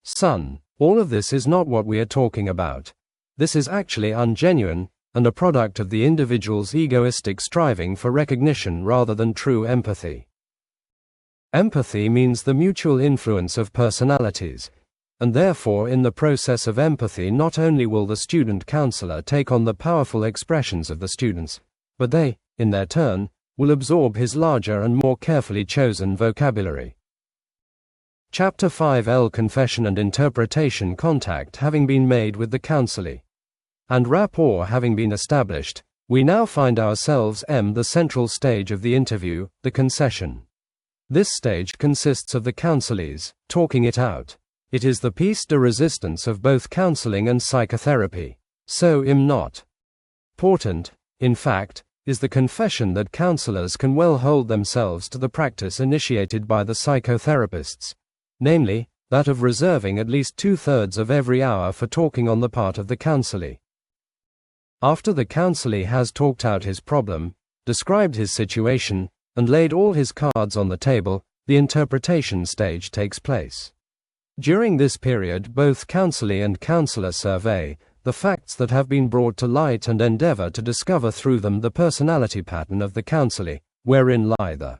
son. All of this is not what we are talking about. This is actually ungenuine, and a product of the individual's egoistic striving for recognition rather than true empathy. Empathy means the mutual influence of personalities, and therefore in the process of empathy not only will the student counselor take on the powerful expressions of the students, but they, in their turn, will absorb his larger and more carefully chosen vocabulary. Chapter 5L Confession and Interpretation. Contact having been made with the counselee, and rapport having been established, we now find ourselves the central stage of the interview, the concession. This stage consists of the counselees talking it out. It is the piece de resistance of both counseling and psychotherapy. So not important, in fact, is the confession that counselors can well hold themselves to the practice initiated by the psychotherapists, namely, that of reserving at least 2/3 of every hour for talking on the part of the counselee. After the counselee has talked out his problem, described his situation, and laid all his cards on the table, the interpretation stage takes place. During this period both counselee and counselor survey the facts that have been brought to light and endeavor to discover through them the personality pattern of the counselee, wherein lie the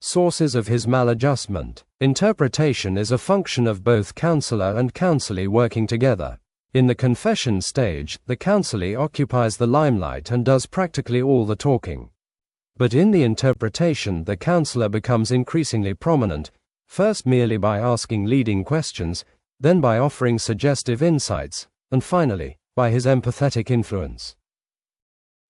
sources of his maladjustment. Interpretation is a function of both counselor and counselee working together. In the confession stage, the counselee occupies the limelight and does practically all the talking. But in the interpretation, the counselor becomes increasingly prominent, first merely by asking leading questions, then by offering suggestive insights, and finally, by his empathetic influence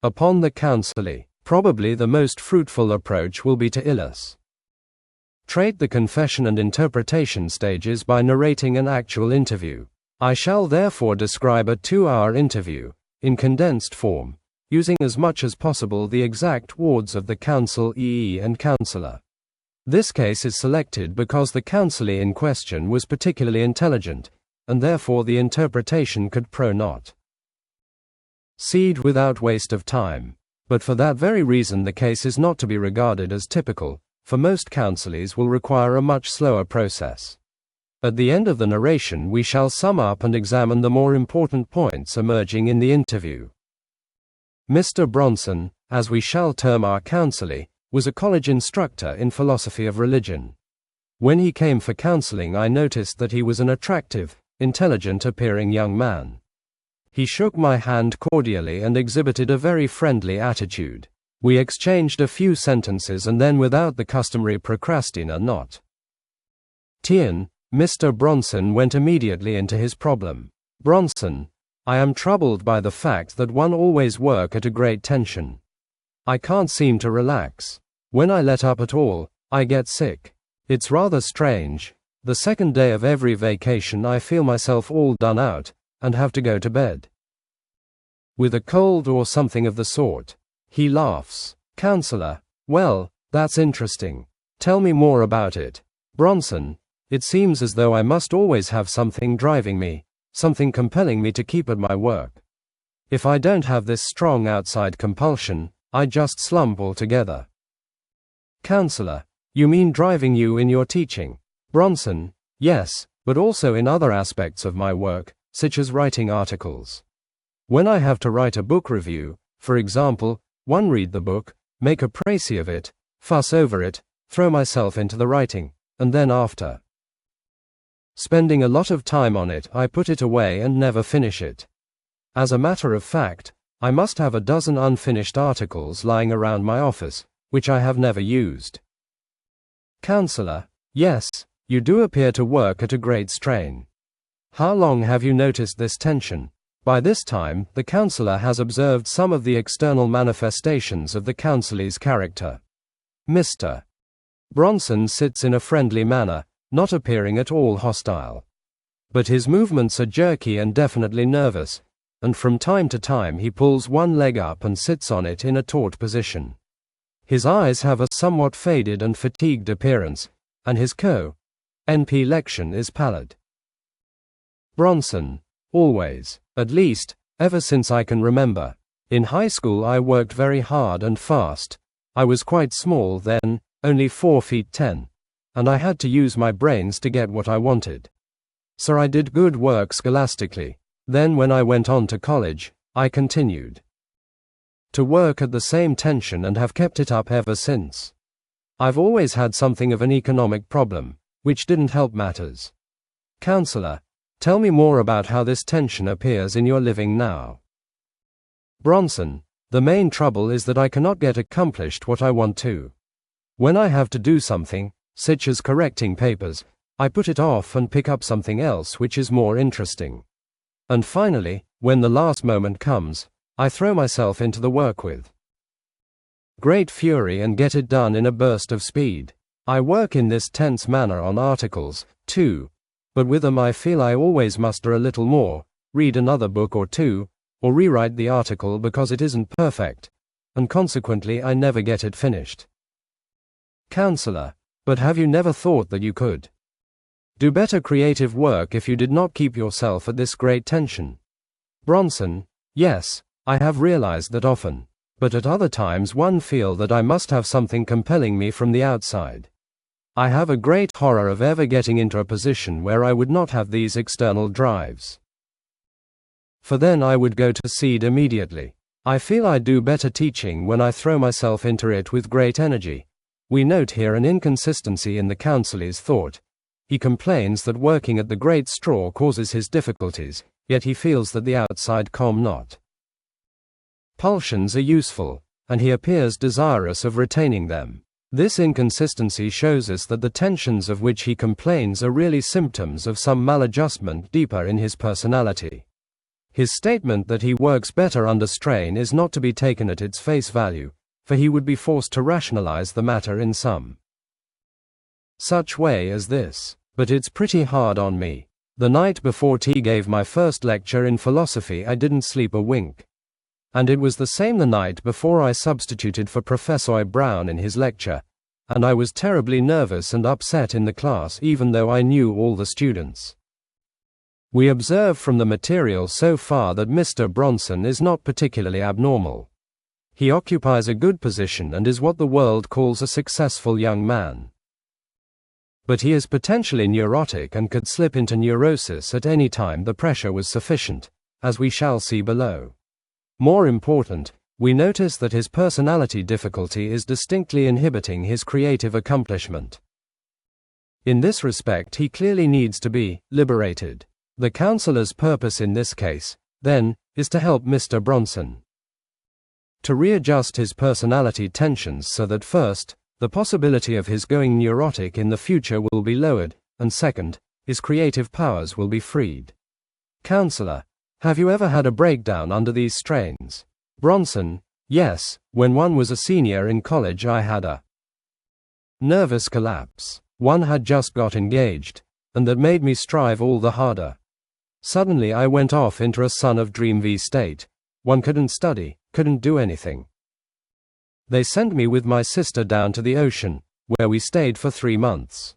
upon the counselee. Probably the most fruitful approach will be to illustrate the confession and interpretation stages by narrating an actual interview. I shall therefore describe a 2-hour interview, in condensed form, using as much as possible the exact words of the counselee and counselor. This case is selected because the counselee in question was particularly intelligent, and therefore the interpretation could not proceed without waste of time. But for that very reason the case is not to be regarded as typical, for most counselees will require a much slower process. At the end of the narration we shall sum up and examine the more important points emerging in the interview. Mr. Bronson, as we shall term our counselee, was a college instructor in philosophy of religion. When he came for counseling I noticed that he was an attractive, intelligent-appearing young man. He shook my hand cordially and exhibited a very friendly attitude. We exchanged a few sentences and then without the customary procrastinator not. Tien, Mr. Bronson went immediately into his problem. Bronson, I am troubled by the fact that one always work at a great tension. I can't seem to relax. When I let up at all, I get sick. It's rather strange. The second day of every vacation I feel myself all done out, and have to go to bed with a cold or something of the sort. He laughs. Counselor, well, that's interesting. Tell me more about it. Bronson, it seems as though I must always have something driving me, something compelling me to keep at my work. If I don't have this strong outside compulsion, I just slump altogether. Counselor, you mean driving you in your teaching? Bronson, yes, but also in other aspects of my work, such as writing articles. When I have to write a book review, for example, read the book, make a précis of it, fuss over it, throw myself into the writing, and then after spending a lot of time on it, I put it away and never finish it. As a matter of fact, I must have a dozen unfinished articles lying around my office, which I have never used. Counselor, yes, you do appear to work at a great strain. How long have you noticed this tension? By this time, the counselor has observed some of the external manifestations of the counselee's character. Mr. Bronson sits in a friendly manner, not appearing at all hostile. But his movements are jerky and definitely nervous, and from time to time he pulls one leg up and sits on it in a taut position. His eyes have a somewhat faded and fatigued appearance, and his NP lexion is pallid. Bronson, always, at least, ever since I can remember. In high school I worked very hard and fast. I was quite small then, only 4 feet 10, and I had to use my brains to get what I wanted. So I did good work scholastically. Then when I went on to college, I continued to work at the same tension and have kept it up ever since. I've always had something of an economic problem, which didn't help matters. Counselor, tell me more about how this tension appears in your living now. Bronson, the main trouble is that I cannot get accomplished what I want to. When I have to do something, such as correcting papers, I put it off and pick up something else which is more interesting. And finally, when the last moment comes, I throw myself into the work with great fury and get it done in a burst of speed. I work in this tense manner on articles, too, but with them I feel I always muster a little more, read another book or two, or rewrite the article because it isn't perfect, and consequently I never get it finished. Counselor, but have you never thought that you could do better creative work if you did not keep yourself at this great tension? Bronson, yes, I have realized that often, but at other times one feel that I must have something compelling me from the outside. I have a great horror of ever getting into a position where I would not have these external drives. For then I would go to seed immediately. I feel I do better teaching when I throw myself into it with great energy. We note here an inconsistency in the counselee's thought. He complains that working at the great straw causes his difficulties, yet he feels that the outside not. Pulsions are useful, and he appears desirous of retaining them. This inconsistency shows us that the tensions of which he complains are really symptoms of some maladjustment deeper in his personality. His statement that he works better under strain is not to be taken at its face value, for he would be forced to rationalize the matter in some such way as this. But it's pretty hard on me. The night before T gave my first lecture in philosophy I didn't sleep a wink. And it was the same the night before I substituted for Professor Brown in his lecture, and I was terribly nervous and upset in the class even though I knew all the students. We observe from the material so far that Mr. Bronson is not particularly abnormal. He occupies a good position and is what the world calls a successful young man. But he is potentially neurotic and could slip into neurosis at any time the pressure was sufficient, as we shall see below. More important, we notice that his personality difficulty is distinctly inhibiting his creative accomplishment. In this respect he clearly needs to be liberated. The counselor's purpose in this case, then, is to help Mr. Bronson to readjust his personality tensions so that first, the possibility of his going neurotic in the future will be lowered, and second, his creative powers will be freed. Counselor: have you ever had a breakdown under these strains? Bronson: yes, when one was a senior in college I had a nervous collapse. One had just got engaged, and that made me strive all the harder. Suddenly I went off into a son of dream V state. One couldn't study, couldn't do anything. They sent me with my sister down to the ocean, where we stayed for 3 months.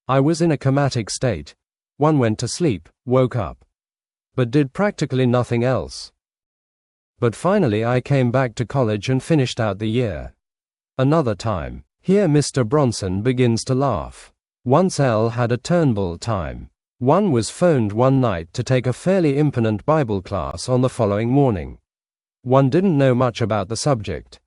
I was in a comatic state. One went to sleep, woke up, but did practically nothing else. But finally I came back to college and finished out the year. Another time. Here Mr. Bronson begins to laugh. Once L had a Turnbull time. One was phoned one night to take a fairly imponent Bible class on the following morning. One didn't know much about the subject,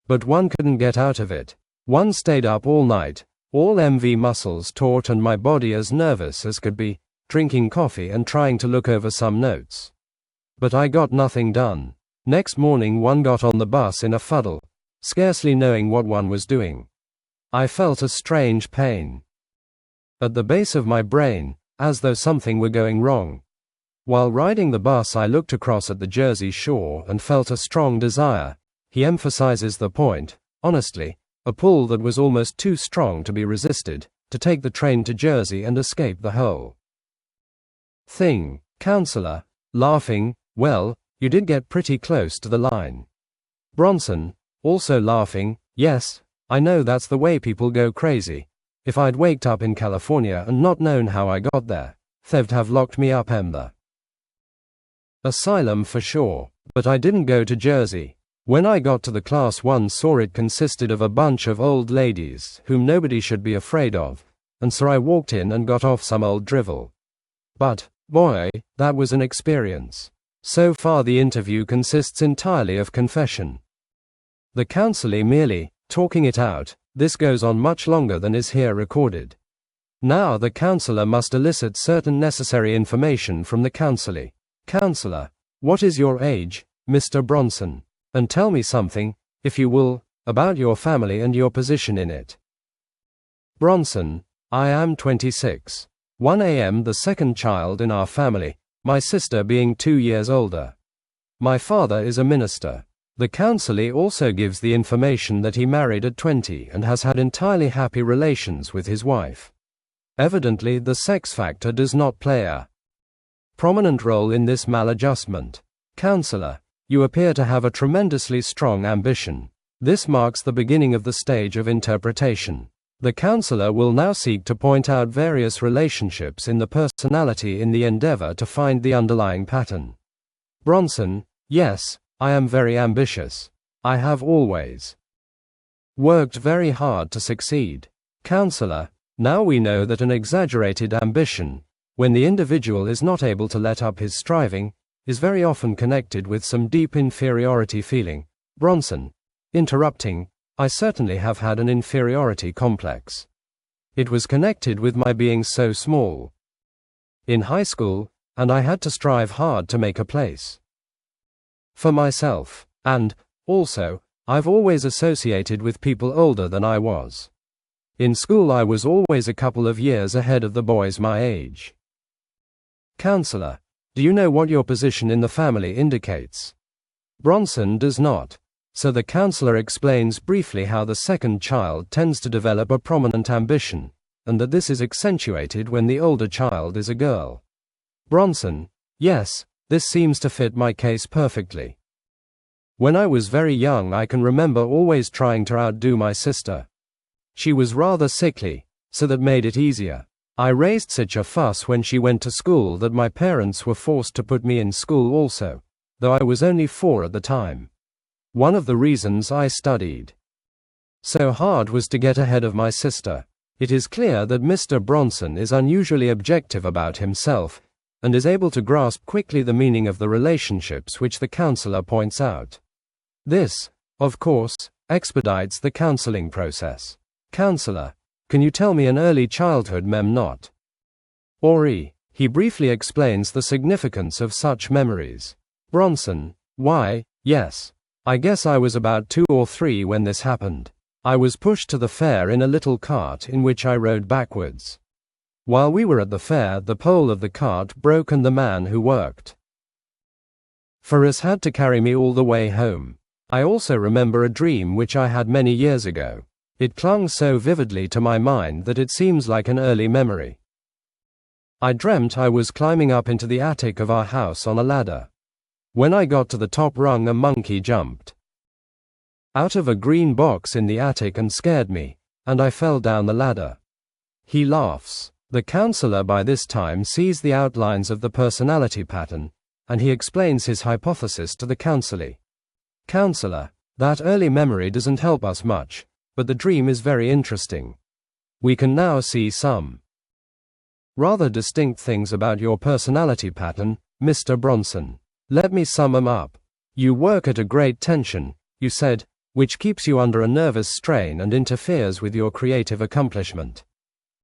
but one couldn't get out of it. One stayed up all night, all MV muscles taut and my body as nervous as could be, drinking coffee and trying to look over some notes. But I got nothing done. Next morning one got on the bus in a fuddle, scarcely knowing what one was doing. I felt a strange pain at the base of my brain, as though something were going wrong. While riding the bus I looked across at the Jersey shore and felt a strong desire, he emphasizes the point, honestly, a pull that was almost too strong to be resisted, to take the train to Jersey and escape the whole thing. Counselor, laughing: well, you did get pretty close to the line. Bronson, also laughing: yes, I know that's the way people go crazy. If I'd waked up in California and not known how I got there, they'd have locked me up in the asylum for sure. But I didn't go to Jersey. When I got to the class one saw it consisted of a bunch of old ladies whom nobody should be afraid of, and so I walked in and got off some old drivel. But, boy, that was an experience. So far the interview consists entirely of confession. The counselee merely talking it out. This goes on much longer than is here recorded. Now the counselor must elicit certain necessary information from the counselee. Counselor: what is your age, Mr. Bronson? And tell me something, if you will, about your family and your position in it. Bronson: I am 26. 1 am the second child in our family, my sister being 2 years older. My father is a minister. The counselee also gives the information that he married at 20 and has had entirely happy relations with his wife. Evidently the sex factor does not play a prominent role in this maladjustment. Counselor: you appear to have a tremendously strong ambition. This marks the beginning of the stage of interpretation. The counselor will now seek to point out various relationships in the personality in the endeavor to find the underlying pattern. Bronson: yes, I am very ambitious. I have always worked very hard to succeed. Counselor: now we know that an exaggerated ambition, when the individual is not able to let up his striving, is very often connected with some deep inferiority feeling. Bronson, interrupting: I certainly have had an inferiority complex. It was connected with my being so small in high school, and I had to strive hard to make a place for myself. And, also, I've always associated with people older than I was. In school I was always a couple of years ahead of the boys my age. Counselor: do you know what your position in the family indicates? Bronson does not. So the counselor explains briefly how the second child tends to develop a prominent ambition, and that this is accentuated when the older child is a girl. Bronson: yes, this seems to fit my case perfectly. When I was very young I can remember always trying to outdo my sister. She was rather sickly, so that made it easier. I raised such a fuss when she went to school that my parents were forced to put me in school also, though I was only 4 at the time. One of the reasons I studied so hard was to get ahead of my sister. It is clear that Mr. Bronson is unusually objective about himself, and is able to grasp quickly the meaning of the relationships which the counselor points out. This, of course, expedites the counseling process. Counselor: can you tell me an early childhood not? Ori. He briefly explains the significance of such memories. Bronson: why, yes. I guess I was about 2 or 3 when this happened. I was pushed to the fair in a little cart in which I rode backwards. While we were at the fair, the pole of the cart broke and the man who worked for us had to carry me all the way home. I also remember a dream which I had many years ago. It clung so vividly to my mind that it seems like an early memory. I dreamt I was climbing up into the attic of our house on a ladder. When I got to the top rung, a monkey jumped out of a green box in the attic and scared me, and I fell down the ladder. He laughs. The counselor by this time sees the outlines of the personality pattern, and he explains his hypothesis to the counselee. Counselor, that early memory doesn't help us much, but the dream is very interesting. We can now see some rather distinct things about your personality pattern, Mr. Bronson. Let me sum them up. You work at a great tension, you said, which keeps you under a nervous strain and interferes with your creative accomplishment.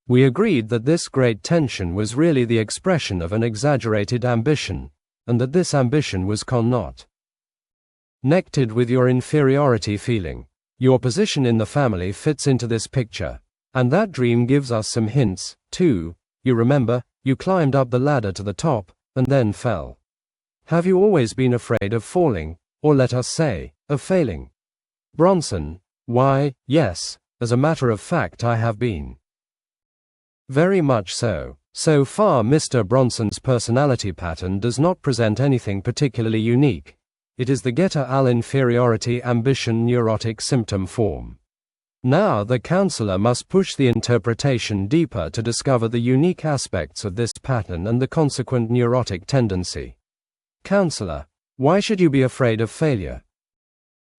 We agreed that this great tension was really the expression of an exaggerated ambition, and that this ambition was not connected with your inferiority feeling. Your position in the family fits into this picture, and that dream gives us some hints, too. You remember, you climbed up the ladder to the top, and then fell. Have you always been afraid of falling, or let us say, of failing? Bronson, why, yes, as a matter of fact I have been. Very much so. So far Mr. Bronson's personality pattern does not present anything particularly unique. It is the getter-al inferiority ambition neurotic symptom form. Now the counselor must push the interpretation deeper to discover the unique aspects of this pattern and the consequent neurotic tendency. Counselor, why should you be afraid of failure?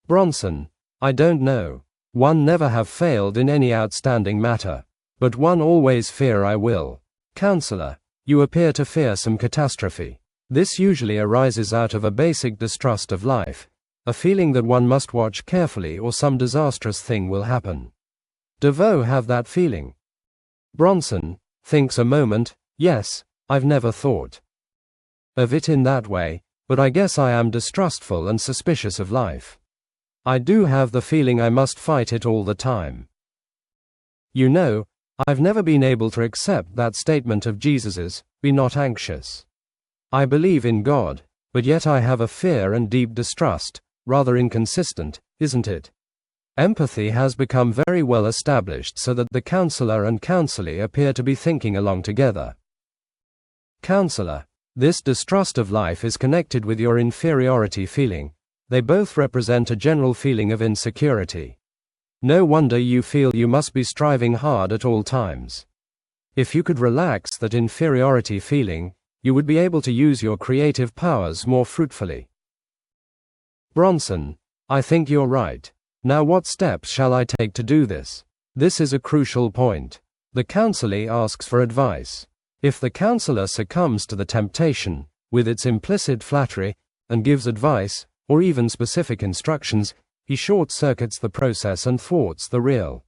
Bronson, I don't know. One never have failed in any outstanding matter, but one always fear I will. Counselor, you appear to fear some catastrophe. This usually arises out of a basic distrust of life, a feeling that one must watch carefully or some disastrous thing will happen. DeVoe have that feeling? Bronson thinks a moment. Yes, I've never thought of it in that way, but I guess I am distrustful and suspicious of life. I do have the feeling I must fight it all the time. You know, I've never been able to accept that statement of Jesus's, be not anxious. I believe in God, but yet I have a fear and deep distrust, rather inconsistent, isn't it? Empathy has become very well established so that the counselor and counselee appear to be thinking along together. Counselor, this distrust of life is connected with your inferiority feeling. They both represent a general feeling of insecurity. No wonder you feel you must be striving hard at all times. If you could relax that inferiority feeling, you would be able to use your creative powers more fruitfully. Bronson, I think you're right. Now what steps shall I take to do this? This is a crucial point. The counselee asks for advice. If the counselor succumbs to the temptation, with its implicit flattery, and gives advice, or even specific instructions, he short-circuits the process and thwarts the real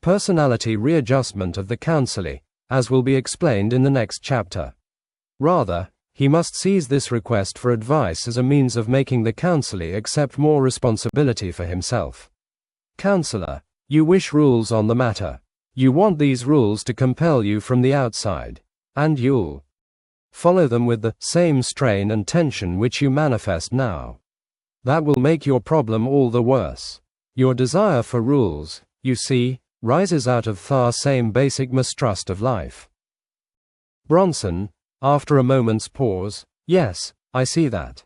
personality readjustment of the counselee, as will be explained in the next chapter. Rather, he must seize this request for advice as a means of making the counselee accept more responsibility for himself. Counselor, you wish rules on the matter. You want these rules to compel you from the outside, and you'll follow them with the same strain and tension which you manifest now. That will make your problem all the worse. Your desire for rules, you see, rises out of the same basic mistrust of life. Bronson, after a moment's pause, yes, I see that.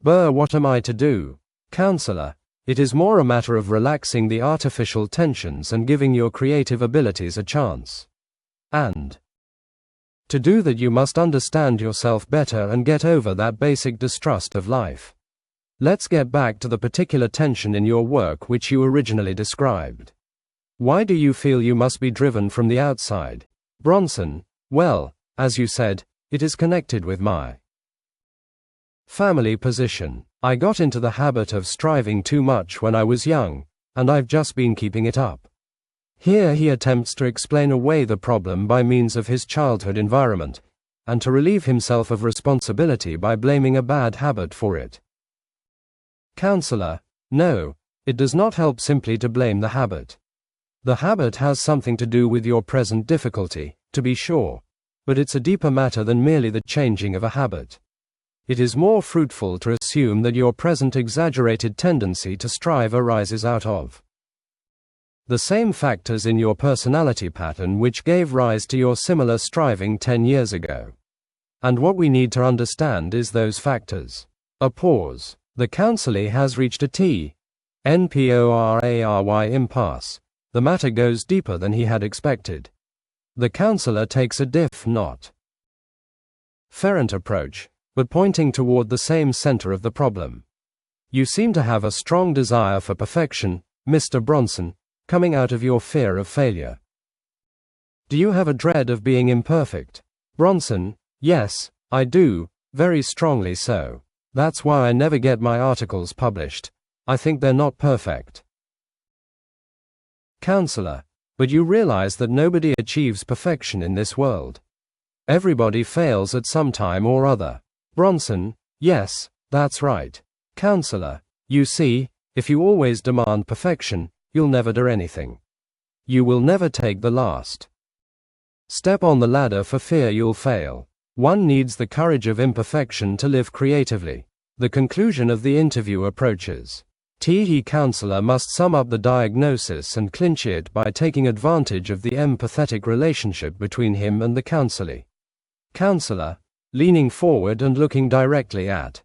What am I to do? Counselor, it is more a matter of relaxing the artificial tensions and giving your creative abilities a chance. And to do that you must understand yourself better and get over that basic distrust of life. Let's get back to the particular tension in your work which you originally described. Why do you feel you must be driven from the outside? Bronson, well, as you said, it is connected with my family position. I got into the habit of striving too much when I was young, and I've just been keeping it up. Here he attempts to explain away the problem by means of his childhood environment, and to relieve himself of responsibility by blaming a bad habit for it. Counselor, no, it does not help simply to blame the habit. The habit has something to do with your present difficulty, to be sure, but it's a deeper matter than merely the changing of a habit. It is more fruitful to assume that your present exaggerated tendency to strive arises out of the same factors in your personality pattern which gave rise to your similar striving 10 years ago. And what we need to understand is those factors. A pause. The counselee has reached a T-N-P-O-R-A-R-Y impasse. The matter goes deeper than he had expected. The counselor takes a not ferent approach, but pointing toward the same center of the problem. You seem to have a strong desire for perfection, Mr. Bronson, coming out of your fear of failure. Do you have a dread of being imperfect? Bronson: yes, I do, very strongly so. That's why I never get my articles published. I think they're not perfect. Counselor: but you realize that nobody achieves perfection in this world. Everybody fails at some time or other. Bronson: yes, that's right. Counselor: you see, if you always demand perfection, you'll never do anything. You will never take the last step on the ladder for fear you'll fail. One needs the courage of imperfection to live creatively. The conclusion of the interview approaches. The counselor must sum up the diagnosis and clinch it by taking advantage of the empathetic relationship between him and the counselee. Counselor, leaning forward and looking directly at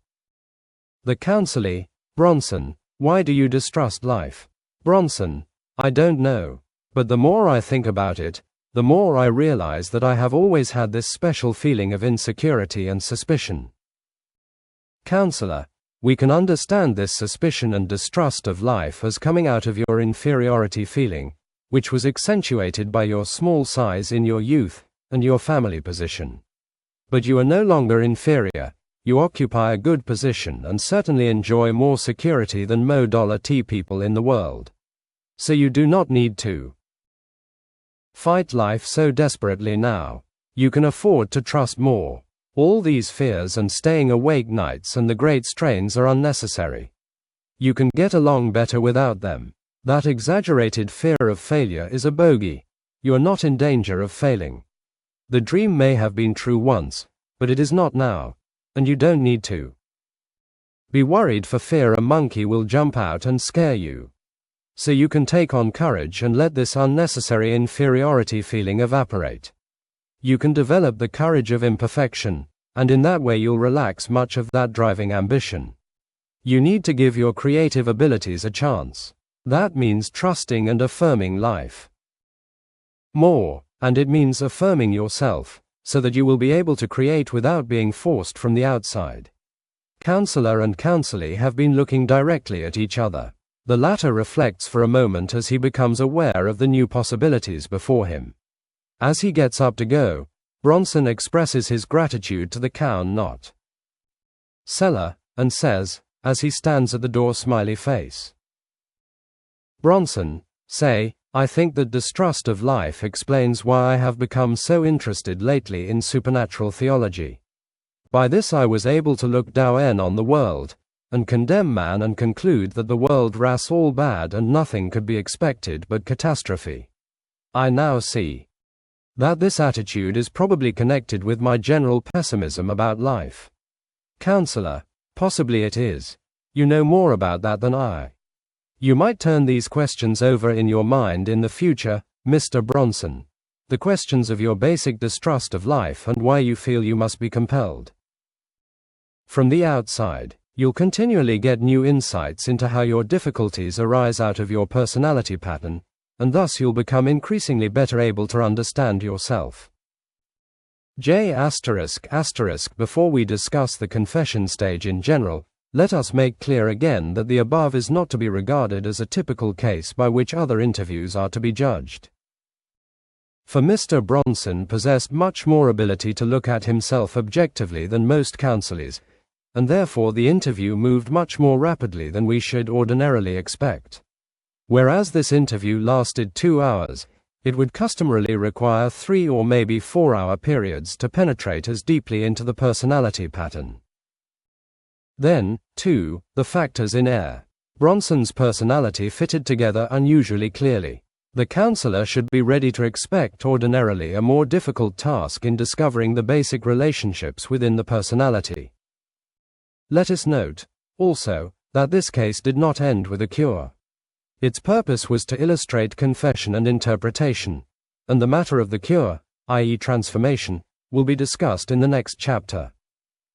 the counselee: Bronson: why do you distrust life? Bronson: I don't know. But the more I think about it, the more I realize that I have always had this special feeling of insecurity and suspicion. Counselor: we can understand this suspicion and distrust of life as coming out of your inferiority feeling, which was accentuated by your small size in your youth and your family position. But you are no longer inferior. You occupy a good position and certainly enjoy more security than $T people in the world. So you do not need to fight life so desperately now. You can afford to trust more. All these fears and staying awake nights and the great strains are unnecessary. You can get along better without them. That exaggerated fear of failure is a bogey. You are not in danger of failing. The dream may have been true once, but it is not now. And you don't need to be worried for fear a monkey will jump out and scare you. So you can take on courage and let this unnecessary inferiority feeling evaporate. You can develop the courage of imperfection, and in that way you'll relax much of that driving ambition. You need to give your creative abilities a chance. That means trusting and affirming life more, and it means affirming yourself, so that you will be able to create without being forced from the outside. Counselor and counselee have been looking directly at each other. The latter reflects for a moment as he becomes aware of the new possibilities before him. As he gets up to go, Bronson expresses his gratitude to the not seller, and says, as he stands at the door, smiley face: Bronson, say, I think that distrust of life explains why I have become so interested lately in supernatural theology. By this I was able to look down on the world, and condemn man and conclude that the world was all bad and nothing could be expected but catastrophe. I now see that this attitude is probably connected with my general pessimism about life. Counselor, possibly it is. You know more about that than I. You might turn these questions over in your mind in the future, Mr. Bronson. The questions of your basic distrust of life and why you feel you must be compelled. From the outside, you'll continually get new insights into how your difficulties arise out of your personality pattern, and thus you'll become increasingly better able to understand yourself. Before we discuss the confession stage in general, let us make clear again that the above is not to be regarded as a typical case by which other interviews are to be judged. For Mr. Bronson possessed much more ability to look at himself objectively than most counselees, and therefore the interview moved much more rapidly than we should ordinarily expect. Whereas this interview lasted 2 hours, it would customarily require 3 or maybe 4-hour periods to penetrate as deeply into the personality pattern. Then, too, the factors in air. Bronson's personality fitted together unusually clearly. The counselor should be ready to expect ordinarily a more difficult task in discovering the basic relationships within the personality. Let us note, also, that this case did not end with a cure. Its purpose was to illustrate confession and interpretation, and the matter of the cure, i.e. transformation, will be discussed in the next chapter.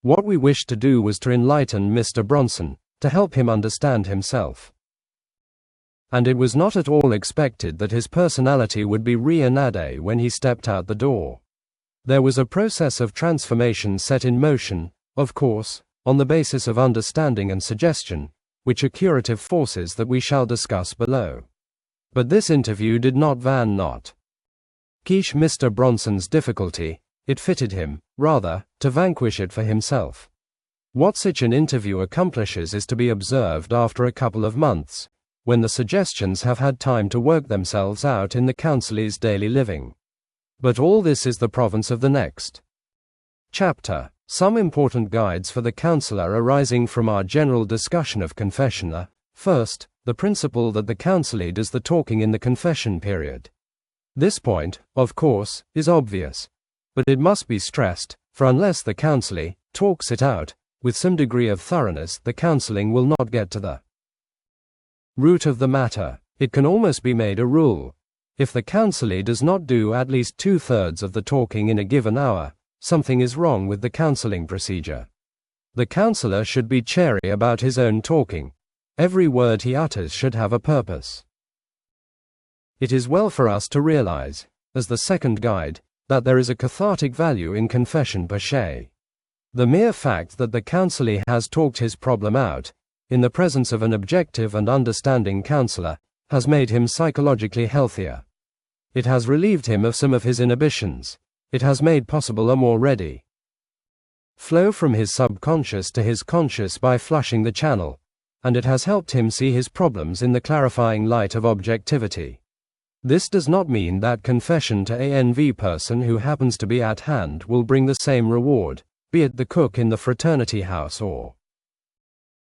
What we wished to do was to enlighten Mr. Bronson, to help him understand himself. And it was not at all expected that his personality would be re-anade when he stepped out the door. There was a process of transformation set in motion, of course, on the basis of understanding and suggestion, which are curative forces that we shall discuss below. But this interview did not quiche Mr. Bronson's difficulty, it fitted him, rather, to vanquish it for himself. What such an interview accomplishes is to be observed after a couple of months, when the suggestions have had time to work themselves out in the counsellee's daily living. But all this is the province of the next chapter. Some important guides for the counselor arising from our general discussion of confession are, first, the principle that the counsellee does the talking in the confession period. This point, of course, is obvious, but it must be stressed, for unless the counsellee talks it out with some degree of thoroughness, the counseling will not get to the root of the matter. It can almost be made a rule. If the counsellee does not do at least 2/3 of the talking in a given hour, something is wrong with the counseling procedure. The counselor should be chary about his own talking. Every word he utters should have a purpose. It is well for us to realize, as the second guide, that there is a cathartic value in confession per se. The mere fact that the counselee has talked his problem out, in the presence of an objective and understanding counselor, has made him psychologically healthier. It has relieved him of some of his inhibitions. It has made possible a more ready flow from his subconscious to his conscious by flushing the channel, and it has helped him see his problems in the clarifying light of objectivity. This does not mean that confession to any person who happens to be at hand will bring the same reward, be it the cook in the fraternity house or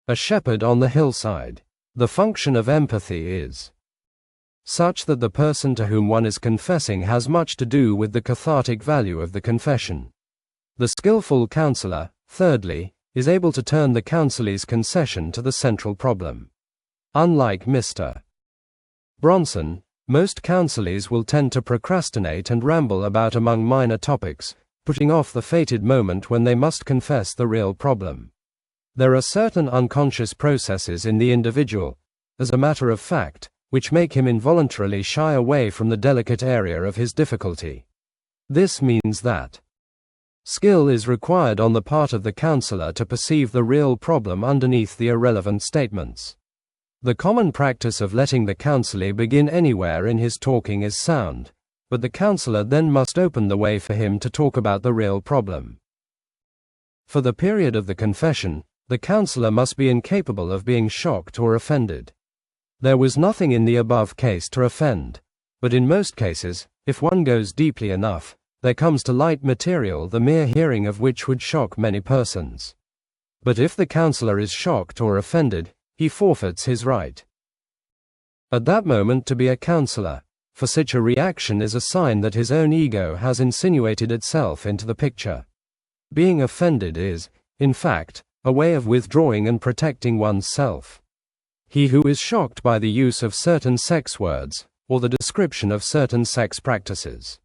a shepherd on the hillside. The function of empathy is such that the person to whom one is confessing has much to do with the cathartic value of the confession. The skillful counselor, thirdly, is able to turn the counsellee's concession to the central problem. Unlike Mr. Bronson, most counsellees will tend to procrastinate and ramble about among minor topics, putting off the fated moment when they must confess the real problem. There are certain unconscious processes in the individual, as a matter of fact, which make him involuntarily shy away from the delicate area of his difficulty. This means that skill is required on the part of the counselor to perceive the real problem underneath the irrelevant statements. The common practice of letting the counselee begin anywhere in his talking is sound, but the counselor then must open the way for him to talk about the real problem. For the period of the confession, the counselor must be incapable of being shocked or offended. There was nothing in the above case to offend, but in most cases, if one goes deeply enough, there comes to light material the mere hearing of which would shock many persons. But if the counselor is shocked or offended, he forfeits his right at that moment to be a counselor, for such a reaction is a sign that his own ego has insinuated itself into the picture. Being offended is, in fact, a way of withdrawing and protecting one's self. He who is shocked by the use of certain sex words, or the description of certain sex practices,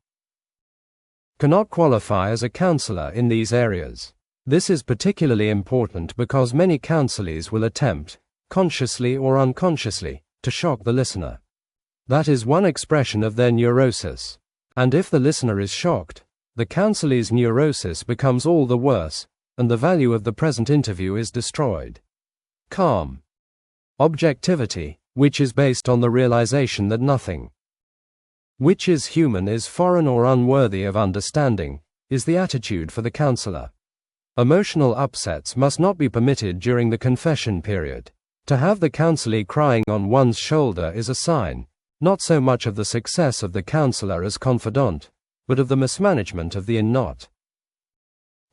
cannot qualify as a counselor in these areas. This is particularly important because many counselees will attempt, consciously or unconsciously, to shock the listener. That is one expression of their neurosis. And if the listener is shocked, the counselee's neurosis becomes all the worse, and the value of the present interview is destroyed. Calm objectivity, which is based on the realization that nothing which is human is foreign or unworthy of understanding, is the attitude for the counselor. Emotional upsets must not be permitted during the confession period. To have the counselee crying on one's shoulder is a sign, not so much of the success of the counselor as confidant, but of the mismanagement of the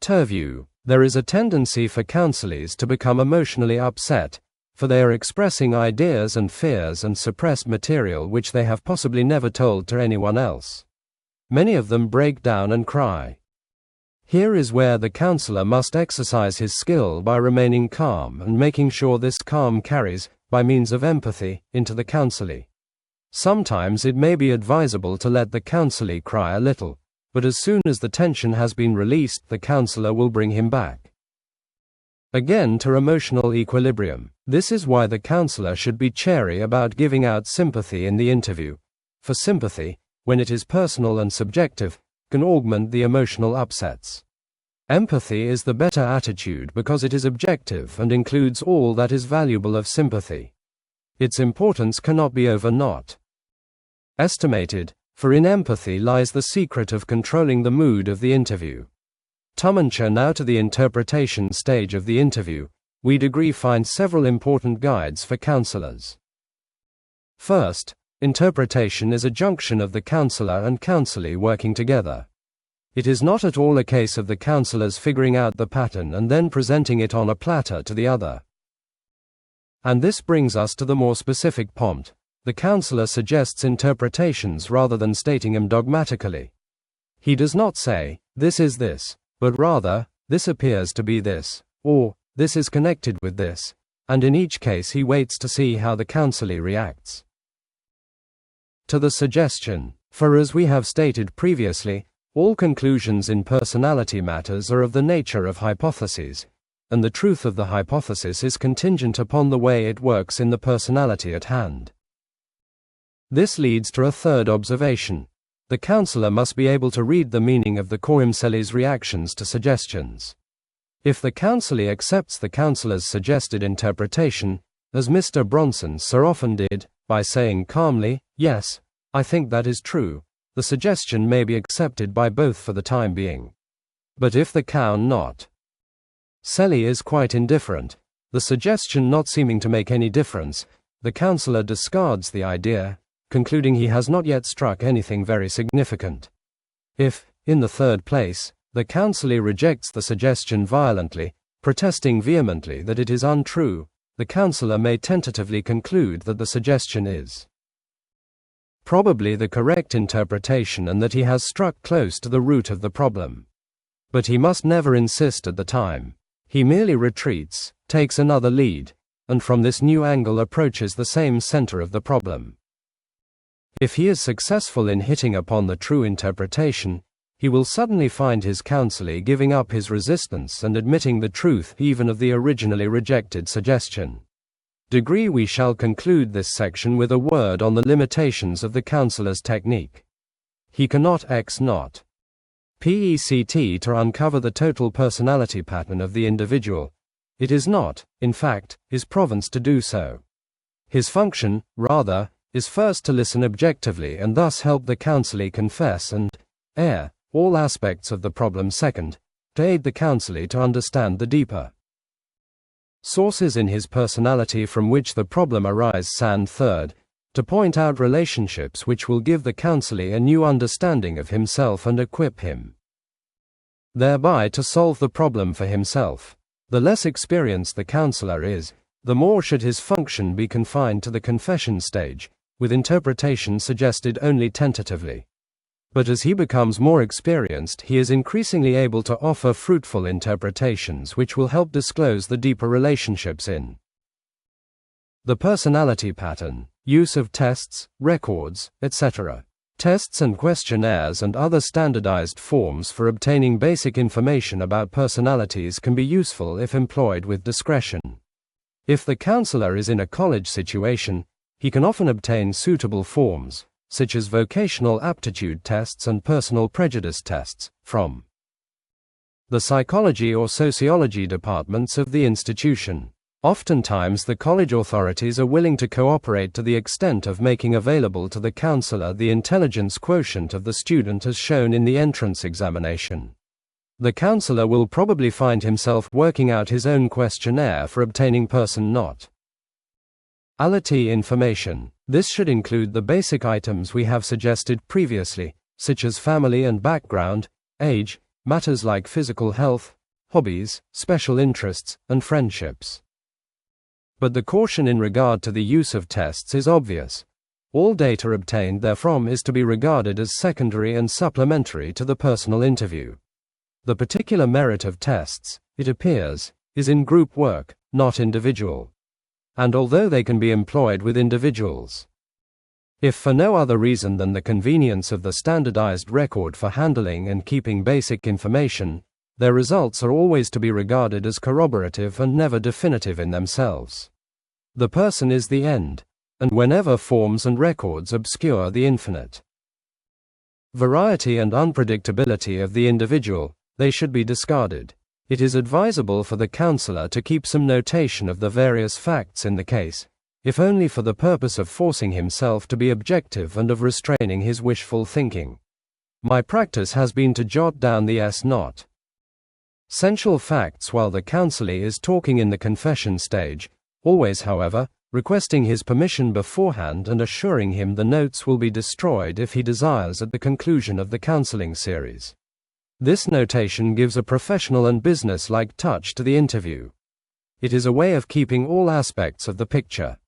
interview. There is a tendency for counselees to become emotionally upset, for they are expressing ideas and fears and suppressed material which they have possibly never told to anyone else. Many of them break down and cry. Here is where the counselor must exercise his skill by remaining calm and making sure this calm carries, by means of empathy, into the counselee. Sometimes it may be advisable to let the counselee cry a little, but as soon as the tension has been released, the counselor will bring him back again to emotional equilibrium. This is why the counselor should be chary about giving out sympathy in the interview, for sympathy, when it is personal and subjective, can augment the emotional upsets. Empathy is the better attitude because it is objective and includes all that is valuable of sympathy. Its importance cannot be estimated, for in empathy lies the secret of controlling the mood of the interview. Tumenture now to the interpretation stage of the interview. We degree find several important guides for counselors. First, interpretation is a junction of the counselor and counselee working together. It is not at all a case of the counselors figuring out the pattern and then presenting it on a platter to the other. And this brings us to the more specific point. The counselor suggests interpretations rather than stating them dogmatically. He does not say, "This is this," but rather, "This appears to be this," or "This is connected with this," and in each case he waits to see how the counselee reacts to the suggestion. For as we have stated previously, all conclusions in personality matters are of the nature of hypotheses, and the truth of the hypothesis is contingent upon the way it works in the personality at hand. This leads to a third observation. The counselor must be able to read the meaning of the coinselee's reactions to suggestions. If the counselee accepts the counselor's suggested interpretation, as Mr. Bronson so often did, by saying calmly, "Yes, I think that is true," the suggestion may be accepted by both for the time being. But if the counselee is quite indifferent, the suggestion not seeming to make any difference, the counselor discards the idea, concluding he has not yet struck anything very significant. If, in the third place, the counselee rejects the suggestion violently, protesting vehemently that it is untrue, the counselor may tentatively conclude that the suggestion is probably the correct interpretation and that he has struck close to the root of the problem. But he must never insist at the time. He merely retreats, takes another lead, and from this new angle approaches the same center of the problem. If he is successful in hitting upon the true interpretation, he will suddenly find his counselee giving up his resistance and admitting the truth even of the originally rejected suggestion. We shall conclude this section with a word on the limitations of the counselor's technique. He cannot PECT to uncover the total personality pattern of the individual. It is not, in fact, his province to do so. His function, rather, is first to listen objectively and thus help the counselee confess and air all aspects of the problem. Second, to aid the counselee to understand the deeper sources in his personality from which the problem arises. And third, to point out relationships which will give the counselee a new understanding of himself and equip him thereby to solve the problem for himself. The less experienced the counselor is, the more should his function be confined to the confession stage, with interpretation suggested only tentatively. But as he becomes more experienced, he is increasingly able to offer fruitful interpretations which will help disclose the deeper relationships in the personality pattern. Use of tests, records, etc. Tests and questionnaires and other standardized forms for obtaining basic information about personalities can be useful if employed with discretion. If the counselor is in a college situation, he can often obtain suitable forms, such as vocational aptitude tests and personal prejudice tests, from the psychology or sociology departments of the institution. Oftentimes the college authorities are willing to cooperate to the extent of making available to the counselor the intelligence quotient of the student as shown in the entrance examination. The counselor will probably find himself working out his own questionnaire for obtaining personality information. This should include the basic items we have suggested previously, such as family and background, age, matters like physical health, hobbies, special interests, and friendships. But the caution in regard to the use of tests is obvious. All data obtained therefrom is to be regarded as secondary and supplementary to the personal interview. The particular merit of tests, it appears, is in group work, not individual. And although they can be employed with individuals, if for no other reason than the convenience of the standardized record for handling and keeping basic information, their results are always to be regarded as corroborative and never definitive in themselves. The person is the end, and whenever forms and records obscure the infinite variety and unpredictability of the individual, they should be discarded. It is advisable for the counselor to keep some notation of the various facts in the case, if only for the purpose of forcing himself to be objective and of restraining his wishful thinking. My practice has been to jot down the not essential facts while the counselee is talking in the confession stage, always, however, requesting his permission beforehand and assuring him the notes will be destroyed if he desires at the conclusion of the counseling series. This notation gives a professional and business-like touch to the interview. It is a way of keeping all aspects of the picture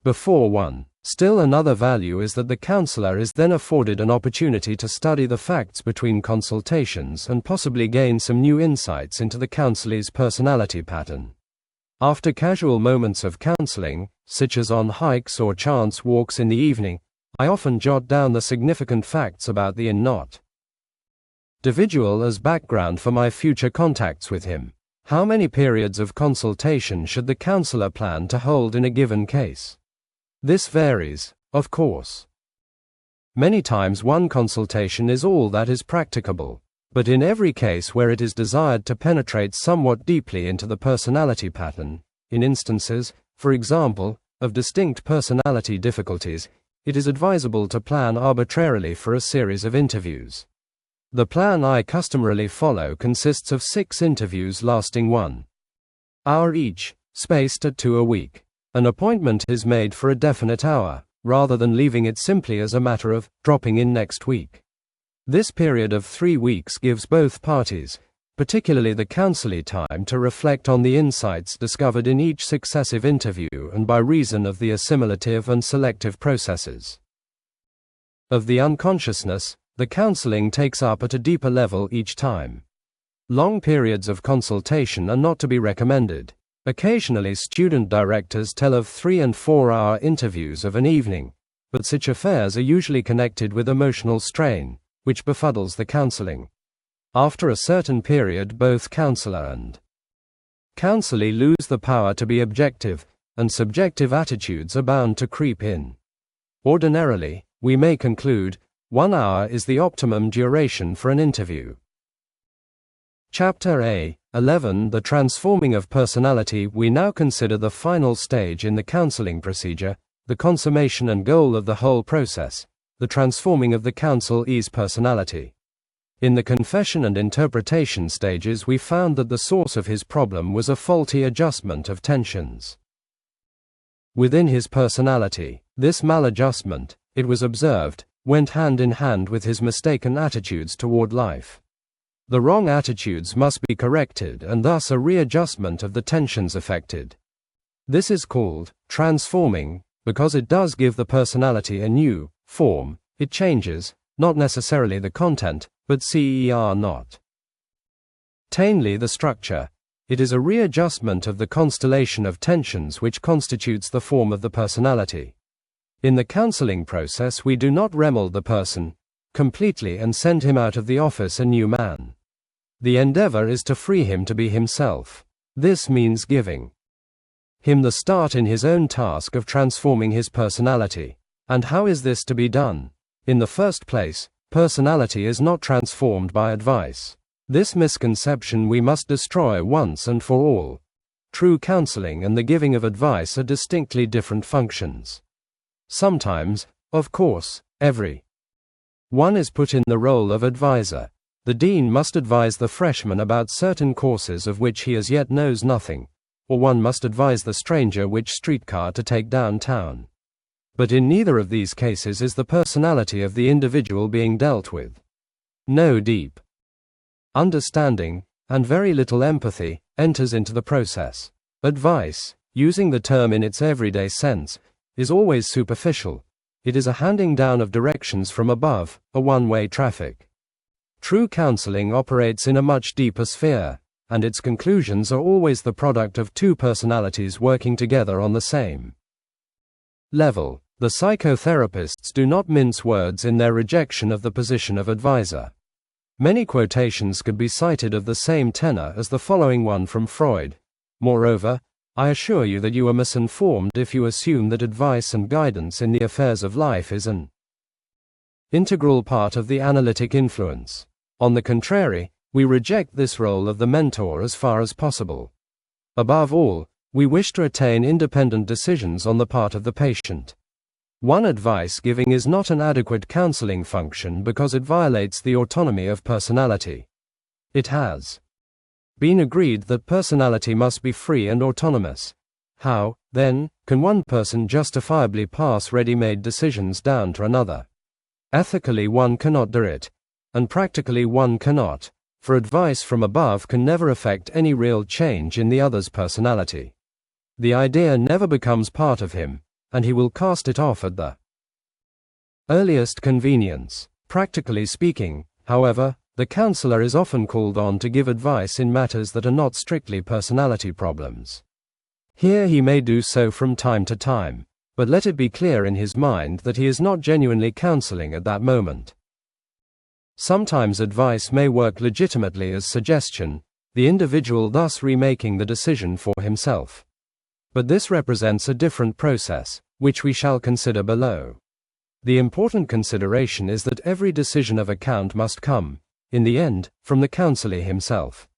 before one. Still another value is that the counselor is then afforded an opportunity to study the facts between consultations and possibly gain some new insights into the counselee's personality pattern. After casual moments of counseling, such as on hikes or chance walks in the evening, I often jot down the significant facts about the individual as background for my future contacts with him. How many periods of consultation should the counselor plan to hold in a given case? This varies, of course. Many times one consultation is all that is practicable, but in every case where it is desired to penetrate somewhat deeply into the personality pattern, in instances, for example, of distinct personality difficulties, it is advisable to plan arbitrarily for a series of interviews. The plan I customarily follow consists of 6 interviews lasting 1 hour each, spaced at 2 a week. An appointment is made for a definite hour, rather than leaving it simply as a matter of dropping in next week. This period of 3 weeks gives both parties, particularly the counselee, time to reflect on the insights discovered in each successive interview and by reason of the assimilative and selective processes of the unconsciousness, the counseling takes up at a deeper level each time. Long periods of consultation are not to be recommended. Occasionally student directors tell of 3 and 4 hour interviews of an evening, but such affairs are usually connected with emotional strain, which befuddles the counseling. After a certain period, both counselor and counselee lose the power to be objective, and subjective attitudes are bound to creep in. Ordinarily, we may conclude, 1 hour is the optimum duration for an interview. Chapter A. 11. The transforming of personality. We now consider the final stage in the counseling procedure, the consummation and goal of the whole process, the transforming of the counselee's personality. In the confession and interpretation stages, we found that the source of his problem was a faulty adjustment of tensions within his personality. This maladjustment, it was observed, went hand in hand with his mistaken attitudes toward life. The wrong attitudes must be corrected and thus a readjustment of the tensions affected. This is called transforming, because it does give the personality a new form. It changes, not necessarily the content, but not tainly the structure. It is a readjustment of the constellation of tensions which constitutes the form of the personality. In the counseling process, we do not remeld the person completely and send him out of the office a new man. The endeavor is to free him to be himself. This means giving him the start in his own task of transforming his personality. And how is this to be done? In the first place, personality is not transformed by advice. This misconception we must destroy once and for all. True counseling and the giving of advice are distinctly different functions. Sometimes, of course, every one is put in the role of advisor. The dean must advise the freshman about certain courses of which he as yet knows nothing, or one must advise the stranger which streetcar to take downtown. But in neither of these cases is the personality of the individual being dealt with. No deep understanding, and very little empathy, enters into the process. Advice, using the term in its everyday sense, is always superficial. It is a handing down of directions from above, a one-way traffic. True counseling operates in a much deeper sphere, and its conclusions are always the product of two personalities working together on the same level. The psychotherapists do not mince words in their rejection of the position of advisor. Many quotations could be cited of the same tenor as the following one from Freud. Moreover, I assure you that you are misinformed if you assume that advice and guidance in the affairs of life is an integral part of the analytic influence. On the contrary, we reject this role of the mentor as far as possible. Above all, we wish to attain independent decisions on the part of the patient. One advice giving is not an adequate counseling function because it violates the autonomy of personality. It has been agreed that personality must be free and autonomous. How, then, can one person justifiably pass ready-made decisions down to another? Ethically one cannot do it, and practically one cannot, for advice from above can never affect any real change in the other's personality. The idea never becomes part of him, and he will cast it off at the earliest convenience. Practically speaking, however, the counselor is often called on to give advice in matters that are not strictly personality problems. Here he may do so from time to time, but let it be clear in his mind that he is not genuinely counseling at that moment. Sometimes advice may work legitimately as suggestion, the individual thus remaking the decision for himself. But this represents a different process, which we shall consider below. The important consideration is that every decision of account must come, in the end, from the counselor himself.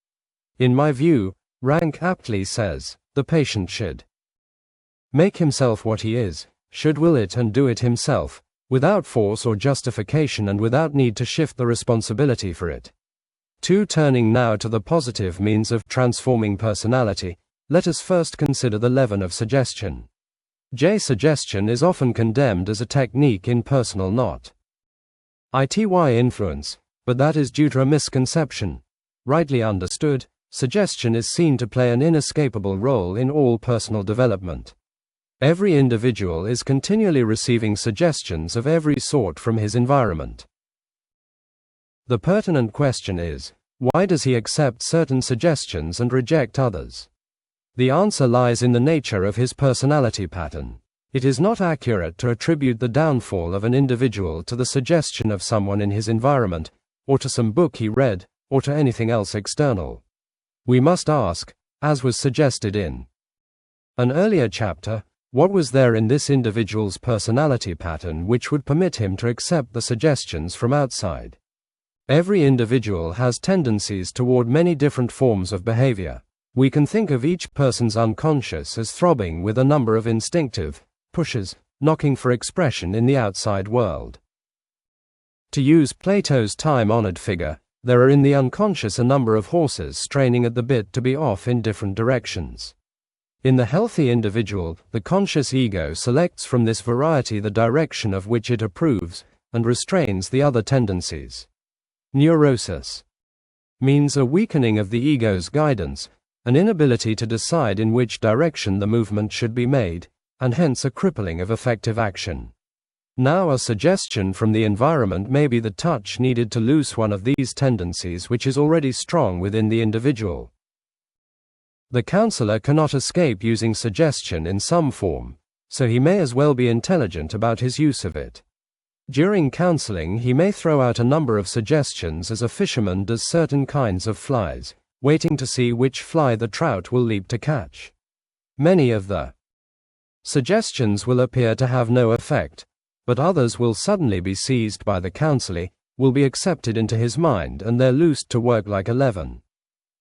In my view, Rank aptly says, the patient should make himself what he is, should will it and do it himself, without force or justification and without need to shift the responsibility for it. Turning now to the positive means of transforming personality, let us first consider the leaven of suggestion. Suggestion is often condemned as a technique in personal not ity influence, but that is due to a misconception. Rightly understood, suggestion is seen to play an inescapable role in all personal development. Every individual is continually receiving suggestions of every sort from his environment. The pertinent question is, why does he accept certain suggestions and reject others? The answer lies in the nature of his personality pattern. It is not accurate to attribute the downfall of an individual to the suggestion of someone in his environment, or to some book he read, or to anything else external. We must ask, as was suggested in an earlier chapter, what was there in this individual's personality pattern which would permit him to accept the suggestions from outside? Every individual has tendencies toward many different forms of behavior. We can think of each person's unconscious as throbbing with a number of instinctive pushes, knocking for expression in the outside world. To use Plato's time-honored figure, there are in the unconscious a number of horses straining at the bit to be off in different directions. In the healthy individual, the conscious ego selects from this variety the direction of which it approves, and restrains the other tendencies. Neurosis means a weakening of the ego's guidance, an inability to decide in which direction the movement should be made, and hence a crippling of effective action. Now a suggestion from the environment may be the touch needed to loose one of these tendencies which is already strong within the individual. The counselor cannot escape using suggestion in some form, so he may as well be intelligent about his use of it. During counseling he may throw out a number of suggestions as a fisherman does certain kinds of flies, waiting to see which fly the trout will leap to catch. Many of the suggestions will appear to have no effect, but others will suddenly be seized by the counselee, will be accepted into his mind and they're loosed to work like a leaven.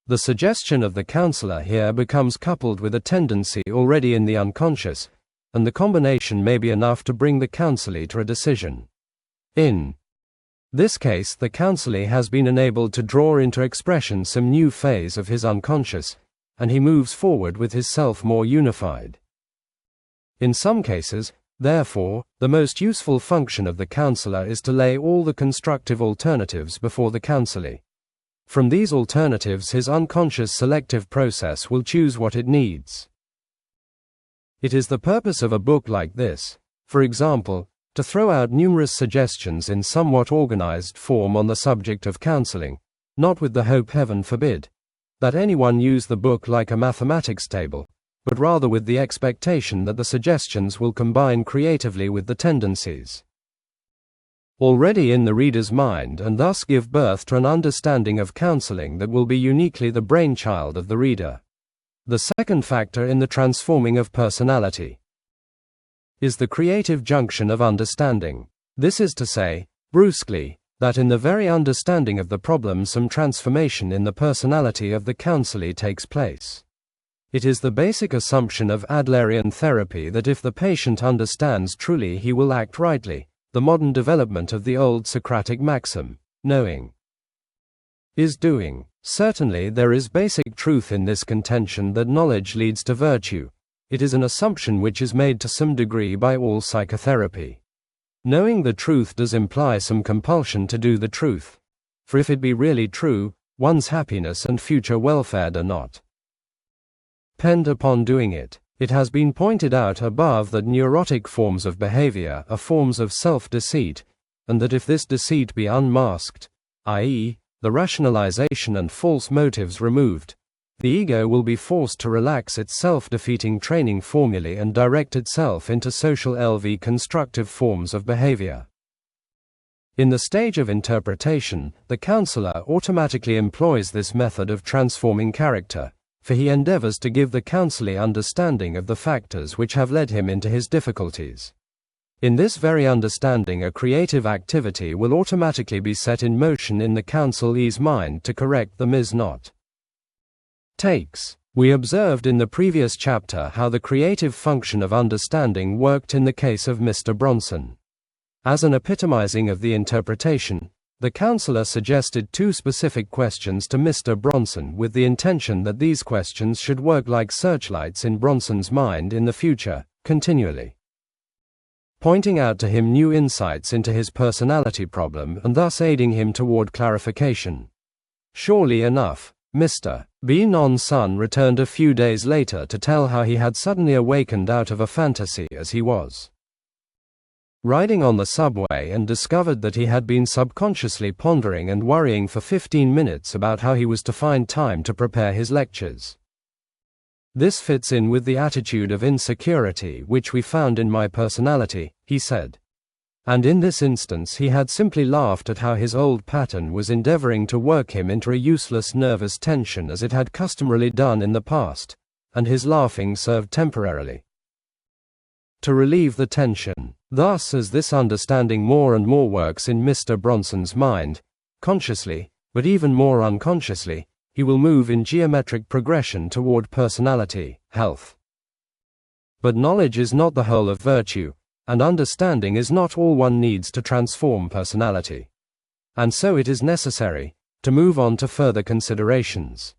The suggestion of the counselor here becomes coupled with a tendency already in the unconscious, and the combination may be enough to bring the counselee to a decision. In this case, the counselee has been enabled to draw into expression some new phase of his unconscious, and he moves forward with his self more unified. In some cases, therefore, the most useful function of the counselor is to lay all the constructive alternatives before the counselee. From these alternatives his unconscious selective process will choose what it needs. It is the purpose of a book like this, for example, to throw out numerous suggestions in somewhat organized form on the subject of counseling, not with the hope, heaven forbid, that anyone use the book like a mathematics table, but rather with the expectation that the suggestions will combine creatively with the tendencies already in the reader's mind and thus give birth to an understanding of counseling that will be uniquely the brainchild of the reader. The second factor in the transforming of personality is the creative junction of understanding. This is to say, brusquely, that in the very understanding of the problem some transformation in the personality of the counselee takes place. It is the basic assumption of Adlerian therapy that if the patient understands truly he will act rightly, the modern development of the old Socratic maxim, knowing is doing. Certainly there is basic truth in this contention that knowledge leads to virtue. It is an assumption which is made to some degree by all psychotherapy. Knowing the truth does imply some compulsion to do the truth. For if it be really true, one's happiness and future welfare do not depend upon doing it. It has been pointed out above that neurotic forms of behavior are forms of self-deceit, and that if this deceit be unmasked, i.e., the rationalization and false motives removed, the ego will be forced to relax its self-defeating training formulae and direct itself into social LV constructive forms of behavior. In the stage of interpretation, the counselor automatically employs this method of transforming character, for he endeavors to give the counselee understanding of the factors which have led him into his difficulties. In this very understanding, a creative activity will automatically be set in motion in the counselee's mind to correct the mis-not takes. We observed in the previous chapter how the creative function of understanding worked in the case of Mr. Bronson. As an epitomizing of the interpretation, the counselor suggested two specific questions to Mr. Bronson with the intention that these questions should work like searchlights in Bronson's mind in the future, continually pointing out to him new insights into his personality problem and thus aiding him toward clarification. Surely enough, Mr. B.'s son returned a few days later to tell how he had suddenly awakened out of a fantasy as he was riding on the subway and discovered that he had been subconsciously pondering and worrying for 15 minutes about how he was to find time to prepare his lectures. This fits in with the attitude of insecurity which we found in my personality, he said. And in this instance he had simply laughed at how his old pattern was endeavoring to work him into a useless nervous tension as it had customarily done in the past, and his laughing served temporarily to relieve the tension. Thus, as this understanding more and more works in Mr. Bronson's mind, consciously, but even more unconsciously, he will move in geometric progression toward personality, health. But knowledge is not the whole of virtue, and understanding is not all one needs to transform personality. And so it is necessary to move on to further considerations.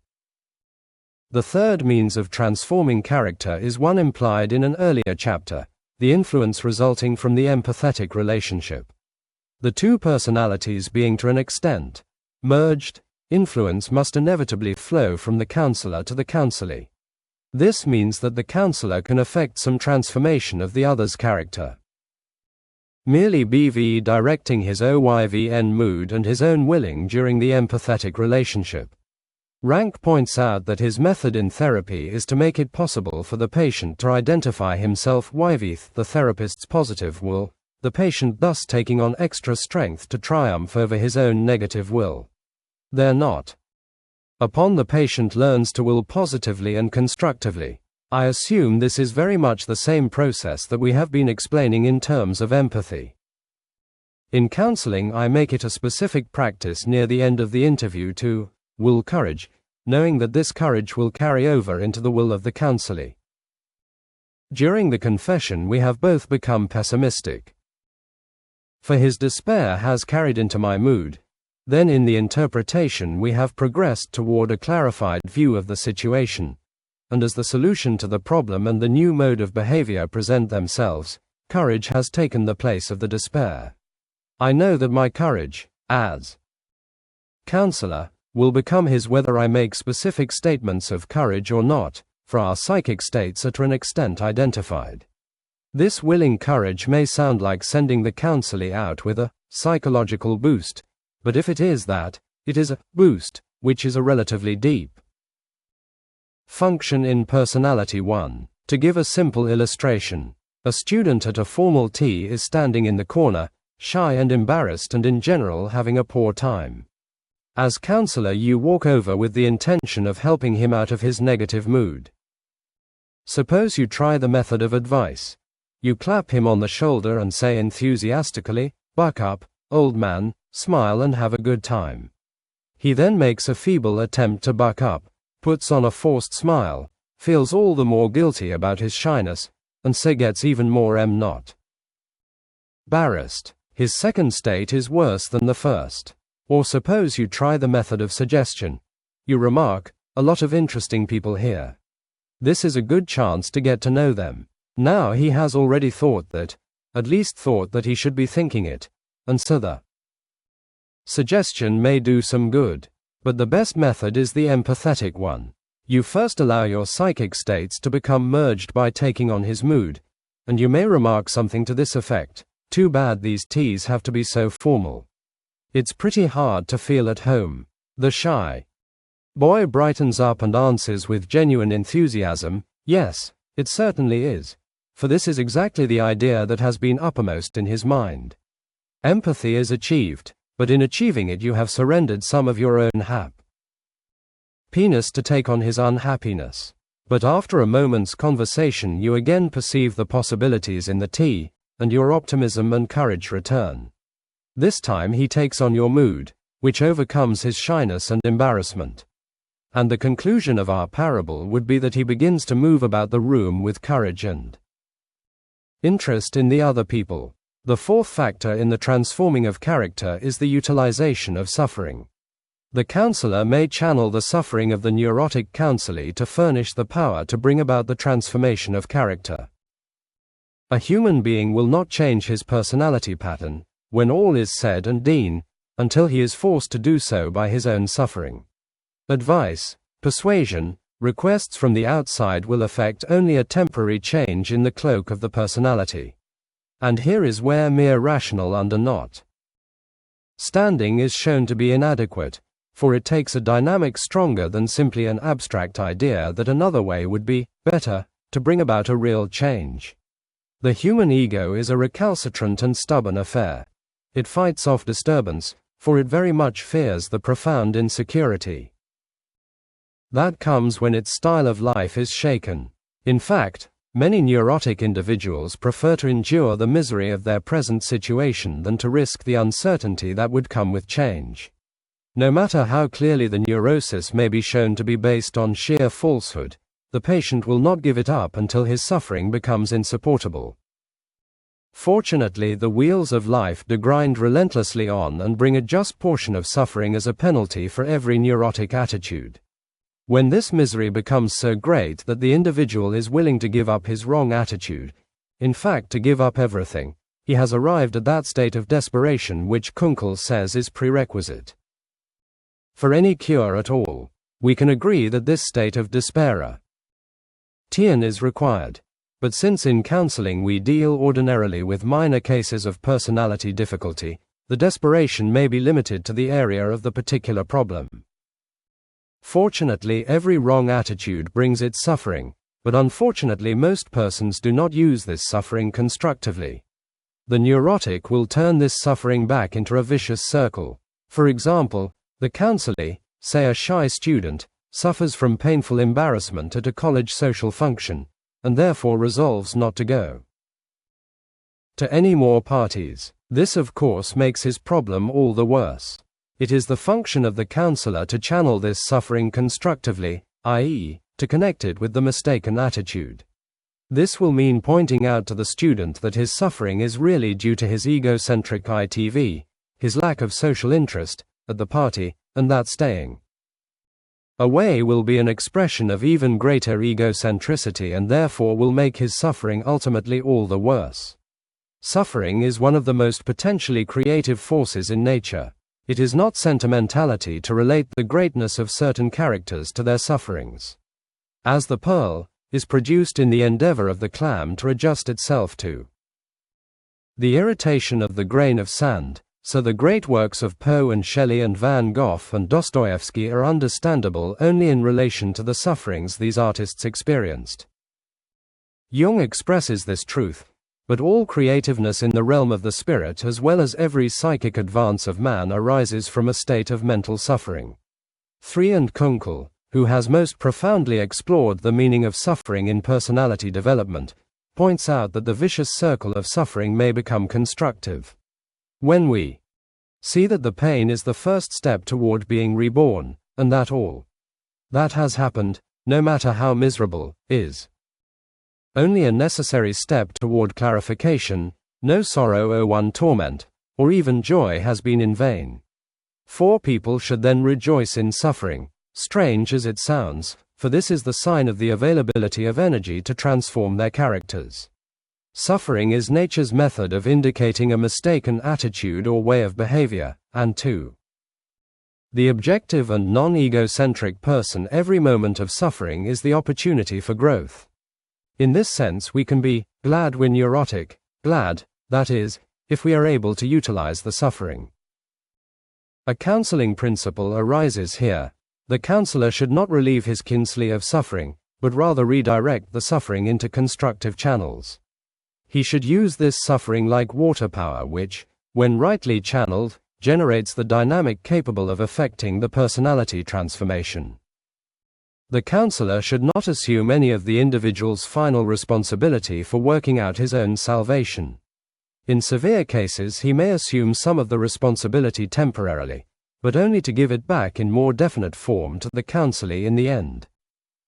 The third means of transforming character is one implied in an earlier chapter, the influence resulting from the empathetic relationship. The two personalities being to an extent merged, influence must inevitably flow from the counselor to the counselee. This means that the counselor can effect some transformation of the other's character. Merely BV directing his OYVN mood and his own willing during the empathetic relationship. Rank points out that his method in therapy is to make it possible for the patient to identify himself with the therapist's positive will, the patient thus taking on extra strength to triumph over his own negative will. They're not. Upon the patient learns to will positively and constructively. I assume this is very much the same process that we have been explaining in terms of empathy. In counseling, I make it a specific practice near the end of the interview to will courage, knowing that this courage will carry over into the will of the counselee. During the confession we have both become pessimistic. For his despair has carried into my mood. Then in the interpretation we have progressed toward a clarified view of the situation, and as the solution to the problem and the new mode of behavior present themselves, courage has taken the place of the despair. I know that my courage, as counselor, will become his whether I make specific statements of courage or not, for our psychic states are to an extent identified. This willing courage may sound like sending the counselee out with a psychological boost, but if it is that, it is a boost, which is a relatively deep function in personality 1. To give a simple illustration, a student at a formal tea is standing in the corner, shy and embarrassed and in general having a poor time. As counselor, you walk over with the intention of helping him out of his negative mood. Suppose you try the method of advice. You clap him on the shoulder and say enthusiastically, "Buck up, old man, smile and have a good time." He then makes a feeble attempt to buck up, puts on a forced smile, feels all the more guilty about his shyness, and so gets even more embarrassed. His second state is worse than the first. Or suppose you try the method of suggestion. You remark, "A lot of interesting people here. This is a good chance to get to know them." Now he has already thought that, at least thought that he should be thinking it, and so the suggestion may do some good. But the best method is the empathetic one. You first allow your psychic states to become merged by taking on his mood, and you may remark something to this effect: "Too bad these teas have to be so formal. It's pretty hard to feel at home." The shy boy brightens up and answers with genuine enthusiasm, "Yes, it certainly is." For this is exactly the idea that has been uppermost in his mind. Empathy is achieved, but in achieving it you have surrendered some of your own happiness to take on his unhappiness. But after a moment's conversation you again perceive the possibilities in the tea, and your optimism and courage return. This time he takes on your mood, which overcomes his shyness and embarrassment. And the conclusion of our parable would be that he begins to move about the room with courage and interest in the other people. The fourth factor in the transforming of character is the utilization of suffering. The counselor may channel the suffering of the neurotic counselee to furnish the power to bring about the transformation of character. A human being will not change his personality pattern, when all is said and done, until he is forced to do so by his own suffering. Advice, persuasion, requests from the outside will effect only a temporary change in the cloak of the personality. And here is where mere rational understanding is shown to be inadequate, for it takes a dynamic stronger than simply an abstract idea that another way would be better to bring about a real change. The human ego is a recalcitrant and stubborn affair. It fights off disturbance, for it very much fears the profound insecurity that comes when its style of life is shaken. In fact, many neurotic individuals prefer to endure the misery of their present situation than to risk the uncertainty that would come with change. No matter how clearly the neurosis may be shown to be based on sheer falsehood, the patient will not give it up until his suffering becomes insupportable. Fortunately, the wheels of life do grind relentlessly on and bring a just portion of suffering as a penalty for every neurotic attitude. When this misery becomes so great that the individual is willing to give up his wrong attitude, in fact to give up everything, he has arrived at that state of desperation which Kunkel says is prerequisite for any cure at all. We can agree that this state of despair is required. But since in counseling we deal ordinarily with minor cases of personality difficulty, the desperation may be limited to the area of the particular problem. Fortunately, every wrong attitude brings its suffering, but unfortunately most persons do not use this suffering constructively. The neurotic will turn this suffering back into a vicious circle. For example, the counselee, say a shy student, suffers from painful embarrassment at a college social function, and therefore resolves not to go to any more parties. This of course makes his problem all the worse. It is the function of the counselor to channel this suffering constructively, i.e., to connect it with the mistaken attitude. This will mean pointing out to the student that his suffering is really due to his egocentric ITV, his lack of social interest at the party, and that staying away will be an expression of even greater egocentricity and therefore will make his suffering ultimately all the worse. Suffering is one of the most potentially creative forces in nature. It is not sentimentality to relate the greatness of certain characters to their sufferings. as the pearl, is produced in the endeavor of the clam to adjust itself to the irritation of the grain of sand. So the great works of Poe and Shelley and Van Gogh and Dostoevsky are understandable only in relation to the sufferings these artists experienced. Jung expresses this truth, but all creativeness in the realm of the spirit as well as every psychic advance of man arises from a state of mental suffering. 3. And Kunkel, who has most profoundly explored the meaning of suffering in personality development, points out that the vicious circle of suffering may become constructive when we see that the pain is the first step toward being reborn, and that all that has happened, no matter how miserable, is only a necessary step toward clarification. No sorrow or one torment, or even joy has been in vain. 4. People should then rejoice in suffering, strange as it sounds, for this is the sign of the availability of energy to transform their characters. Suffering is nature's method of indicating a mistaken attitude or way of behavior, and to the objective and non-egocentric person every moment of suffering is the opportunity for growth. In this sense we can be glad we're neurotic, glad, that is, if we are able to utilize the suffering. A counseling principle arises here. The counselor should not relieve his kinsey of suffering, but rather redirect the suffering into constructive channels. He should use this suffering like water power which, when rightly channeled, generates the dynamic capable of effecting the personality transformation. The counselor should not assume any of the individual's final responsibility for working out his own salvation. In severe cases he may assume some of the responsibility temporarily, but only to give it back in more definite form to the counselee in the end.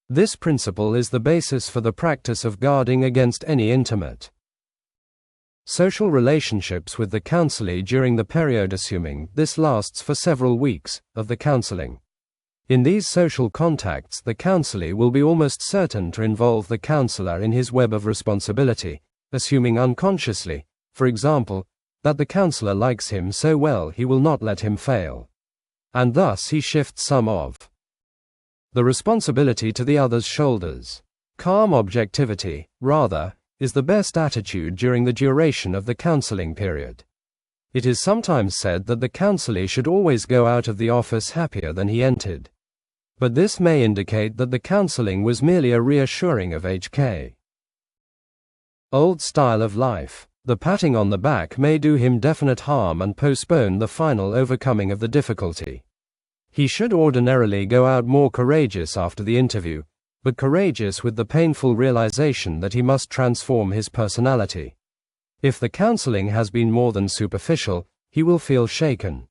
This principle is the basis for the practice of guarding against any intimate social relationships with the counselee during the period, assuming this lasts for several weeks, of the counseling. In these social contacts the counselee will be almost certain to involve the counselor in his web of responsibility, assuming unconsciously, for example, that the counselor likes him so well he will not let him fail. And thus he shifts some of the responsibility to the other's shoulders. Calm objectivity, rather, is the best attitude during the duration of the counseling period. It is sometimes said that the counselee should always go out of the office happier than he entered. But this may indicate that the counseling was merely a reassuring of HK. Old style of life. The patting on the back may do him definite harm and postpone the final overcoming of the difficulty. He should ordinarily go out more courageous after the interview, but courageous with the painful realization that he must transform his personality. If the counseling has been more than superficial, he will feel shaken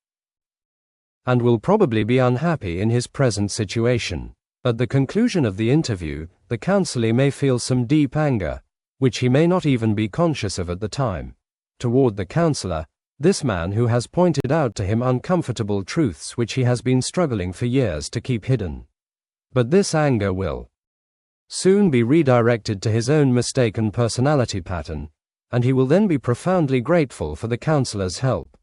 and will probably be unhappy in his present situation. At the conclusion of the interview, the counselee may feel some deep anger, which he may not even be conscious of at the time, toward the counselor, this man who has pointed out to him uncomfortable truths which he has been struggling for years to keep hidden. But this anger will soon be redirected to his own mistaken personality pattern, and he will then be profoundly grateful for the counselor's help.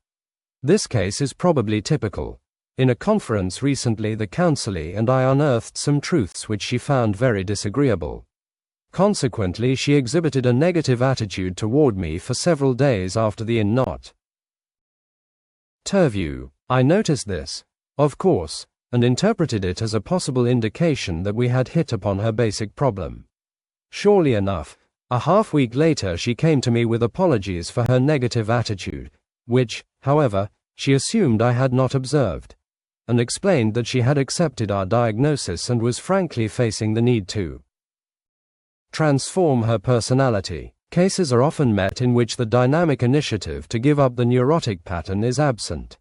This case is probably typical. In a conference recently, the counselee and I unearthed some truths which she found very disagreeable. Consequently, she exhibited a negative attitude toward me for several days after the in-not interview. I noticed this, of course, and interpreted it as a possible indication that we had hit upon her basic problem. Surely enough, a half-week later she came to me with apologies for her negative attitude, which, however, she assumed I had not observed, and explained that she had accepted our diagnosis and was frankly facing the need to transform her personality. Cases are often met in which the dynamic initiative to give up the neurotic pattern is absent.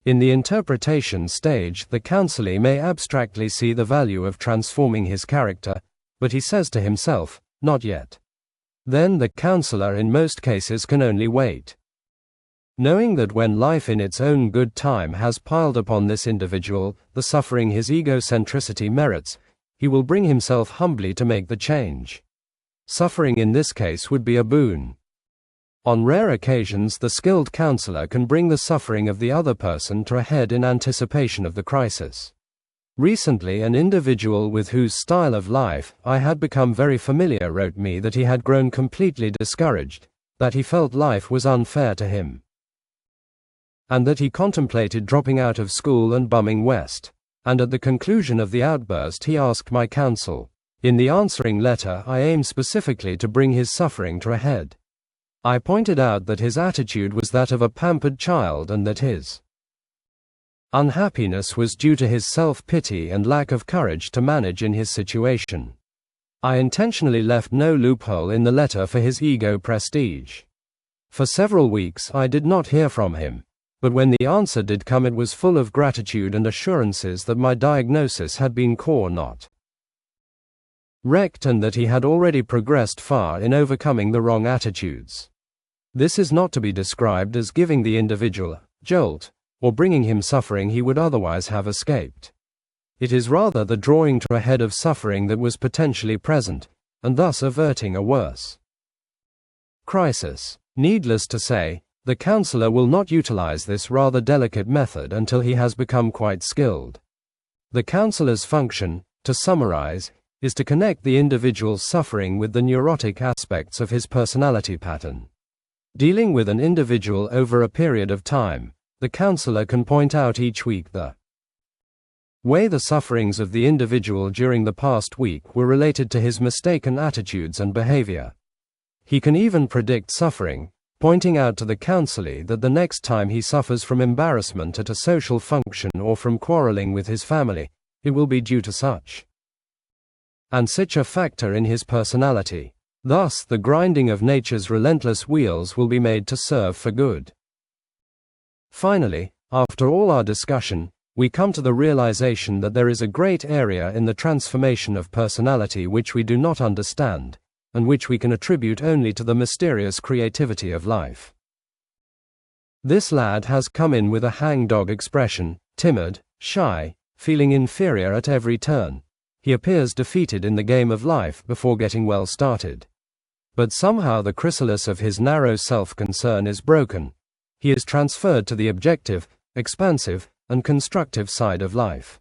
In the interpretation stage, the counselee may abstractly see the value of transforming his character, but he says to himself, "Not yet." Then the counselor in most cases can only wait. Knowing that when life in its own good time has piled upon this individual the suffering his egocentricity merits, he will bring himself humbly to make the change. Suffering in this case would be a boon. On rare occasions, the skilled counselor can bring the suffering of the other person to a head in anticipation of the crisis. Recently, an individual with whose style of life I had become very familiar wrote me that he had grown completely discouraged, that he felt life was unfair to him, and that he contemplated dropping out of school and bumming west. And at the conclusion of the outburst he asked my counsel. In the answering letter I aimed specifically to bring his suffering to a head. I pointed out that his attitude was that of a pampered child and that his unhappiness was due to his self-pity and lack of courage to manage in his situation. I intentionally left no loophole in the letter for his ego prestige. For several weeks I did not hear from him, but when the answer did come it was full of gratitude and assurances that my diagnosis had been not correct and that he had already progressed far in overcoming the wrong attitudes. This is not to be described as giving the individual a jolt, or bringing him suffering he would otherwise have escaped. It is rather the drawing to a head of suffering that was potentially present, and thus averting a worse crisis. Needless to say, the counselor will not utilize this rather delicate method until he has become quite skilled. The counselor's function, to summarize, is to connect the individual's suffering with the neurotic aspects of his personality pattern. Dealing with an individual over a period of time, the counselor can point out each week the way the sufferings of the individual during the past week were related to his mistaken attitudes and behavior. He can even predict suffering, pointing out to the counselee that the next time he suffers from embarrassment at a social function or from quarreling with his family, it will be due to such and such a factor in his personality. Thus, the grinding of nature's relentless wheels will be made to serve for good. Finally, after all our discussion, we come to the realization that there is a great area in the transformation of personality which we do not understand, and which we can attribute only to the mysterious creativity of life. This lad has come in with a hangdog expression, timid, shy, feeling inferior at every turn. He appears defeated in the game of life before getting well started. But somehow the chrysalis of his narrow self-concern is broken. He is transferred to the objective, expansive, and constructive side of life.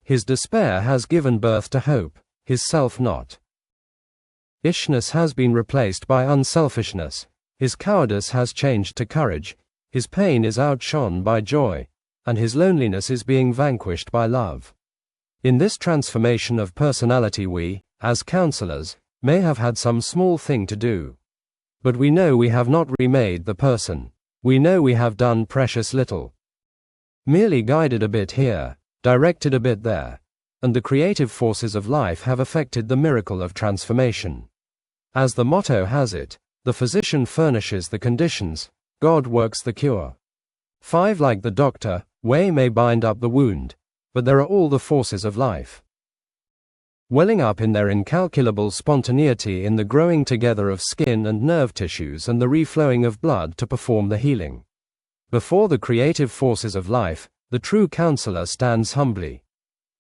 His despair has given birth to hope. His self-not-ishness has been replaced by unselfishness. His cowardice has changed to courage. His pain is outshone by joy, and his loneliness is being vanquished by love. In this transformation of personality we, as counselors, may have had some small thing to do. But we know we have not remade the person. We know we have done precious little. Merely guided a bit here, directed a bit there, and the creative forces of life have effected the miracle of transformation. As the motto has it, the physician furnishes the conditions, God works the cure. 5 Like the doctor, way may bind up the wound, but there are all the forces of life welling up in their incalculable spontaneity in the growing together of skin and nerve tissues and the reflowing of blood to perform the healing. Before the creative forces of life, the true counselor stands humbly.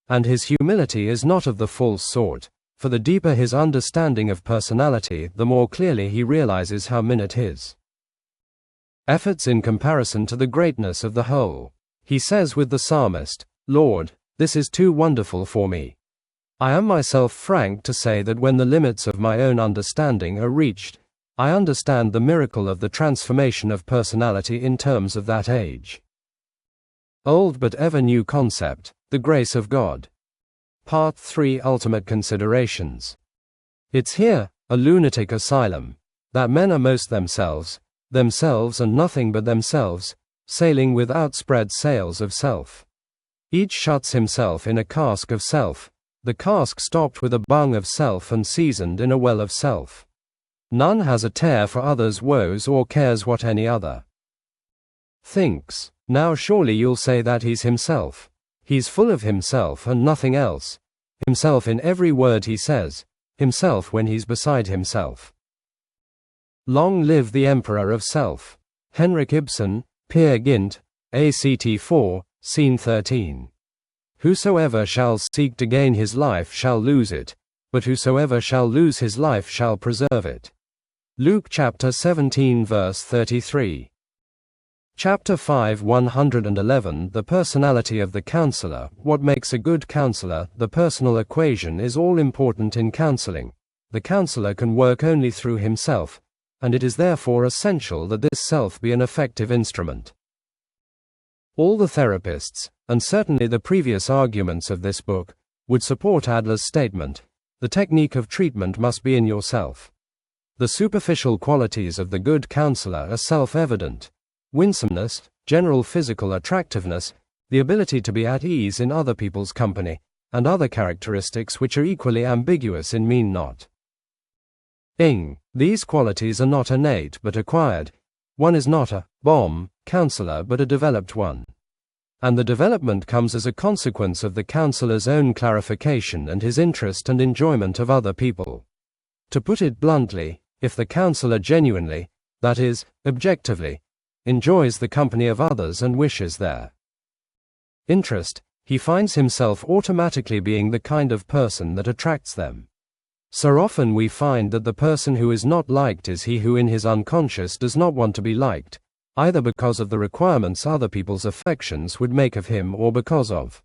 And his humility is not of the false sort, for the deeper his understanding of personality, the more clearly he realizes how minute his efforts in comparison to the greatness of the whole. He says with the psalmist, Lord, this is too wonderful for me. I am myself frank to say that when the limits of my own understanding are reached, I understand the miracle of the transformation of personality in terms of that age. Old but ever new concept, the grace of God. Part 3 Ultimate Considerations. It's here, a lunatic asylum, that men are most themselves and nothing but themselves, sailing with outspread sails of self. Each shuts himself in a cask of self, the cask stopped with a bung of self and seasoned in a well of self. None has a tear for others' woes or cares what any other thinks. Now surely you'll say that he's himself. He's full of himself and nothing else. Himself in every word he says, himself when he's beside himself. Long live the Emperor of Self. Henrik Ibsen, Peer Gynt, ACT 4, Scene 13. Whosoever shall seek to gain his life shall lose it, but whosoever shall lose his life shall preserve it. Luke chapter 17 verse 33. Chapter 5 111 The Personality of the Counselor. What makes a good counselor? The personal equation is all important in counseling. The counselor can work only through himself, and it is therefore essential that this self be an effective instrument. All the therapists, and certainly the previous arguments of this book, would support Adler's statement: the technique of treatment must be in yourself. The superficial qualities of the good counselor are self-evident: winsomeness, general physical attractiveness, the ability to be at ease in other people's company, and other characteristics which are equally ambiguous in mean not. These qualities are not innate but acquired. One is not a bomb counselor but a developed one. And the development comes as a consequence of the counselor's own clarification and his interest and enjoyment of other people. To put it bluntly, if the counselor genuinely, that is, objectively, enjoys the company of others and wishes their interest, he finds himself automatically being the kind of person that attracts them. So often we find that the person who is not liked is he who in his unconscious does not want to be liked, either because of the requirements other people's affections would make of him or because of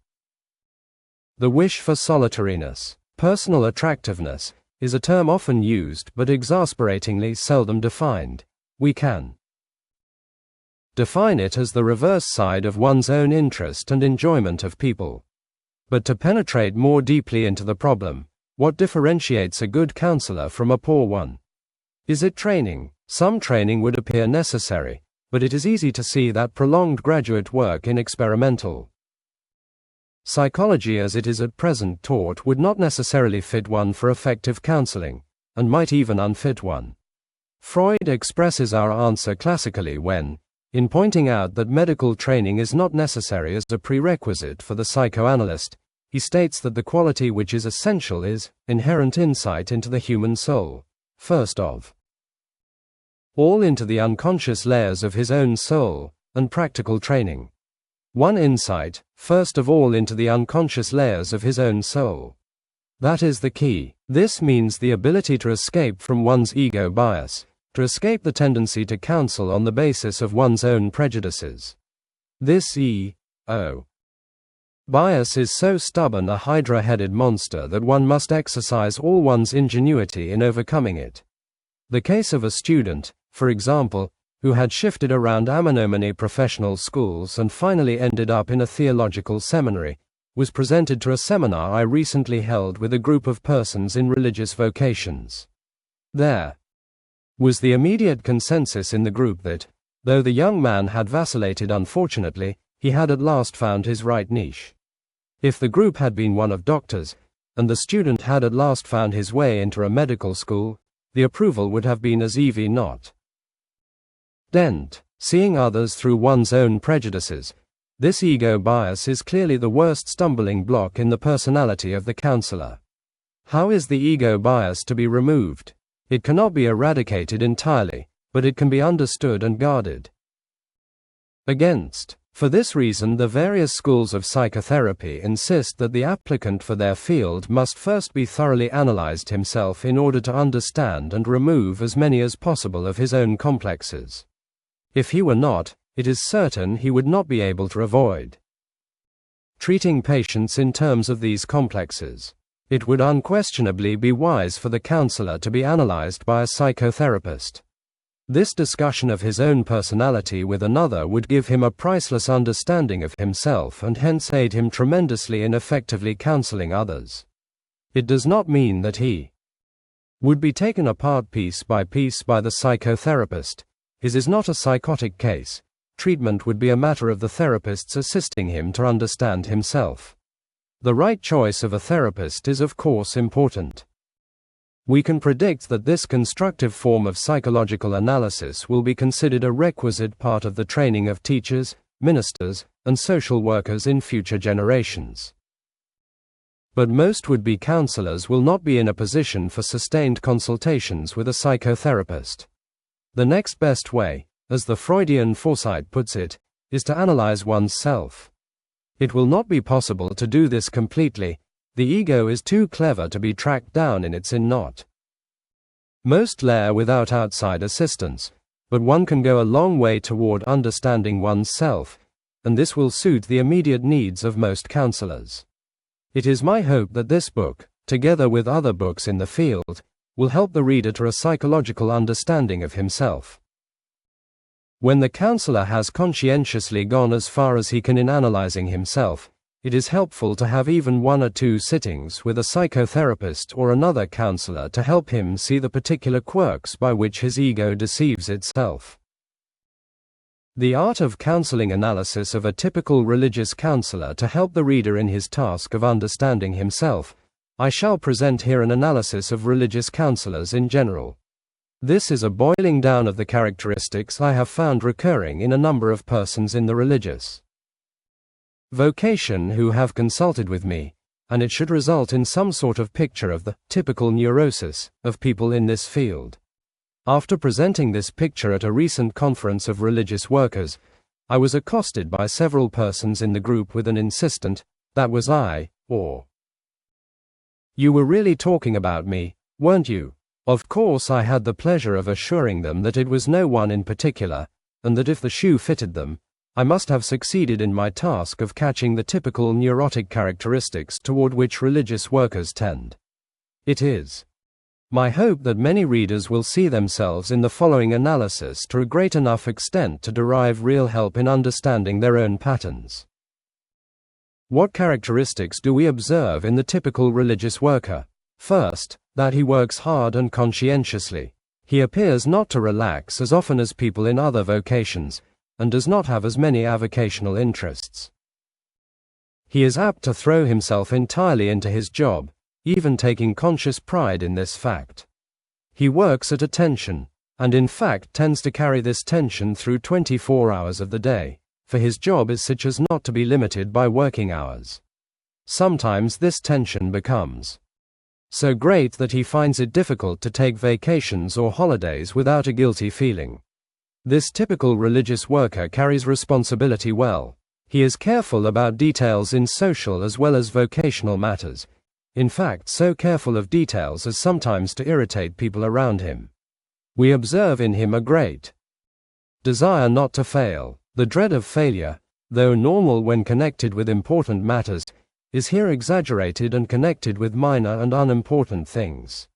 the wish for solitariness. Personal attractiveness is a term often used but exasperatingly seldom defined. We can define it as the reverse side of one's own interest and enjoyment of people. But to penetrate more deeply into the problem, what differentiates a good counselor from a poor one? Is it training? Some training would appear necessary, but it is easy to see that prolonged graduate work in experimental psychology as it is at present taught would not necessarily fit one for effective counseling, and might even unfit one. Freud expresses our answer classically when, in pointing out that medical training is not necessary as a prerequisite for the psychoanalyst, he states that the quality which is essential is inherent insight into the human soul, first of all into the unconscious layers of his own soul, and practical training. One insight, first of all into the unconscious layers of his own soul. That is the key. This means the ability to escape from one's ego bias, to escape the tendency to counsel on the basis of one's own prejudices. This ego bias is so stubborn a hydra-headed monster that one must exercise all one's ingenuity in overcoming it. The case of a student, for example, who had shifted around many professional schools and finally ended up in a theological seminary, was presented to a seminar I recently held with a group of persons in religious vocations. There was the immediate consensus in the group that, though the young man had vacillated unfortunately, he had at last found his right niche. If the group had been one of doctors, and the student had at last found his way into a medical school, the approval would have been as easy not dent. Seeing others through one's own prejudices, this ego bias is clearly the worst stumbling block in the personality of the counselor. How is the ego bias to be removed? It cannot be eradicated entirely, but it can be understood and guarded against. For this reason, the various schools of psychotherapy insist that the applicant for their field must first be thoroughly analyzed himself in order to understand and remove as many as possible of his own complexes. If he were not, it is certain he would not be able to avoid treating patients in terms of these complexes. It would unquestionably be wise for the counselor to be analyzed by a psychotherapist. This discussion of his own personality with another would give him a priceless understanding of himself and hence aid him tremendously in effectively counseling others. It does not mean that he would be taken apart piece by the psychotherapist. His is not a psychotic case. Treatment would be a matter of the therapist's assisting him to understand himself. The right choice of a therapist is of course important. We can predict that this constructive form of psychological analysis will be considered a requisite part of the training of teachers, ministers, and social workers in future generations. But most would-be counselors will not be in a position for sustained consultations with a psychotherapist. The next best way, as the Freudian foresight puts it, is to analyze one's self. It will not be possible to do this completely. The ego is too clever to be tracked down in its in knot. Most lair without outside assistance, but one can go a long way toward understanding oneself, and this will suit the immediate needs of most counselors. It is my hope that this book, together with other books in the field, will help the reader to a psychological understanding of himself. When the counselor has conscientiously gone as far as he can in analyzing himself, it is helpful to have even 1 or 2 sittings with a psychotherapist or another counselor to help him see the particular quirks by which his ego deceives itself. The art of counseling analysis of a typical religious counselor to help the reader in his task of understanding himself. I shall present here an analysis of religious counselors in general. This is a boiling down of the characteristics I have found recurring in a number of persons in the religious vocation who have consulted with me, and it should result in some sort of picture of the typical neurosis of people in this field. After presenting this picture at a recent conference of religious workers, I was accosted by several persons in the group with an insistent, "That was I," or "You were really talking about me, weren't you?" Of course, I had the pleasure of assuring them that it was no one in particular, and that if the shoe fitted them, I must have succeeded in my task of catching the typical neurotic characteristics toward which religious workers tend. It is my hope that many readers will see themselves in the following analysis to a great enough extent to derive real help in understanding their own patterns. What characteristics do we observe in the typical religious worker? First, that he works hard and conscientiously. He appears not to relax as often as people in other vocations, and does not have as many avocational interests. He is apt to throw himself entirely into his job, even taking conscious pride in this fact. He works at a tension, and in fact tends to carry this tension through 24 hours of the day, for his job is such as not to be limited by working hours. Sometimes this tension becomes so great that he finds it difficult to take vacations or holidays without a guilty feeling. This typical religious worker carries responsibility well. He is careful about details in social as well as vocational matters, in fact so careful of details as sometimes to irritate people around him. We observe in him a great desire not to fail. The dread of failure, though normal when connected with important matters, is here exaggerated and connected with minor and unimportant things.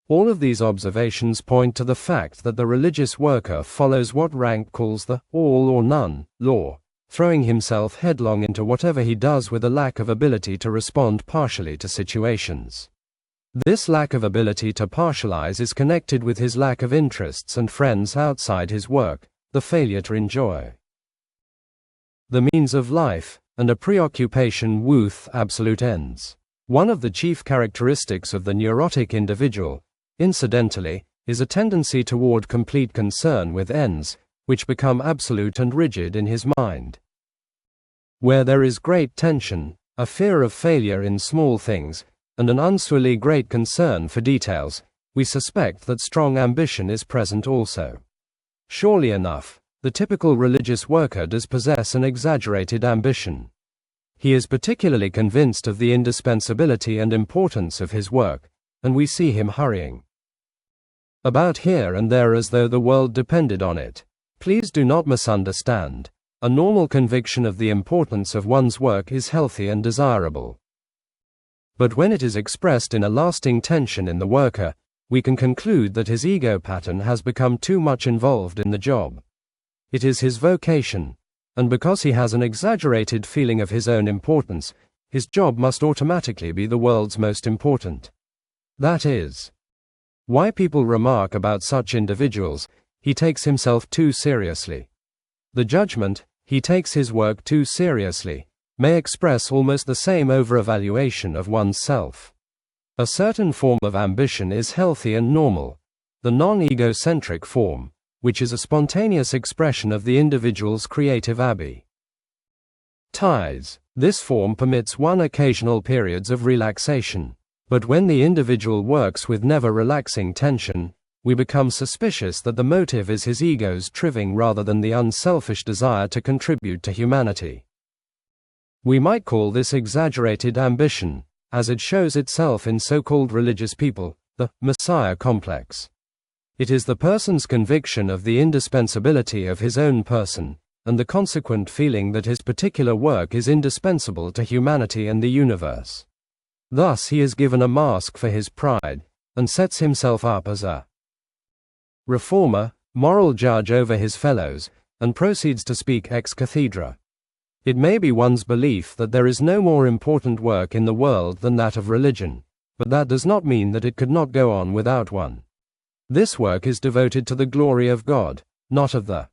All of these observations point to the fact that the religious worker follows what Rank calls the all or none law, throwing himself headlong into whatever he does with a lack of ability to respond partially to situations. This lack of ability to partialize is connected with his lack of interests and friends outside his work, the failure to enjoy the means of life, and a preoccupation with absolute ends. One of the chief characteristics of the neurotic individual, incidentally, is a tendency toward complete concern with ends, which become absolute and rigid in his mind. Where there is great tension, a fear of failure in small things, and an unswilly great concern for details, we suspect that strong ambition is present also. Surely enough, the typical religious worker does possess an exaggerated ambition. He is particularly convinced of the indispensability and importance of his work, and we see him hurrying about here and there as though the world depended on it. Please do not misunderstand. A normal conviction of the importance of one's work is healthy and desirable. But when it is expressed in a lasting tension in the worker, we can conclude that his ego pattern has become too much involved in the job. It is his vocation, and because he has an exaggerated feeling of his own importance, his job must automatically be the world's most important. That is why people remark about such individuals, he takes himself too seriously. The judgment, he takes his work too seriously, may express almost the same over-evaluation of one's self. A certain form of ambition is healthy and normal, the non-egocentric form, which is a spontaneous expression of the individual's creative ties. This form permits one occasional periods of relaxation, but when the individual works with never-relaxing tension, we become suspicious that the motive is his ego's triving rather than the unselfish desire to contribute to humanity. We might call this exaggerated ambition, as it shows itself in so-called religious people, the Messiah complex. It is the person's conviction of the indispensability of his own person, and the consequent feeling that his particular work is indispensable to humanity and the universe. Thus he is given a mask for his pride, and sets himself up as a reformer, moral judge over his fellows, and proceeds to speak ex cathedra. It may be one's belief that there is no more important work in the world than that of religion, but that does not mean that it could not go on without one. This work is devoted to the glory of God, not of the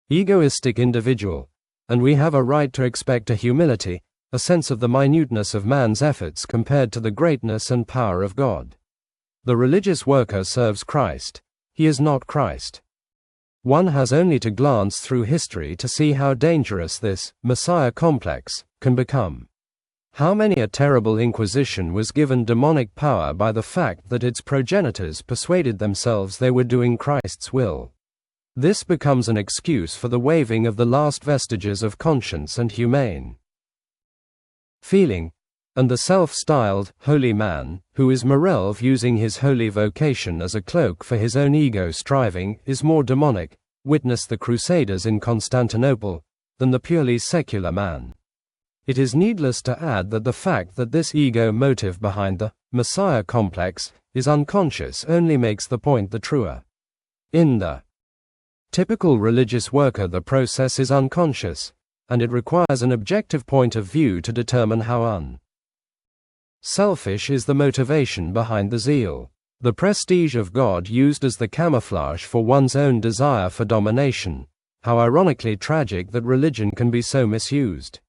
egoistic individual, and we have a right to expect a humility, a sense of the minuteness of man's efforts compared to the greatness and power of God. The religious worker serves Christ. He is not Christ. One has only to glance through history to see how dangerous this Messiah complex can become. How many a terrible inquisition was given demonic power by the fact that its progenitors persuaded themselves they were doing Christ's will. This becomes an excuse for the waiving of the last vestiges of conscience and humane feeling, and the self-styled holy man, who is Morelv using his holy vocation as a cloak for his own ego striving, is more demonic, witness the Crusaders in Constantinople, than the purely secular man. It is needless to add that the fact that this ego motive behind the Messiah complex is unconscious only makes the point the truer. In the typical religious worker, the process is unconscious, and it requires an objective point of view to determine how selfish is the motivation behind the zeal. The prestige of God used as the camouflage for one's own desire for domination. How ironically tragic that religion can be so misused.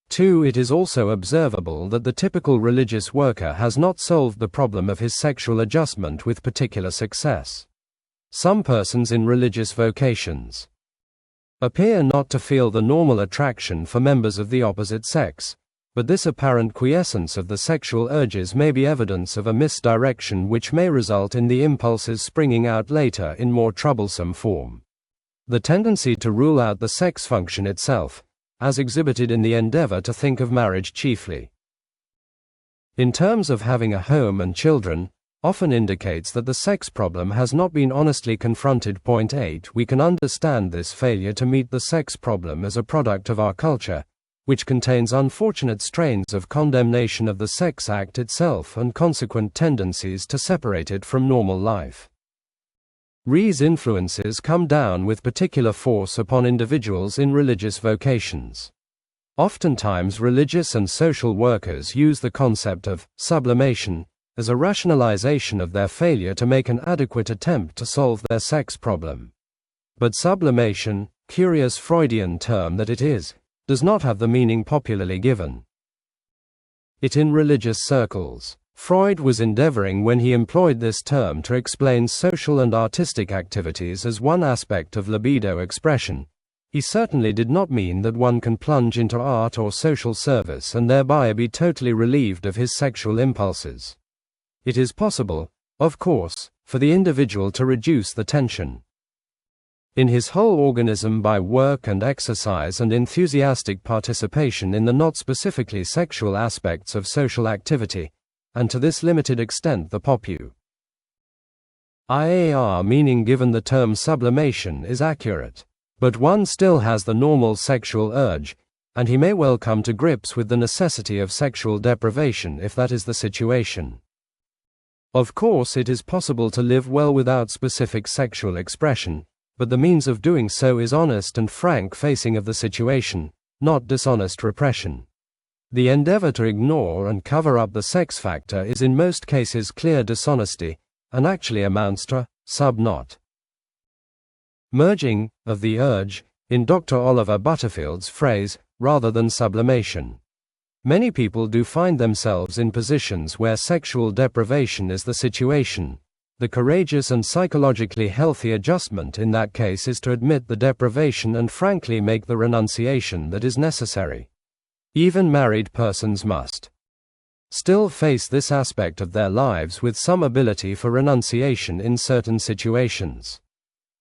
2. It is also observable that the typical religious worker has not solved the problem of his sexual adjustment with particular success. Some persons in religious vocations appear not to feel the normal attraction for members of the opposite sex, but this apparent quiescence of the sexual urges may be evidence of a misdirection which may result in the impulses springing out later in more troublesome form. The tendency to rule out the sex function itself, as exhibited in the endeavor to think of marriage chiefly in terms of having a home and children, often indicates that the sex problem has not been honestly confronted. Point 8. We can understand this failure to meet the sex problem as a product of our culture, which contains unfortunate strains of condemnation of the sex act itself and consequent tendencies to separate it from normal life. These influences come down with particular force upon individuals in religious vocations. Oftentimes religious and social workers use the concept of sublimation as a rationalization of their failure to make an adequate attempt to solve their sex problem. But sublimation, curious Freudian term that it is, does not have the meaning popularly given it in religious circles. Freud was endeavoring when he employed this term to explain social and artistic activities as one aspect of libido expression. He certainly did not mean that one can plunge into art or social service and thereby be totally relieved of his sexual impulses. It is possible, of course, for the individual to reduce the tension in his whole organism by work and exercise and enthusiastic participation in the not specifically sexual aspects of social activity, and to this limited extent the IAR meaning given the term sublimation is accurate. But one still has the normal sexual urge, and he may well come to grips with the necessity of sexual deprivation if that is the situation. Of course, it is possible to live well without specific sexual expression, but the means of doing so is honest and frank facing of the situation, not dishonest repression. The endeavor to ignore and cover up the sex factor is in most cases clear dishonesty, and actually amounts to sub-not merging of the urge, in Dr. Oliver Butterfield's phrase, rather than sublimation. Many people do find themselves in positions where sexual deprivation is the situation. The courageous and psychologically healthy adjustment in that case is to admit the deprivation and frankly make the renunciation that is necessary. Even married persons must still face this aspect of their lives with some ability for renunciation in certain situations.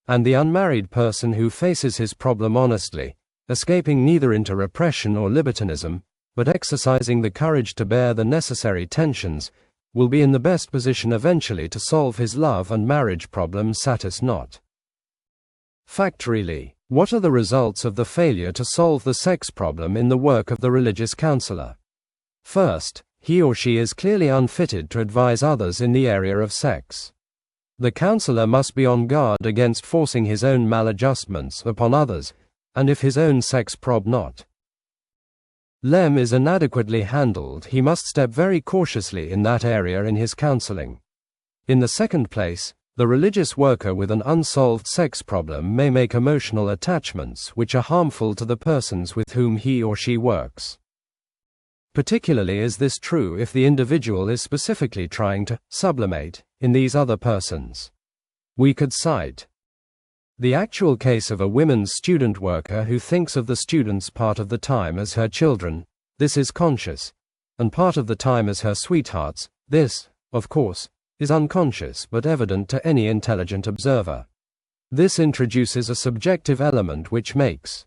And the unmarried person who faces his problem honestly, escaping neither into repression or libertinism, but exercising the courage to bear the necessary tensions, will be in the best position eventually to solve his love and marriage problems. Satis not. Factually, what are the results of the failure to solve the sex problem in the work of the religious counselor? First, he or she is clearly unfitted to advise others in the area of sex. The counselor must be on guard against forcing his own maladjustments upon others, and if his own sex prob not lem is inadequately handled, he must step very cautiously in that area in his counseling. In the second place, the religious worker with an unsolved sex problem may make emotional attachments which are harmful to the persons with whom he or she works. Particularly is this true if the individual is specifically trying to sublimate in these other persons. We could cite the actual case of a women's student worker who thinks of the students part of the time as her children, this is conscious, and part of the time as her sweethearts, this, of course, is unconscious but evident to any intelligent observer. This introduces a subjective element which makes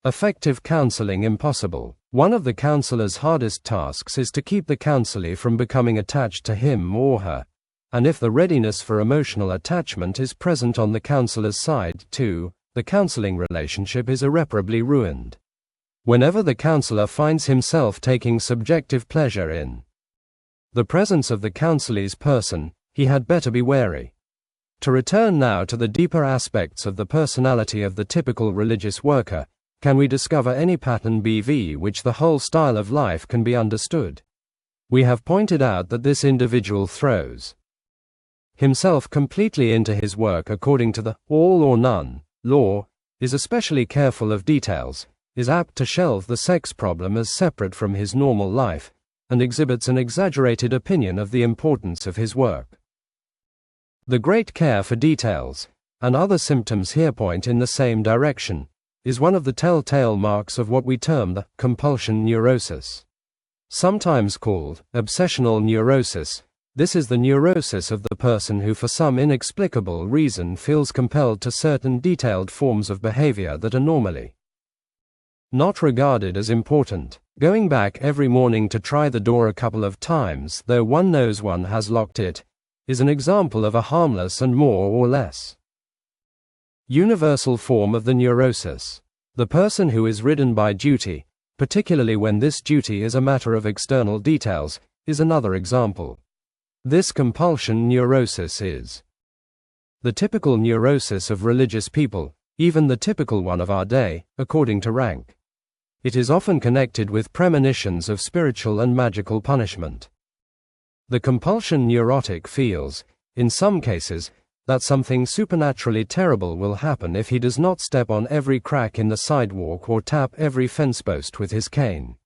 effective counseling impossible. One of the counselor's hardest tasks is to keep the counselee from becoming attached to him or her, and if the readiness for emotional attachment is present on the counselor's side too, the counseling relationship is irreparably ruined. Whenever the counselor finds himself taking subjective pleasure in the presence of the counselee's person, he had better be wary. To return now to the deeper aspects of the personality of the typical religious worker, can we discover any pattern BV which the whole style of life can be understood? We have pointed out that this individual throws himself completely into his work according to the all or none law, is especially careful of details, is apt to shelve the sex problem as separate from his normal life, and exhibits an exaggerated opinion of the importance of his work. The great care for details, and other symptoms here point in the same direction, is one of the telltale marks of what we term the compulsion neurosis. Sometimes called obsessional neurosis, this is the neurosis of the person who for some inexplicable reason feels compelled to certain detailed forms of behavior that are normally not regarded as important. Going back every morning to try the door a couple of times, though one knows one has locked it, is an example of a harmless and more or less universal form of the neurosis. The person who is ridden by duty, particularly when this duty is a matter of external details, is another example. This compulsion neurosis is the typical neurosis of religious people, even the typical one of our day, according to Rank. It is often connected with premonitions of spiritual and magical punishment. The compulsion neurotic feels, in some cases, that something supernaturally terrible will happen if he does not step on every crack in the sidewalk or tap every fence post with his cane.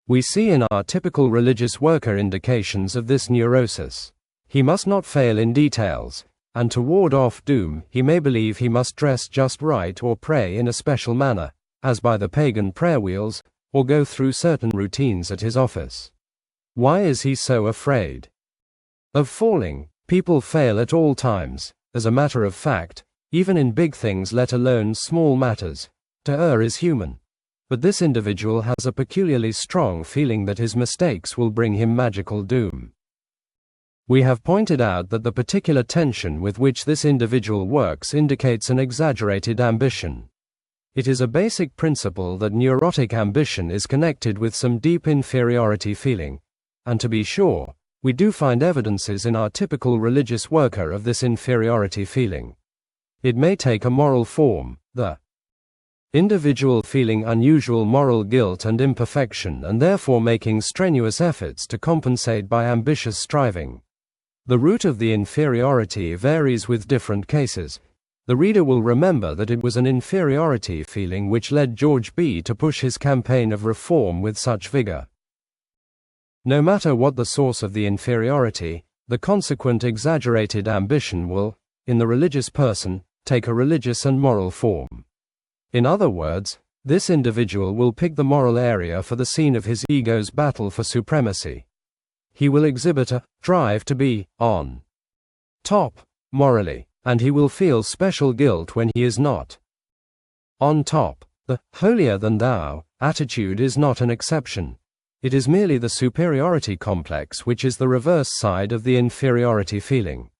We see in our typical religious worker indications of this neurosis. He must not fail in details, and to ward off doom, he may believe he must dress just right or pray in a special manner, as by the pagan prayer wheels, or go through certain routines at his office. Why is he so afraid of falling? People fail at all times, as a matter of fact, even in big things let alone small matters. To err is human. But this individual has a peculiarly strong feeling that his mistakes will bring him magical doom. We have pointed out that the particular tension with which this individual works indicates an exaggerated ambition. It is a basic principle that neurotic ambition is connected with some deep inferiority feeling, and to be sure, we do find evidences in our typical religious worker of this inferiority feeling. It may take a moral form, the individual feeling unusual moral guilt and imperfection and therefore making strenuous efforts to compensate by ambitious striving. The root of the inferiority varies with different cases. The reader will remember that it was an inferiority feeling which led George B. to push his campaign of reform with such vigor. No matter what the source of the inferiority, the consequent exaggerated ambition will, in the religious person, take a religious and moral form. In other words, this individual will pick the moral area for the scene of his ego's battle for supremacy. He will exhibit a drive to be on top morally, and he will feel special guilt when he is not on top. The holier than thou attitude is not an exception. It is merely the superiority complex which is the reverse side of the inferiority feeling.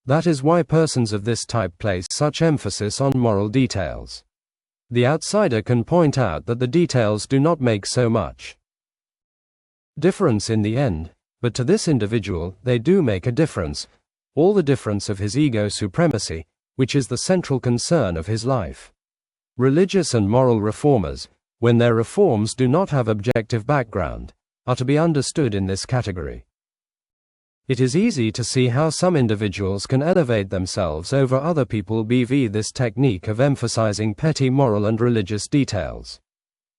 That is why persons of this type place such emphasis on moral details. The outsider can point out that the details do not make so much difference in the end, but to this individual they do make a difference, all the difference of his ego supremacy, which is the central concern of his life. Religious and moral reformers, when their reforms do not have objective background, are to be understood in this category. It is easy to see how some individuals can elevate themselves over other people bv this technique of emphasizing petty moral and religious details.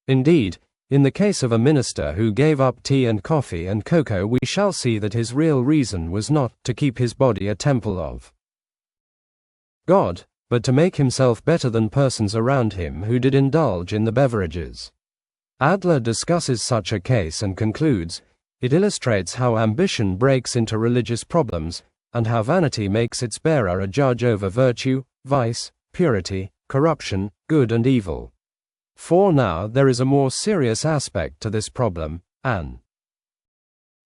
Indeed, in the case of a minister who gave up tea and coffee and cocoa, we shall see that his real reason was not to keep his body a temple of God, but to make himself better than persons around him who did indulge in the beverages. Adler discusses such a case and concludes, it illustrates how ambition breaks into religious problems, and how vanity makes its bearer a judge over virtue, vice, purity, corruption, good and evil. For now there is a more serious aspect to this problem, an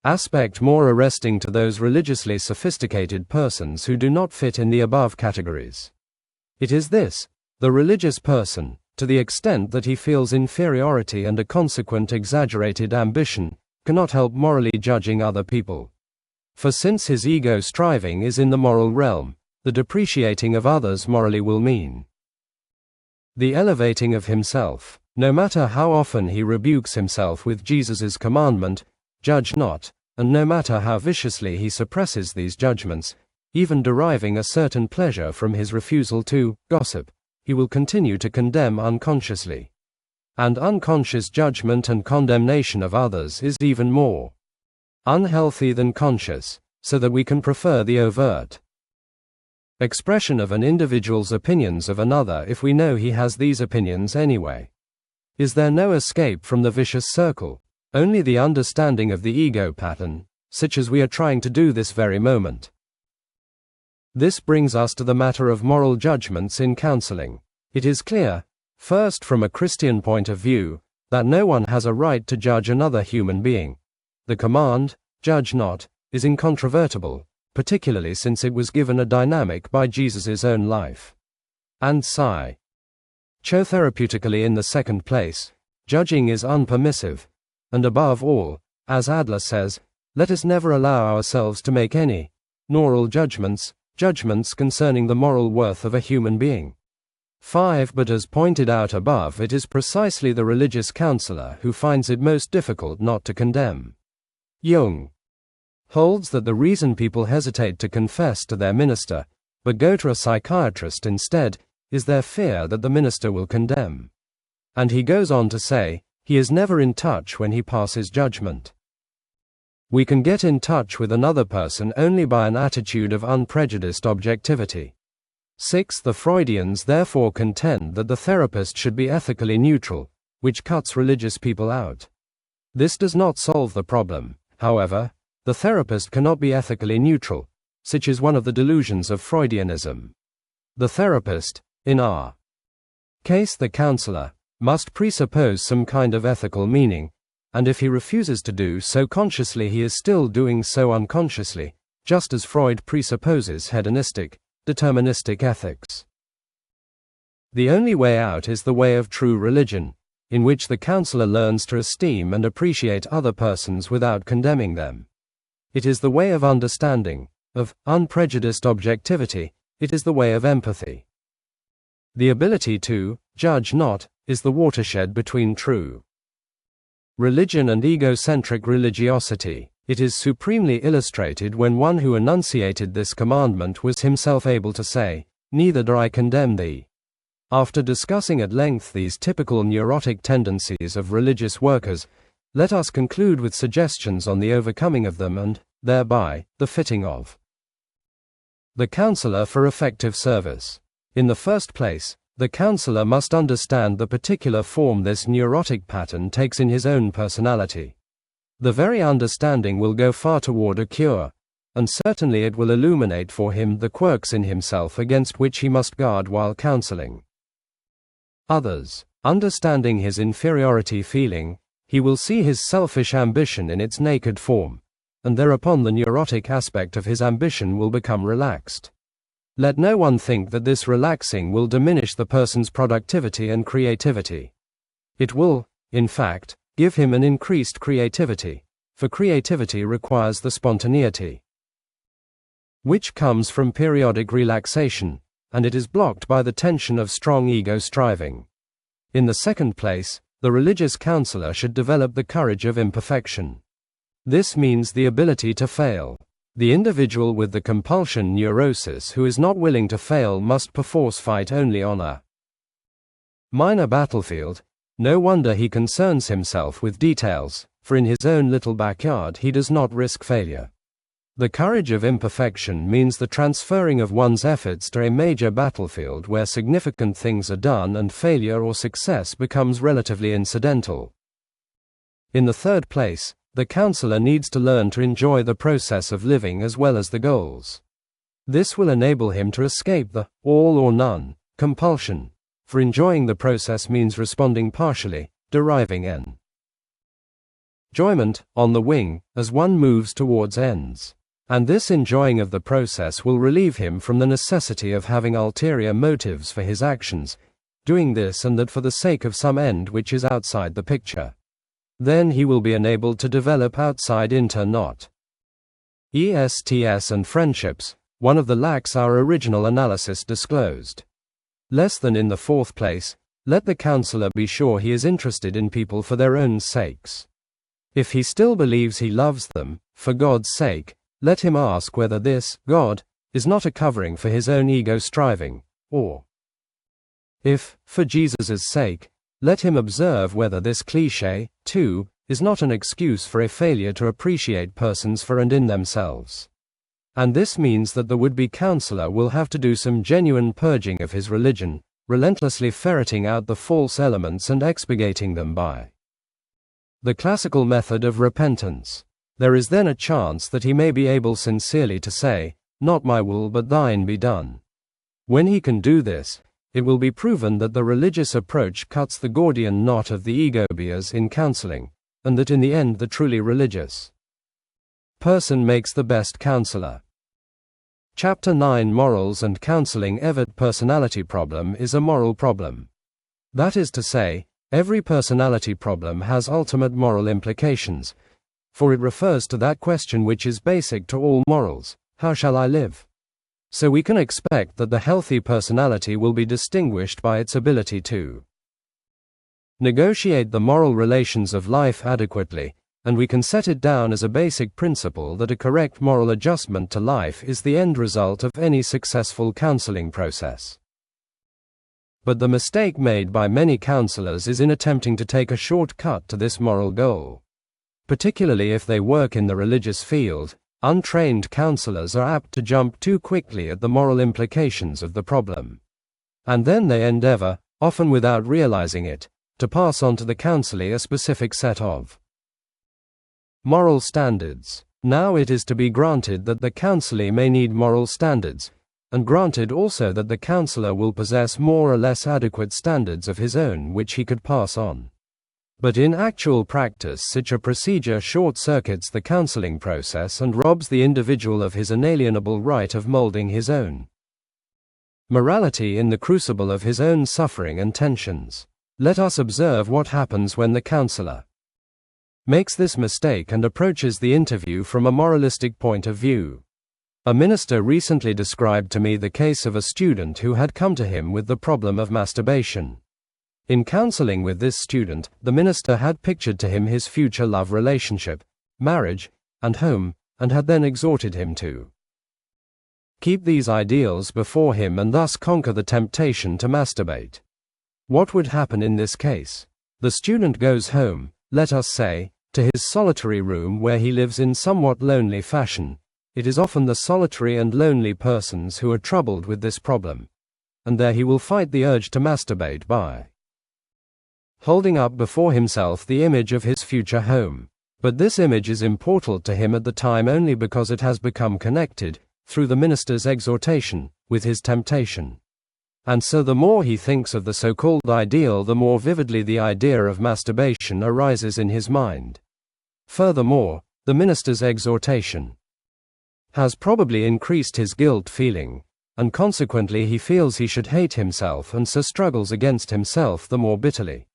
aspect more arresting to those religiously sophisticated persons who do not fit in the above categories. It is this: the religious person, to the extent that he feels inferiority and a consequent exaggerated ambition, cannot help morally judging other people. For since his ego striving is in the moral realm, the depreciating of others morally will mean the elevating of himself, no matter how often he rebukes himself with Jesus's commandment, judge not, and no matter how viciously he suppresses these judgments, even deriving a certain pleasure from his refusal to gossip, he will continue to condemn unconsciously. And unconscious judgment and condemnation of others is even more unhealthy than conscious, so that we can prefer the overt expression of an individual's opinions of another if we know he has these opinions anyway. Is there no escape from the vicious circle? Only the understanding of the ego pattern, such as we are trying to do this very moment. This brings us to the matter of moral judgments in counseling. It is clear, first from a Christian point of view, that no one has a right to judge another human being. The command, judge not, is incontrovertible, particularly since it was given a dynamic by Jesus' own life. And psychotherapeutically in the second place, judging is unpermissive, and above all, as Adler says, let us never allow ourselves to make any, nor all judgments concerning the moral worth of a human being. 5. But as pointed out above, it is precisely the religious counselor who finds it most difficult not to condemn. Jung holds that the reason people hesitate to confess to their minister, but go to a psychiatrist instead, is their fear that the minister will condemn. And he goes on to say, he is never in touch when he passes judgment. We can get in touch with another person only by an attitude of unprejudiced objectivity. 6. The Freudians therefore contend that the therapist should be ethically neutral, which cuts religious people out. This does not solve the problem, however. The therapist cannot be ethically neutral, such is one of the delusions of Freudianism. The therapist, in our case the counselor, must presuppose some kind of ethical meaning, and if he refuses to do so consciously he is still doing so unconsciously, just as Freud presupposes hedonistic, deterministic ethics. The only way out is the way of true religion, in which the counselor learns to esteem and appreciate other persons without condemning them. It is the way of understanding, of unprejudiced objectivity, it is the way of empathy. The ability to judge not is the watershed between true religion and egocentric religiosity. It is supremely illustrated when one who enunciated this commandment was himself able to say, "Neither do I condemn thee." After discussing at length these typical neurotic tendencies of religious workers, let us conclude with suggestions on the overcoming of them and, thereby, the fitting of the counselor for effective service. In the first place, the counselor must understand the particular form this neurotic pattern takes in his own personality. The very understanding will go far toward a cure, and certainly it will illuminate for him the quirks in himself against which he must guard while counseling others. Understanding his inferiority feeling, he will see his selfish ambition in its naked form, and thereupon the neurotic aspect of his ambition will become relaxed. Let no one think that this relaxing will diminish the person's productivity and creativity. It will, in fact, give him an increased creativity, for creativity requires the spontaneity which comes from periodic relaxation, and it is blocked by the tension of strong ego striving. In the second place, the religious counselor should develop the courage of imperfection. This means the ability to fail. The individual with the compulsion neurosis who is not willing to fail must perforce fight only on a minor battlefield. No wonder he concerns himself with details, for in his own little backyard he does not risk failure. The courage of imperfection means the transferring of one's efforts to a major battlefield where significant things are done and failure or success becomes relatively incidental. In the third place, the counselor needs to learn to enjoy the process of living as well as the goals. This will enable him to escape the all or none compulsion, for enjoying the process means responding partially, deriving enjoyment on the wing as one moves towards ends. And this enjoying of the process will relieve him from the necessity of having ulterior motives for his actions, doing this and that for the sake of some end which is outside the picture. Then he will be enabled to develop outside not ESTS and friendships. One of the lacks our original analysis disclosed. Less than in the fourth place, let the counselor be sure he is interested in people for their own sakes. If he still believes he loves them, for God's sake, let him ask whether this God is not a covering for his own ego striving, or if, for Jesus' sake, let him observe whether this cliché, too, is not an excuse for a failure to appreciate persons for and in themselves. And this means that the would-be counselor will have to do some genuine purging of his religion, relentlessly ferreting out the false elements and expurgating them by the classical method of repentance. There is then a chance that he may be able sincerely to say, "Not my will but thine be done." When he can do this, it will be proven that the religious approach cuts the Gordian knot of the ego-beers in counseling, and that in the end the truly religious person makes the best counselor. Chapter 9 Morals and Counseling. Every personality problem is a moral problem. That is to say, every personality problem has ultimate moral implications, for it refers to that question which is basic to all morals: how shall I live? So we can expect that the healthy personality will be distinguished by its ability to negotiate the moral relations of life adequately, and we can set it down as a basic principle that a correct moral adjustment to life is the end result of any successful counseling process. But the mistake made by many counselors is in attempting to take a short-cut to this moral goal. Particularly if they work in the religious field, untrained counselors are apt to jump too quickly at the moral implications of the problem. And then they endeavor, often without realizing it, to pass on to the counselee a specific set of moral standards. Now it is to be granted that the counselee may need moral standards, and granted also that the counselor will possess more or less adequate standards of his own which he could pass on. But in actual practice, such a procedure short-circuits the counseling process and robs the individual of his inalienable right of molding his own morality in the crucible of his own suffering and tensions. Let us observe what happens when the counselor makes this mistake and approaches the interview from a moralistic point of view. A minister recently described to me the case of a student who had come to him with the problem of masturbation. In counseling with this student, the minister had pictured to him his future love relationship, marriage, and home, and had then exhorted him to keep these ideals before him and thus conquer the temptation to masturbate. What would happen in this case? The student goes home, let us say, to his solitary room where he lives in somewhat lonely fashion. It is often the solitary and lonely persons who are troubled with this problem. And there he will fight the urge to masturbate by holding up before himself the image of his future home. But this image is important to him at the time only because it has become connected, through the minister's exhortation, with his temptation. And so the more he thinks of the so-called ideal, the more vividly the idea of masturbation arises in his mind. Furthermore, the minister's exhortation has probably increased his guilt feeling, and consequently he feels he should hate himself and so struggles against himself the more bitterly.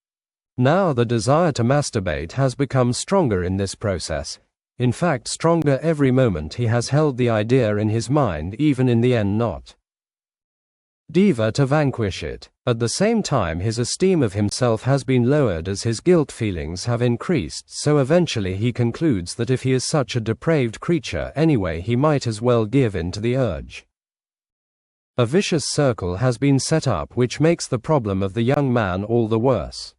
Now the desire to masturbate has become stronger in this process, in fact stronger every moment he has held the idea in his mind, even in the end not endeavor to vanquish it. At the same time his esteem of himself has been lowered as his guilt feelings have increased, so eventually he concludes that if he is such a depraved creature anyway, he might as well give in to the urge. A vicious circle has been set up which makes the problem of the young man all the worse.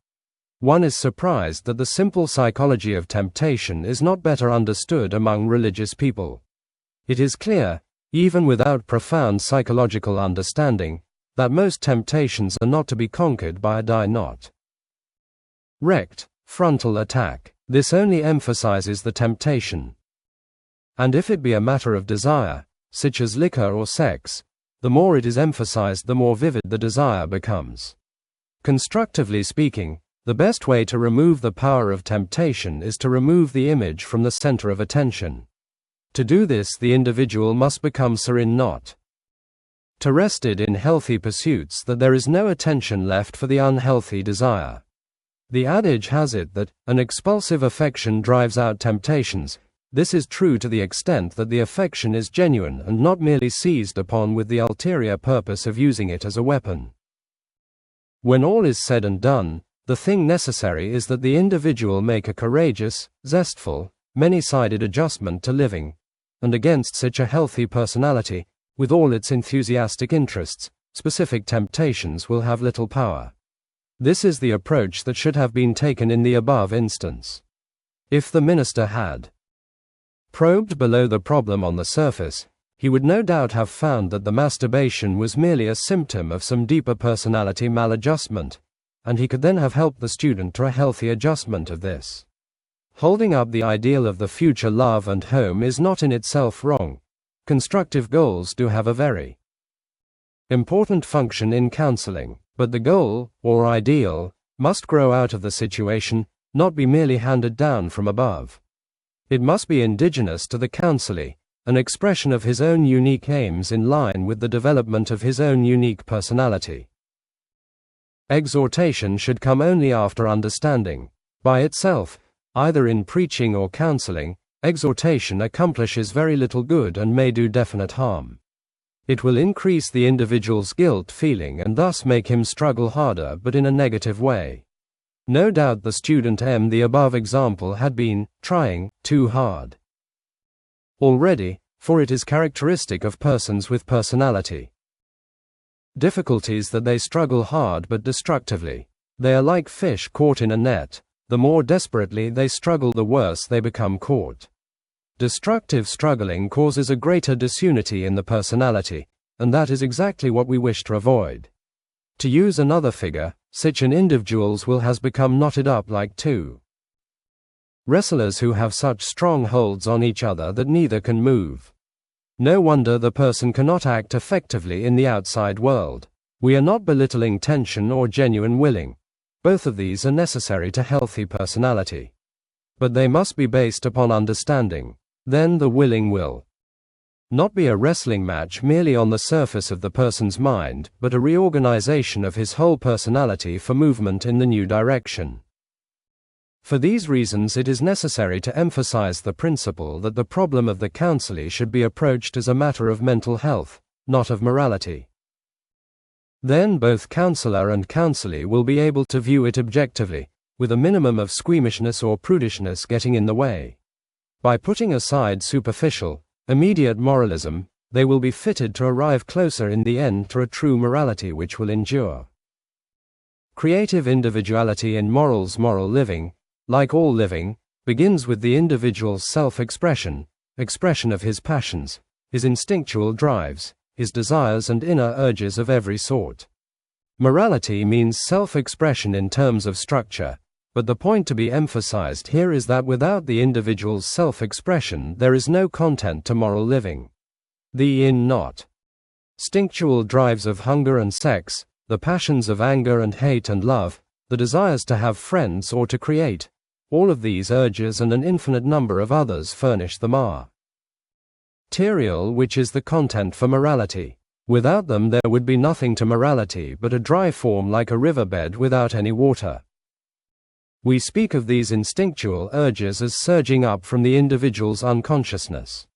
One is surprised that the simple psychology of temptation is not better understood among religious people. It is clear, even without profound psychological understanding, that most temptations are not to be conquered by a direct frontal attack. This only emphasizes the temptation. And if it be a matter of desire, such as liquor or sex, the more it is emphasized, the more vivid the desire becomes. Constructively speaking, the best way to remove the power of temptation is to remove the image from the center of attention. To do this, the individual must become serene, not rested in healthy pursuits, that there is no attention left for the unhealthy desire. The adage has it that an expulsive affection drives out temptations. This is true to the extent that the affection is genuine and not merely seized upon with the ulterior purpose of using it as a weapon. When all is said and done, the thing necessary is that the individual make a courageous, zestful, many-sided adjustment to living, and against such a healthy personality, with all its enthusiastic interests, specific temptations will have little power. This is the approach that should have been taken in the above instance. If the minister had probed below the problem on the surface, he would no doubt have found that the masturbation was merely a symptom of some deeper personality maladjustment, and he could then have helped the student to a healthy adjustment of this. Holding up the ideal of the future love and home is not in itself wrong. Constructive goals do have a very important function in counseling, but the goal, or ideal, must grow out of the situation, not be merely handed down from above. It must be indigenous to the counselee, an expression of his own unique aims in line with the development of his own unique personality. Exhortation should come only after understanding. By itself, either in preaching or counseling, exhortation accomplishes very little good and may do definite harm. It will increase the individual's guilt feeling and thus make him struggle harder, but in a negative way. No doubt the student in the above example had been trying too hard already, for it is characteristic of persons with personality difficulties that they struggle hard but destructively. They are like fish caught in a net. The more desperately they struggle, the worse they become caught. Destructive struggling causes a greater disunity in the personality, and that is exactly what we wish to avoid. To use another figure, such an individuals will has become knotted up like two wrestlers who have such strong holds on each other that neither can move. No wonder the person cannot act effectively in the outside world. We are not belittling tension or genuine willing. Both of these are necessary to healthy personality. But they must be based upon understanding. Then the willing will not be a wrestling match merely on the surface of the person's mind, but a reorganization of his whole personality for movement in the new direction. For these reasons it is necessary to emphasize the principle that the problem of the counselee should be approached as a matter of mental health, not of morality. Then both counselor and counselee will be able to view it objectively, with a minimum of squeamishness or prudishness getting in the way. By putting aside superficial, immediate moralism, they will be fitted to arrive closer in the end to a true morality which will endure. Creative individuality in morals. Moral living, like all living, begins with the individual's self-expression, expression of his passions, his instinctual drives, his desires and inner urges of every sort. Morality means self-expression in terms of structure, but the point to be emphasized here is that without the individual's self-expression there is no content to moral living. The in not instinctual drives of hunger and sex, the passions of anger and hate and love, the desires to have friends or to create, all of these urges and an infinite number of others furnish the material which is the content for morality. Without them there would be nothing to morality but a dry form like a riverbed without any water. We speak of these instinctual urges as surging up from the individual's unconsciousness.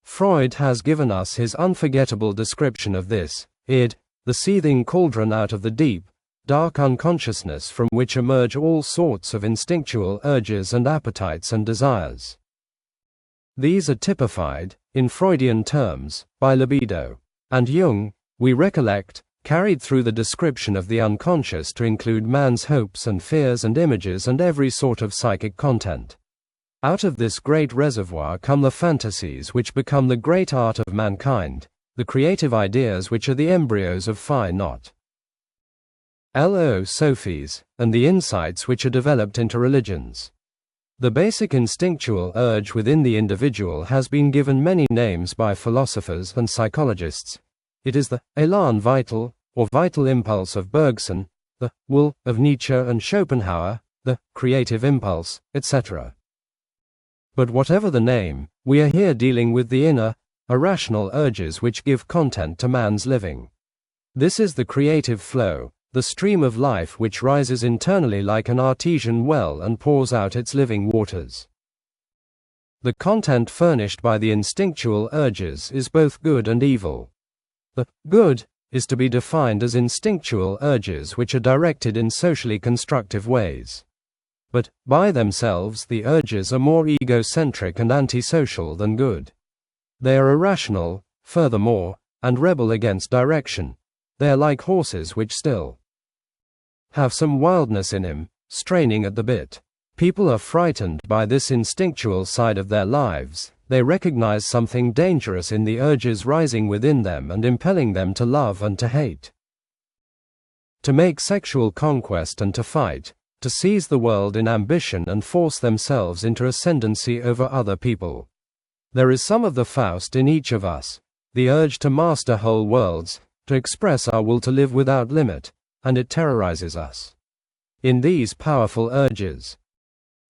Freud has given us his unforgettable description of this, id, the seething cauldron out of the deep, dark unconsciousness from which emerge all sorts of instinctual urges and appetites and desires. These are typified, in Freudian terms, by libido. And Jung, we recollect, carried through the description of the unconscious to include man's hopes and fears and images and every sort of psychic content. Out of this great reservoir come the fantasies which become the great art of mankind, the creative ideas which are the embryos of philosophies, and the insights which are developed into religions. The basic instinctual urge within the individual has been given many names by philosophers and psychologists. It is the élan vital, or vital impulse of Bergson, the will of Nietzsche and Schopenhauer, the creative impulse, etc. But whatever the name, we are here dealing with the inner, irrational urges which give content to man's living. This is the creative flow, the stream of life which rises internally like an artesian well and pours out its living waters. The content furnished by the instinctual urges is both good and evil. The good is to be defined as instinctual urges which are directed in socially constructive ways. But, by themselves, the urges are more egocentric and antisocial than good. They are irrational, furthermore, and rebel against direction. They are like horses which still have some wildness in him, straining at the bit. People are frightened by this instinctual side of their lives. They recognize something dangerous in the urges rising within them and impelling them to love and to hate, to make sexual conquest and to fight, to seize the world in ambition and force themselves into ascendancy over other people. There is some of the Faust in each of us, the urge to master whole worlds, to express our will to live without limit, and it terrorizes us. In these powerful urges,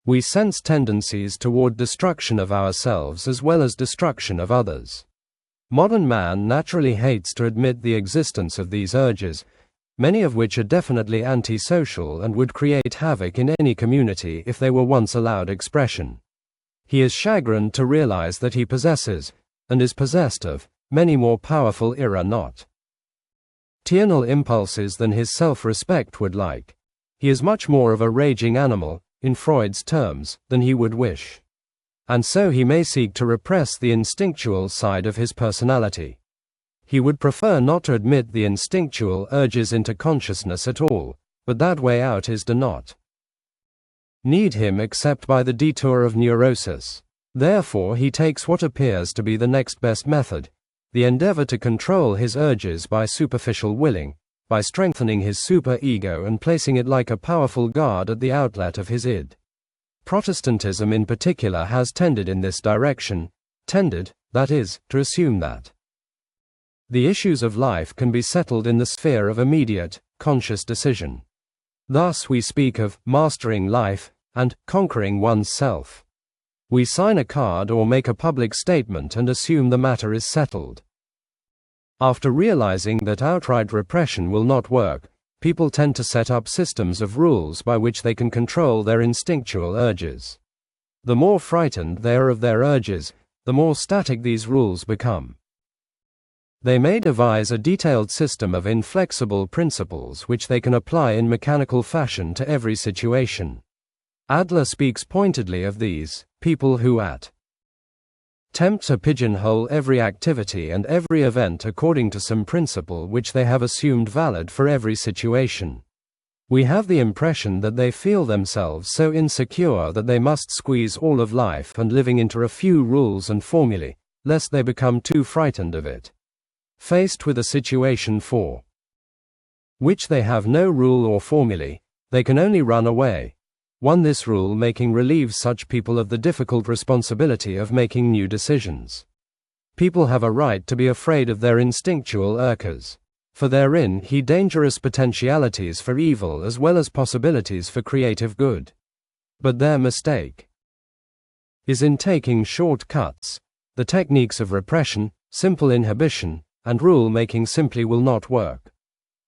we sense tendencies toward destruction of ourselves as well as destruction of others. Modern man naturally hates to admit the existence of these urges, many of which are definitely antisocial and would create havoc in any community if they were once allowed expression. He is chagrined to realize that he possesses, and is possessed of, many more powerful not ternal impulses than his self-respect would like. He is much more of a raging animal, in Freud's terms, than he would wish. And so he may seek to repress the instinctual side of his personality. He would prefer not to admit the instinctual urges into consciousness at all, but that way out is do not need him except by the detour of neurosis. Therefore he takes what appears to be the next best method, the endeavor to control his urges by superficial willing, by strengthening his super-ego and placing it like a powerful guard at the outlet of his id. Protestantism in particular has tended in this direction, that is, to assume that the issues of life can be settled in the sphere of immediate, conscious decision. Thus we speak of mastering life and conquering one's self. We sign a card or make a public statement and assume the matter is settled. After realizing that outright repression will not work, people tend to set up systems of rules by which they can control their instinctual urges. The more frightened they are of their urges, the more static these rules become. They may devise a detailed system of inflexible principles which they can apply in mechanical fashion to every situation. Adler speaks pointedly of these people who attempt to pigeonhole every activity and every event according to some principle which they have assumed valid for every situation. We have the impression that they feel themselves so insecure that they must squeeze all of life and living into a few rules and formulae, lest they become too frightened of it. Faced with a situation for which they have no rule or formulae, they can only run away. This rule-making relieves such people of the difficult responsibility of making new decisions. People have a right to be afraid of their instinctual urges, for therein he dangerous potentialities for evil as well as possibilities for creative good. But their mistake is in taking short cuts. The techniques of repression, simple inhibition, and rule-making simply will not work.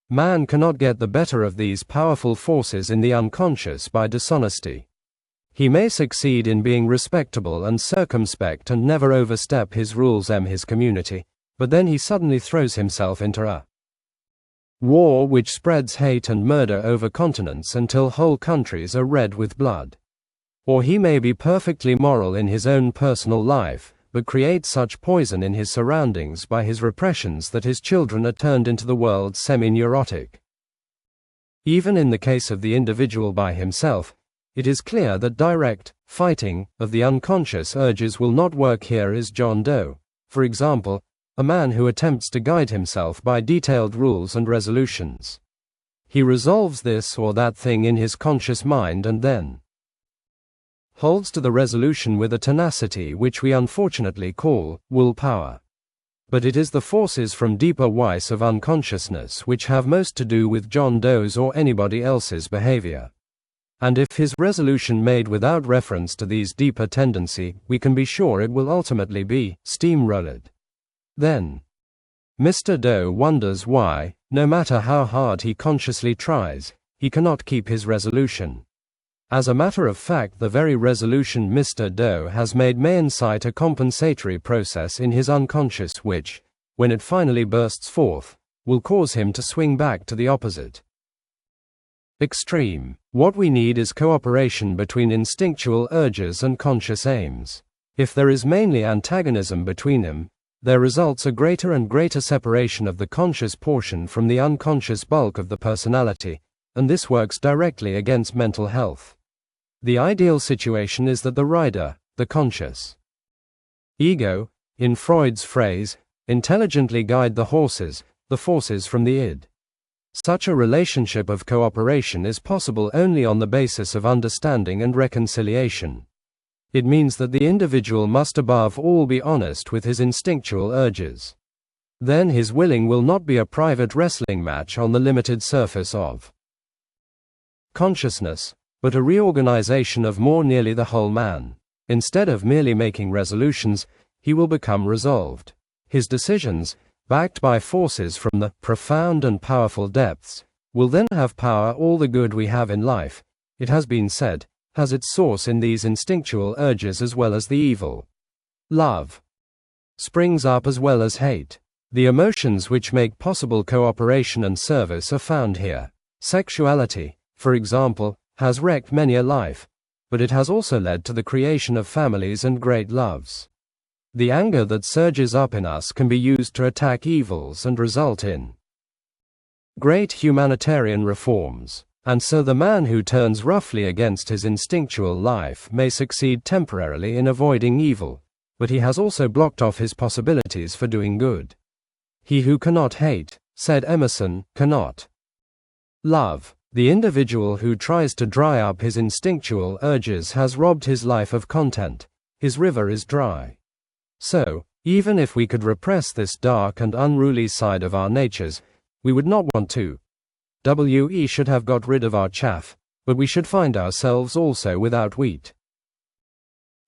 Man cannot get the better of these powerful forces in the unconscious by dishonesty. He may succeed in being respectable and circumspect and never overstep his rules and his community, but then he suddenly throws himself into a war which spreads hate and murder over continents until whole countries are red with blood. Or he may be perfectly moral in his own personal life, but create such poison in his surroundings by his repressions that his children are turned into the world semi-neurotic. Even in the case of the individual by himself, it is clear that direct fighting of the unconscious urges will not work. Here is John Doe, for example, a man who attempts to guide himself by detailed rules and resolutions. He resolves this or that thing in his conscious mind and then holds to the resolution with a tenacity which we unfortunately call willpower. But it is the forces from deeper whys of unconsciousness which have most to do with John Doe's or anybody else's behavior. And if his resolution made without reference to these deeper tendency, we can be sure it will ultimately be steamrolled. Then Mr. Doe wonders why, no matter how hard he consciously tries, he cannot keep his resolution. As a matter of fact, the very resolution Mr. Doe has made may incite a compensatory process in his unconscious which, when it finally bursts forth, will cause him to swing back to the opposite extreme. What we need is cooperation between instinctual urges and conscious aims. If there is mainly antagonism between them, there results a greater and greater separation of the conscious portion from the unconscious bulk of the personality, and this works directly against mental health. The ideal situation is that the rider, the conscious ego, in Freud's phrase, intelligently guide the forces from the id. Such a relationship of cooperation is possible only on the basis of understanding and reconciliation. It means that the individual must above all be honest with his instinctual urges. Then his willing will not be a private wrestling match on the limited surface of consciousness, but a reorganization of more nearly the whole man. Instead of merely making resolutions, he will become resolved. His decisions, backed by forces from the profound and powerful depths, will then have power. All the good we have in life, it has been said, has its source in these instinctual urges as well as the evil. Love springs up as well as hate. The emotions which make possible cooperation and service are found here. Sexuality, for example, has wrecked many a life, but it has also led to the creation of families and great loves. The anger that surges up in us can be used to attack evils and result in great humanitarian reforms, and so the man who turns roughly against his instinctual life may succeed temporarily in avoiding evil, but he has also blocked off his possibilities for doing good. He who cannot hate, said Emerson, cannot love. The individual who tries to dry up his instinctual urges has robbed his life of content. His river is dry. So, even if we could repress this dark and unruly side of our natures, we would not want to. We should have got rid of our chaff, but we should find ourselves also without wheat.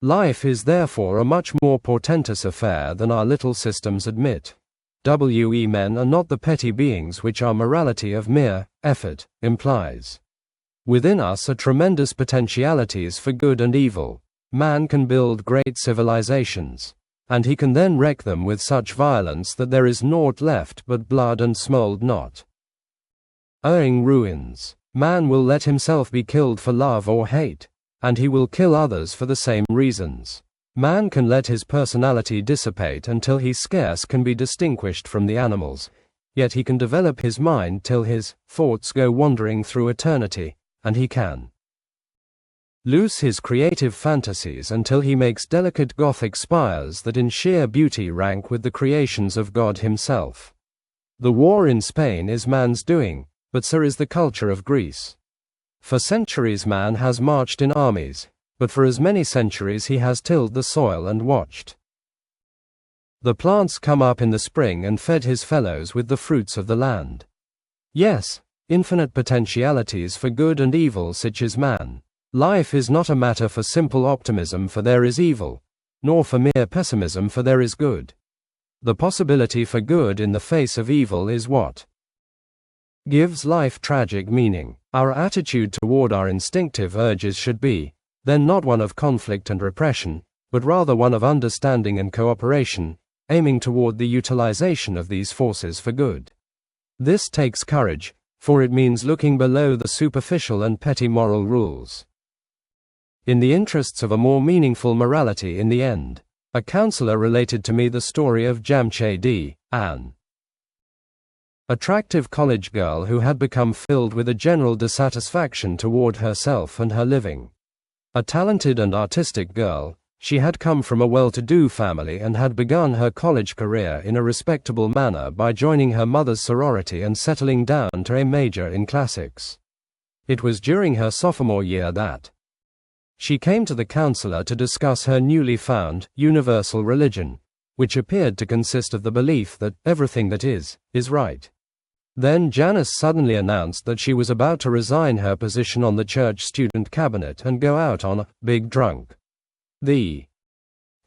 Life is therefore a much more portentous affair than our little systems admit. Men are not the petty beings which our morality of mere effort implies. Within us are tremendous potentialities for good and evil. Man can build great civilizations, and he can then wreck them with such violence that there is naught left but blood and smould not. Owing ruins. Man will let himself be killed for love or hate, and he will kill others for the same reasons. Man can let his personality dissipate until he scarce can be distinguished from the animals, yet he can develop his mind till his thoughts go wandering through eternity, and he can loose his creative fantasies until he makes delicate Gothic spires that in sheer beauty rank with the creations of God himself. The war in Spain is man's doing, but so is the culture of Greece. For centuries man has marched in armies, but for as many centuries he has tilled the soil and watched The plants come up in the spring and fed his fellows with the fruits of the land. Yes, infinite potentialities for good and evil such is man. Life is not a matter for simple optimism for there is evil, nor for mere pessimism for there is good. The possibility for good in the face of evil is what gives life tragic meaning. Our attitude toward our instinctive urges should be, then, not one of conflict and repression, but rather one of understanding and cooperation, aiming toward the utilization of these forces for good. This takes courage, for it means looking below the superficial and petty moral rules. In the interests of a more meaningful morality in the end, a counselor related to me the story of Jamche D. an attractive college girl who had become filled with a general dissatisfaction toward herself and her living. A talented and artistic girl, she had come from a well-to-do family and had begun her college career in a respectable manner by joining her mother's sorority and settling down to a major in classics. It was during her sophomore year that she came to the counselor to discuss her newly found universal religion, which appeared to consist of the belief that everything that is right. Then Janice suddenly announced that she was about to resign her position on the church student cabinet and go out on a big drunk. The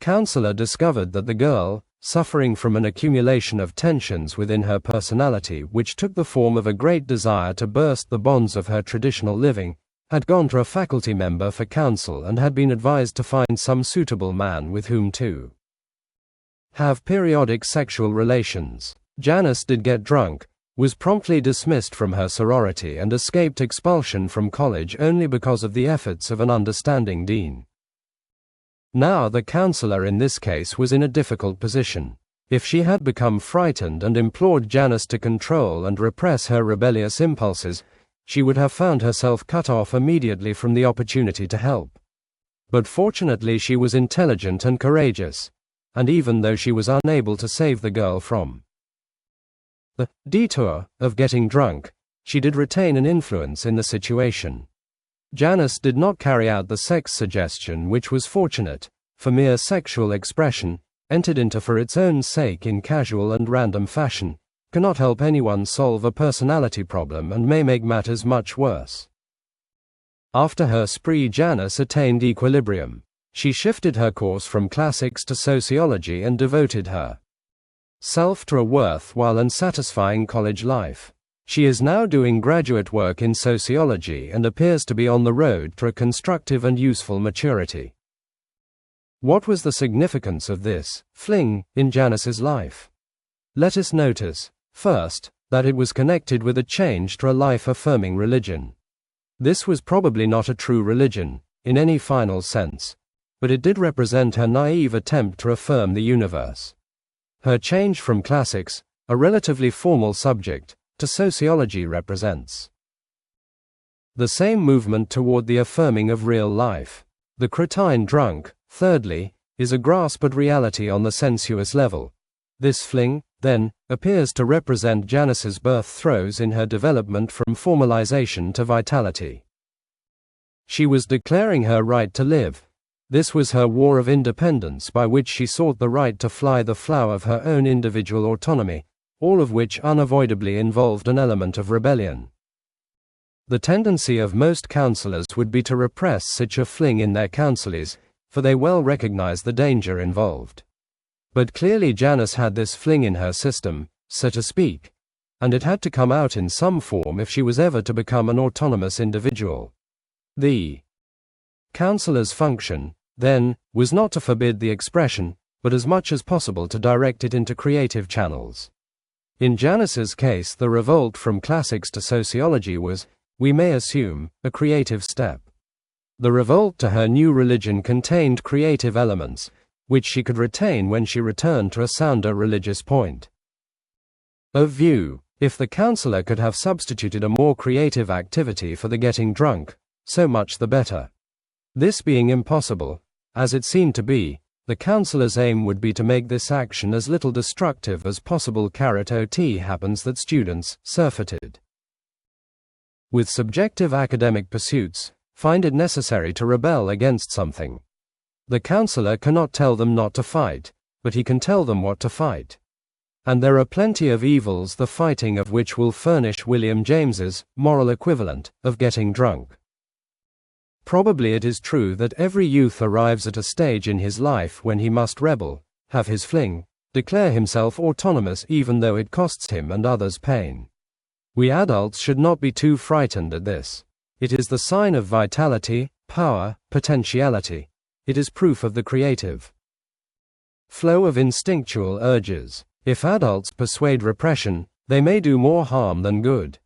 counselor discovered that the girl, suffering from an accumulation of tensions within her personality which took the form of a great desire to burst the bonds of her traditional living, had gone to a faculty member for counsel and had been advised to find some suitable man with whom to have periodic sexual relations. Janice did get drunk, was promptly dismissed from her sorority and escaped expulsion from college only because of the efforts of an understanding dean. Now the counselor in this case was in a difficult position. If she had become frightened and implored Janice to control and repress her rebellious impulses, she would have found herself cut off immediately from the opportunity to help. But fortunately she was intelligent and courageous, and even though she was unable to save the girl from the detour of getting drunk, she did retain an influence in the situation. Janice did not carry out the sex suggestion, which was fortunate, for mere sexual expression, entered into for its own sake in casual and random fashion, cannot help anyone solve a personality problem and may make matters much worse. After her spree, Janice attained equilibrium. She shifted her course from classics to sociology and devoted her self to a worthwhile and satisfying college life. She is now doing graduate work in sociology and appears to be on the road to a constructive and useful maturity. What was the significance of this fling in Janice's life? Let us notice, first, that it was connected with a change to a life-affirming religion. This was probably not a true religion, in any final sense, but it did represent her naive attempt to affirm the universe. Her change from classics, a relatively formal subject, to sociology represents the same movement toward the affirming of real life. The cretin drunk, thirdly, is a grasp at reality on the sensuous level. This fling, then, appears to represent Janice's birth throes in her development from formalization to vitality. She was declaring her right to live. This was her war of independence by which she sought the right to fly the flower of her own individual autonomy, all of which unavoidably involved an element of rebellion. The tendency of most counselors would be to repress such a fling in their counselees, for they well recognize the danger involved. But clearly Janice had this fling in her system, so to speak, and it had to come out in some form if she was ever to become an autonomous individual. The counselor's function, then, was not to forbid the expression, but as much as possible to direct it into creative channels. In Janice's case, the revolt from classics to sociology was, we may assume, a creative step. The revolt to her new religion contained creative elements, which she could retain when she returned to a sounder religious point of view. If the counselor could have substituted a more creative activity for the getting drunk, so much the better. This being impossible, as it seemed to be, the counselor's aim would be to make this action as little destructive as possible. Ot happens that students, surfeited with subjective academic pursuits, find it necessary to rebel against something. The counselor cannot tell them not to fight, but he can tell them what to fight. And there are plenty of evils the fighting of which will furnish William James's moral equivalent of getting drunk. Probably it is true that every youth arrives at a stage in his life when he must rebel, have his fling, declare himself autonomous even though it costs him and others pain. We adults should not be too frightened at this. It is the sign of vitality, power, potentiality. It is proof of the creative flow of instinctual urges. If adults persuade repression, they may do more harm than good.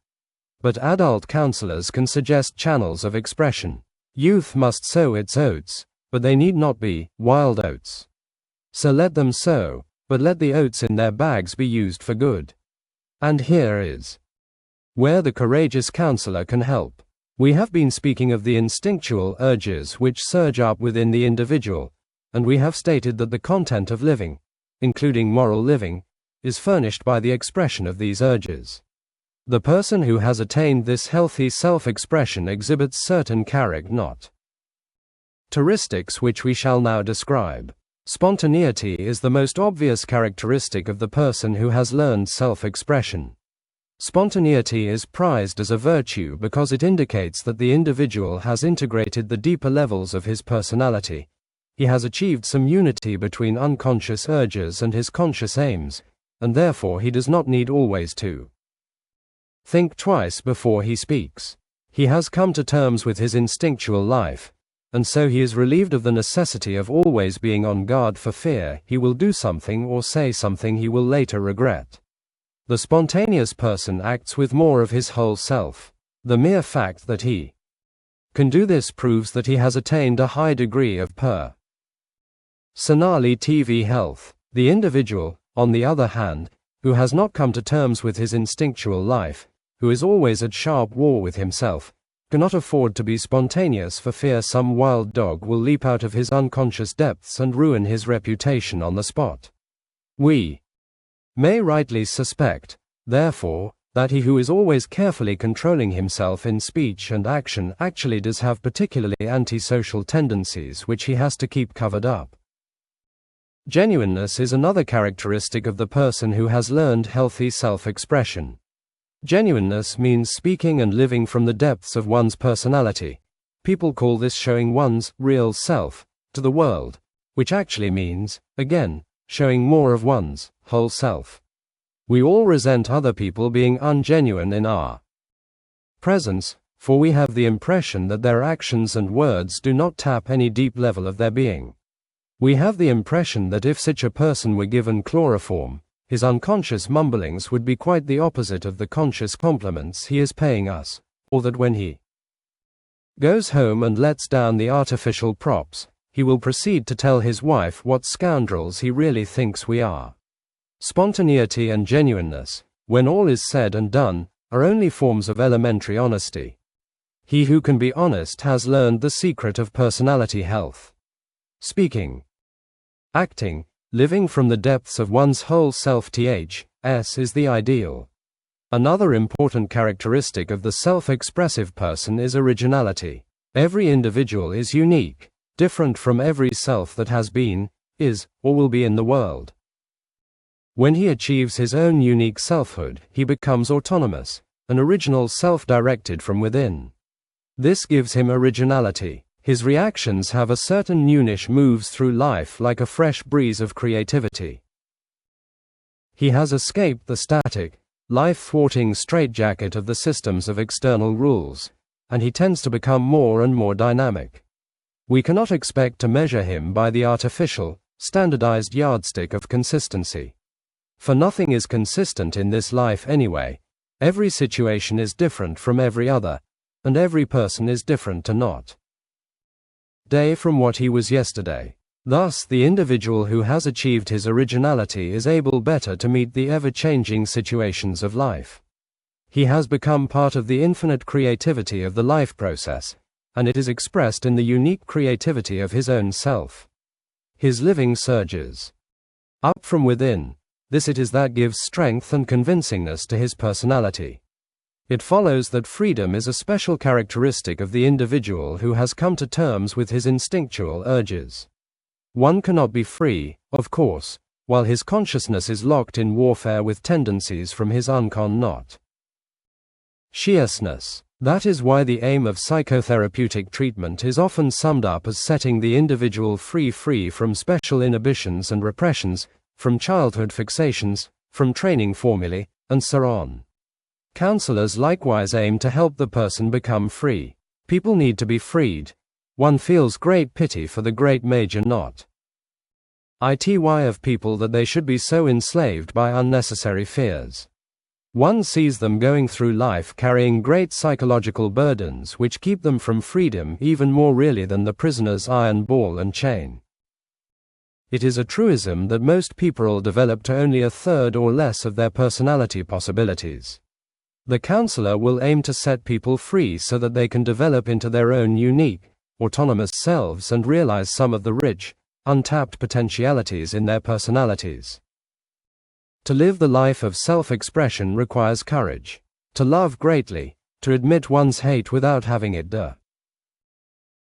But adult counselors can suggest channels of expression. Youth must sow its oats, but they need not be wild oats. So let them sow, but let the oats in their bags be used for good. And here is where the courageous counselor can help. We have been speaking of the instinctual urges which surge up within the individual, and we have stated that the content of living, including moral living, is furnished by the expression of these urges. The person who has attained this healthy self-expression exhibits certain characteristics which we shall now describe. Spontaneity is the most obvious characteristic of the person who has learned self-expression. Spontaneity is prized as a virtue because it indicates that the individual has integrated the deeper levels of his personality. He has achieved some unity between unconscious urges and his conscious aims, and therefore he does not need always to think twice before he speaks. He has come to terms with his instinctual life, and so he is relieved of the necessity of always being on guard for fear he will do something or say something he will later regret. The spontaneous person acts with more of his whole self. The mere fact that he can do this proves that he has attained a high degree of personality health. The individual, on the other hand, who has not come to terms with his instinctual life, who is always at sharp war with himself, cannot afford to be spontaneous for fear some wild dog will leap out of his unconscious depths and ruin his reputation on the spot. We may rightly suspect, therefore, that he who is always carefully controlling himself in speech and action actually does have particularly antisocial tendencies which he has to keep covered up. Genuineness is another characteristic of the person who has learned healthy self-expression. Genuineness means speaking and living from the depths of one's personality. People call this showing one's real self to the world, which actually means, again, showing more of one's whole self. We all resent other people being ungenuine in our presence, for we have the impression that their actions and words do not tap any deep level of their being. We have the impression that if such a person were given chloroform, his unconscious mumblings would be quite the opposite of the conscious compliments he is paying us, or that when he goes home and lets down the artificial props, he will proceed to tell his wife what scoundrels he really thinks we are. Spontaneity and genuineness, when all is said and done, are only forms of elementary honesty. He who can be honest has learned the secret of personality health. Speaking, acting, living from the depths of one's whole self is the ideal. Another important characteristic of the self-expressive person is originality. Every individual is unique, different from every self that has been, is, or will be in the world. When he achieves his own unique selfhood, he becomes autonomous, an original self-directed from within. This gives him originality. His reactions have a certain newness moves through life like a fresh breeze of creativity. He has escaped the static, life-thwarting straitjacket of the systems of external rules, and he tends to become more and more dynamic. We cannot expect to measure him by the artificial, standardized yardstick of consistency. For nothing is consistent in this life anyway. Every situation is different from every other, and every person is different to not day from what he was yesterday. Thus, the individual who has achieved his originality is able better to meet the ever-changing situations of life. He has become part of the infinite creativity of the life process, and it is expressed in the unique creativity of his own self. His living surges up from within. This it is that gives strength and convincingness to his personality. It follows that freedom is a special characteristic of the individual who has come to terms with his instinctual urges. One cannot be free, of course, while his consciousness is locked in warfare with tendencies from his unconscious. That is why the aim of psychotherapeutic treatment is often summed up as setting the individual free from special inhibitions and repressions, from childhood fixations, from training formulae, and so on. Counselors likewise aim to help the person become free. People need to be freed. One feels great pity for the great major knot of people that they should be so enslaved by unnecessary fears. One sees them going through life carrying great psychological burdens which keep them from freedom even more really than the prisoner's iron ball and chain. It is a truism that most people develop to only a third or less of their personality possibilities. The counselor will aim to set people free so that they can develop into their own unique, autonomous selves and realize some of the rich, untapped potentialities in their personalities. To live the life of self-expression requires courage. To love greatly, to admit one's hate without having it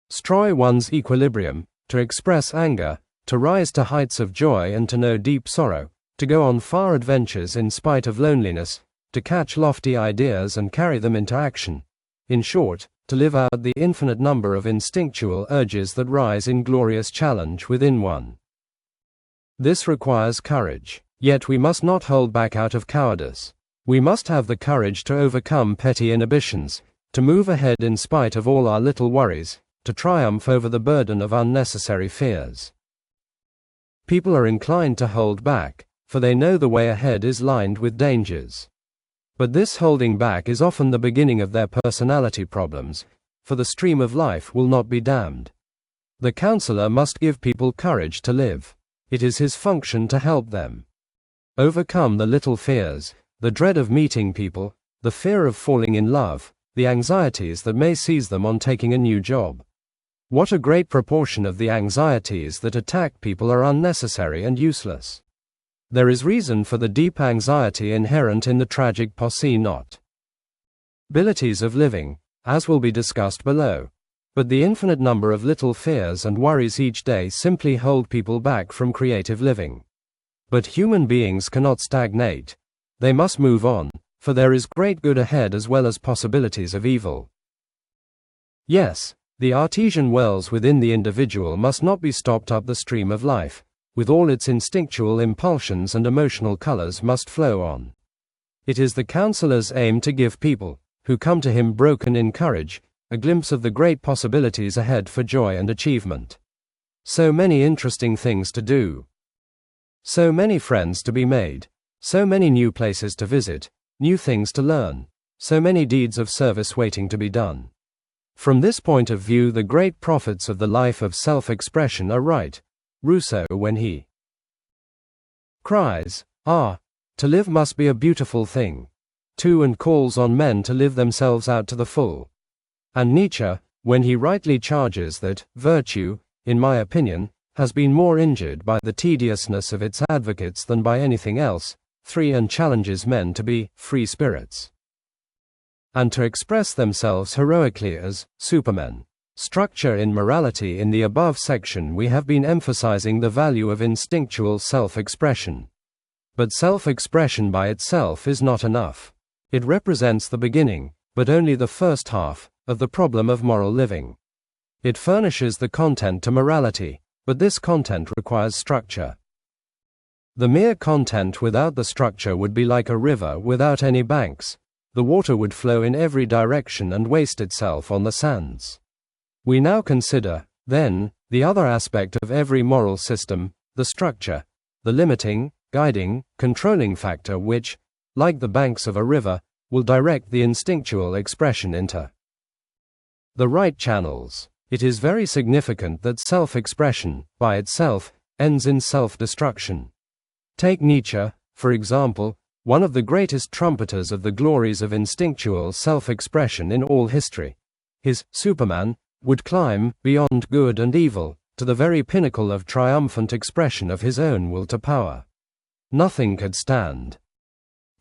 destroy one's equilibrium, to express anger, to rise to heights of joy and to know deep sorrow, to go on far adventures in spite of loneliness, to catch lofty ideas and carry them into action. In short, to live out the infinite number of instinctual urges that rise in glorious challenge within one. This requires courage. Yet we must not hold back out of cowardice. We must have the courage to overcome petty inhibitions, to move ahead in spite of all our little worries, to triumph over the burden of unnecessary fears. People are inclined to hold back, for they know the way ahead is lined with dangers. But this holding back is often the beginning of their personality problems, for the stream of life will not be dammed. The counselor must give people courage to live. It is his function to help them overcome the little fears, the dread of meeting people, the fear of falling in love, the anxieties that may seize them on taking a new job. What a great proportion of the anxieties that attack people are unnecessary and useless. There is reason for the deep anxiety inherent in the tragic possibilities of living, as will be discussed below. But the infinite number of little fears and worries each day simply hold people back from creative living. But human beings cannot stagnate. They must move on, for there is great good ahead as well as possibilities of evil. Yes, the artesian wells within the individual must not be stopped up the stream of life, with all its instinctual impulsions and emotional colors must flow on. It is the counselor's aim to give people, who come to him broken in courage, a glimpse of the great possibilities ahead for joy and achievement. So many interesting things to do. So many friends to be made, so many new places to visit, new things to learn, so many deeds of service waiting to be done. From this point of view, the great prophets of the life of self-expression are right. Rousseau, when he cries, to live must be a beautiful thing, and calls on men to live themselves out to the full. And Nietzsche, when he rightly charges that virtue, in my opinion, has been more injured by the tediousness of its advocates than by anything else, and challenges men to be free spirits and to express themselves heroically as supermen. Structure in morality. In the above section we have been emphasizing the value of instinctual self-expression. But self-expression by itself is not enough. It represents the beginning, but only the first half, of the problem of moral living. It furnishes the content to morality, but this content requires structure. The mere content without the structure would be like a river without any banks. The water would flow in every direction and waste itself on the sands. We now consider, then, the other aspect of every moral system, the structure, the limiting, guiding, controlling factor which, like the banks of a river, will direct the instinctual expression into the right channels. It is very significant that self-expression, by itself, ends in self-destruction. Take Nietzsche, for example, one of the greatest trumpeters of the glories of instinctual self-expression in all history. His Superman would climb, beyond good and evil, to the very pinnacle of triumphant expression of his own will to power. Nothing could stand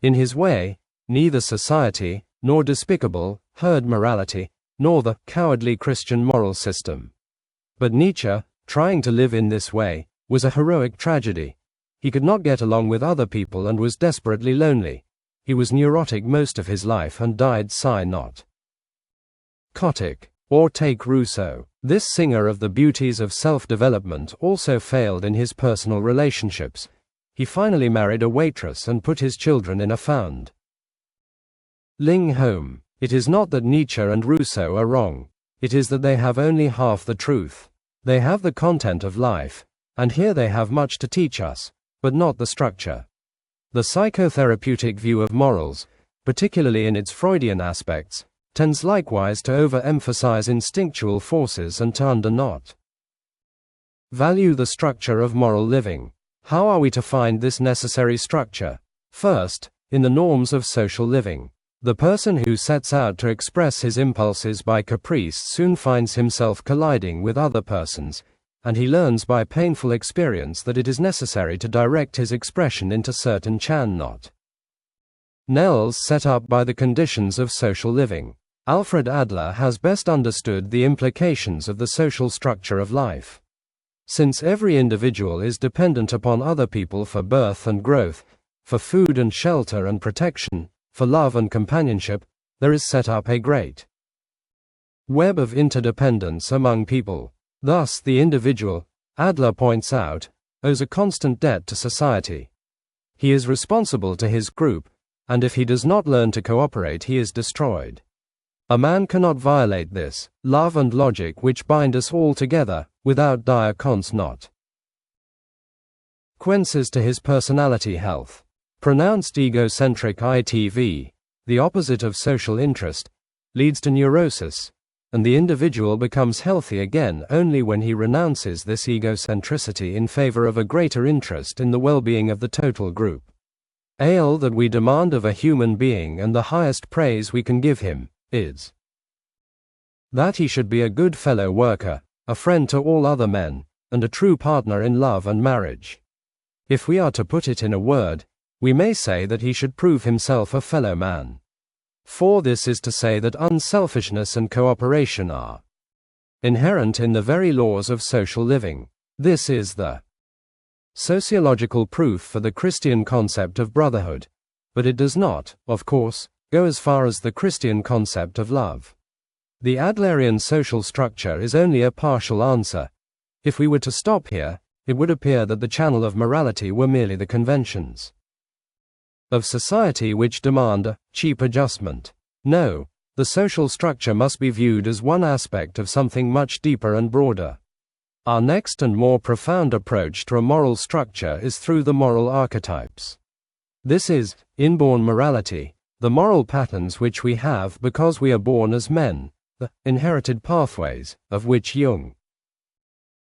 in his way, neither society, nor despicable, herd morality, nor the cowardly Christian moral system. But Nietzsche, trying to live in this way, was a heroic tragedy. He could not get along with other people and was desperately lonely. He was neurotic most of his life and died not psychotic. Or take Rousseau. This singer of the beauties of self-development also failed in his personal relationships. He finally married a waitress and put his children in a foundling home. It is not that Nietzsche and Rousseau are wrong. It is that they have only half the truth. They have the content of life, and here they have much to teach us, but not the structure. The psychotherapeutic view of morals, particularly in its Freudian aspects, tends likewise to overemphasize instinctual forces and to not value the structure of moral living. How are we to find this necessary structure? First, in the norms of social living. The person who sets out to express his impulses by caprice soon finds himself colliding with other persons, and he learns by painful experience that it is necessary to direct his expression into certain channels set up by the conditions of social living. Alfred Adler has best understood the implications of the social structure of life. Since every individual is dependent upon other people for birth and growth, for food and shelter and protection, for love and companionship, there is set up a great web of interdependence among people. Thus, the individual, Adler points out, owes a constant debt to society. He is responsible to his group, and if he does not learn to cooperate, he is destroyed. A man cannot violate this love and logic which bind us all together, without dire consequences to his personality health. Pronounced egocentric ITV, the opposite of social interest, leads to neurosis, and the individual becomes healthy again only when he renounces this egocentricity in favor of a greater interest in the well-being of the total group. All that we demand of a human being and the highest praise we can give him is that he should be a good fellow worker, a friend to all other men, and a true partner in love and marriage. If we are to put it in a word, we may say that he should prove himself a fellow man. For this is to say that unselfishness and cooperation are inherent in the very laws of social living. This is the sociological proof for the Christian concept of brotherhood, but it does not, of course, go as far as the Christian concept of love. The Adlerian social structure is only a partial answer. If we were to stop here, it would appear that the channel of morality were merely the conventions of society which demand a cheap adjustment. No, the social structure must be viewed as one aspect of something much deeper and broader. Our next and more profound approach to a moral structure is through the moral archetypes. This is inborn morality, the moral patterns which we have because we are born as men, the inherited pathways, of which Jung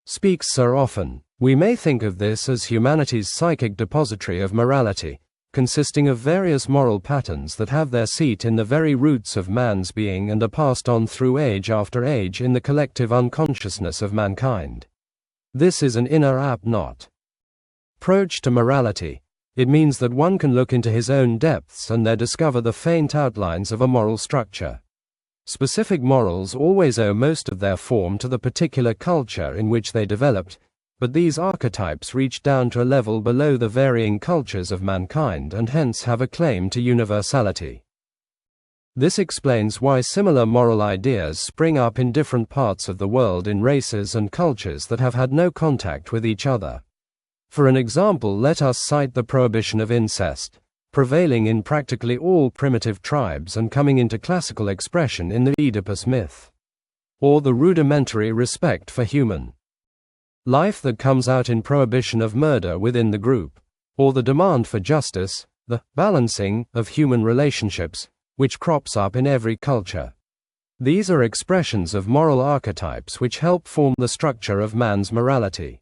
speaks so often. We may think of this as humanity's psychic depository of morality, consisting of various moral patterns that have their seat in the very roots of man's being and are passed on through age after age in the collective unconsciousness of mankind. This is an inner approach to morality. It means that one can look into his own depths and there discover the faint outlines of a moral structure. Specific morals always owe most of their form to the particular culture in which they developed, but these archetypes reach down to a level below the varying cultures of mankind and hence have a claim to universality. This explains why similar moral ideas spring up in different parts of the world in races and cultures that have had no contact with each other. For an example, let us cite the prohibition of incest, prevailing in practically all primitive tribes and coming into classical expression in the Oedipus myth, or the rudimentary respect for human life that comes out in prohibition of murder within the group, or the demand for justice, the balancing of human relationships, which crops up in every culture. These are expressions of moral archetypes which help form the structure of man's morality.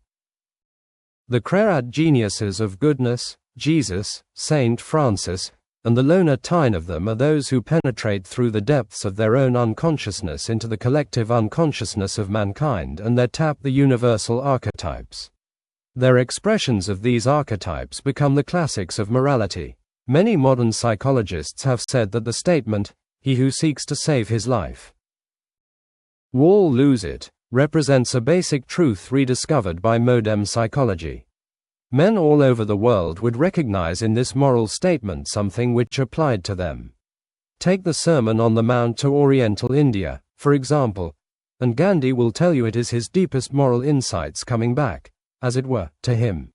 The creat geniuses of goodness, Jesus, Saint Francis, and the loner tine of them are those who penetrate through the depths of their own unconsciousness into the collective unconsciousness of mankind and there tap the universal archetypes. Their expressions of these archetypes become the classics of morality. Many modern psychologists have said that the statement, "He who seeks to save his life will lose it," represents a basic truth rediscovered by modern psychology. Men all over the world would recognize in this moral statement something which applied to them. Take the Sermon on the Mount to Oriental India, for example, and Gandhi will tell you it is his deepest moral insights coming back, as it were, to him.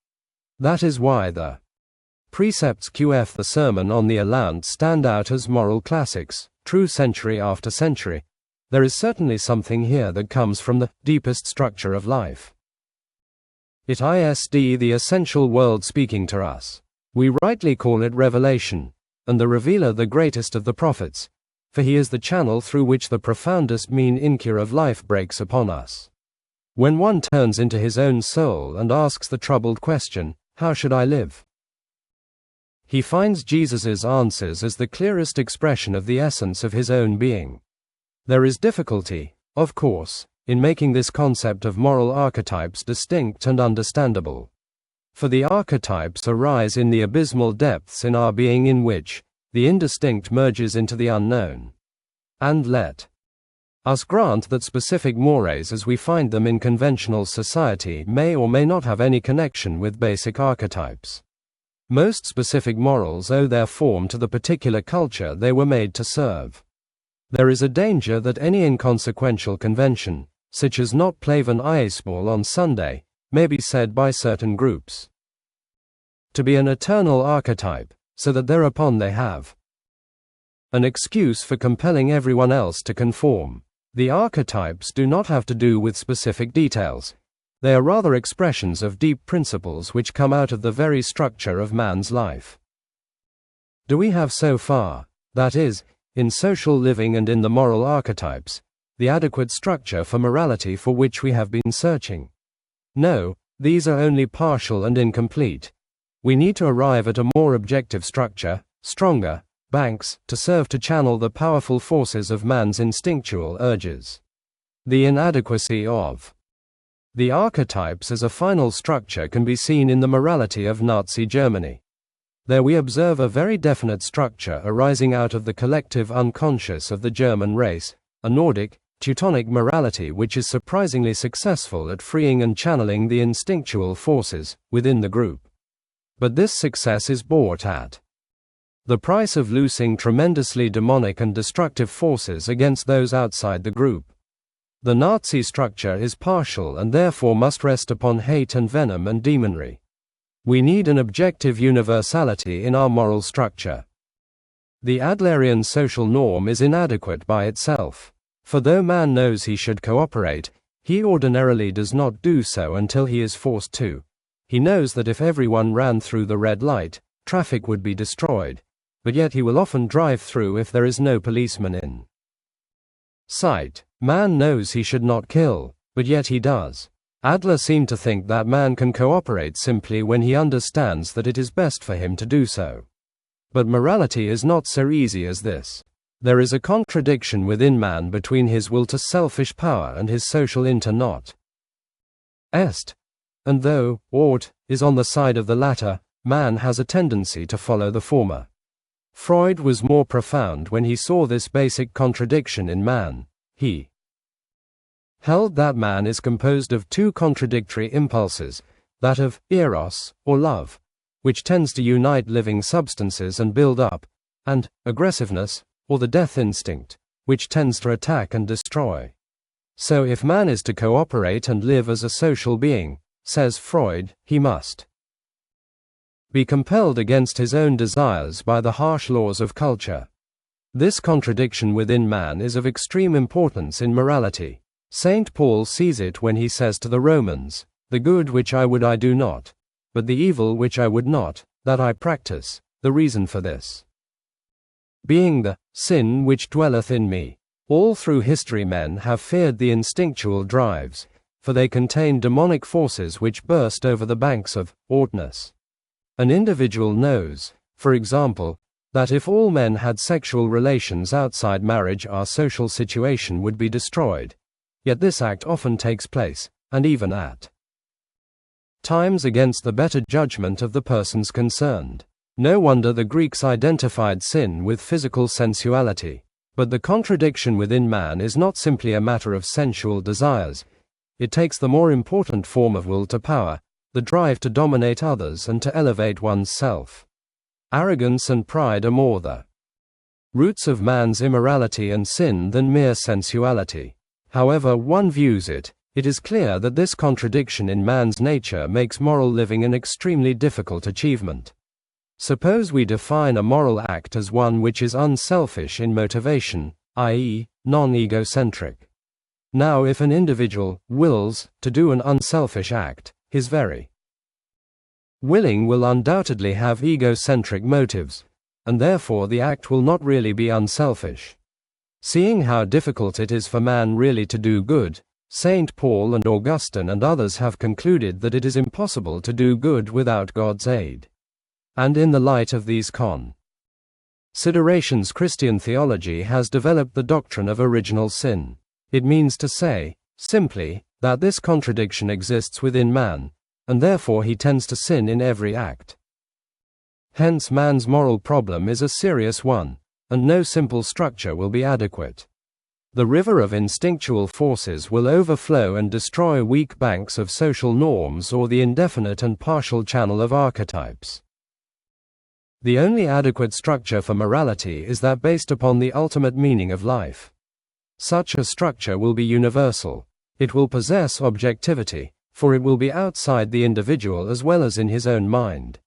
That is why the precepts QF the Sermon on the Mount stand out as moral classics, true century after century. There is certainly something here that comes from the deepest structure of life. It is the essential world speaking to us. We rightly call it revelation, and the revealer the greatest of the prophets, for he is the channel through which the profoundest meaning of life breaks upon us. When one turns into his own soul and asks the troubled question, how should I live? He finds Jesus's answers as the clearest expression of the essence of his own being. There is difficulty, of course, in making this concept of moral archetypes distinct and understandable. For the archetypes arise in the abysmal depths in our being in which the indistinct merges into the unknown. And let us grant that specific mores as we find them in conventional society may or may not have any connection with basic archetypes. Most specific morals owe their form to the particular culture they were made to serve. There is a danger that any inconsequential convention, such as not play an iceball on Sunday, may be said by certain groups to be an eternal archetype, so that thereupon they have an excuse for compelling everyone else to conform. The archetypes do not have to do with specific details. They are rather expressions of deep principles which come out of the very structure of man's life. Do we have so far, that is, in social living and in the moral archetypes, the adequate structure for morality for which we have been searching? No, these are only partial and incomplete. We need to arrive at a more objective structure, stronger banks, to serve to channel the powerful forces of man's instinctual urges. The inadequacy of the archetypes as a final structure can be seen in the morality of Nazi Germany. There we observe a very definite structure arising out of the collective unconscious of the German race, a Nordic, Teutonic morality which is surprisingly successful at freeing and channeling the instinctual forces within the group. But this success is bought at the price of loosing tremendously demonic and destructive forces against those outside the group. The Nazi structure is partial and therefore must rest upon hate and venom and demonry. We need an objective universality in our moral structure. The Adlerian social norm is inadequate by itself, for though man knows he should cooperate, he ordinarily does not do so until he is forced to. He knows that if everyone ran through the red light, traffic would be destroyed, but yet he will often drive through if there is no policeman in sight. Man knows he should not kill, but yet he does. Adler seemed to think that man can cooperate simply when he understands that it is best for him to do so. But morality is not so easy as this. There is a contradiction within man between his will to selfish power and his social inter not est. And though ought is on the side of the latter, man has a tendency to follow the former. Freud was more profound when he saw this basic contradiction in man. He held that man is composed of two contradictory impulses, that of eros, or love, which tends to unite living substances and build up, and aggressiveness, or the death instinct, which tends to attack and destroy. So if man is to cooperate and live as a social being, says Freud, he must be compelled against his own desires by the harsh laws of culture. This contradiction within man is of extreme importance in morality. St. Paul sees it when he says to the Romans, "The good which I would I do not, but the evil which I would not, that I practice, the reason for this being the sin which dwelleth in me." All through history men have feared the instinctual drives, for they contain demonic forces which burst over the banks of oughtness. An individual knows, for example, that if all men had sexual relations outside marriage our social situation would be destroyed. Yet this act often takes place, and even at times against the better judgment of the persons concerned. No wonder the Greeks identified sin with physical sensuality. But the contradiction within man is not simply a matter of sensual desires. It takes the more important form of will to power, the drive to dominate others and to elevate one's self. Arrogance and pride are more the roots of man's immorality and sin than mere sensuality. However one views it, it is clear that this contradiction in man's nature makes moral living an extremely difficult achievement. Suppose we define a moral act as one which is unselfish in motivation, i.e., non-egocentric. Now if an individual wills to do an unselfish act, his very willing will undoubtedly have egocentric motives, and therefore the act will not really be unselfish. Seeing how difficult it is for man really to do good, St. Paul and Augustine and others have concluded that it is impossible to do good without God's aid. And in the light of these considerations, Christian theology has developed the doctrine of original sin. It means to say, simply, that this contradiction exists within man, and therefore he tends to sin in every act. Hence man's moral problem is a serious one, and no simple structure will be adequate. The river of instinctual forces will overflow and destroy weak banks of social norms or the indefinite and partial channel of archetypes. The only adequate structure for morality is that based upon the ultimate meaning of life. Such a structure will be universal. It will possess objectivity, for it will be outside the individual as well as in his own mind.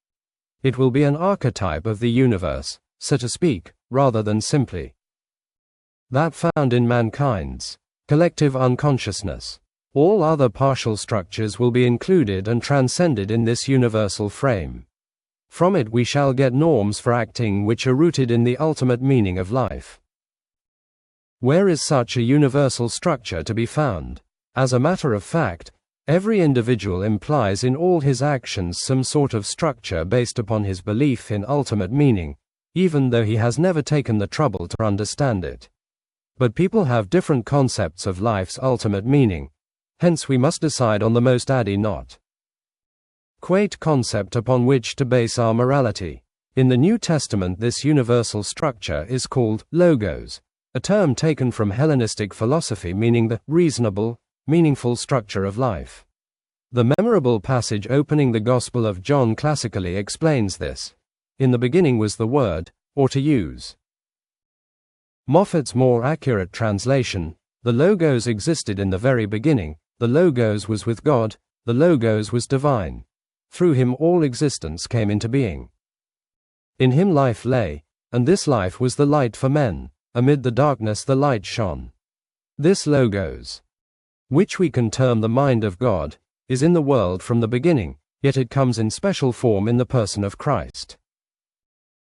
It will be an archetype of the universe, so to speak, rather than simply that found in mankind's collective unconsciousness. All other partial structures will be included and transcended in this universal frame. From it we shall get norms for acting which are rooted in the ultimate meaning of life. Where is such a universal structure to be found? As a matter of fact, every individual implies in all his actions some sort of structure based upon his belief in ultimate meaning, even though he has never taken the trouble to understand it. But people have different concepts of life's ultimate meaning, hence we must decide on the most adequate concept upon which to base our morality. In the New Testament this universal structure is called logos, a term taken from Hellenistic philosophy meaning the reasonable, meaningful structure of life. The memorable passage opening the Gospel of John classically explains this. In the beginning was the Word, or to use Moffat's more accurate translation, the Logos existed in the very beginning, the Logos was with God, the Logos was divine. Through him all existence came into being. In him life lay, and this life was the light for men. Amid the darkness the light shone. This Logos, which we can term the mind of God, is in the world from the beginning, yet it comes in special form in the person of Christ.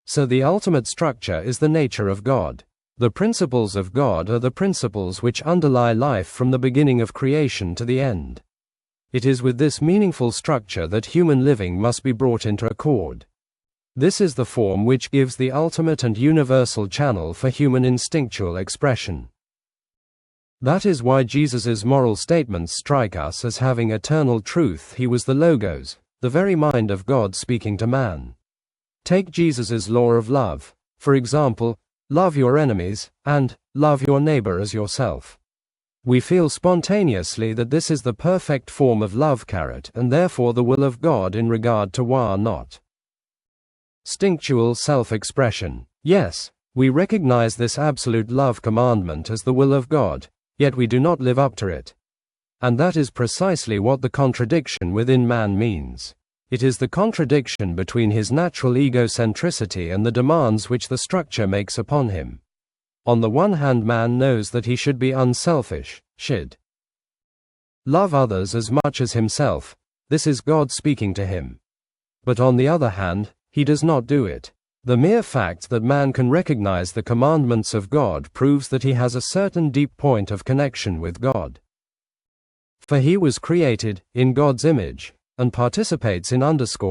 So the ultimate structure is the nature of God. The principles of God are the principles which underlie life from the beginning of creation to the end. It is with this meaningful structure that human living must be brought into accord. This is the form which gives the ultimate and universal channel for human instinctual expression. That is why Jesus' moral statements strike us as having eternal truth. He was the Logos, the very mind of God speaking to man. Take Jesus' law of love, for example, love your enemies, and love your neighbor as yourself. We feel spontaneously that this is the perfect form of love, and therefore the will of God in regard to our not instinctual self-expression. Yes, we recognize this absolute love commandment as the will of God, yet we do not live up to it. And that is precisely what the contradiction within man means. It is the contradiction between his natural egocentricity and the demands which the structure makes upon him. On the one hand, man knows that he should be unselfish, should love others as much as himself. This is God speaking to him. But on the other hand, he does not do it. The mere fact that man can recognize the commandments of God proves that he has a certain deep point of connection with God. For he was created in God's image, and participates in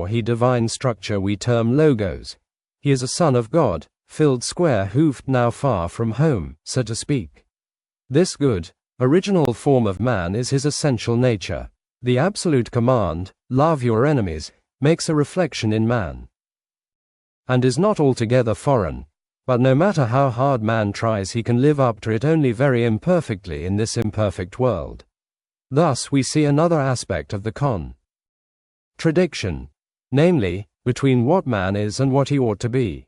he divine structure we term Logos. He is a son of God, filled square hoofed now far from home, so to speak. This good, original form of man is his essential nature. The absolute command, love your enemies, makes a reflection in man, and is not altogether foreign, but no matter how hard man tries he can live up to it only very imperfectly in this imperfect world. Thus we see another aspect of the contradiction, namely, between what man is and what he ought to be.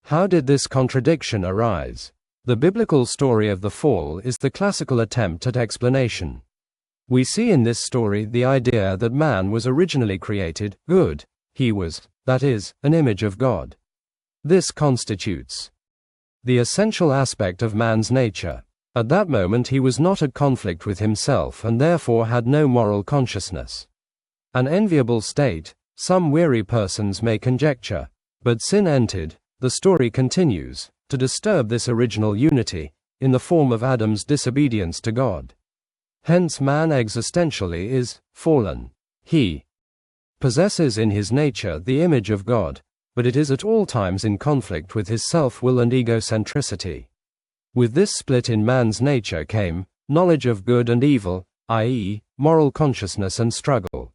How did this contradiction arise? The biblical story of the fall is the classical attempt at explanation. We see in this story the idea that man was originally created good. He was, that is, an image of God. This constitutes the essential aspect of man's nature. At that moment he was not at conflict with himself and therefore had no moral consciousness. An enviable state, some weary persons may conjecture, but sin entered, the story continues, to disturb this original unity, in the form of Adam's disobedience to God. Hence man existentially is fallen. He possesses in his nature the image of God, but it is at all times in conflict with his self-will and egocentricity. With this split in man's nature came knowledge of good and evil, i.e., moral consciousness and struggle.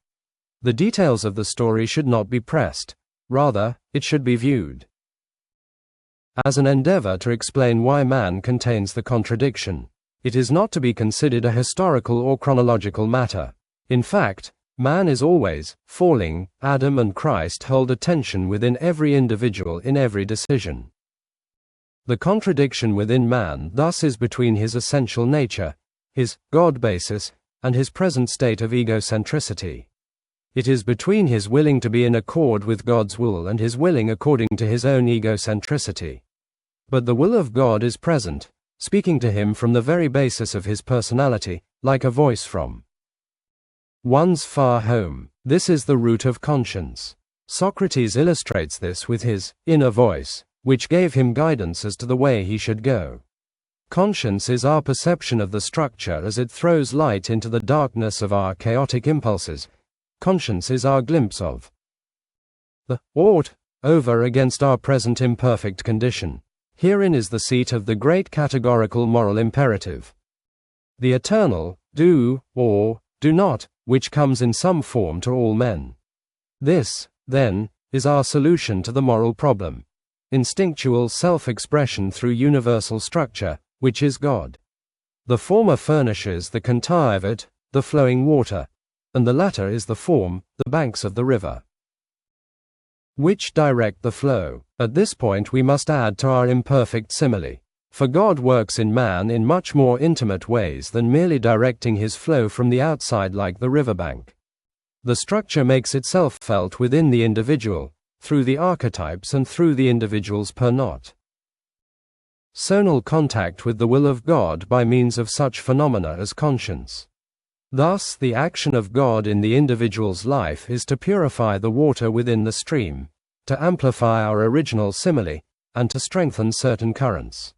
The details of the story should not be pressed, rather, it should be viewed as an endeavor to explain why man contains the contradiction. It is not to be considered a historical or chronological matter. In fact, man is always falling. Adam and Christ hold a tension within every individual in every decision. The contradiction within man thus is between his essential nature, his God basis, and his present state of egocentricity. It is between his willing to be in accord with God's will and his willing according to his own egocentricity. But the will of God is present, speaking to him from the very basis of his personality, like a voice from one's far home. This is the root of conscience. Socrates illustrates this with his inner voice, which gave him guidance as to the way he should go. Conscience is our perception of the structure as it throws light into the darkness of our chaotic impulses. Conscience is our glimpse of the ought over against our present imperfect condition. Herein is the seat of the great categorical moral imperative. The eternal, do, or, do not, which comes in some form to all men. This, then, is our solution to the moral problem. Instinctual self-expression through universal structure, which is God. The former furnishes the contrived, the flowing water, and the latter is the form, the banks of the river, which direct the flow. At this point we must add to our imperfect simile. For God works in man in much more intimate ways than merely directing his flow from the outside like the riverbank. The structure makes itself felt within the individual, through the archetypes and through the individual's personal contact with the will of God by means of such phenomena as conscience. Thus, the action of God in the individual's life is to purify the water within the stream, to amplify our original simile, and to strengthen certain currents.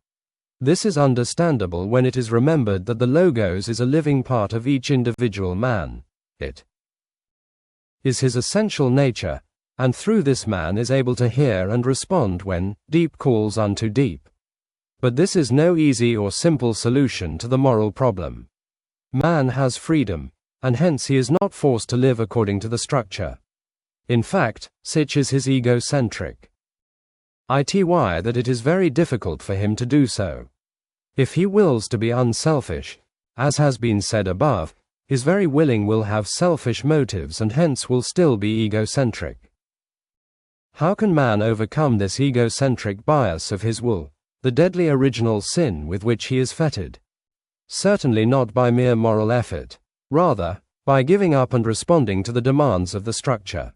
This is understandable when it is remembered that the Logos is a living part of each individual man. It is his essential nature, and through this man is able to hear and respond when deep calls unto deep. But this is no easy or simple solution to the moral problem. Man has freedom, and hence he is not forced to live according to the structure. In fact, such is his egocentric ity that it is very difficult for him to do so. If he wills to be unselfish, as has been said above, his very willing will have selfish motives and hence will still be egocentric. How can man overcome this egocentric bias of his will, the deadly original sin with which he is fettered? Certainly not by mere moral effort, rather, by giving up and responding to the demands of the structure.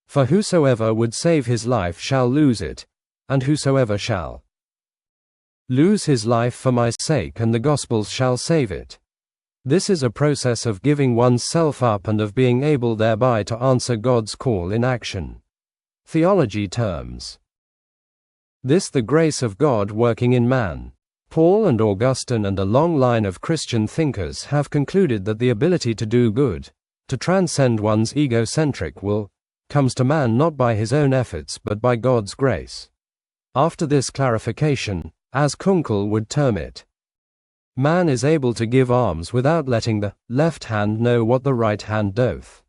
For whosoever would save his life shall lose it, and whosoever shall lose his life for my sake and the gospel's shall save it. This is a process of giving one's self up and of being able thereby to answer God's call in action. Theology terms this the grace of God working in man. Paul and Augustine and a long line of Christian thinkers have concluded that the ability to do good, to transcend one's egocentric will, comes to man not by his own efforts but by God's grace. After this clarification, as Kunkel would term it, man is able to give alms without letting the left hand know what the right hand doth.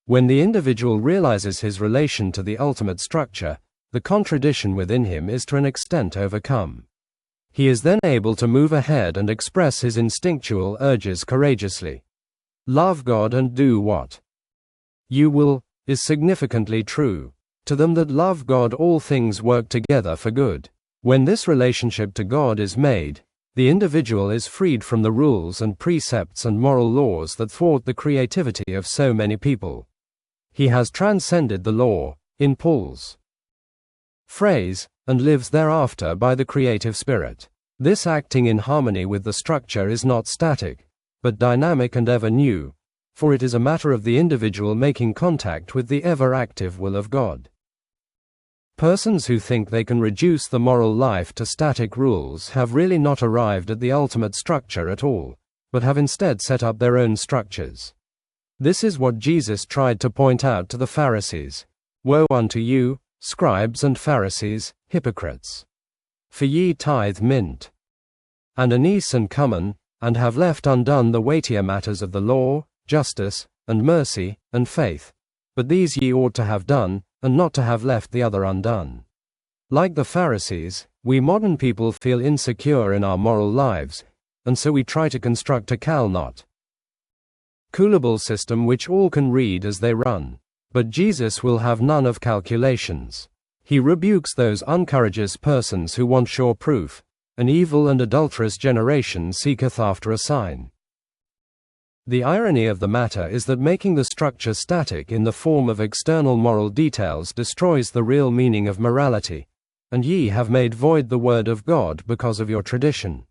When the individual realizes his relation to the ultimate structure, the contradiction within him is to an extent overcome. He is then able to move ahead and express his instinctual urges courageously. Love God and do what you will, is significantly true. To them that love God all things work together for good. When this relationship to God is made, the individual is freed from the rules and precepts and moral laws that thwart the creativity of so many people. He has transcended the law, in Paul's phrase, and lives thereafter by the creative spirit. This acting in harmony with the structure is not static, but dynamic and ever new, for it is a matter of the individual making contact with the ever-active will of God. Persons who think they can reduce the moral life to static rules have really not arrived at the ultimate structure at all, but have instead set up their own structures. This is what Jesus tried to point out to the Pharisees. Woe unto you, scribes and Pharisees, hypocrites! For ye tithe mint, and anise and cummin, and have left undone the weightier matters of the law, justice, and mercy, and faith. But these ye ought to have done, and not to have left the other undone. Like the Pharisees, we modern people feel insecure in our moral lives, and so we try to construct a not coolable system which all can read as they run. But Jesus will have none of calculations. He rebukes those uncourageous persons who want sure proof. An evil and adulterous generation seeketh after a sign. The irony of the matter is that making the structure static in the form of external moral details destroys the real meaning of morality, and ye have made void the word of God because of your tradition.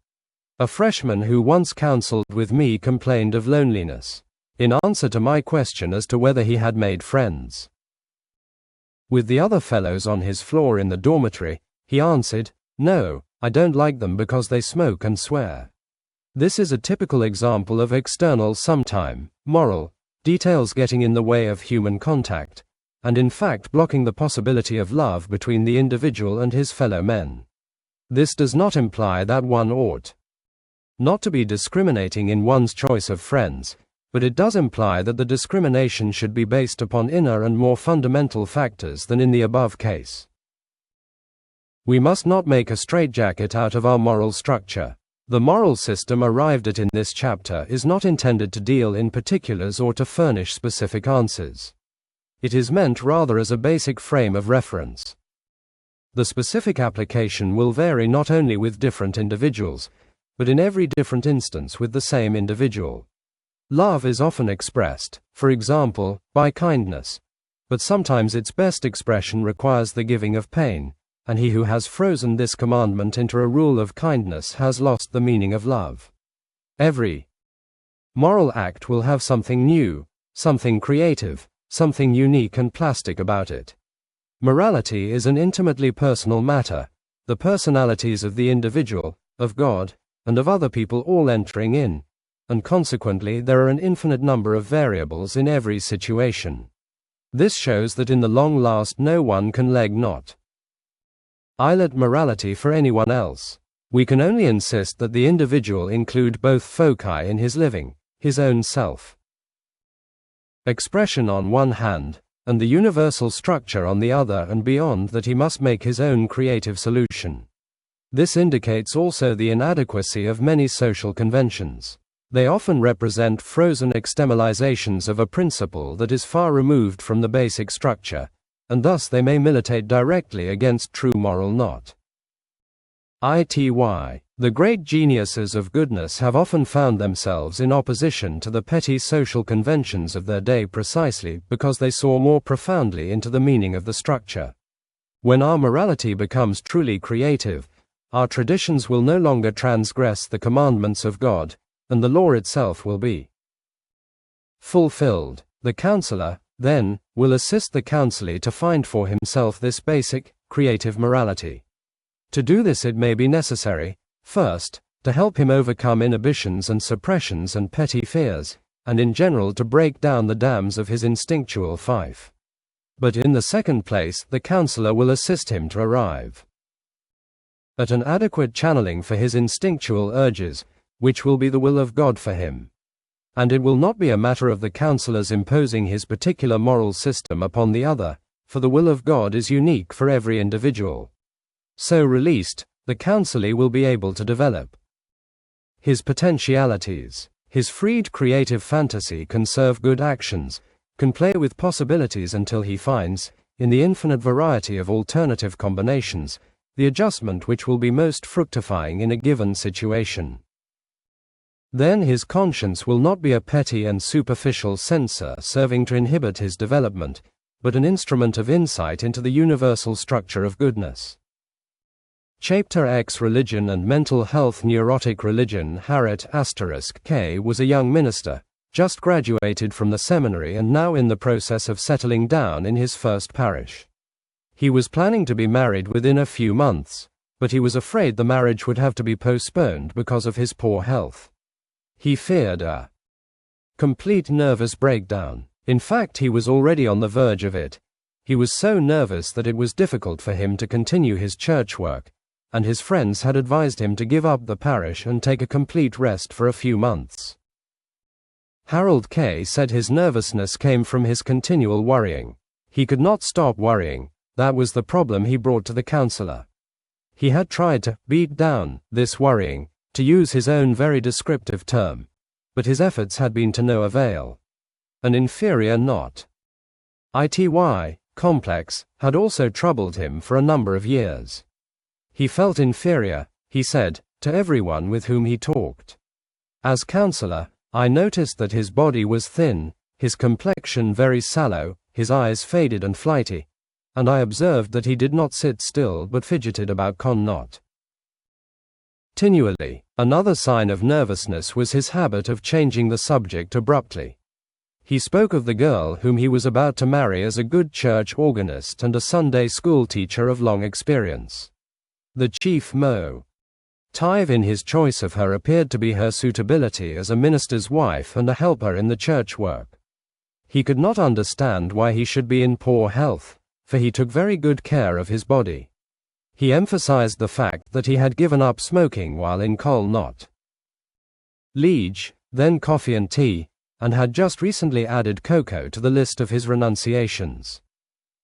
A freshman who once counseled with me complained of loneliness, in answer to my question as to whether he had made friends with the other fellows on his floor in the dormitory. He answered, "No, I don't like them because they smoke and swear." This is a typical example of external, sometime moral details getting in the way of human contact, and in fact blocking the possibility of love between the individual and his fellow men. This does not imply that one ought not to be discriminating in one's choice of friends, but it does imply that the discrimination should be based upon inner and more fundamental factors than in the above case. We must not make a straitjacket out of our moral structure. The moral system arrived at in this chapter is not intended to deal in particulars or to furnish specific answers. It is meant rather as a basic frame of reference. The specific application will vary not only with different individuals, but in every different instance with the same individual. Love is often expressed, for example, by kindness, but sometimes its best expression requires the giving of pain, and he who has frozen this commandment into a rule of kindness has lost the meaning of love. Every moral act will have something new, something creative, something unique and plastic about it. Morality is an intimately personal matter, the personalities of the individual, of God, and of other people all entering in, and consequently there are an infinite number of variables in every situation. This shows that in the long last no one can leg not eyelet morality for anyone else. We can only insist that the individual include both foci in his living, his own self expression on one hand, and the universal structure on the other, and beyond that he must make his own creative solution. This indicates also the inadequacy of many social conventions. They often represent frozen externalizations of a principle that is far removed from the basic structure, and thus they may militate directly against true moral not. The great geniuses of goodness have often found themselves in opposition to the petty social conventions of their day precisely because they saw more profoundly into the meaning of the structure. When our morality becomes truly creative, our traditions will no longer transgress the commandments of God, and the law itself will be fulfilled. The counselor, then, will assist the counselee to find for himself this basic, creative morality. To do this it may be necessary, first, to help him overcome inhibitions and suppressions and petty fears, and in general to break down the dams of his instinctual fief. But in the second place, the counselor will assist him to arrive at an adequate channeling for his instinctual urges, which will be the will of God for him. And it will not be a matter of the counselor's imposing his particular moral system upon the other, for the will of God is unique for every individual. So released, the counselee will be able to develop his potentialities. His freed creative fantasy can serve good actions, can play with possibilities until he finds, in the infinite variety of alternative combinations, the adjustment which will be most fructifying in a given situation. Then his conscience will not be a petty and superficial censor serving to inhibit his development, but an instrument of insight into the universal structure of goodness. Chapter X Religion and Mental Health. Neurotic religion. Harriet *K was a young minister, just graduated from the seminary and now in the process of settling down in his first parish. He was planning to be married within a few months, but he was afraid the marriage would have to be postponed because of his poor health. He feared a complete nervous breakdown. In fact, he was already on the verge of it. He was so nervous that it was difficult for him to continue his church work, and his friends had advised him to give up the parish and take a complete rest for a few months. Harold K. said his nervousness came from his continual worrying. He could not stop worrying. That was the problem he brought to the counselor. He had tried to beat down this worrying, to use his own very descriptive term, but his efforts had been to no avail. An inferior knot, ity, complex, had also troubled him for a number of years. He felt inferior, he said, to everyone with whom he talked. As counselor, I noticed that his body was thin, his complexion very sallow, his eyes faded and flighty, and I observed that he did not sit still but fidgeted about continually. Another sign of nervousness was his habit of changing the subject abruptly. He spoke of the girl whom he was about to marry as a good church organist and a Sunday school teacher of long experience. The chief motive in his choice of her appeared to be her suitability as a minister's wife and a helper in the church work. He could not understand why he should be in poor health, for he took very good care of his body. He emphasized the fact that he had given up smoking while in College, then coffee and tea, and had just recently added cocoa to the list of his renunciations.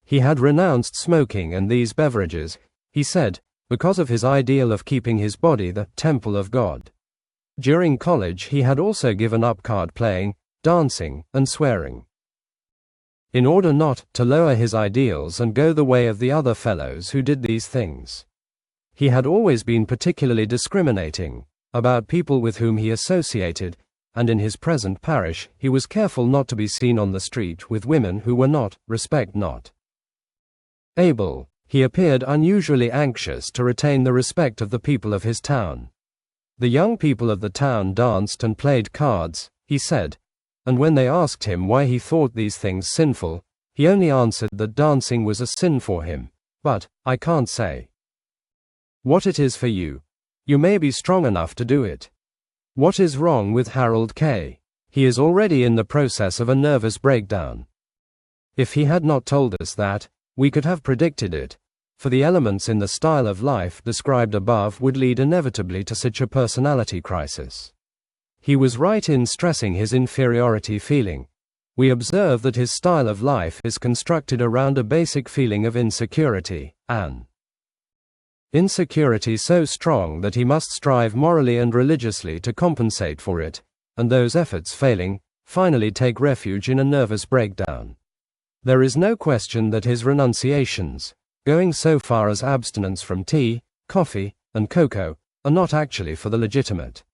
He had renounced smoking and these beverages, he said, because of his ideal of keeping his body the temple of God. During college he had also given up card playing, dancing, and swearing. In order not to lower his ideals and go the way of the other fellows who did these things. He had always been particularly discriminating about people with whom he associated, and in his present parish he was careful not to be seen on the street with women who were not able. He appeared unusually anxious to retain the respect of the people of his town. The young people of the town danced and played cards, he said, and when they asked him why he thought these things sinful, he only answered that dancing was a sin for him. But, I can't say what it is for you. You may be strong enough to do it. What is wrong with Harold K? He is already in the process of a nervous breakdown. If he had not told us that, we could have predicted it, for the elements in the style of life described above would lead inevitably to such a personality crisis. He was right in stressing his inferiority feeling. We observe that his style of life is constructed around a basic feeling of insecurity, an insecurity so strong that he must strive morally and religiously to compensate for it, and those efforts failing, finally take refuge in a nervous breakdown. There is no question that his renunciations, going so far as abstinence from tea, coffee, and cocoa, are not actually for the legitimate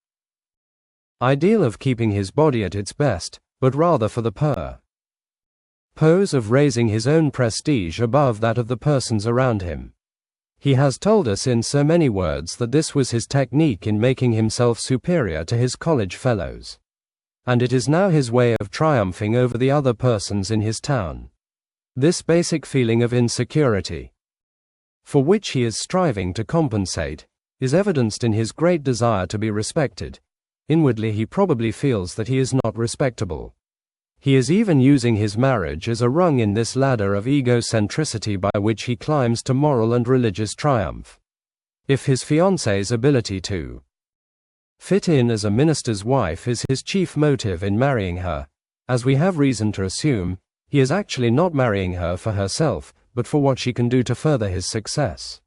ideal of keeping his body at its best, but rather for the purpose of raising his own prestige above that of the persons around him. He has told us in so many words that this was his technique in making himself superior to his college fellows. And it is now his way of triumphing over the other persons in his town. This basic feeling of insecurity, for which he is striving to compensate, is evidenced in his great desire to be respected. Inwardly he probably feels that he is not respectable. He is even using his marriage as a rung in this ladder of egocentricity by which he climbs to moral and religious triumph. If his fiancée's ability to fit in as a minister's wife is his chief motive in marrying her, as we have reason to assume, he is actually not marrying her for herself, but for what she can do to further his success.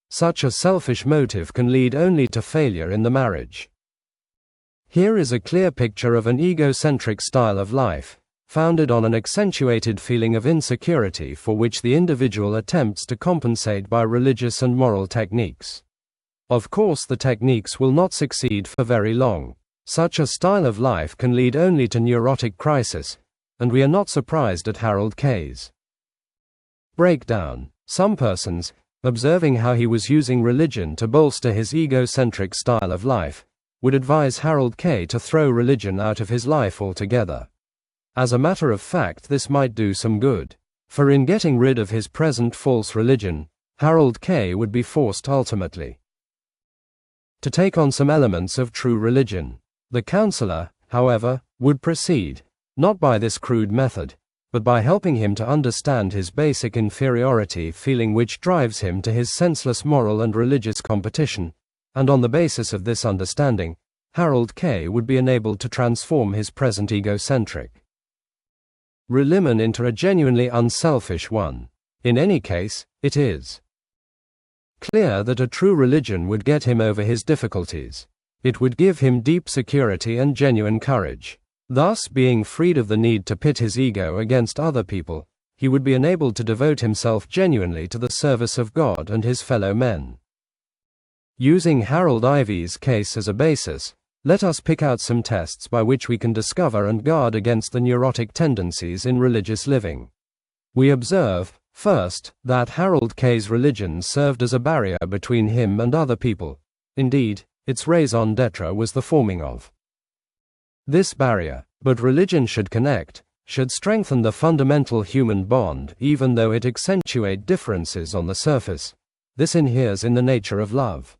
Such a selfish motive can lead only to failure in the marriage. Here is a clear picture of an egocentric style of life, founded on an accentuated feeling of insecurity for which the individual attempts to compensate by religious and moral techniques. Of course, the techniques will not succeed for very long. Such a style of life can lead only to neurotic crisis, and we are not surprised at Harold K's breakdown. Some persons, observing how he was using religion to bolster his egocentric style of life, would advise Harold K. to throw religion out of his life altogether. As a matter of fact, this might do some good, for in getting rid of his present false religion, Harold K. would be forced ultimately to take on some elements of true religion. The counselor, however, would proceed, not by this crude method, but by helping him to understand his basic inferiority feeling which drives him to his senseless moral and religious competition, and on the basis of this understanding, Harold K. would be enabled to transform his present egocentric religion into a genuinely unselfish one. In any case, it is clear that a true religion would get him over his difficulties. It would give him deep security and genuine courage. Thus, being freed of the need to pit his ego against other people, he would be enabled to devote himself genuinely to the service of God and his fellow men. Using Harold Ivy's case as a basis, let us pick out some tests by which we can discover and guard against the neurotic tendencies in religious living. We observe, first, that Harold K's religion served as a barrier between him and other people. Indeed, its raison d'etre was the forming of this barrier. But religion should connect, should strengthen the fundamental human bond, even though it accentuate differences on the surface. This inheres in the nature of love.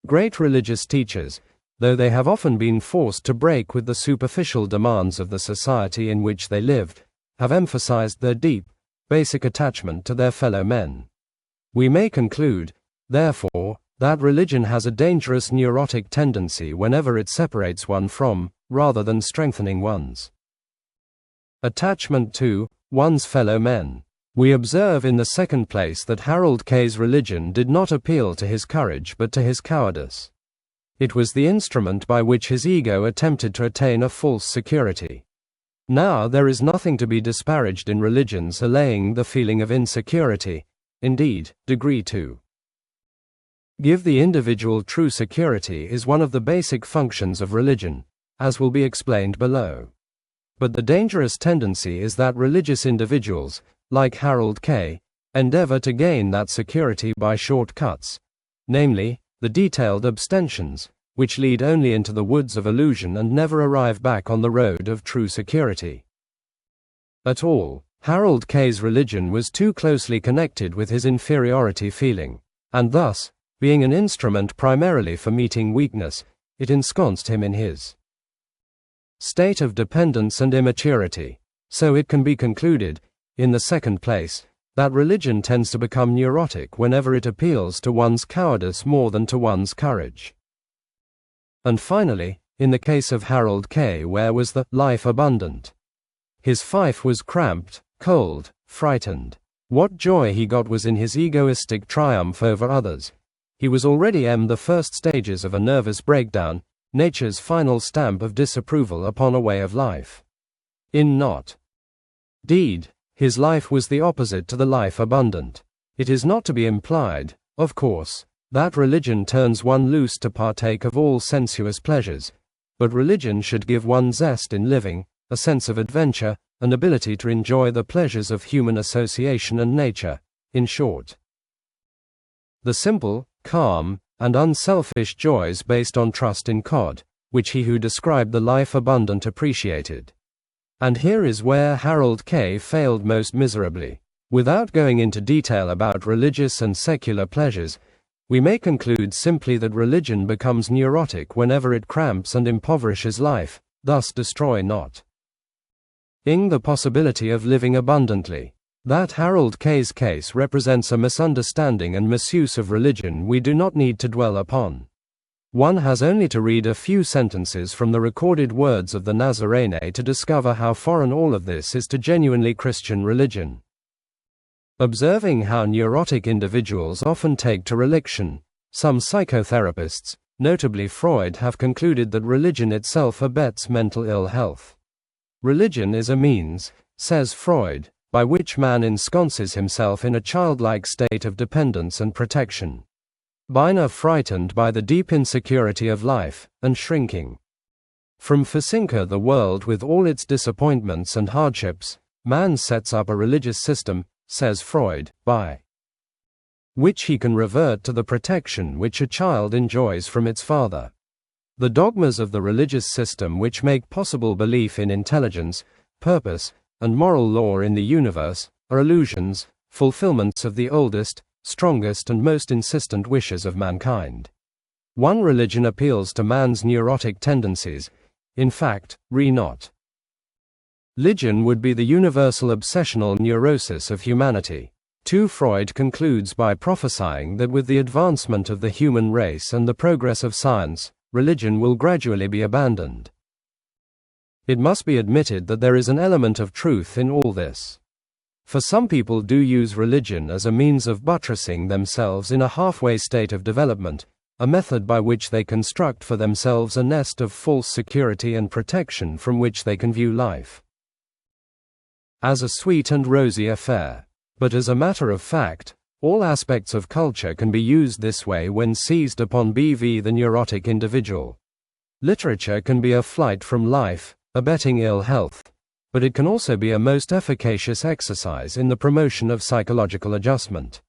Great religious teachers, though they have often been forced to break with the superficial demands of the society in which they lived, have emphasized their deep, basic attachment to their fellow men. We may conclude, therefore, that religion has a dangerous neurotic tendency whenever it separates one from, rather than strengthening one's attachment to, one's fellow men. We observe in the second place that Harold K's religion did not appeal to his courage but to his cowardice. It was the instrument by which his ego attempted to attain a false security. Now there is nothing to be disparaged in religions allaying the feeling of insecurity. Indeed, degree 2. Give the individual true security is one of the basic functions of religion, as will be explained below. But the dangerous tendency is that religious individuals, like Harold K., endeavor to gain that security by shortcuts, namely, the detailed abstentions, which lead only into the woods of illusion and never arrive back on the road of true security. At all, Harold K's religion was too closely connected with his inferiority feeling, and thus, being an instrument primarily for meeting weakness, it ensconced him in his state of dependence and immaturity. So it can be concluded, in the second place, that religion tends to become neurotic whenever it appeals to one's cowardice more than to one's courage. And finally, in the case of Harold K., where was the life abundant? His fief was cramped, cold, frightened. What joy he got was in his egoistic triumph over others. He was already in the first stages of a nervous breakdown, nature's final stamp of disapproval upon a way of life. In not deed, his life was the opposite to the life abundant. It is not to be implied, of course, that religion turns one loose to partake of all sensuous pleasures, but religion should give one zest in living, a sense of adventure, an ability to enjoy the pleasures of human association and nature, in short, the simple, calm, and unselfish joys based on trust in God, which he who described the life abundant appreciated. And here is where Harold K. failed most miserably. Without going into detail about religious and secular pleasures, we may conclude simply that religion becomes neurotic whenever it cramps and impoverishes life, thus destroy not the possibility of living abundantly. That Harold K's case represents a misunderstanding and misuse of religion we do not need to dwell upon. One has only to read a few sentences from the recorded words of the Nazarene to discover how foreign all of this is to genuinely Christian religion. Observing how neurotic individuals often take to religion, some psychotherapists, notably Freud, have concluded that religion itself abets mental ill health. Religion is a means, says Freud, by which man ensconces himself in a childlike state of dependence and protection. Beinahe frightened by the deep insecurity of life, and shrinking from facing the world with all its disappointments and hardships, man sets up a religious system, says Freud, by which he can revert to the protection which a child enjoys from its father. The dogmas of the religious system which make possible belief in intelligence, purpose, and moral law in the universe, are illusions, fulfillments of the oldest, strongest and most insistent wishes of mankind. One religion appeals to man's neurotic tendencies, in fact, not. Religion would be the universal obsessional neurosis of humanity. 2. Freud concludes by prophesying that with the advancement of the human race and the progress of science, religion will gradually be abandoned. It must be admitted that there is an element of truth in all this. For some people do use religion as a means of buttressing themselves in a halfway state of development, a method by which they construct for themselves a nest of false security and protection from which they can view life as a sweet and rosy affair. But as a matter of fact, all aspects of culture can be used this way when seized upon by the neurotic individual. Literature can be a flight from life, abetting ill health, but it can also be a most efficacious exercise in the promotion of psychological adjustment.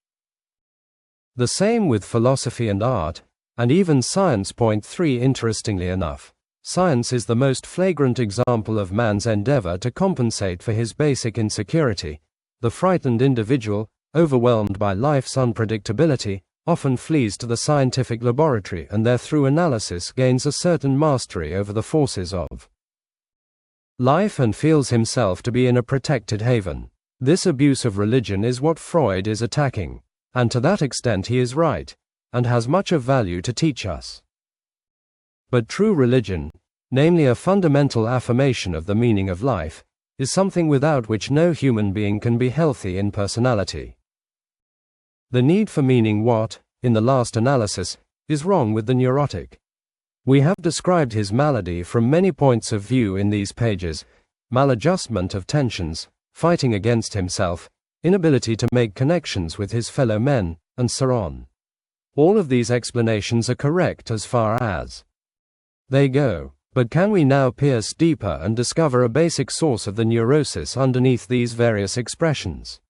The same with philosophy and art, and even science. Point 3. Interestingly enough, science is the most flagrant example of man's endeavor to compensate for his basic insecurity. The frightened individual, overwhelmed by life's unpredictability, often flees to the scientific laboratory and there through analysis gains a certain mastery over the forces of life and feels himself to be in a protected haven. This abuse of religion is what Freud is attacking, and to that extent he is right, and has much of value to teach us. But true religion, namely a fundamental affirmation of the meaning of life, is something without which no human being can be healthy in personality. The need for meaning what, in the last analysis, is wrong with the neurotic. We have described his malady from many points of view in these pages: maladjustment of tensions, fighting against himself, inability to make connections with his fellow men, and so on. All of these explanations are correct as far as they go, but can we now pierce deeper and discover a basic source of the neurosis underneath these various expressions?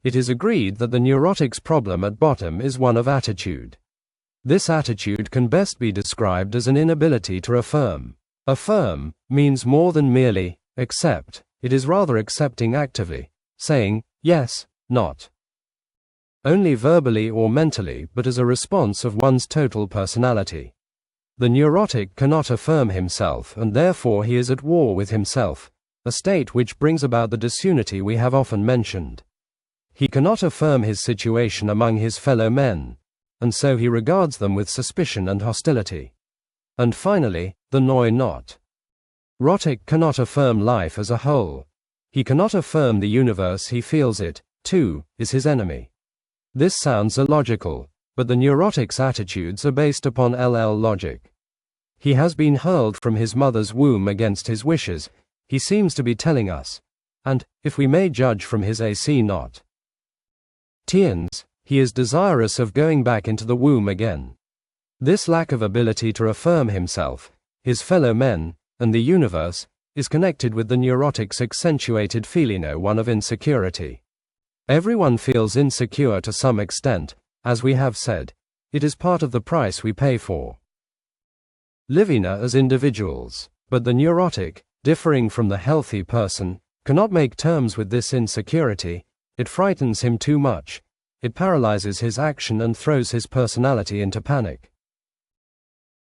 It is agreed that the neurotic's problem at bottom is one of attitude. This attitude can best be described as an inability to affirm. Affirm means more than merely accept. It is rather accepting actively, saying yes, not only verbally or mentally, but as a response of one's total personality. The neurotic cannot affirm himself, and therefore he is at war with himself, a state which brings about the disunity we have often mentioned. He cannot affirm his situation among his fellow men, and so he regards them with suspicion and hostility. And finally, the neurotic cannot affirm life as a whole. He cannot affirm the universe he feels it, too, is his enemy. This sounds illogical, but the neurotic's attitudes are based upon logic. He has been hurled from his mother's womb against his wishes, he seems to be telling us, and, if we may judge from his AC not Tians, he is desirous of going back into the womb again. This lack of ability to affirm himself, his fellow men, and the universe, is connected with the neurotic's accentuated one of insecurity. Everyone feels insecure to some extent, as we have said. It is part of the price we pay for living as individuals. But the neurotic, differing from the healthy person, cannot make terms with this insecurity. It frightens him too much. It paralyzes his action and throws his personality into panic.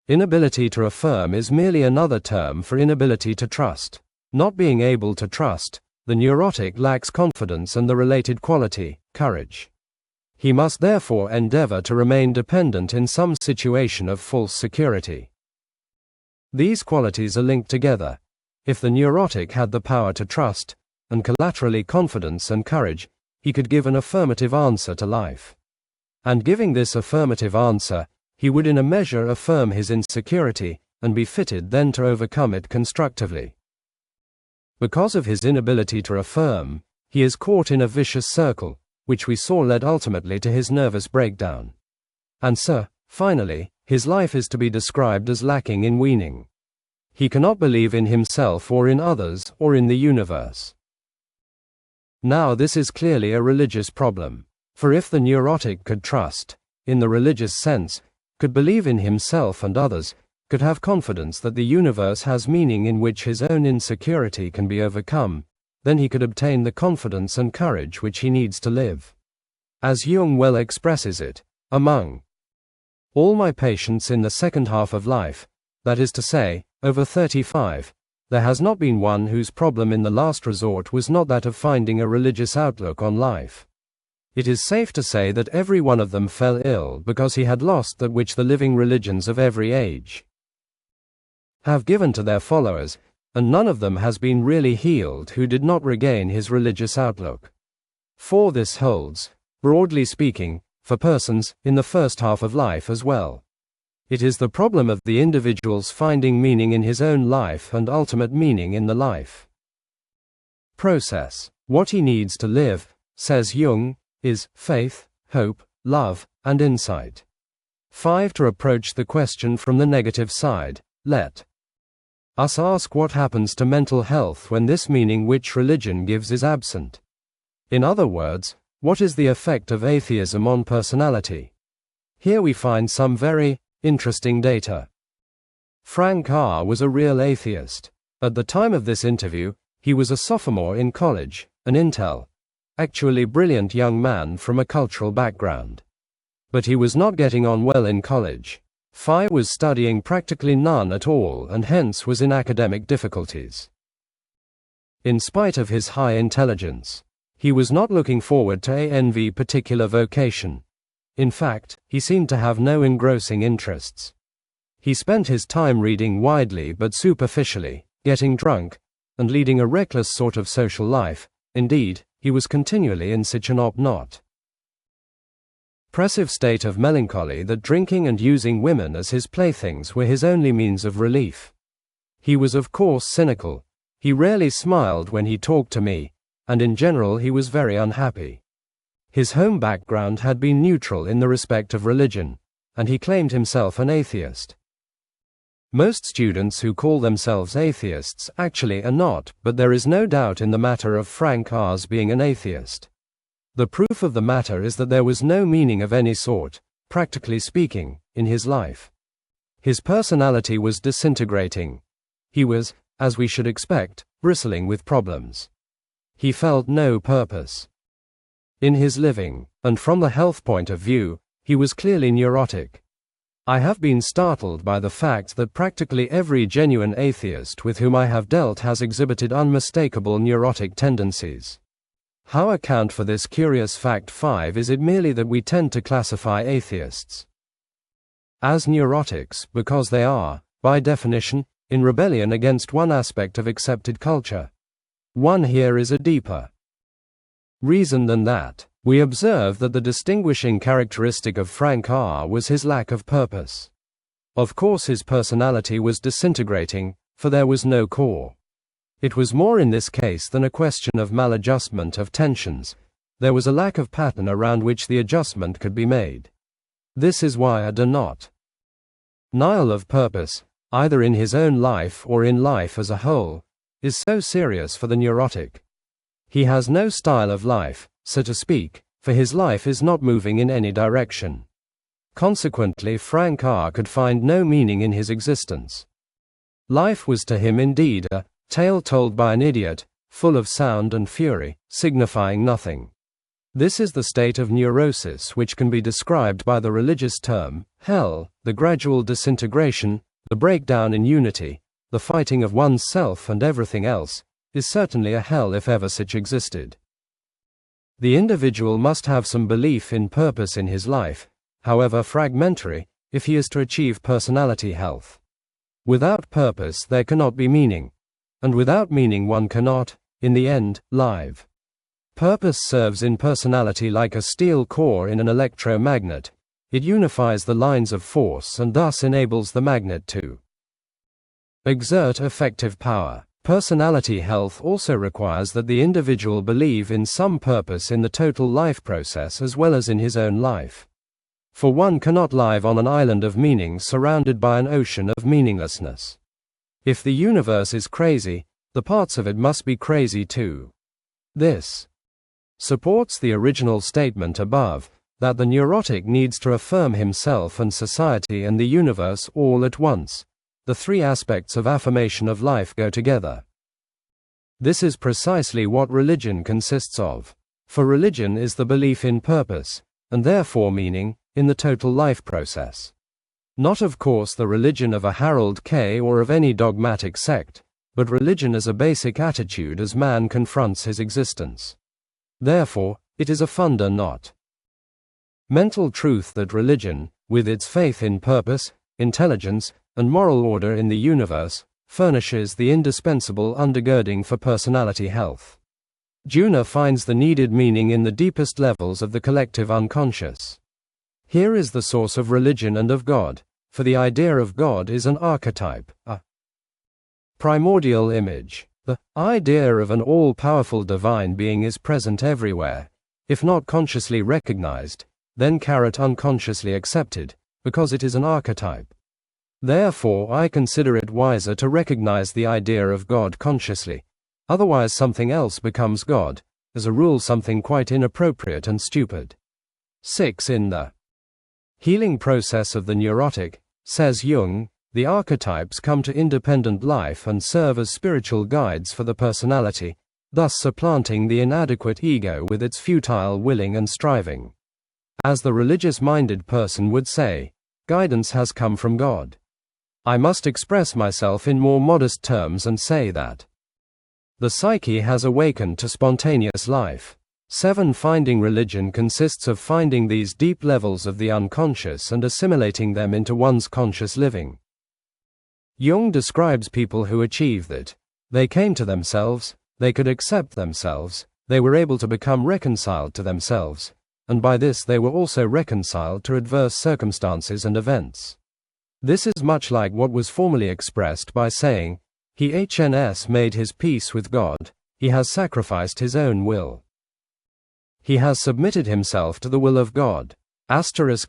Inability to affirm is merely another term for inability to trust. Not being able to trust, the neurotic lacks confidence and the related quality, courage. He must therefore endeavor to remain dependent in some situation of false security. These qualities are linked together. If the neurotic had the power to trust, and collaterally confidence and courage, he could give an affirmative answer to life. And giving this affirmative answer, he would in a measure affirm his insecurity, and be fitted then to overcome it constructively. Because of his inability to affirm, he is caught in a vicious circle, which we saw led ultimately to his nervous breakdown. And so, finally, his life is to be described as lacking in meaning. He cannot believe in himself or in others or in the universe. Now this is clearly a religious problem, for if the neurotic could trust, in the religious sense, could believe in himself and others, could have confidence that the universe has meaning in which his own insecurity can be overcome, then he could obtain the confidence and courage which he needs to live. As Jung well expresses it, among all my patients in the second half of life, that is to say, over 35, there has not been one whose problem in the last resort was not that of finding a religious outlook on life. It is safe to say that every one of them fell ill because he had lost that which the living religions of every age have given to their followers, and none of them has been really healed who did not regain his religious outlook. For this holds, broadly speaking, for persons in the first half of life as well. It is the problem of the individual's finding meaning in his own life and ultimate meaning in the life process. What he needs to live, says Jung, is faith, hope, love, and insight. 5. To approach the question from the negative side, let us ask what happens to mental health when this meaning which religion gives is absent. In other words, what is the effect of atheism on personality? Here we find some very interesting data. Frank R. was a real atheist. At the time of this interview, he was a sophomore in college, an actually brilliant young man from a cultural background. But he was not getting on well in college. Phi was studying practically none at all and hence was in academic difficulties. In spite of his high intelligence, he was not looking forward to any particular vocation. In fact, he seemed to have no engrossing interests. He spent his time reading widely but superficially, getting drunk, and leading a reckless sort of social life. Indeed, he was continually in such an oppressive state of melancholy that drinking and using women as his playthings were his only means of relief. He was of course cynical. He rarely smiled when he talked to me, and in general he was very unhappy. His home background had been neutral in the respect of religion, and he claimed himself an atheist. Most students who call themselves atheists actually are not, but there is no doubt in the matter of Frank R.'s being an atheist. The proof of the matter is that there was no meaning of any sort, practically speaking, in his life. His personality was disintegrating. He was, as we should expect, bristling with problems. He felt no purpose in his living, and from the health point of view, he was clearly neurotic. I have been startled by the fact that practically every genuine atheist with whom I have dealt has exhibited unmistakable neurotic tendencies. How account for this curious fact? 5. Is it merely that we tend to classify atheists as neurotics because they are, by definition, in rebellion against one aspect of accepted culture? One here is a deeper reason than that. We observe that the distinguishing characteristic of Frank R. was his lack of purpose. Of course his personality was disintegrating, for there was no core. It was more in this case than a question of maladjustment of tensions. There was a lack of pattern around which the adjustment could be made. This is why a denial of purpose, either in his own life or in life as a whole, is so serious for the neurotic. He has no style of life, so to speak, for his life is not moving in any direction. Consequently, Frank R. could find no meaning in his existence. Life was to him indeed a tale told by an idiot, full of sound and fury, signifying nothing. This is the state of neurosis which can be described by the religious term, hell, the gradual disintegration, the breakdown in unity, the fighting of one's self and everything else, is certainly a hell if ever such existed. The individual must have some belief in purpose in his life, however fragmentary, if he is to achieve personality health. Without purpose there cannot be meaning, and without meaning one cannot, in the end, live. Purpose serves in personality like a steel core in an electromagnet. It unifies the lines of force and thus enables the magnet to exert effective power. Personality health also requires that the individual believe in some purpose in the total life process as well as in his own life. For one cannot live on an island of meaning surrounded by an ocean of meaninglessness. If the universe is crazy, the parts of it must be crazy too. This supports the original statement above, that the neurotic needs to affirm himself and society and the universe all at once. The three aspects of affirmation of life go together. This is precisely what religion consists of. For religion is the belief in purpose, and therefore meaning, in the total life process. Not of course the religion of a Harold K. or of any dogmatic sect, but religion as a basic attitude as man confronts his existence. Therefore, it is a funda not mental truth that religion, with its faith in purpose, intelligence, and moral order in the universe, furnishes the indispensable undergirding for personality health. Juna finds the needed meaning in the deepest levels of the collective unconscious. Here is the source of religion and of God, for the idea of God is an archetype, a primordial image. The idea of an all-powerful divine being is present everywhere, if not consciously recognized, then unconsciously accepted, because it is an archetype. Therefore I consider it wiser to recognize the idea of God consciously, otherwise something else becomes God, as a rule something quite inappropriate and stupid. 6. In the healing process of the neurotic, says Jung, the archetypes come to independent life and serve as spiritual guides for the personality, thus supplanting the inadequate ego with its futile willing and striving. As the religious-minded person would say, guidance has come from God. I must express myself in more modest terms and say that the psyche has awakened to spontaneous life. 7. Finding religion consists of finding these deep levels of the unconscious and assimilating them into one's conscious living. Jung describes people who achieve that. They came to themselves, they could accept themselves, they were able to become reconciled to themselves, and by this they were also reconciled to adverse circumstances and events. This is much like what was formerly expressed by saying, he has made his peace with God, he has sacrificed his own will. He has submitted himself to the will of God.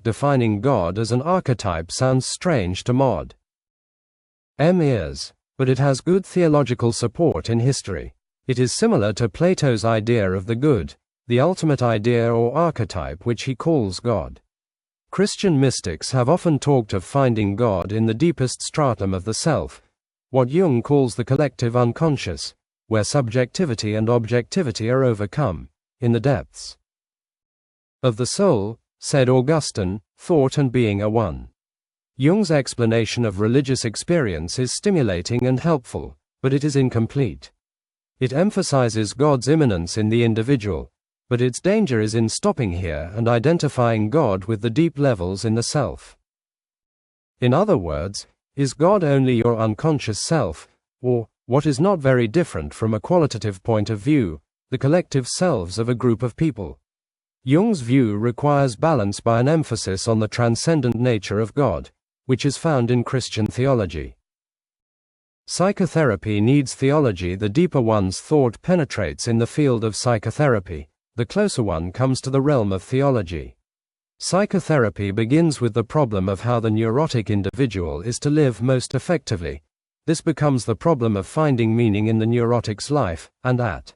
Defining God as an archetype sounds strange to Mod. M ears, but it has good theological support in history. It is similar to Plato's idea of the good, the ultimate idea or archetype which he calls God. Christian mystics have often talked of finding God in the deepest stratum of the self, what Jung calls the collective unconscious, where subjectivity and objectivity are overcome, in the depths of the soul, said Augustine, thought and being are one. Jung's explanation of religious experience is stimulating and helpful, but it is incomplete. It emphasizes God's immanence in the individual, but its danger is in stopping here and identifying God with the deep levels in the self. In other words, is God only your unconscious self, or, what is not very different from a qualitative point of view, the collective selves of a group of people? Jung's view requires balance by an emphasis on the transcendent nature of God, which is found in Christian theology. Psychotherapy needs theology. The deeper one's thought penetrates in the field of psychotherapy, the closer one comes to the realm of theology. Psychotherapy begins with the problem of how the neurotic individual is to live most effectively. This becomes the problem of finding meaning in the neurotic's life, and at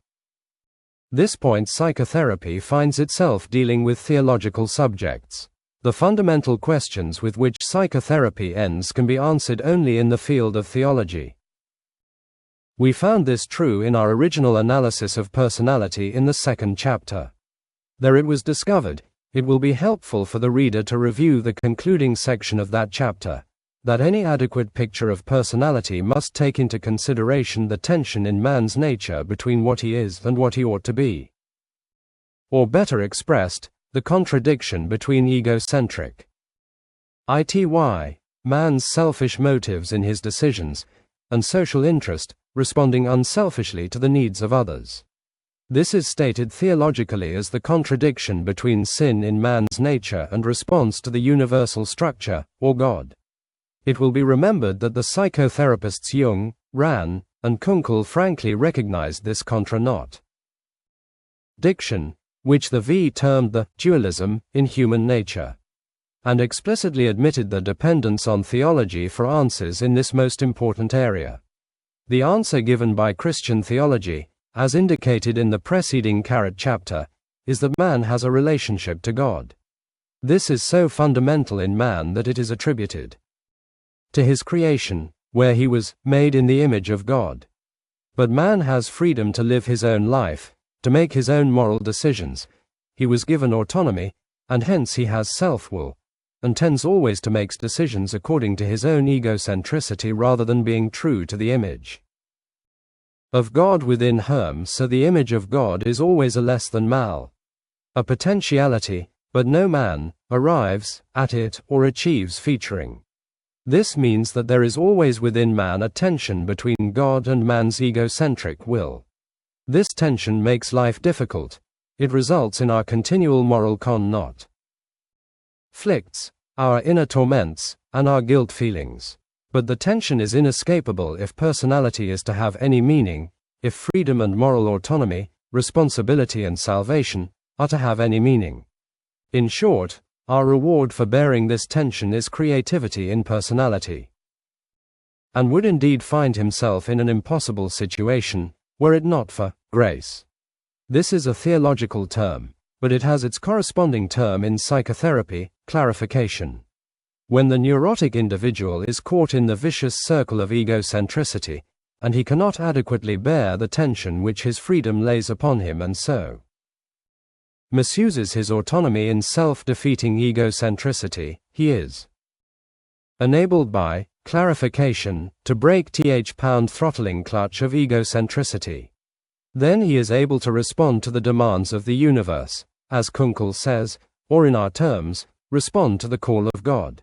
this point psychotherapy finds itself dealing with theological subjects. The fundamental questions with which psychotherapy ends can be answered only in the field of theology. We found this true in our original analysis of personality in the second chapter. There it was discovered, it will be helpful for the reader to review the concluding section of that chapter, that any adequate picture of personality must take into consideration the tension in man's nature between what he is and what he ought to be. Or better expressed, the contradiction between egocentric man's selfish motives in his decisions, and social interest, responding unselfishly to the needs of others. This is stated theologically as the contradiction between sin in man's nature and response to the universal structure, or God. It will be remembered that the psychotherapists Jung, Ran, and Kunkel frankly recognized this contradiction, which the V termed the dualism in human nature, and explicitly admitted the dependence on theology for answers in this most important area. The answer given by Christian theology, as indicated in the preceding chapter, is that man has a relationship to God. This is so fundamental in man that it is attributed to his creation, where he was made in the image of God. But man has freedom to live his own life, to make his own moral decisions. He was given autonomy, and hence he has self-will, and tends always to make decisions according to his own egocentricity rather than being true to the image of God within him. So the image of God is always a less than mal, a potentiality, but no man arrives at it or achieves featuring. This means that there is always within man a tension between God and man's egocentric will. This tension makes life difficult. It results in our continual moral conflicts, our inner torments, and our guilt feelings. But the tension is inescapable if personality is to have any meaning, if freedom and moral autonomy, responsibility and salvation, are to have any meaning. In short, our reward for bearing this tension is creativity in personality. And would indeed find himself in an impossible situation, were it not for grace. This is a theological term, but it has its corresponding term in psychotherapy, clarification. When the neurotic individual is caught in the vicious circle of egocentricity, and he cannot adequately bear the tension which his freedom lays upon him and so misuses his autonomy in self-defeating egocentricity, he is enabled by clarification to break the throttling clutch of egocentricity. Then he is able to respond to the demands of the universe, as Kunkel says, or in our terms, respond to the call of God.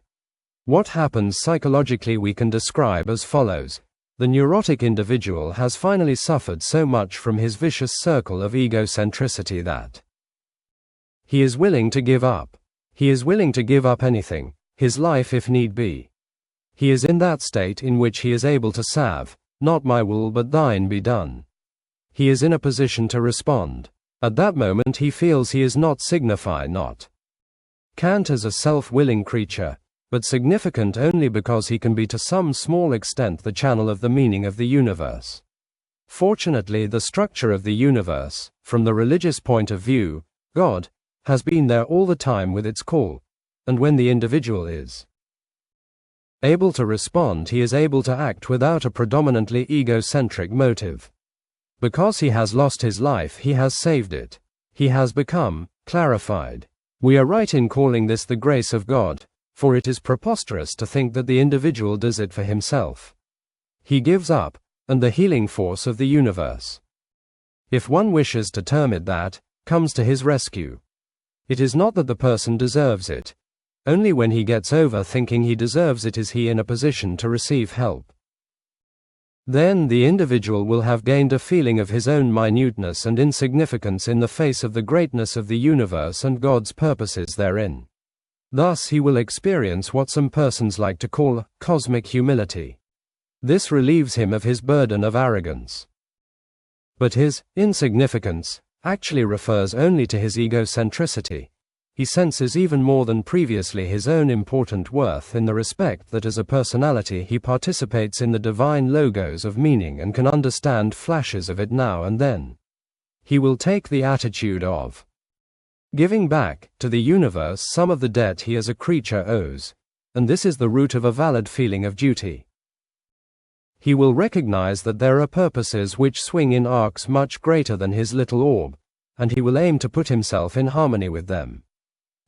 What happens psychologically we can describe as follows. The neurotic individual has finally suffered so much from his vicious circle of egocentricity that he is willing to give up. He is willing to give up anything, his life if need be. He is in that state in which he is able to salve, not my will but thine be done. He is in a position to respond. At that moment he feels he is not Kant as a self-willing creature, but significant only because he can be to some small extent the channel of the meaning of the universe. Fortunately, the structure of the universe, from the religious point of view, God, has been there all the time with its call, and when the individual is able to respond, he is able to act without a predominantly egocentric motive. Because he has lost his life, he has saved it. He has become clarified. We are right in calling this the grace of God, for it is preposterous to think that the individual does it for himself. He gives up, and the healing force of the universe, if one wishes to term it that, comes to his rescue. It is not that the person deserves it. Only when he gets over thinking he deserves it is he in a position to receive help. Then the individual will have gained a feeling of his own minuteness and insignificance in the face of the greatness of the universe and God's purposes therein. Thus he will experience what some persons like to call cosmic humility. This relieves him of his burden of arrogance. But his insignificance actually refers only to his egocentricity. He senses even more than previously his own important worth in the respect that as a personality he participates in the divine logos of meaning and can understand flashes of it now and then. He will take the attitude of giving back to the universe some of the debt he as a creature owes, and this is the root of a valid feeling of duty. He will recognize that there are purposes which swing in arcs much greater than his little orb, and he will aim to put himself in harmony with them.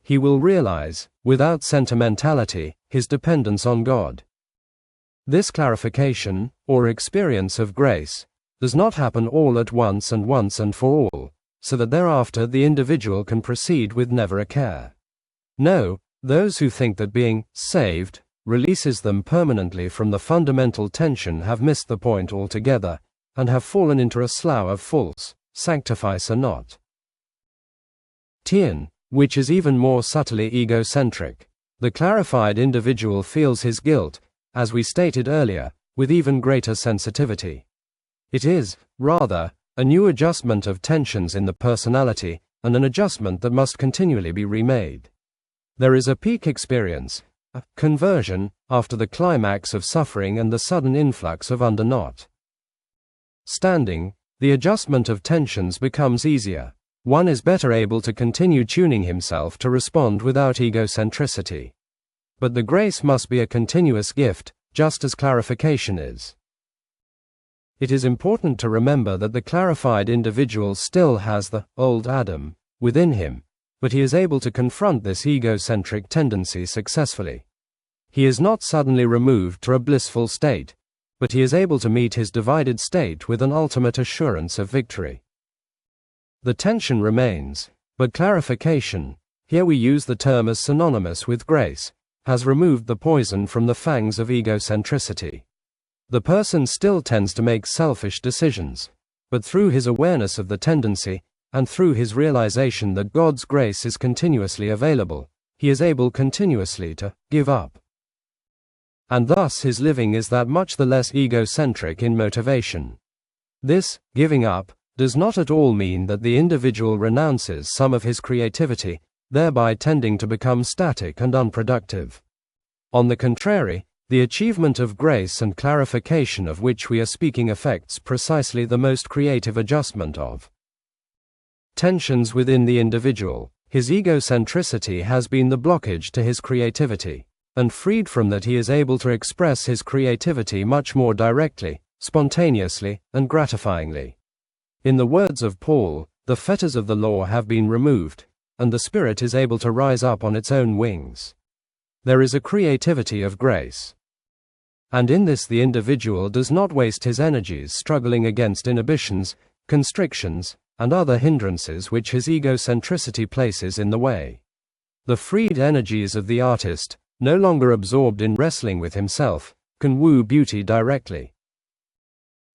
He will realize, without sentimentality, his dependence on God. This clarification, or experience of grace, does not happen all at once and for all, so that thereafter the individual can proceed with never a care. No, those who think that being saved releases them permanently from the fundamental tension have missed the point altogether, and have fallen into a slough of false sanctifice or not Tien, which is even more subtly egocentric. The clarified individual feels his guilt, as we stated earlier, with even greater sensitivity. It is, rather, a new adjustment of tensions in the personality, and an adjustment that must continually be remade. There is a peak experience, a conversion, after the climax of suffering and the sudden influx of undernot. Standing, the adjustment of tensions becomes easier. One is better able to continue tuning himself to respond without egocentricity. But the grace must be a continuous gift, just as clarification is. It is important to remember that the clarified individual still has the old Adam within him, but he is able to confront this egocentric tendency successfully. He is not suddenly removed to a blissful state, but he is able to meet his divided state with an ultimate assurance of victory. The tension remains, but clarification, here we use the term as synonymous with grace, has removed the poison from the fangs of egocentricity. The person still tends to make selfish decisions, but through his awareness of the tendency, and through his realization that God's grace is continuously available, he is able continuously to give up. And thus his living is that much the less egocentric in motivation. This giving up does not at all mean that the individual renounces some of his creativity, thereby tending to become static and unproductive. On the contrary, the achievement of grace and clarification of which we are speaking affects precisely the most creative adjustment of tensions within the individual. His egocentricity has been the blockage to his creativity, and freed from that he is able to express his creativity much more directly, spontaneously, and gratifyingly. In the words of Paul, the fetters of the law have been removed, and the spirit is able to rise up on its own wings. There is a creativity of grace. And in this the individual does not waste his energies struggling against inhibitions, constrictions, and other hindrances which his egocentricity places in the way. The freed energies of the artist, no longer absorbed in wrestling with himself, can woo beauty directly.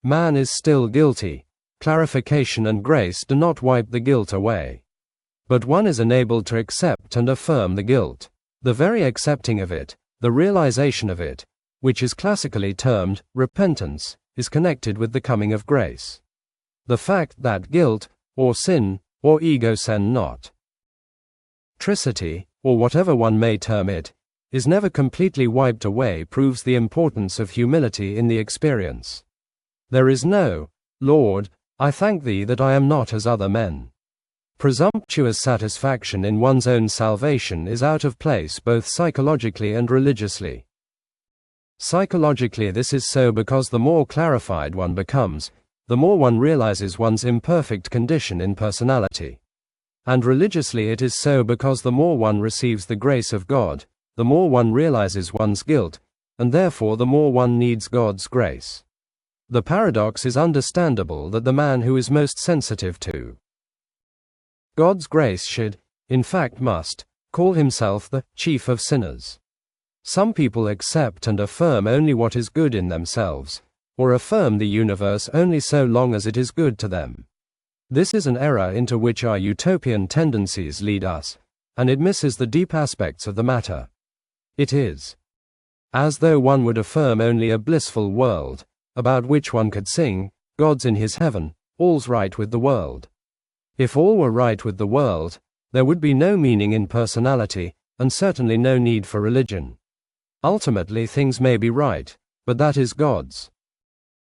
Man is still guilty. Clarification and grace do not wipe the guilt away. But one is enabled to accept and affirm the guilt. The very accepting of it, the realization of it, which is classically termed repentance, is connected with the coming of grace. The fact that guilt, or sin, or ego-sen-not, tricity, or whatever one may term it, is never completely wiped away proves the importance of humility in the experience. There is no, Lord, I thank thee that I am not as other men. Presumptuous satisfaction in one's own salvation is out of place both psychologically and religiously. Psychologically this is so because the more clarified one becomes, the more one realizes one's imperfect condition in personality. And religiously it is so because the more one receives the grace of God, the more one realizes one's guilt, and therefore the more one needs God's grace. The paradox is understandable that the man who is most sensitive to God's grace should, in fact must, call himself the chief of sinners. Some people accept and affirm only what is good in themselves, or affirm the universe only so long as it is good to them. This is an error into which our utopian tendencies lead us, and it misses the deep aspects of the matter. It is as though one would affirm only a blissful world, about which one could sing, God's in his heaven, all's right with the world. If all were right with the world, there would be no meaning in personality, and certainly no need for religion. Ultimately things may be right, but that is God's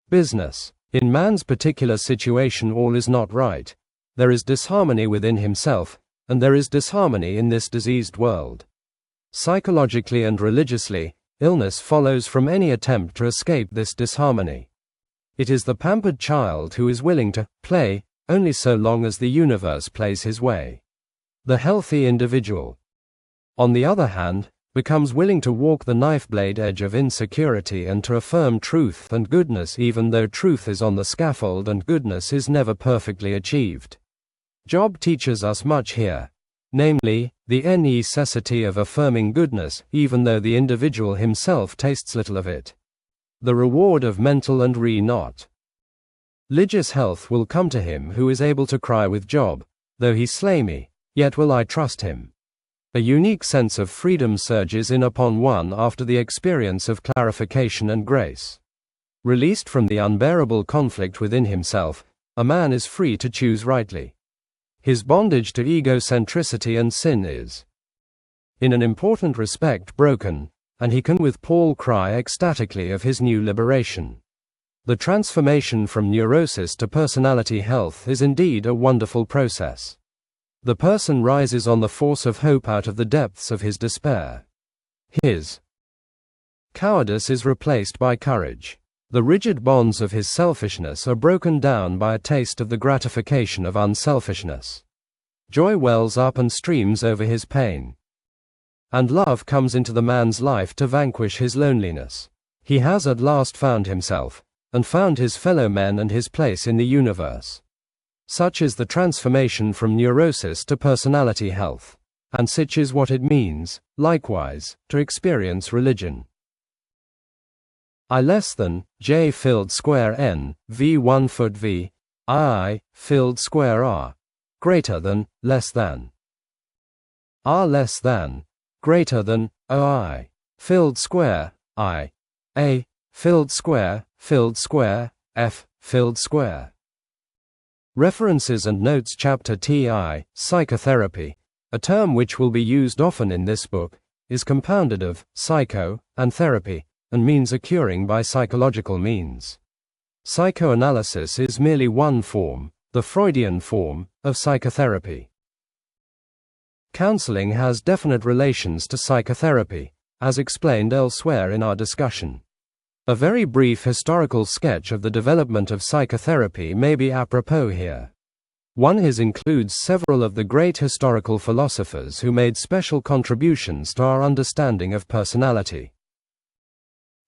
business. In man's particular situation all is not right. There is disharmony within himself, and there is disharmony in this diseased world. Psychologically and religiously, illness follows from any attempt to escape this disharmony. It is the pampered child who is willing to play only so long as the universe plays his way. The healthy individual, on the other hand, becomes willing to walk the knife blade edge of insecurity and to affirm truth and goodness even though truth is on the scaffold and goodness is never perfectly achieved. Job teaches us much here, namely, the necessity of affirming goodness even though the individual himself tastes little of it. The reward of mental and not religious health will come to him who is able to cry with Job, though he slay me, yet will I trust him. A unique sense of freedom surges in upon one after the experience of clarification and grace. Released from the unbearable conflict within himself, a man is free to choose rightly. His bondage to egocentricity and sin is, in an important respect, broken, and he can with Paul cry ecstatically of his new liberation. The transformation from neurosis to personality health is indeed a wonderful process. The person rises on the force of hope out of the depths of his despair. His cowardice is replaced by courage. The rigid bonds of his selfishness are broken down by a taste of the gratification of unselfishness. Joy wells up and streams over his pain. And love comes into the man's life to vanquish his loneliness. He has at last found himself, and found his fellow men and his place in the universe. Such is the transformation from neurosis to personality health, and such is what it means, likewise, to experience religion. I less than, J filled square N, V 1 foot V, I filled square R, greater than, less than. R less than, greater than, OI, filled square, I, A, filled square, F, filled square. References and notes. Chapter TI, Psychotherapy, a term which will be used often in this book, is compounded of psycho and therapy, and means a curing by psychological means. Psychoanalysis is merely one form, the Freudian form, of psychotherapy. Counseling has definite relations to psychotherapy, as explained elsewhere in our discussion. A very brief historical sketch of the development of psychotherapy may be apropos here. One includes several of the great historical philosophers who made special contributions to our understanding of personality.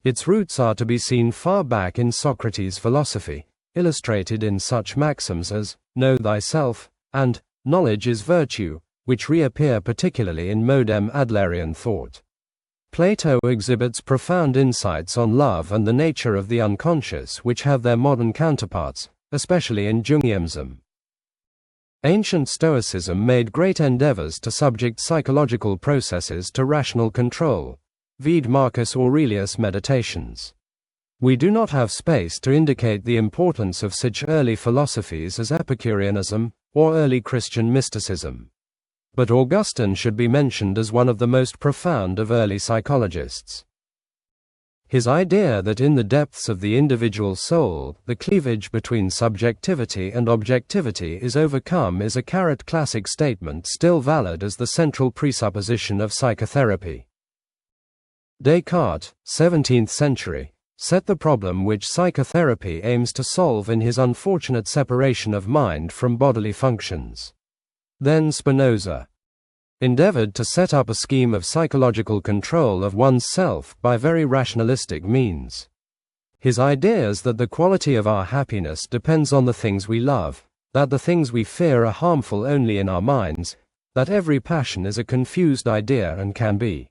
Its roots are to be seen far back in Socrates' philosophy, illustrated in such maxims as, know thyself, and, knowledge is virtue, which reappear particularly in modern Adlerian thought. Plato exhibits profound insights on love and the nature of the unconscious which have their modern counterparts, especially in Jungianism. Ancient Stoicism made great endeavors to subject psychological processes to rational control. Vide Marcus Aurelius' Meditations. We do not have space to indicate the importance of such early philosophies as Epicureanism or early Christian mysticism. But Augustine should be mentioned as one of the most profound of early psychologists. His idea that in the depths of the individual soul, the cleavage between subjectivity and objectivity is overcome is a classic statement still valid as the central presupposition of psychotherapy. Descartes, 17th century, set the problem which psychotherapy aims to solve in his unfortunate separation of mind from bodily functions. Then Spinoza endeavored to set up a scheme of psychological control of one's self by very rationalistic means. His ideas that the quality of our happiness depends on the things we love, that the things we fear are harmful only in our minds, that every passion is a confused idea and can be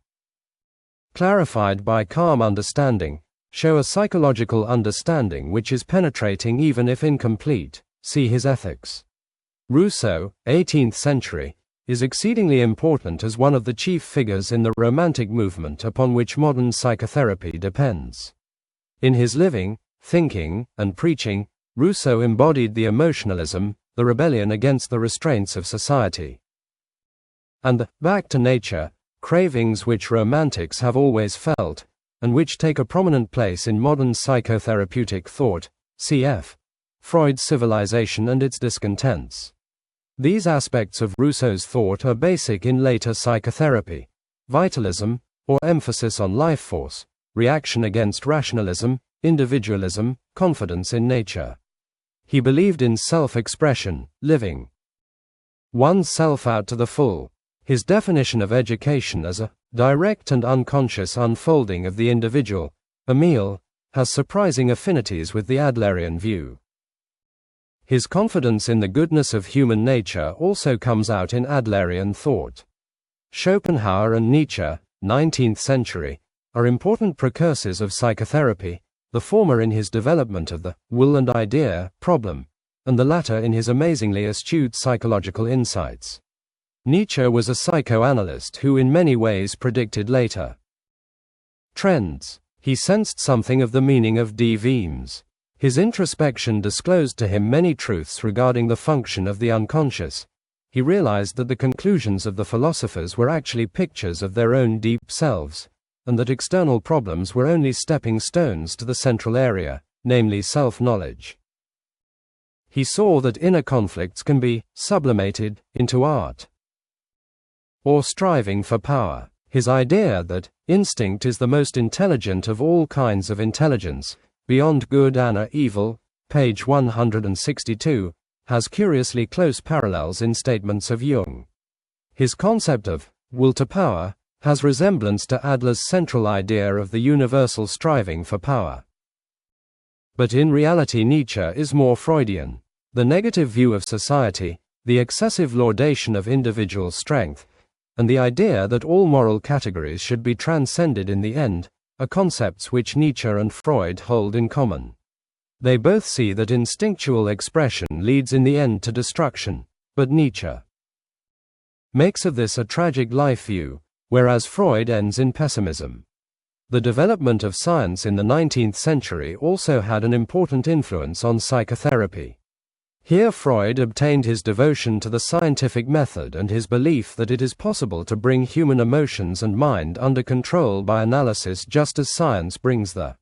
clarified by calm understanding, show a psychological understanding which is penetrating even if incomplete. See his Ethics. Rousseau, 18th century, is exceedingly important as one of the chief figures in the Romantic movement upon which modern psychotherapy depends. In his living, thinking, and preaching, Rousseau embodied the emotionalism, the rebellion against the restraints of society, and the back to nature cravings which Romantics have always felt, and which take a prominent place in modern psychotherapeutic thought. Cf. Freud's Civilization and its Discontents. These aspects of Rousseau's thought are basic in later psychotherapy: vitalism, or emphasis on life force, reaction against rationalism, individualism, confidence in nature. He believed in self-expression, living one's self out to the full. His definition of education as a direct and unconscious unfolding of the individual, Emile, has surprising affinities with the Adlerian view. His confidence in the goodness of human nature also comes out in Adlerian thought. Schopenhauer and Nietzsche, 19th century, are important precursors of psychotherapy, the former in his development of the will and idea problem, and the latter in his amazingly astute psychological insights. Nietzsche was a psychoanalyst who in many ways predicted later trends. He sensed something of the meaning of die Weems. His introspection disclosed to him many truths regarding the function of the unconscious. He realized that the conclusions of the philosophers were actually pictures of their own deep selves, and that external problems were only stepping stones to the central area, namely self-knowledge. He saw that inner conflicts can be sublimated into art, or striving for power. His idea that instinct is the most intelligent of all kinds of intelligence, beyond good and evil, page 162, has curiously close parallels in statements of Jung. His concept of will to power has resemblance to Adler's central idea of the universal striving for power. But in reality, Nietzsche is more Freudian. The negative view of society, the excessive laudation of individual strength, and the idea that all moral categories should be transcended in the end, are concepts which Nietzsche and Freud hold in common. They both see that instinctual expression leads in the end to destruction, but Nietzsche makes of this a tragic life view, whereas Freud ends in pessimism. The development of science in the 19th century also had an important influence on psychotherapy. Here Freud obtained his devotion to the scientific method and his belief that it is possible to bring human emotions and mind under control by analysis, just as science brings the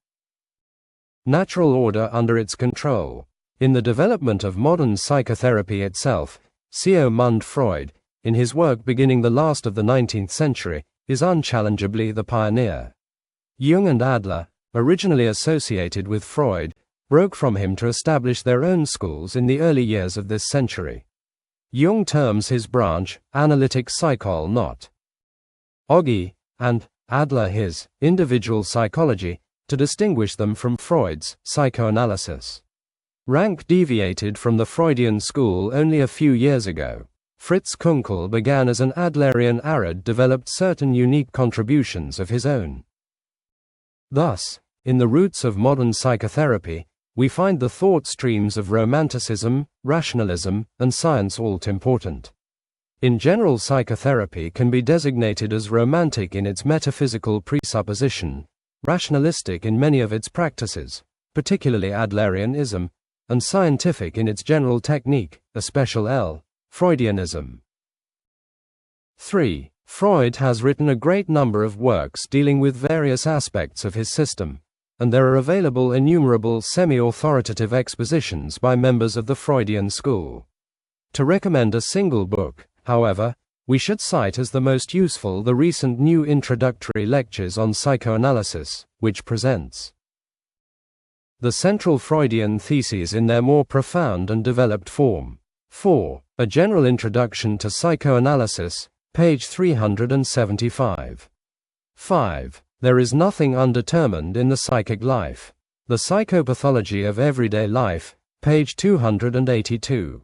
natural order under its control. In the development of modern psychotherapy itself, Sigmund Freud, in his work beginning the last of the 19th century, is unchallengeably the pioneer. Jung and Adler, originally associated with Freud, broke from him to establish their own schools in the early years of this century. Jung terms his branch analytic psychology, and Adler his individual psychology, to distinguish them from Freud's psychoanalysis. Rank deviated from the Freudian school only a few years ago. Fritz Kunkel began as an Adlerian. Arad developed certain unique contributions of his own. Thus, in the roots of modern psychotherapy, we find the thought streams of romanticism, rationalism, and science all important. In general, psychotherapy can be designated as romantic in its metaphysical presupposition, rationalistic in many of its practices, particularly Adlerianism, and scientific in its general technique, especially Freudianism. 3. Freud has written a great number of works dealing with various aspects of his system, and there are available innumerable semi-authoritative expositions by members of the Freudian school. To recommend a single book, however, we should cite as the most useful the recent new introductory lectures on psychoanalysis, which presents the central Freudian theses in their more profound and developed form. 4. A General Introduction to Psychoanalysis, page 375. 5. There is nothing undetermined in the psychic life. The Psychopathology of Everyday Life, page 282.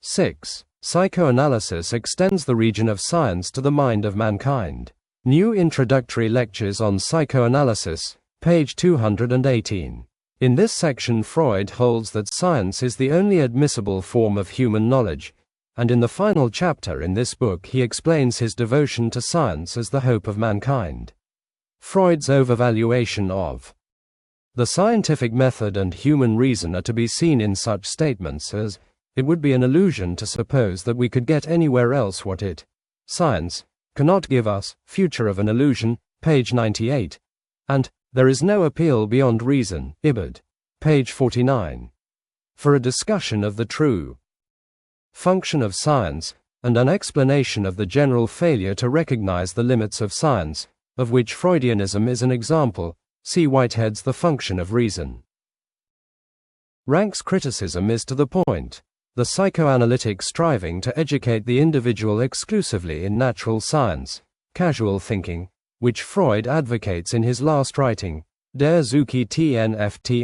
6. Psychoanalysis extends the region of science to the mind of mankind. New introductory lectures on psychoanalysis, page 218. In this section, Freud holds that science is the only admissible form of human knowledge, and in the final chapter in this book he explains his devotion to science as the hope of mankind. Freud's overvaluation of the scientific method and human reason are to be seen in such statements as, it would be an illusion to suppose that we could get anywhere else what it, science, cannot give us, Future of an Illusion, page 98, and there is no appeal beyond reason, Ibid, page 49. For a discussion of the true function of science, and an explanation of the general failure to recognize the limits of science, of which Freudianism is an example, see Whitehead's The Function of Reason. Ranke's criticism is to the point. The psychoanalytic striving to educate the individual exclusively in natural science, casual thinking, which Freud advocates in his last writing, Der Zucht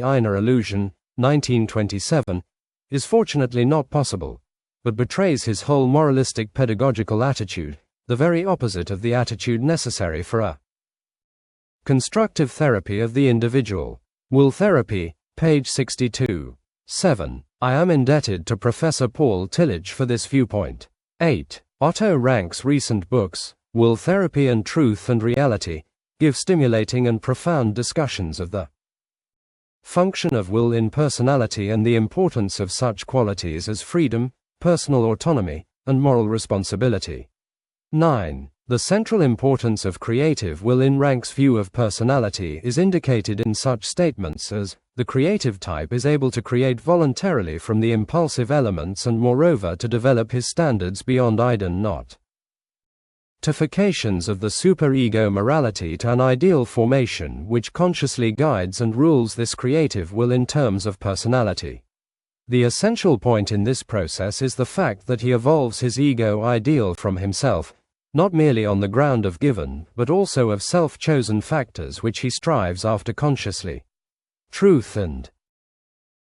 einer Illusion, 1927, is fortunately not possible, but betrays his whole moralistic pedagogical attitude, the very opposite of the attitude necessary for a constructive therapy of the individual. Will Therapy, page 62. 7. I am indebted to Professor Paul Tillich for this viewpoint. 8. Otto Ranke's recent books, Will Therapy and Truth and Reality, give stimulating and profound discussions of the function of will in personality and the importance of such qualities as freedom, personal autonomy, and moral responsibility. 9. The central importance of creative will in Rank's view of personality is indicated in such statements as, the creative type is able to create voluntarily from the impulsive elements and moreover to develop his standards beyond Iden not. Tifications of the superego morality to an ideal formation which consciously guides and rules this creative will in terms of personality. The essential point in this process is the fact that he evolves his ego ideal from himself, not merely on the ground of given, but also of self-chosen factors which he strives after consciously. Truth and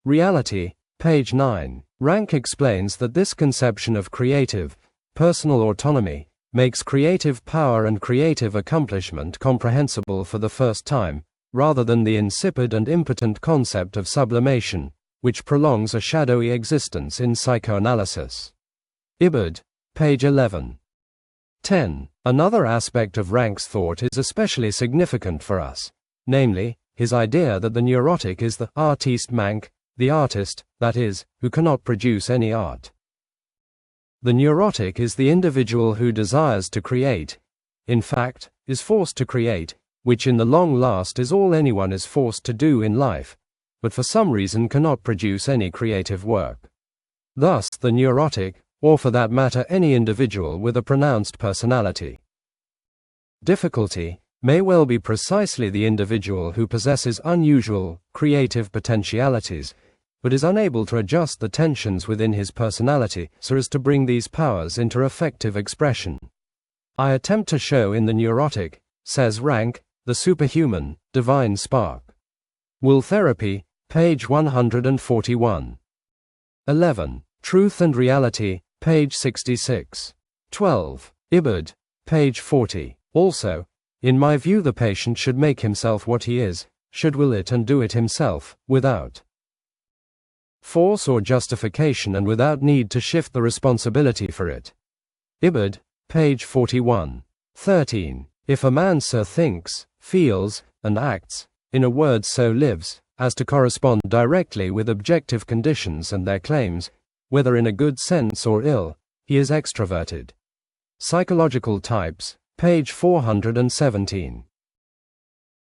Reality, page 9. Rank explains that this conception of creative, personal autonomy, makes creative power and creative accomplishment comprehensible for the first time, rather than the insipid and impotent concept of sublimation, which prolongs a shadowy existence in psychoanalysis. Ibid, page 11. 10. Another aspect of Rank's thought is especially significant for us, namely, his idea that the neurotic is the artiste manque, the artist, that is, who cannot produce any art. The neurotic is the individual who desires to create, in fact, is forced to create, which in the long last is all anyone is forced to do in life, but for some reason cannot produce any creative work. Thus, the neurotic, or for that matter any individual with a pronounced personality difficulty, may well be precisely the individual who possesses unusual, creative potentialities, but is unable to adjust the tensions within his personality so as to bring these powers into effective expression. I attempt to show in the neurotic, says Rank, the superhuman, divine spark. Will Therapy, page 141. 11. Truth and Reality, page 66. 12. Ibid, page 40. Also, in my view the patient should make himself what he is, should will it and do it himself, without force or justification and without need to shift the responsibility for it. Ibid, page 41. 13. If a man so thinks, feels, and acts, in a word so lives, as to correspond directly with objective conditions and their claims, whether in a good sense or ill, he is extroverted. Psychological Types, page 417.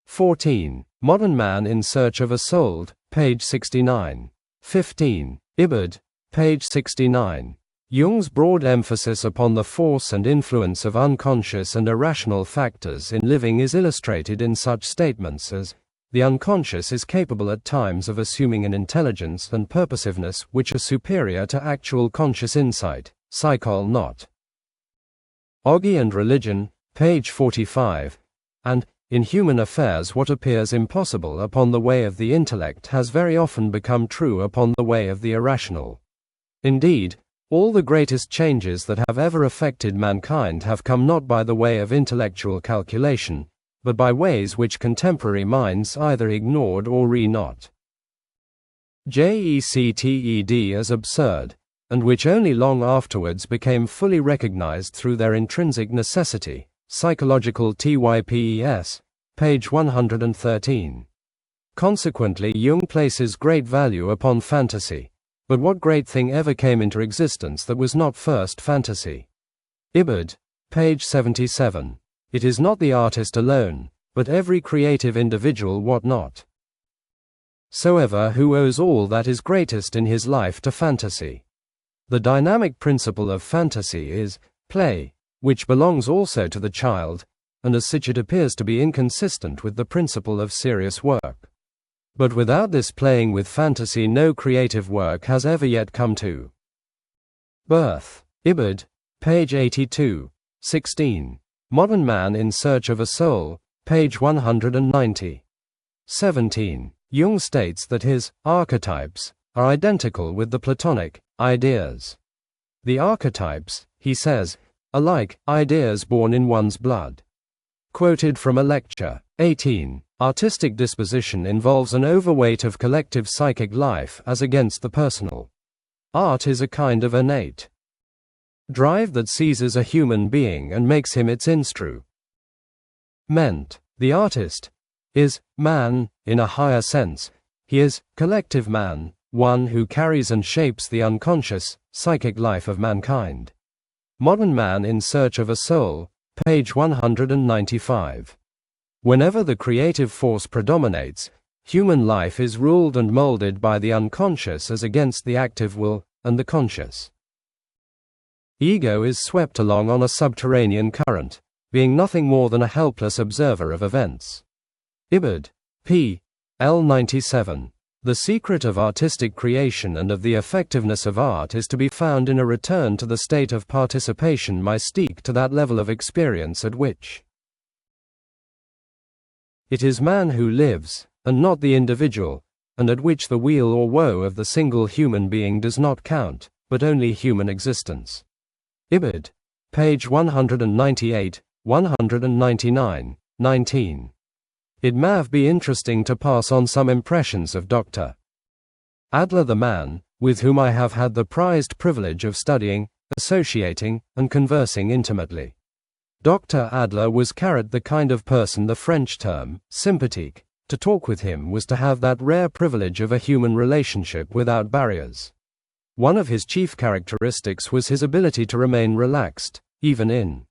14. Modern Man in Search of a Soul, page 69. 15. Ibid, page 69. Jung's broad emphasis upon the force and influence of unconscious and irrational factors in living is illustrated in such statements as, the unconscious is capable at times of assuming an intelligence and purposiveness which are superior to actual conscious insight, Psychol not. Oggi and Religion, page 45, and, in human affairs what appears impossible upon the way of the intellect has very often become true upon the way of the irrational. Indeed, all the greatest changes that have ever affected mankind have come not by the way of intellectual calculation, but by ways which contemporary minds either ignored or not. Jected as absurd, and which only long afterwards became fully recognized through their intrinsic necessity, Psychological Types, page 113. Consequently, Jung places great value upon fantasy, but what great thing ever came into existence that was not first fantasy? Ibid, page 77. It is not the artist alone, but every creative individual what not soever who owes all that is greatest in his life to fantasy. The dynamic principle of fantasy is play, which belongs also to the child, and as such it appears to be inconsistent with the principle of serious work. But without this playing with fantasy no creative work has ever yet come to birth. Ibid, page 82. 16. Modern Man in Search of a Soul, page 190. 17. Jung states that his archetypes are identical with the Platonic ideas. The archetypes, he says, are like ideas born in one's blood. Quoted from a lecture. 18. Artistic disposition involves an overweight of collective psychic life as against the personal. Art is a kind of innate drive that seizes a human being and makes him its instrument. The artist is man, in a higher sense. He is collective man, one who carries and shapes the unconscious, psychic life of mankind. Modern Man in Search of a Soul, page 195. Whenever the creative force predominates, human life is ruled and molded by the unconscious as against the active will and the conscious. Ego is swept along on a subterranean current, being nothing more than a helpless observer of events. Ibid. p. L. 97. The secret of artistic creation and of the effectiveness of art is to be found in a return to the state of participation mystique, to that level of experience at which it is man who lives, and not the individual, and at which the weal or woe of the single human being does not count, but only human existence. Ibid. Page 198, 199, 19. It may be interesting to pass on some impressions of Dr. Adler the man, with whom I have had the prized privilege of studying, associating, and conversing intimately. Dr. Adler was the kind of person the French term sympathique. To talk with him was to have that rare privilege of a human relationship without barriers. One of his chief characteristics was his ability to remain relaxed, even in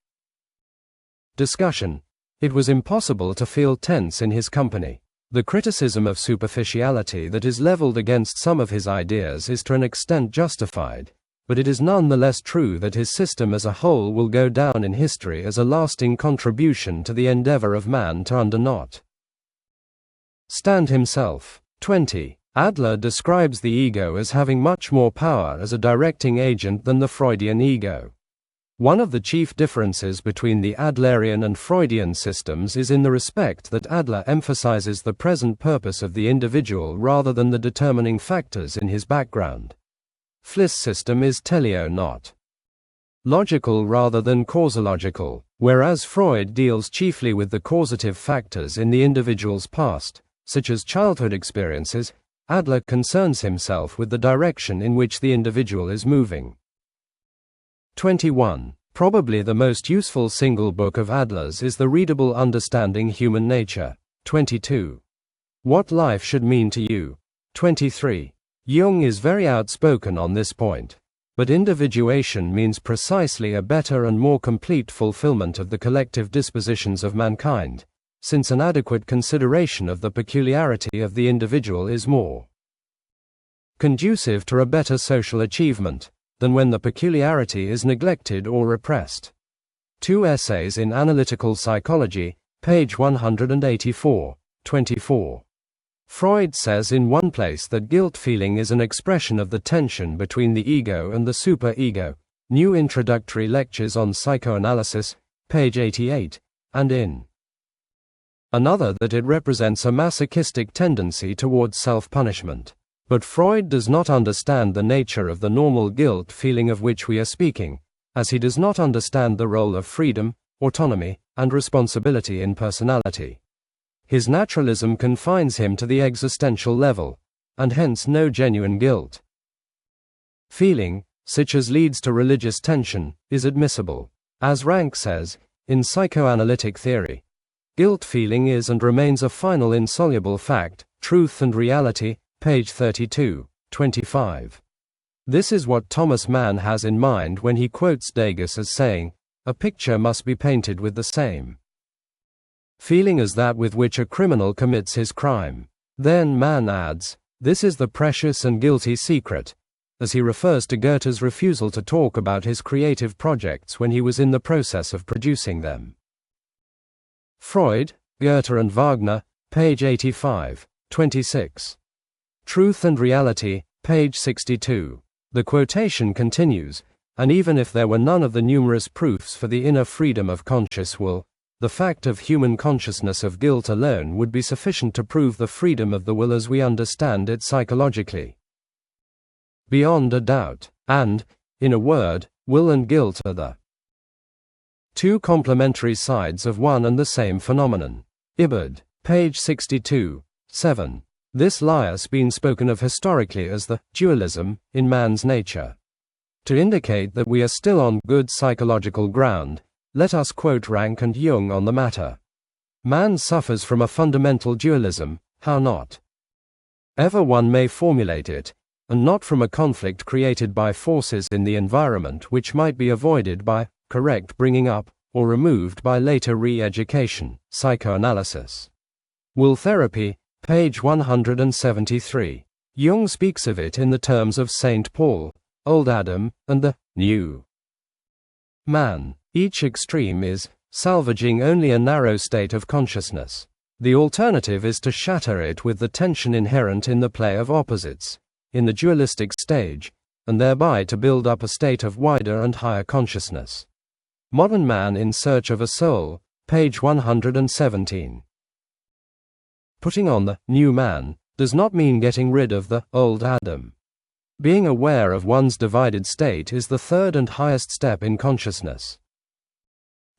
discussion. It was impossible to feel tense in his company. The criticism of superficiality that is leveled against some of his ideas is to an extent justified, but it is none the less true that his system as a whole will go down in history as a lasting contribution to the endeavor of man to understand himself. 20. Adler describes the ego as having much more power as a directing agent than the Freudian ego. One of the chief differences between the Adlerian and Freudian systems is in the respect that Adler emphasizes the present purpose of the individual rather than the determining factors in his background. Fliss' system is teleo not logical rather than causalogical, whereas Freud deals chiefly with the causative factors in the individual's past, such as childhood experiences. Adler concerns himself with the direction in which the individual is moving. 21. Probably the most useful single book of Adler's is the readable Understanding Human Nature. 22. What Life Should Mean to You. 23. Jung is very outspoken on this point. But individuation means precisely a better and more complete fulfillment of the collective dispositions of mankind, since an adequate consideration of the peculiarity of the individual is more conducive to a better social achievement than when the peculiarity is neglected or repressed. 2 Essays in Analytical Psychology, page 184, 24. Freud says in one place that guilt feeling is an expression of the tension between the ego and the superego. New Introductory Lectures on Psychoanalysis, page 88, and in another that it represents a masochistic tendency towards self-punishment. But Freud does not understand the nature of the normal guilt feeling of which we are speaking, as he does not understand the role of freedom, autonomy, and responsibility in personality. His naturalism confines him to the existential level, and hence no genuine guilt feeling, such as leads to religious tension, is admissible. As Rank says, in psychoanalytic theory, guilt feeling is and remains a final insoluble fact, truth and reality, page 32, 25. This is what Thomas Mann has in mind when he quotes Degas as saying, "A picture must be painted with the same feeling as that with which a criminal commits his crime." Then Mann adds, "This is the precious and guilty secret," as he refers to Goethe's refusal to talk about his creative projects when he was in the process of producing them. Freud, Goethe and Wagner, page 85, 26. Truth and Reality, page 62. The quotation continues, "And even if there were none of the numerous proofs for the inner freedom of conscious will, the fact of human consciousness of guilt alone would be sufficient to prove the freedom of the will as we understand it psychologically, beyond a doubt. And, in a word, will and guilt are the two complementary sides of one and the same phenomenon." Ibid. Page 62, 7. This lias been spoken of historically as the dualism in man's nature. To indicate that we are still on good psychological ground, let us quote Rank and Jung on the matter. Man suffers from a fundamental dualism, how not? Ever one may formulate it, and not from a conflict created by forces in the environment which might be avoided by correct bringing up, or removed by later re-education, psychoanalysis. Will Therapy, page 173. Jung speaks of it in the terms of St. Paul, Old Adam, and the New Man. Each extreme is salvaging only a narrow state of consciousness. The alternative is to shatter it with the tension inherent in the play of opposites, in the dualistic stage, and thereby to build up a state of wider and higher consciousness. Modern Man in Search of a Soul, page 117. Putting on the new man does not mean getting rid of the old Adam. Being aware of one's divided state is the third and highest step in consciousness.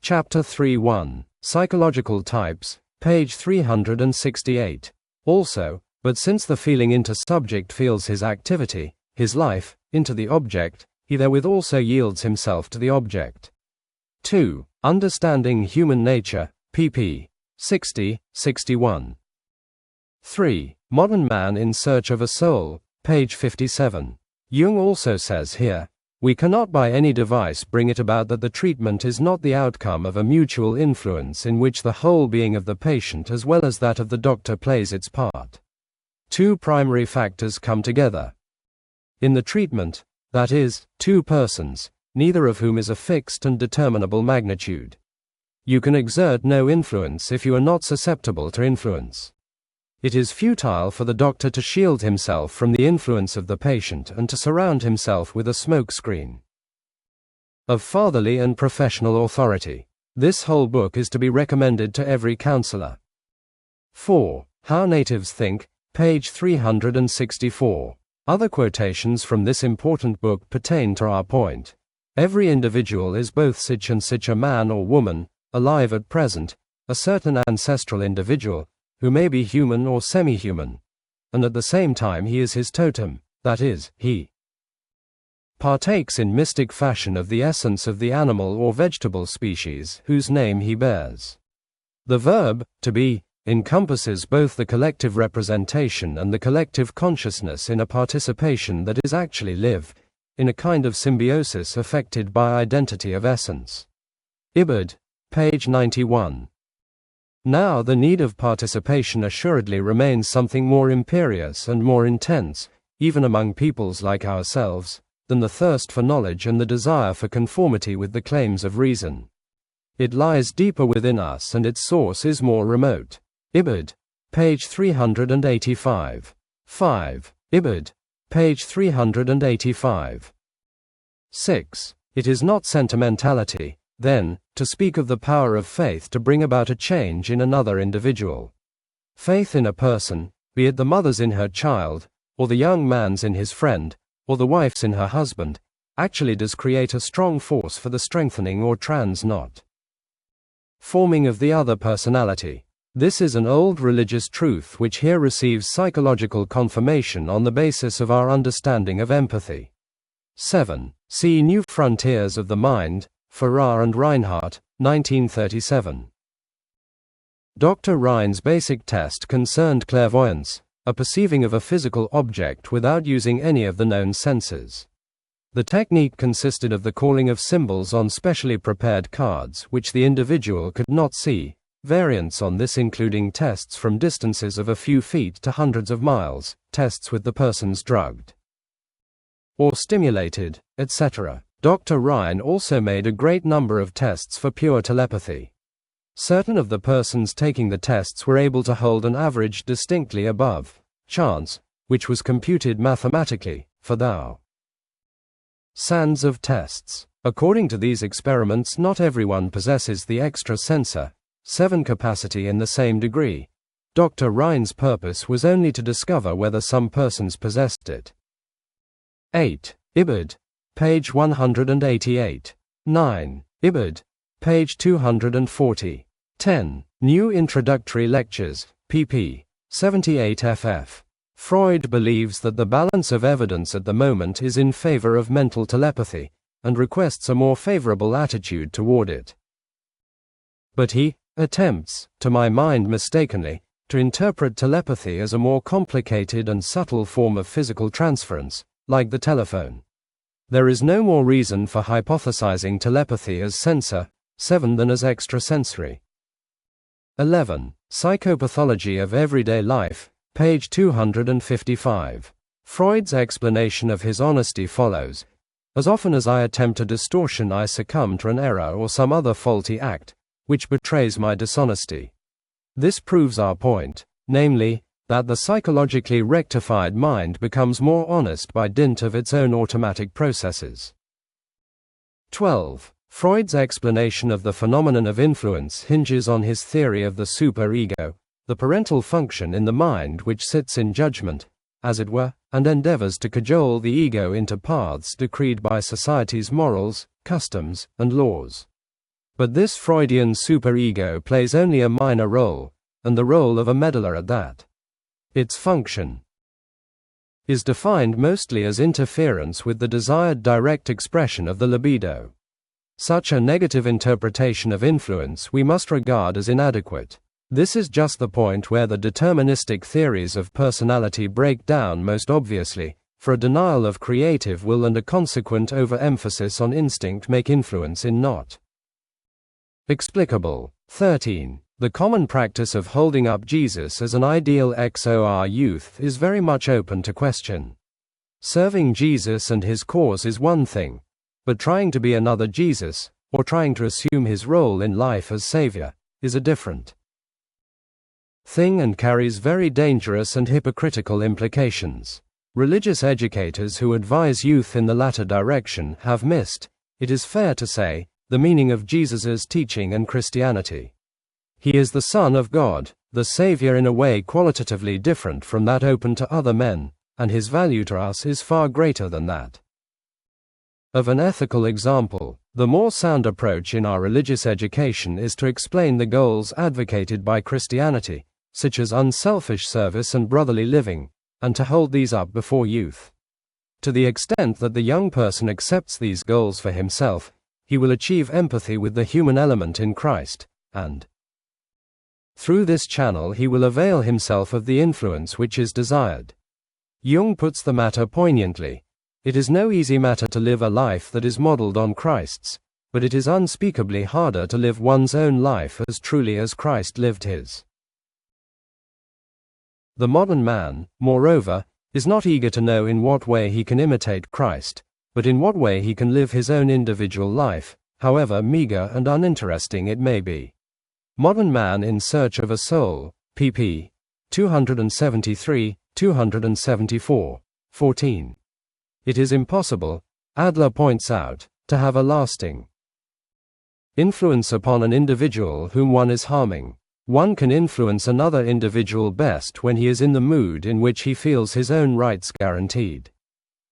Chapter 3:1, Psychological Types, page 368. Also, but since the feeling into subject feels his activity, his life, into the object, he therewith also yields himself to the object. 2. Understanding Human Nature, pp. 60-61. 3. Modern Man in Search of a Soul, page 57. Jung also says here, we cannot by any device bring it about that the treatment is not the outcome of a mutual influence in which the whole being of the patient as well as that of the doctor plays its part. Two primary factors come together. In the treatment, that is, two persons, neither of whom is a fixed and determinable magnitude. You can exert no influence if you are not susceptible to influence. It is futile for the doctor to shield himself from the influence of the patient and to surround himself with a smokescreen of fatherly and professional authority. This whole book is to be recommended to every counselor. 4. How Natives Think, page 364. Other quotations from this important book pertain to our point. Every individual is both sich and sich a man or woman, alive at present, a certain ancestral individual, who may be human or semi-human, and at the same time he is his totem, that is, he partakes in mystic fashion of the essence of the animal or vegetable species whose name he bears. The verb, to be, encompasses both the collective representation and the collective consciousness in a participation that is actually live, in a kind of symbiosis affected by identity of essence. Ibid, page 91. Now the need of participation assuredly remains something more imperious and more intense, even among peoples like ourselves, than the thirst for knowledge and the desire for conformity with the claims of reason. It lies deeper within us and its source is more remote. Ibid, page 385. 5. Ibid, page 385. 6. It is not sentimentality, then, to speak of the power of faith to bring about a change in another individual. Faith in a person, be it the mother's in her child, or the young man's in his friend, or the wife's in her husband, actually does create a strong force for the strengthening or forming of the other personality. This is an old religious truth which here receives psychological confirmation on the basis of our understanding of empathy. 7. See New Frontiers of the Mind, Farrar and Reinhardt, 1937. Dr. Rhine's basic test concerned clairvoyance, a perceiving of a physical object without using any of the known senses. The technique consisted of the calling of symbols on specially prepared cards which the individual could not see, variants on this including tests from distances of a few feet to hundreds of miles, tests with the persons drugged or stimulated, etc. Dr. Rhine also made a great number of tests for pure telepathy. Certain of the persons taking the tests were able to hold an average distinctly above chance, which was computed mathematically, for thou. Sands of tests. According to these experiments, not everyone possesses the extra sensor, 7 capacity in the same degree. Dr. Rhine's purpose was only to discover whether some persons possessed it. 8. Ibid, page 188. 9. Ibid, page 240. 10. New Introductory Lectures, pp. 78 ff. Freud believes that the balance of evidence at the moment is in favor of mental telepathy, and requests a more favorable attitude toward it. But he attempts, to my mind mistakenly, to interpret telepathy as a more complicated and subtle form of physical transference, like the telephone. There is no more reason for hypothesizing telepathy as sensor 7 than as extrasensory. 11. Psychopathology of Everyday Life, page 255. Freud's explanation of his honesty follows. As often as I attempt a distortion, I succumb to an error or some other faulty act, which betrays my dishonesty. This proves our point, namely, that the psychologically rectified mind becomes more honest by dint of its own automatic processes. 12. Freud's explanation of the phenomenon of influence hinges on his theory of the superego, the parental function in the mind which sits in judgment, as it were, and endeavors to cajole the ego into paths decreed by society's morals, customs, and laws. But this Freudian superego plays only a minor role, and the role of a meddler at that. Its function is defined mostly as interference with the desired direct expression of the libido. Such a negative interpretation of influence we must regard as inadequate. This is just the point where the deterministic theories of personality break down most obviously, for a denial of creative will and a consequent overemphasis on instinct make influence in not explicable. 13. The common practice of holding up Jesus as an ideal XOR youth is very much open to question. Serving Jesus and his cause is one thing, but trying to be another Jesus, or trying to assume his role in life as Savior, is a different thing and carries very dangerous and hypocritical implications. Religious educators who advise youth in the latter direction have missed, it is fair to say, the meaning of Jesus's teaching and Christianity. He is the Son of God, the Savior in a way qualitatively different from that open to other men, and his value to us is far greater than that of an ethical example. The more sound approach in our religious education is to explain the goals advocated by Christianity, such as unselfish service and brotherly living, and to hold these up before youth. To the extent that the young person accepts these goals for himself, he will achieve empathy with the human element in Christ, and through this channel he will avail himself of the influence which is desired. Jung puts the matter poignantly. It is no easy matter to live a life that is modeled on Christ's, but it is unspeakably harder to live one's own life as truly as Christ lived his. The modern man, moreover, is not eager to know in what way he can imitate Christ, but in what way he can live his own individual life, however meager and uninteresting it may be. Modern Man in Search of a Soul, pp. 273, 274, 14. It is impossible, Adler points out, to have a lasting influence upon an individual whom one is harming. One can influence another individual best when he is in the mood in which he feels his own rights guaranteed.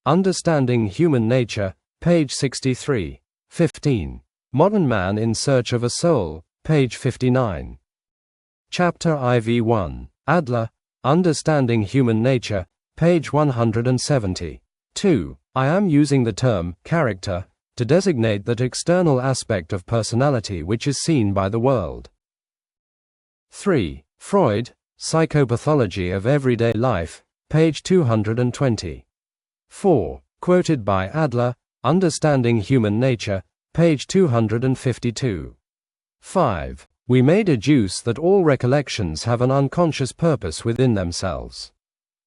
Understanding Human Nature, page 63, 15. Modern Man in Search of a Soul, page 59. Chapter IV1, Adler, Understanding Human Nature, page 170. 2. I am using the term character to designate that external aspect of personality which is seen by the world. 3. Freud, Psychopathology of Everyday Life, page 220. 4. Quoted by Adler, Understanding Human Nature, page 252. 5. We may deduce that all recollections have an unconscious purpose within themselves.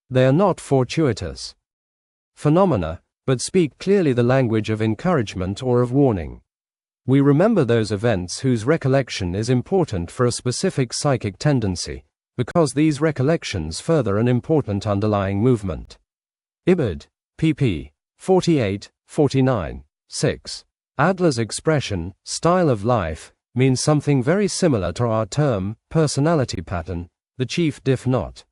They are not fortuitous phenomena, but speak clearly the language of encouragement or of warning. We remember those events whose recollection is important for a specific psychic tendency, because these recollections further an important underlying movement. Ibid. pp. 48, 49, 6. Adler's expression, style of life, means something very similar to our term, personality pattern, the chief difference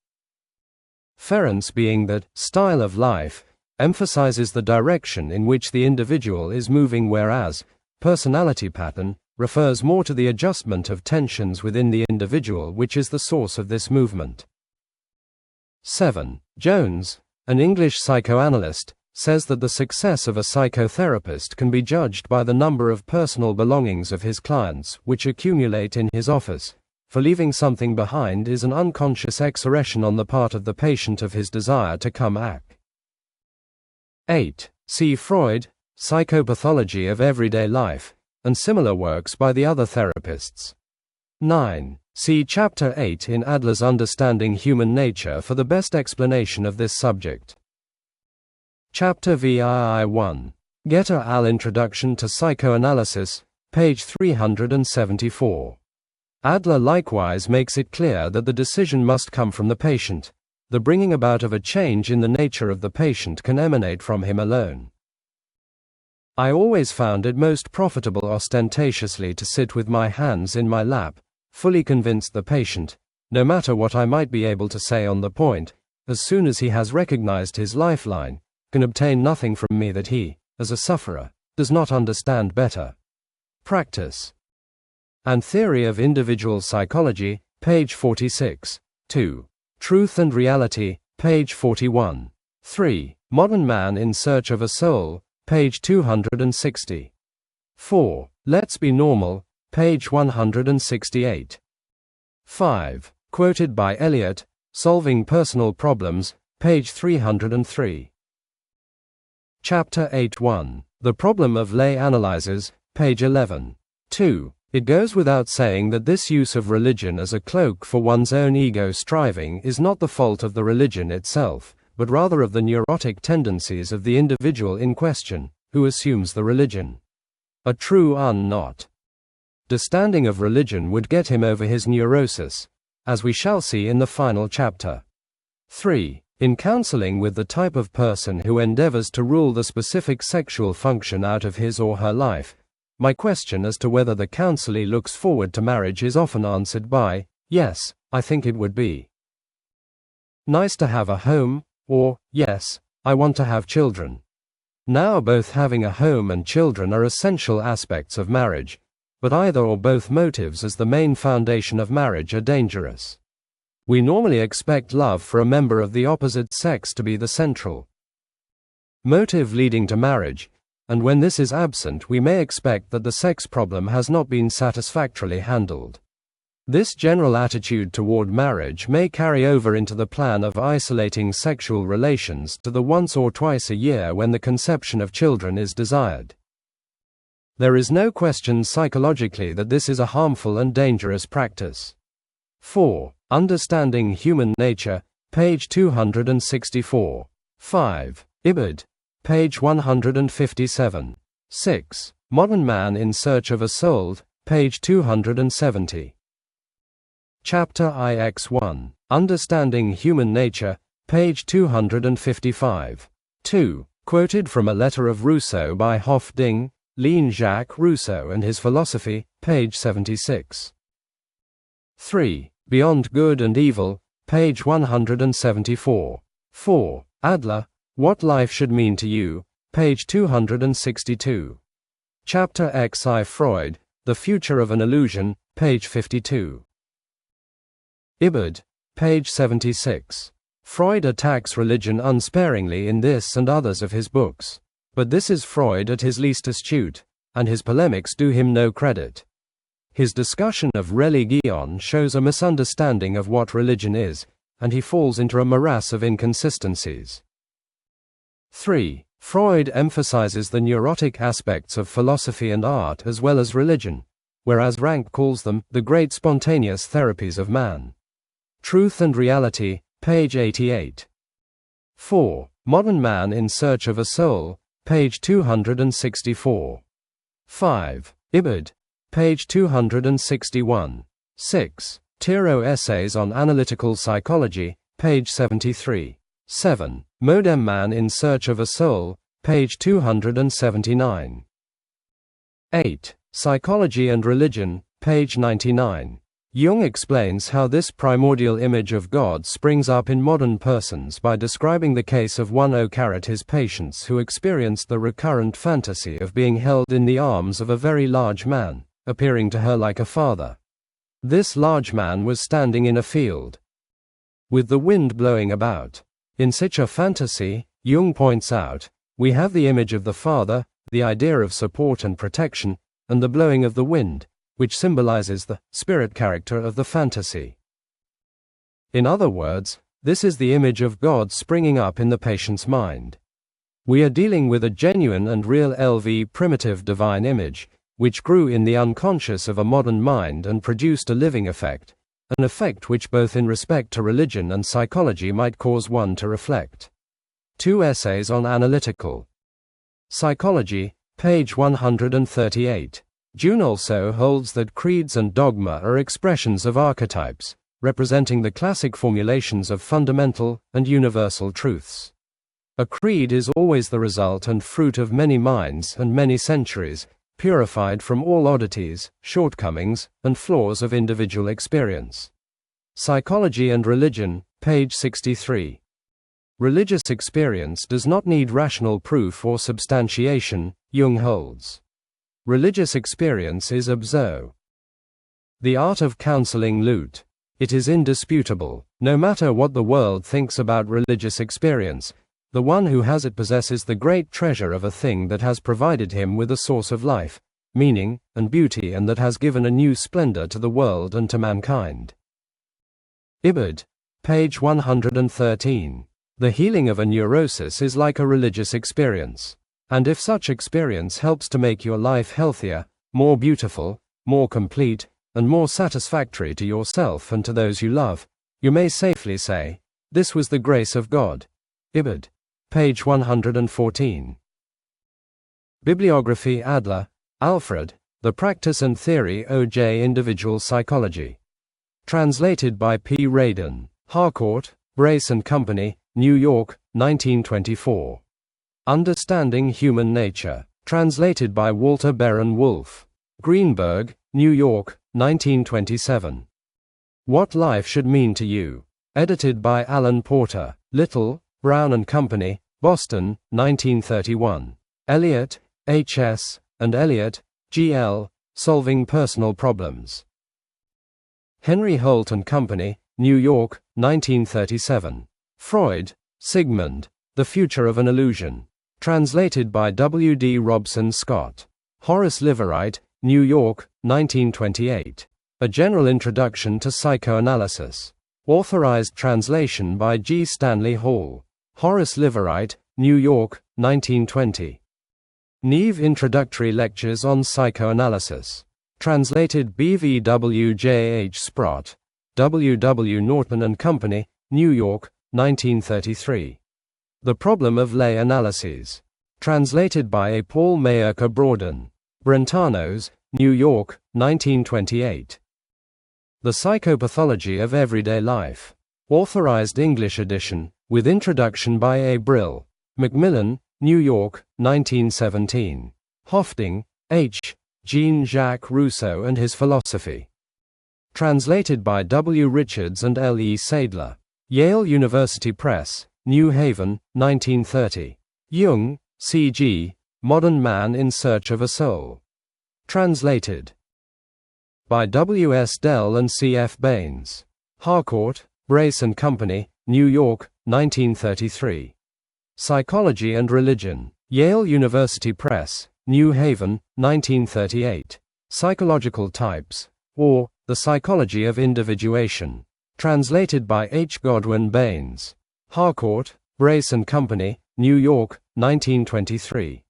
being that style of life emphasizes the direction in which the individual is moving, whereas personality pattern refers more to the adjustment of tensions within the individual which is the source of this movement. 7. Jones, an English psychoanalyst, says that the success of a psychotherapist can be judged by the number of personal belongings of his clients which accumulate in his office, for leaving something behind is an unconscious expression on the part of the patient of his desire to come back. 8. See Freud, Psychopathology of Everyday Life, and similar works by the other therapists. 9. See Chapter 8 in Adler's Understanding Human Nature for the best explanation of this subject. Chapter VII 1. Getter al Introduction to Psychoanalysis, page 374. Adler likewise makes it clear that the decision must come from the patient. The bringing about of a change in the nature of the patient can emanate from him alone. I always found it most profitable ostentatiously to sit with my hands in my lap, fully convinced the patient, no matter what I might be able to say on the point, as soon as he has recognized his lifeline, can obtain nothing from me that he, as a sufferer, does not understand better. Practice. And Theory of Individual Psychology, page 46. 2. Truth and Reality, page 41. 3. Modern Man in Search of a Soul, page 260. 4. Let's Be Normal, page 168. 5. Quoted by Eliot, Solving Personal Problems, page 303. Chapter 8.1. The Problem of Lay Analyzers, page 11. 2. It goes without saying that this use of religion as a cloak for one's own ego striving is not the fault of the religion itself, but rather of the neurotic tendencies of the individual in question, who assumes the religion. A true not. Understanding of religion would get him over his neurosis, as we shall see in the final chapter. 3. In counseling with the type of person who endeavors to rule the specific sexual function out of his or her life, my question as to whether the counselee looks forward to marriage is often answered by, yes, I think it would be nice to have a home, or, yes, I want to have children. Now both having a home and children are essential aspects of marriage, but either or both motives as the main foundation of marriage are dangerous. We normally expect love for a member of the opposite sex to be the central motive leading to marriage, and when this is absent we may expect that the sex problem has not been satisfactorily handled. This general attitude toward marriage may carry over into the plan of isolating sexual relations to the once or twice a year when the conception of children is desired. There is no question psychologically that this is a harmful and dangerous practice. 4. Understanding Human Nature, page 264. 5. Ibid. Page 157. 6. Modern Man in Search of a Soul, page 270. Chapter IX1. Understanding Human Nature, page 255. 2. Quoted from a letter of Rousseau by Hoff-Ding, Jean-Jacques Rousseau and His Philosophy, page 76. 3. Beyond Good and Evil, page 174. 4. Adler, What Life Should Mean to You, page 262. Chapter XI Freud, The Future of an Illusion, page 52. Ibid. Page 76. Freud attacks religion unsparingly in this and others of his books, but this is Freud at his least astute, and his polemics do him no credit. His discussion of religion shows a misunderstanding of what religion is, and he falls into a morass of inconsistencies. 3. Freud emphasizes the neurotic aspects of philosophy and art as well as religion, whereas Rank calls them the great spontaneous therapies of man. Truth and Reality, page 88. 4. Modern Man in Search of a Soul, page 264. 5. Ibid. Page 261. 6. Tiro Essays on Analytical Psychology, page 73. 7. Modern Man in Search of a Soul, page 279. 8. Psychology and Religion, page 99. Jung explains how this primordial image of God springs up in modern persons by describing the case of one his patients who experienced the recurrent fantasy of being held in the arms of a very large man, appearing to her like a father. This large man was standing in a field, with the wind blowing about. In such a fantasy, Jung points out, We have the image of the Father, the idea of support and protection, and the blowing of the wind, which symbolizes the spirit character of the fantasy. In other words, this is the image of God springing up in the patient's mind. We are dealing with a genuine and real LV primitive divine image, which grew in the unconscious of a modern mind and produced a living effect, an effect which both in respect to religion and psychology might cause one to reflect. 2 essays on analytical psychology, page 138. June also holds that creeds and dogma are expressions of archetypes, representing the classic formulations of fundamental and universal truths. A creed is always the result and fruit of many minds and many centuries, purified from all oddities, shortcomings, and flaws of individual experience. Psychology and Religion, page 63. Religious experience does not need rational proof or substantiation, Jung holds. Religious experience is abso. The art of counseling Lute. It is indisputable, no matter what the world thinks about religious experience, the one who has it possesses the great treasure of a thing that has provided him with a source of life, meaning, and beauty, and that has given a new splendor to the world and to mankind. Ibid. Page 113. The healing of a neurosis is like a religious experience. And if such experience helps to make your life healthier, more beautiful, more complete, and more satisfactory to yourself and to those you love, you may safely say, this was the grace of God. Ibid. Page 114. Bibliography Adler, Alfred, The Practice and Theory O.J. Individual Psychology. Translated by P. Radin, Harcourt, Brace and Company, New York, 1924. Understanding Human Nature. Translated by Walter Baron Wolfe. Greenberg, New York, 1927. What Life Should Mean to You. Edited by Alan Porter, Little, Brown and Company, Boston, 1931. Eliot, H.S., and Eliot, G.L., Solving Personal Problems. Henry Holt and Company, New York, 1937. Freud, Sigmund, The Future of an Illusion. Translated by W. D. Robson Scott. Horace Liverite, New York, 1928. A General Introduction to Psychoanalysis. Authorized translation by G. Stanley Hall. Horace Liverite, New York, 1920. Neve Introductory Lectures on Psychoanalysis. Translated B.V.W. J. H. Sprott. W. W. Norton and Company, New York, 1933. The Problem of Lay Analyses. Translated by A. Paul Mayer Brawden. Brentanos, New York, 1928. The Psychopathology of Everyday Life. Authorized English edition, with introduction by A. Brill. Macmillan, New York, 1917. Hofting, H. Jean-Jacques Rousseau and His Philosophy. Translated by W. Richards and L. E. Sadler. Yale University Press, New Haven, 1930. Jung, C. G., Modern Man in Search of a Soul. Translated by W. S. Dell and C. F. Baines. Harcourt, Brace and Company, New York, 1933. Psychology and Religion. Yale University Press, New Haven, 1938. Psychological Types, or The Psychology of Individuation. Translated by H. Godwin Baines. Harcourt, Brace and Company, New York, 1923.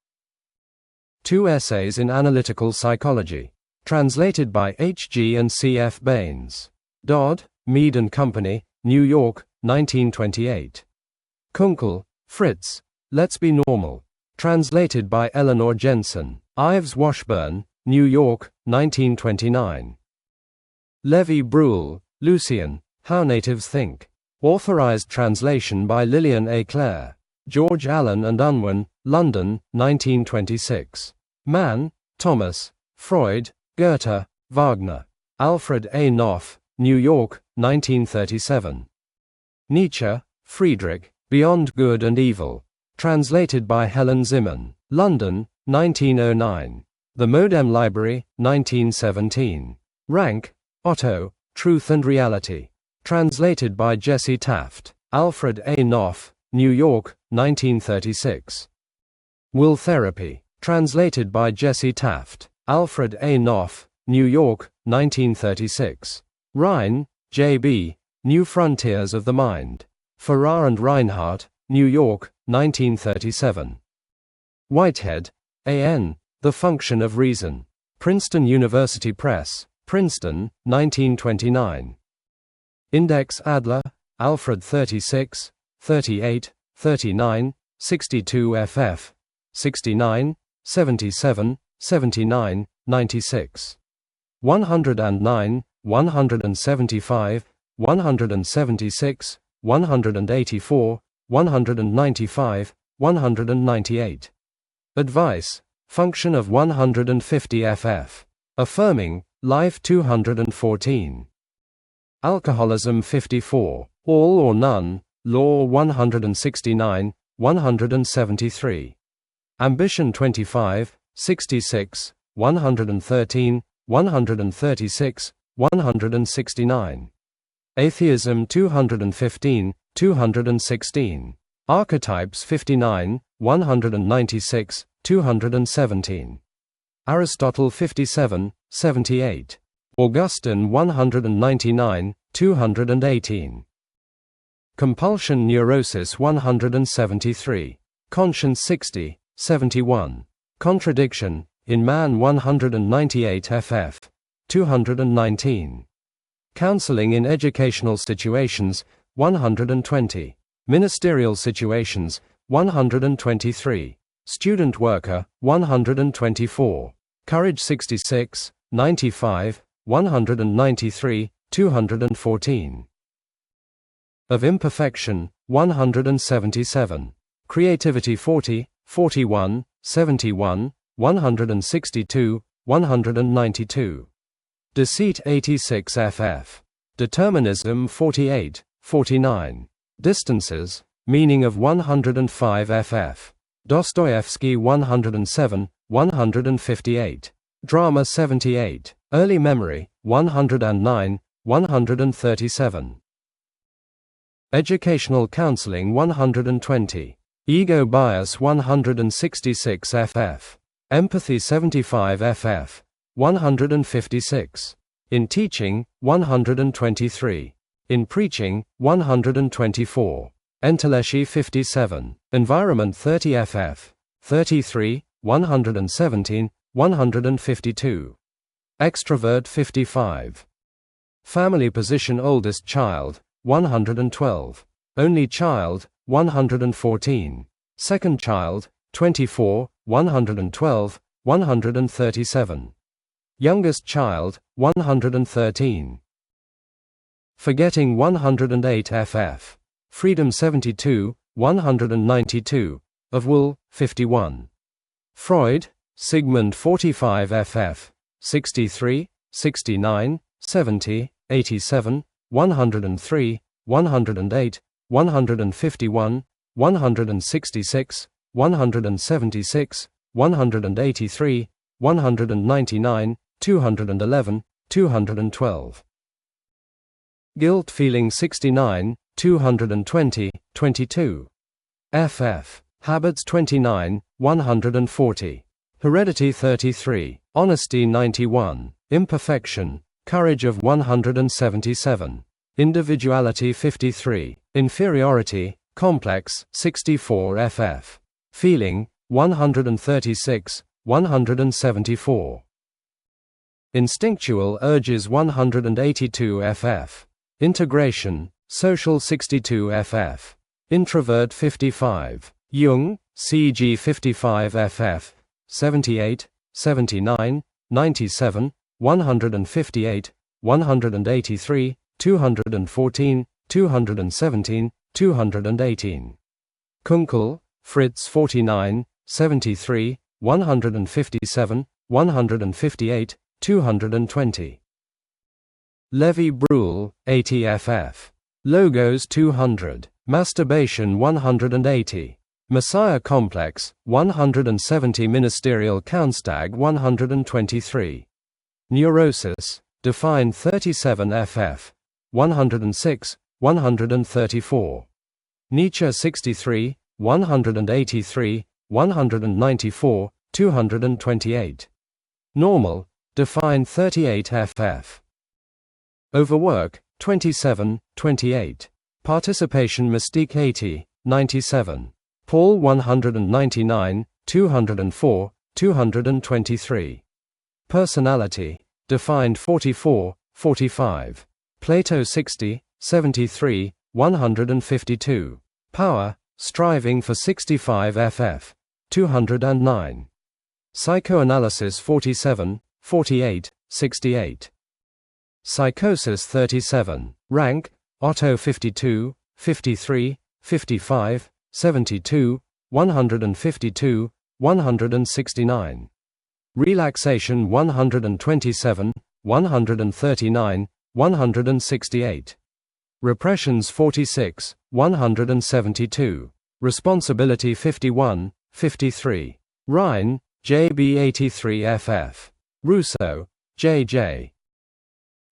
2 Essays in Analytical Psychology. Translated by H. G. and C. F. Baines. Dodd, Mead and Company, New York, 1928. Kunkel, Fritz, Let's Be Normal. Translated by Eleanor Jensen. Ives Washburn, New York, 1929. Levy-Bruhl, Lucien, How Natives Think. Authorized translation by Lillian A. Clare. George Allen and Unwin, London, 1926. Mann, Thomas, Freud, Goethe, Wagner. Alfred A. Knopf, New York, 1937. Nietzsche, Friedrich, Beyond Good and Evil. Translated by Helen Zimmern. London, 1909. The Modem Library, 1917. Rank, Otto, Truth and Reality. Translated by Jesse Taft. Alfred A. Knopf, New York, 1936. Will Therapy. Translated by Jesse Taft. Alfred A. Knopf, New York, 1936. Rhine, J.B., New Frontiers of the Mind. Farrar and Reinhardt, New York, 1937. Whitehead, A.N., The Function of Reason. Princeton University Press, Princeton, 1929. Index Adler, Alfred 36, 38, 39, 62 ff. 69, 77, 79, 96. 109, 175, 176, 184, 195, 198. Advice. Function of 150 ff. Affirming, Life 214. Alcoholism 54. All or None, Law 169, 173. Ambition 25, 66, 113, 136, 169. Atheism 215, 216. Archetypes 59, 196, 217. Aristotle 57, 78. Augustine 199, 218. Compulsion Neurosis 173. Conscience 60, 71. Contradiction, in Man 198 ff. 219. Counseling in Educational Situations, 120. Ministerial Situations, 123. Student Worker, 124. Courage 66, 95, 193, 214. Of Imperfection, 177. Creativity 40, 41, 71, 162, 192. Deceit 86 ff. Determinism 48, 49. Distances, Meaning of 105 ff. Dostoevsky 107, 158. Drama 78. Early Memory, 109, 137. Educational Counseling 120. Ego Bias 166 ff. Empathy 75 ff. 156. In Teaching, 123. In Preaching, 124. Enteleschi 57. Environment 30 ff. 33, 117, 152. Extrovert 55. Family Position Oldest Child, 112. Only Child, 114. Second Child, 24, 112, 137. Youngest Child, 113. Forgetting 108 ff. Freedom 72, 192. Of Will, 51. Freud, Sigmund 45 ff. 63, 69, 70, 87, 103, 108, 151, 166, 176, 183, 199, 211, 212. Guilt Feeling 69, 220, 22. ff. Habits 29, 140. Heredity 33. Honesty 91. Imperfection. Courage of 177. Individuality 53. Inferiority. Complex 64 ff. Feeling 136, 174. Instinctual Urges 182 ff. Integration. Social 62 ff. Introvert 55. Jung, C.G. 55 ff. 78, 79, 97, 158, 183, 214, 217, 218. Kunkel, Fritz 49, 73, 157, 158, 220. Levy-Bruhl, 80 ff. Logos 200. Masturbation 180. Messiah Complex, 170. Ministerial Countstag 123. Neurosis, defined 37 ff. 106, 134. Nietzsche 63, 183, 194, 228. Normal, define 38 ff. Overwork, 27, 28. Participation mystique 80, 97. Paul 199, 204, 223. Personality, defined 44, 45. Plato 60, 73, 152. Power, striving for 65 ff. 209. Psychoanalysis 47, 48, 68. Psychosis 37. Rank, Otto 52, 53, 55, 72, 152, 169. Relaxation 127, 139, 168. Repressions 46, 172. Responsibility 51, 53. Rhine, JB 83 ff. Rousseau, JJ.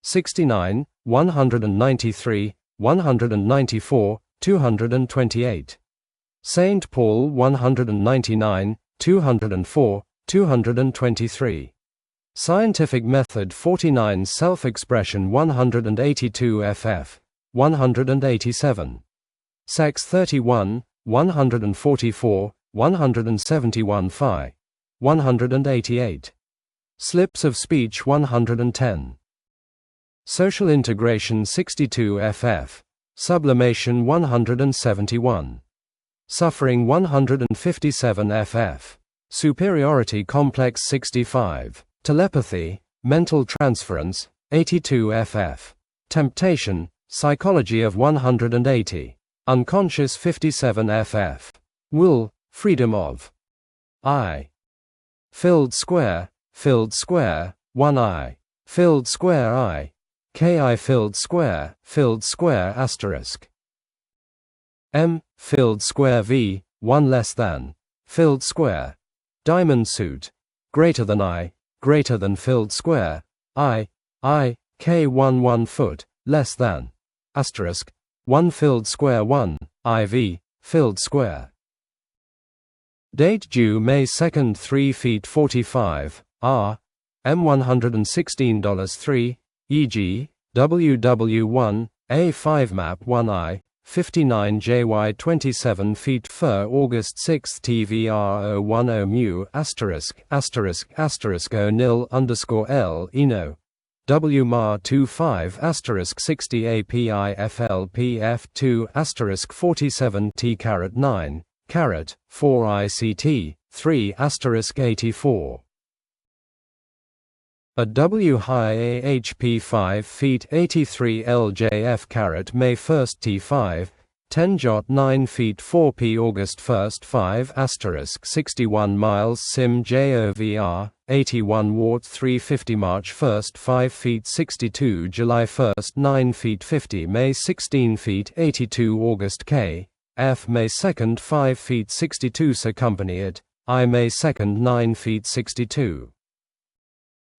69, 193, 194, 228. St. Paul 199, 204, 223. Scientific method 49. Self-expression 182 ff. 187. Sex 31, 144, 171 phi. 188. Slips of speech 110. Social integration 62 ff. Sublimation 171. Suffering 157 ff. Superiority complex 65. Telepathy, mental transference, 82 ff. Temptation, psychology of 180. Unconscious 57 ff. Will, freedom of I. Filled square, 1 I. Filled square I. Ki filled square asterisk. M, filled square V, 1 less than. Filled square. Diamond suit. Greater than filled square. I, K 1 foot, less than. Asterisk. 1 filled square 1, IV, filled square. Date due May 2nd 3 feet 45, R, M$116 3, e.g., WW1, A5 map 1I, 59 JY 27 feet fur August 6 TVR 010 mu *** nil _ L WMAR 25 *60 API FLPF 2 *47 T 9 4 ICT 3 *84. A W high AHP 5 feet 83 LJF May 1st T5 10 Jot 9 feet 4 P August 1st 5 *61 miles Sim JOVR 81 Wart 350 March 1st 5 feet 62 July 1st 9 feet 50 May 16 feet 82 August K F May 2nd 5 feet 62 Circumponeid I May 2nd 9 feet 62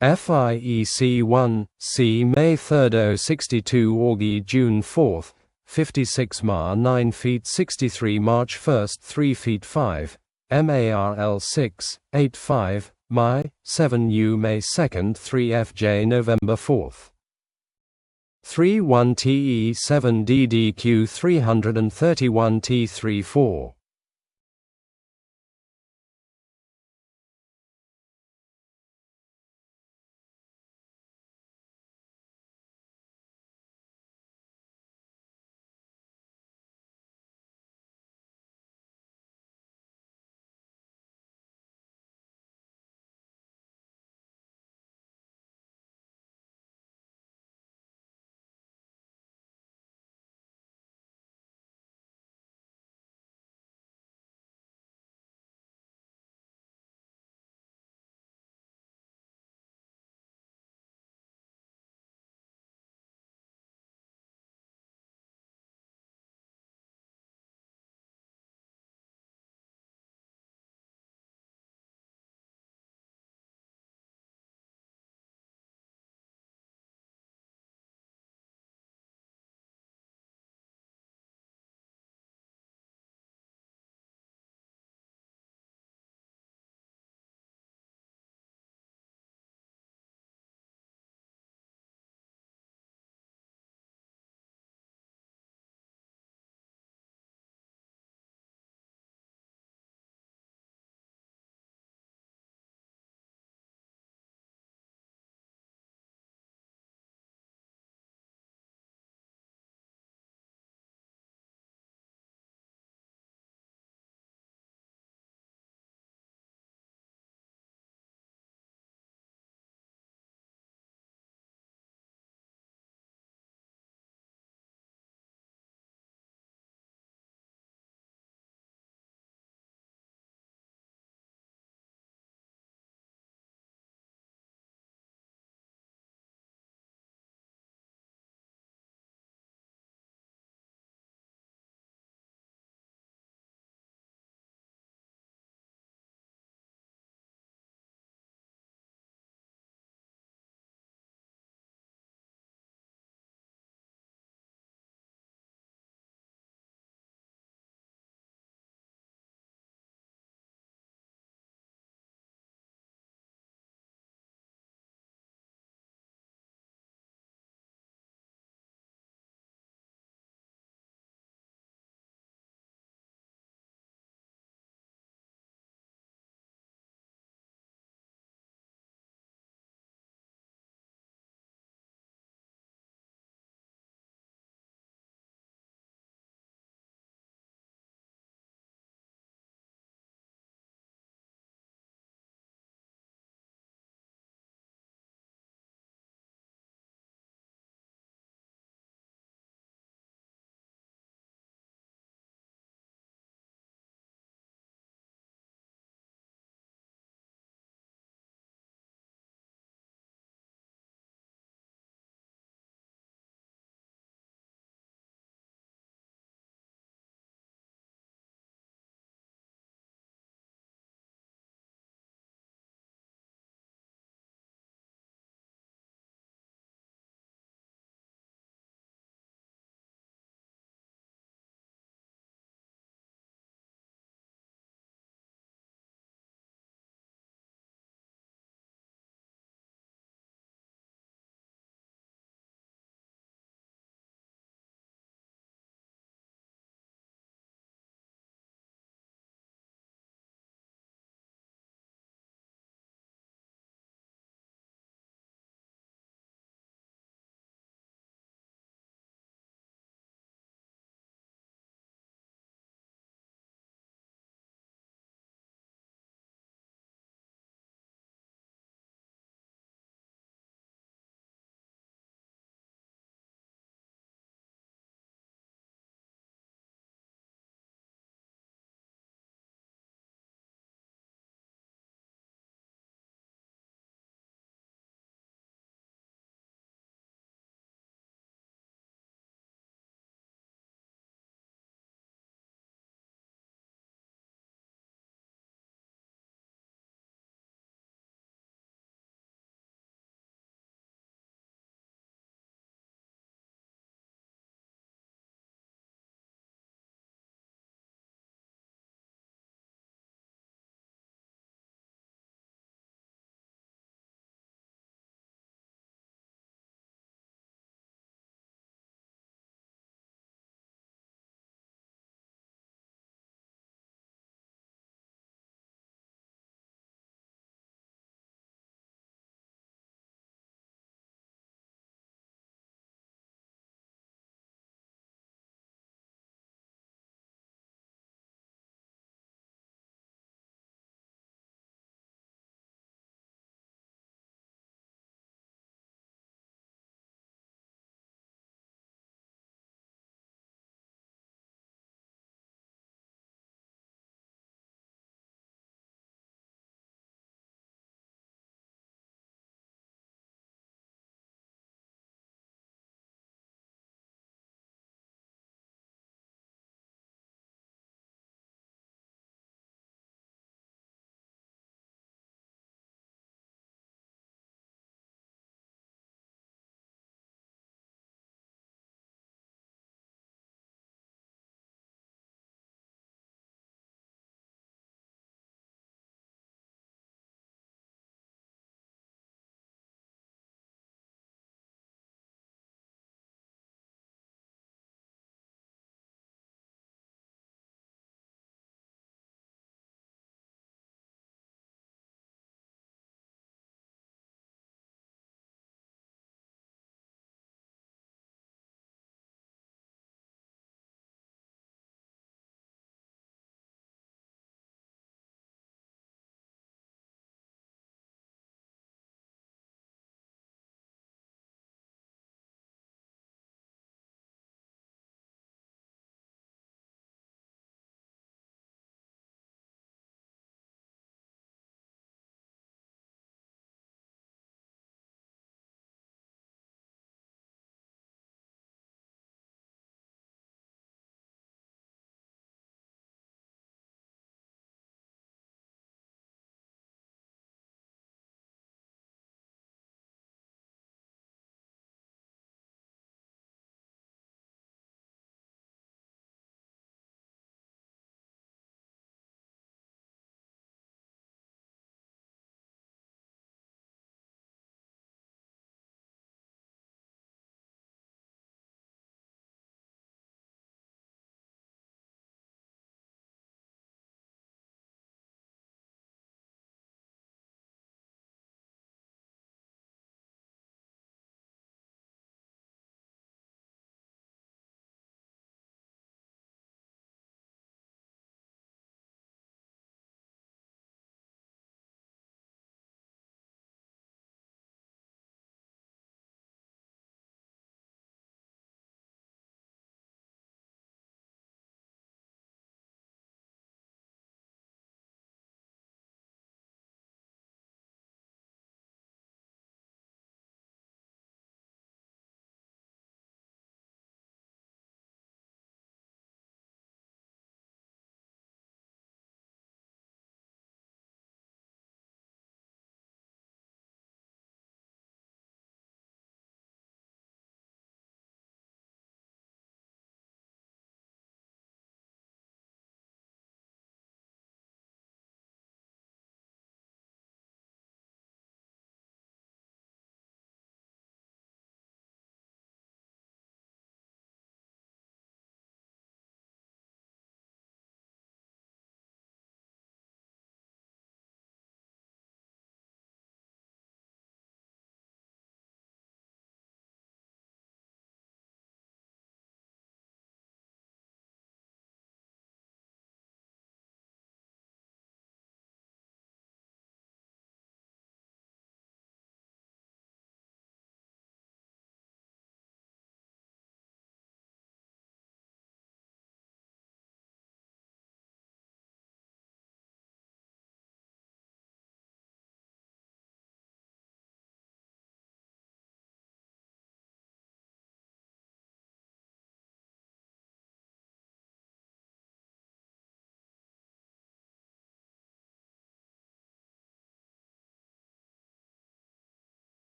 FIEC 1 C May 3rd 062 Augie June 4th 56 Mar 9 feet 63 March 1st 3 feet 5 MARL 6 85 Mai 7 U May 2nd 3 FJ November 4th 31 TE 7 DDQ 331 T34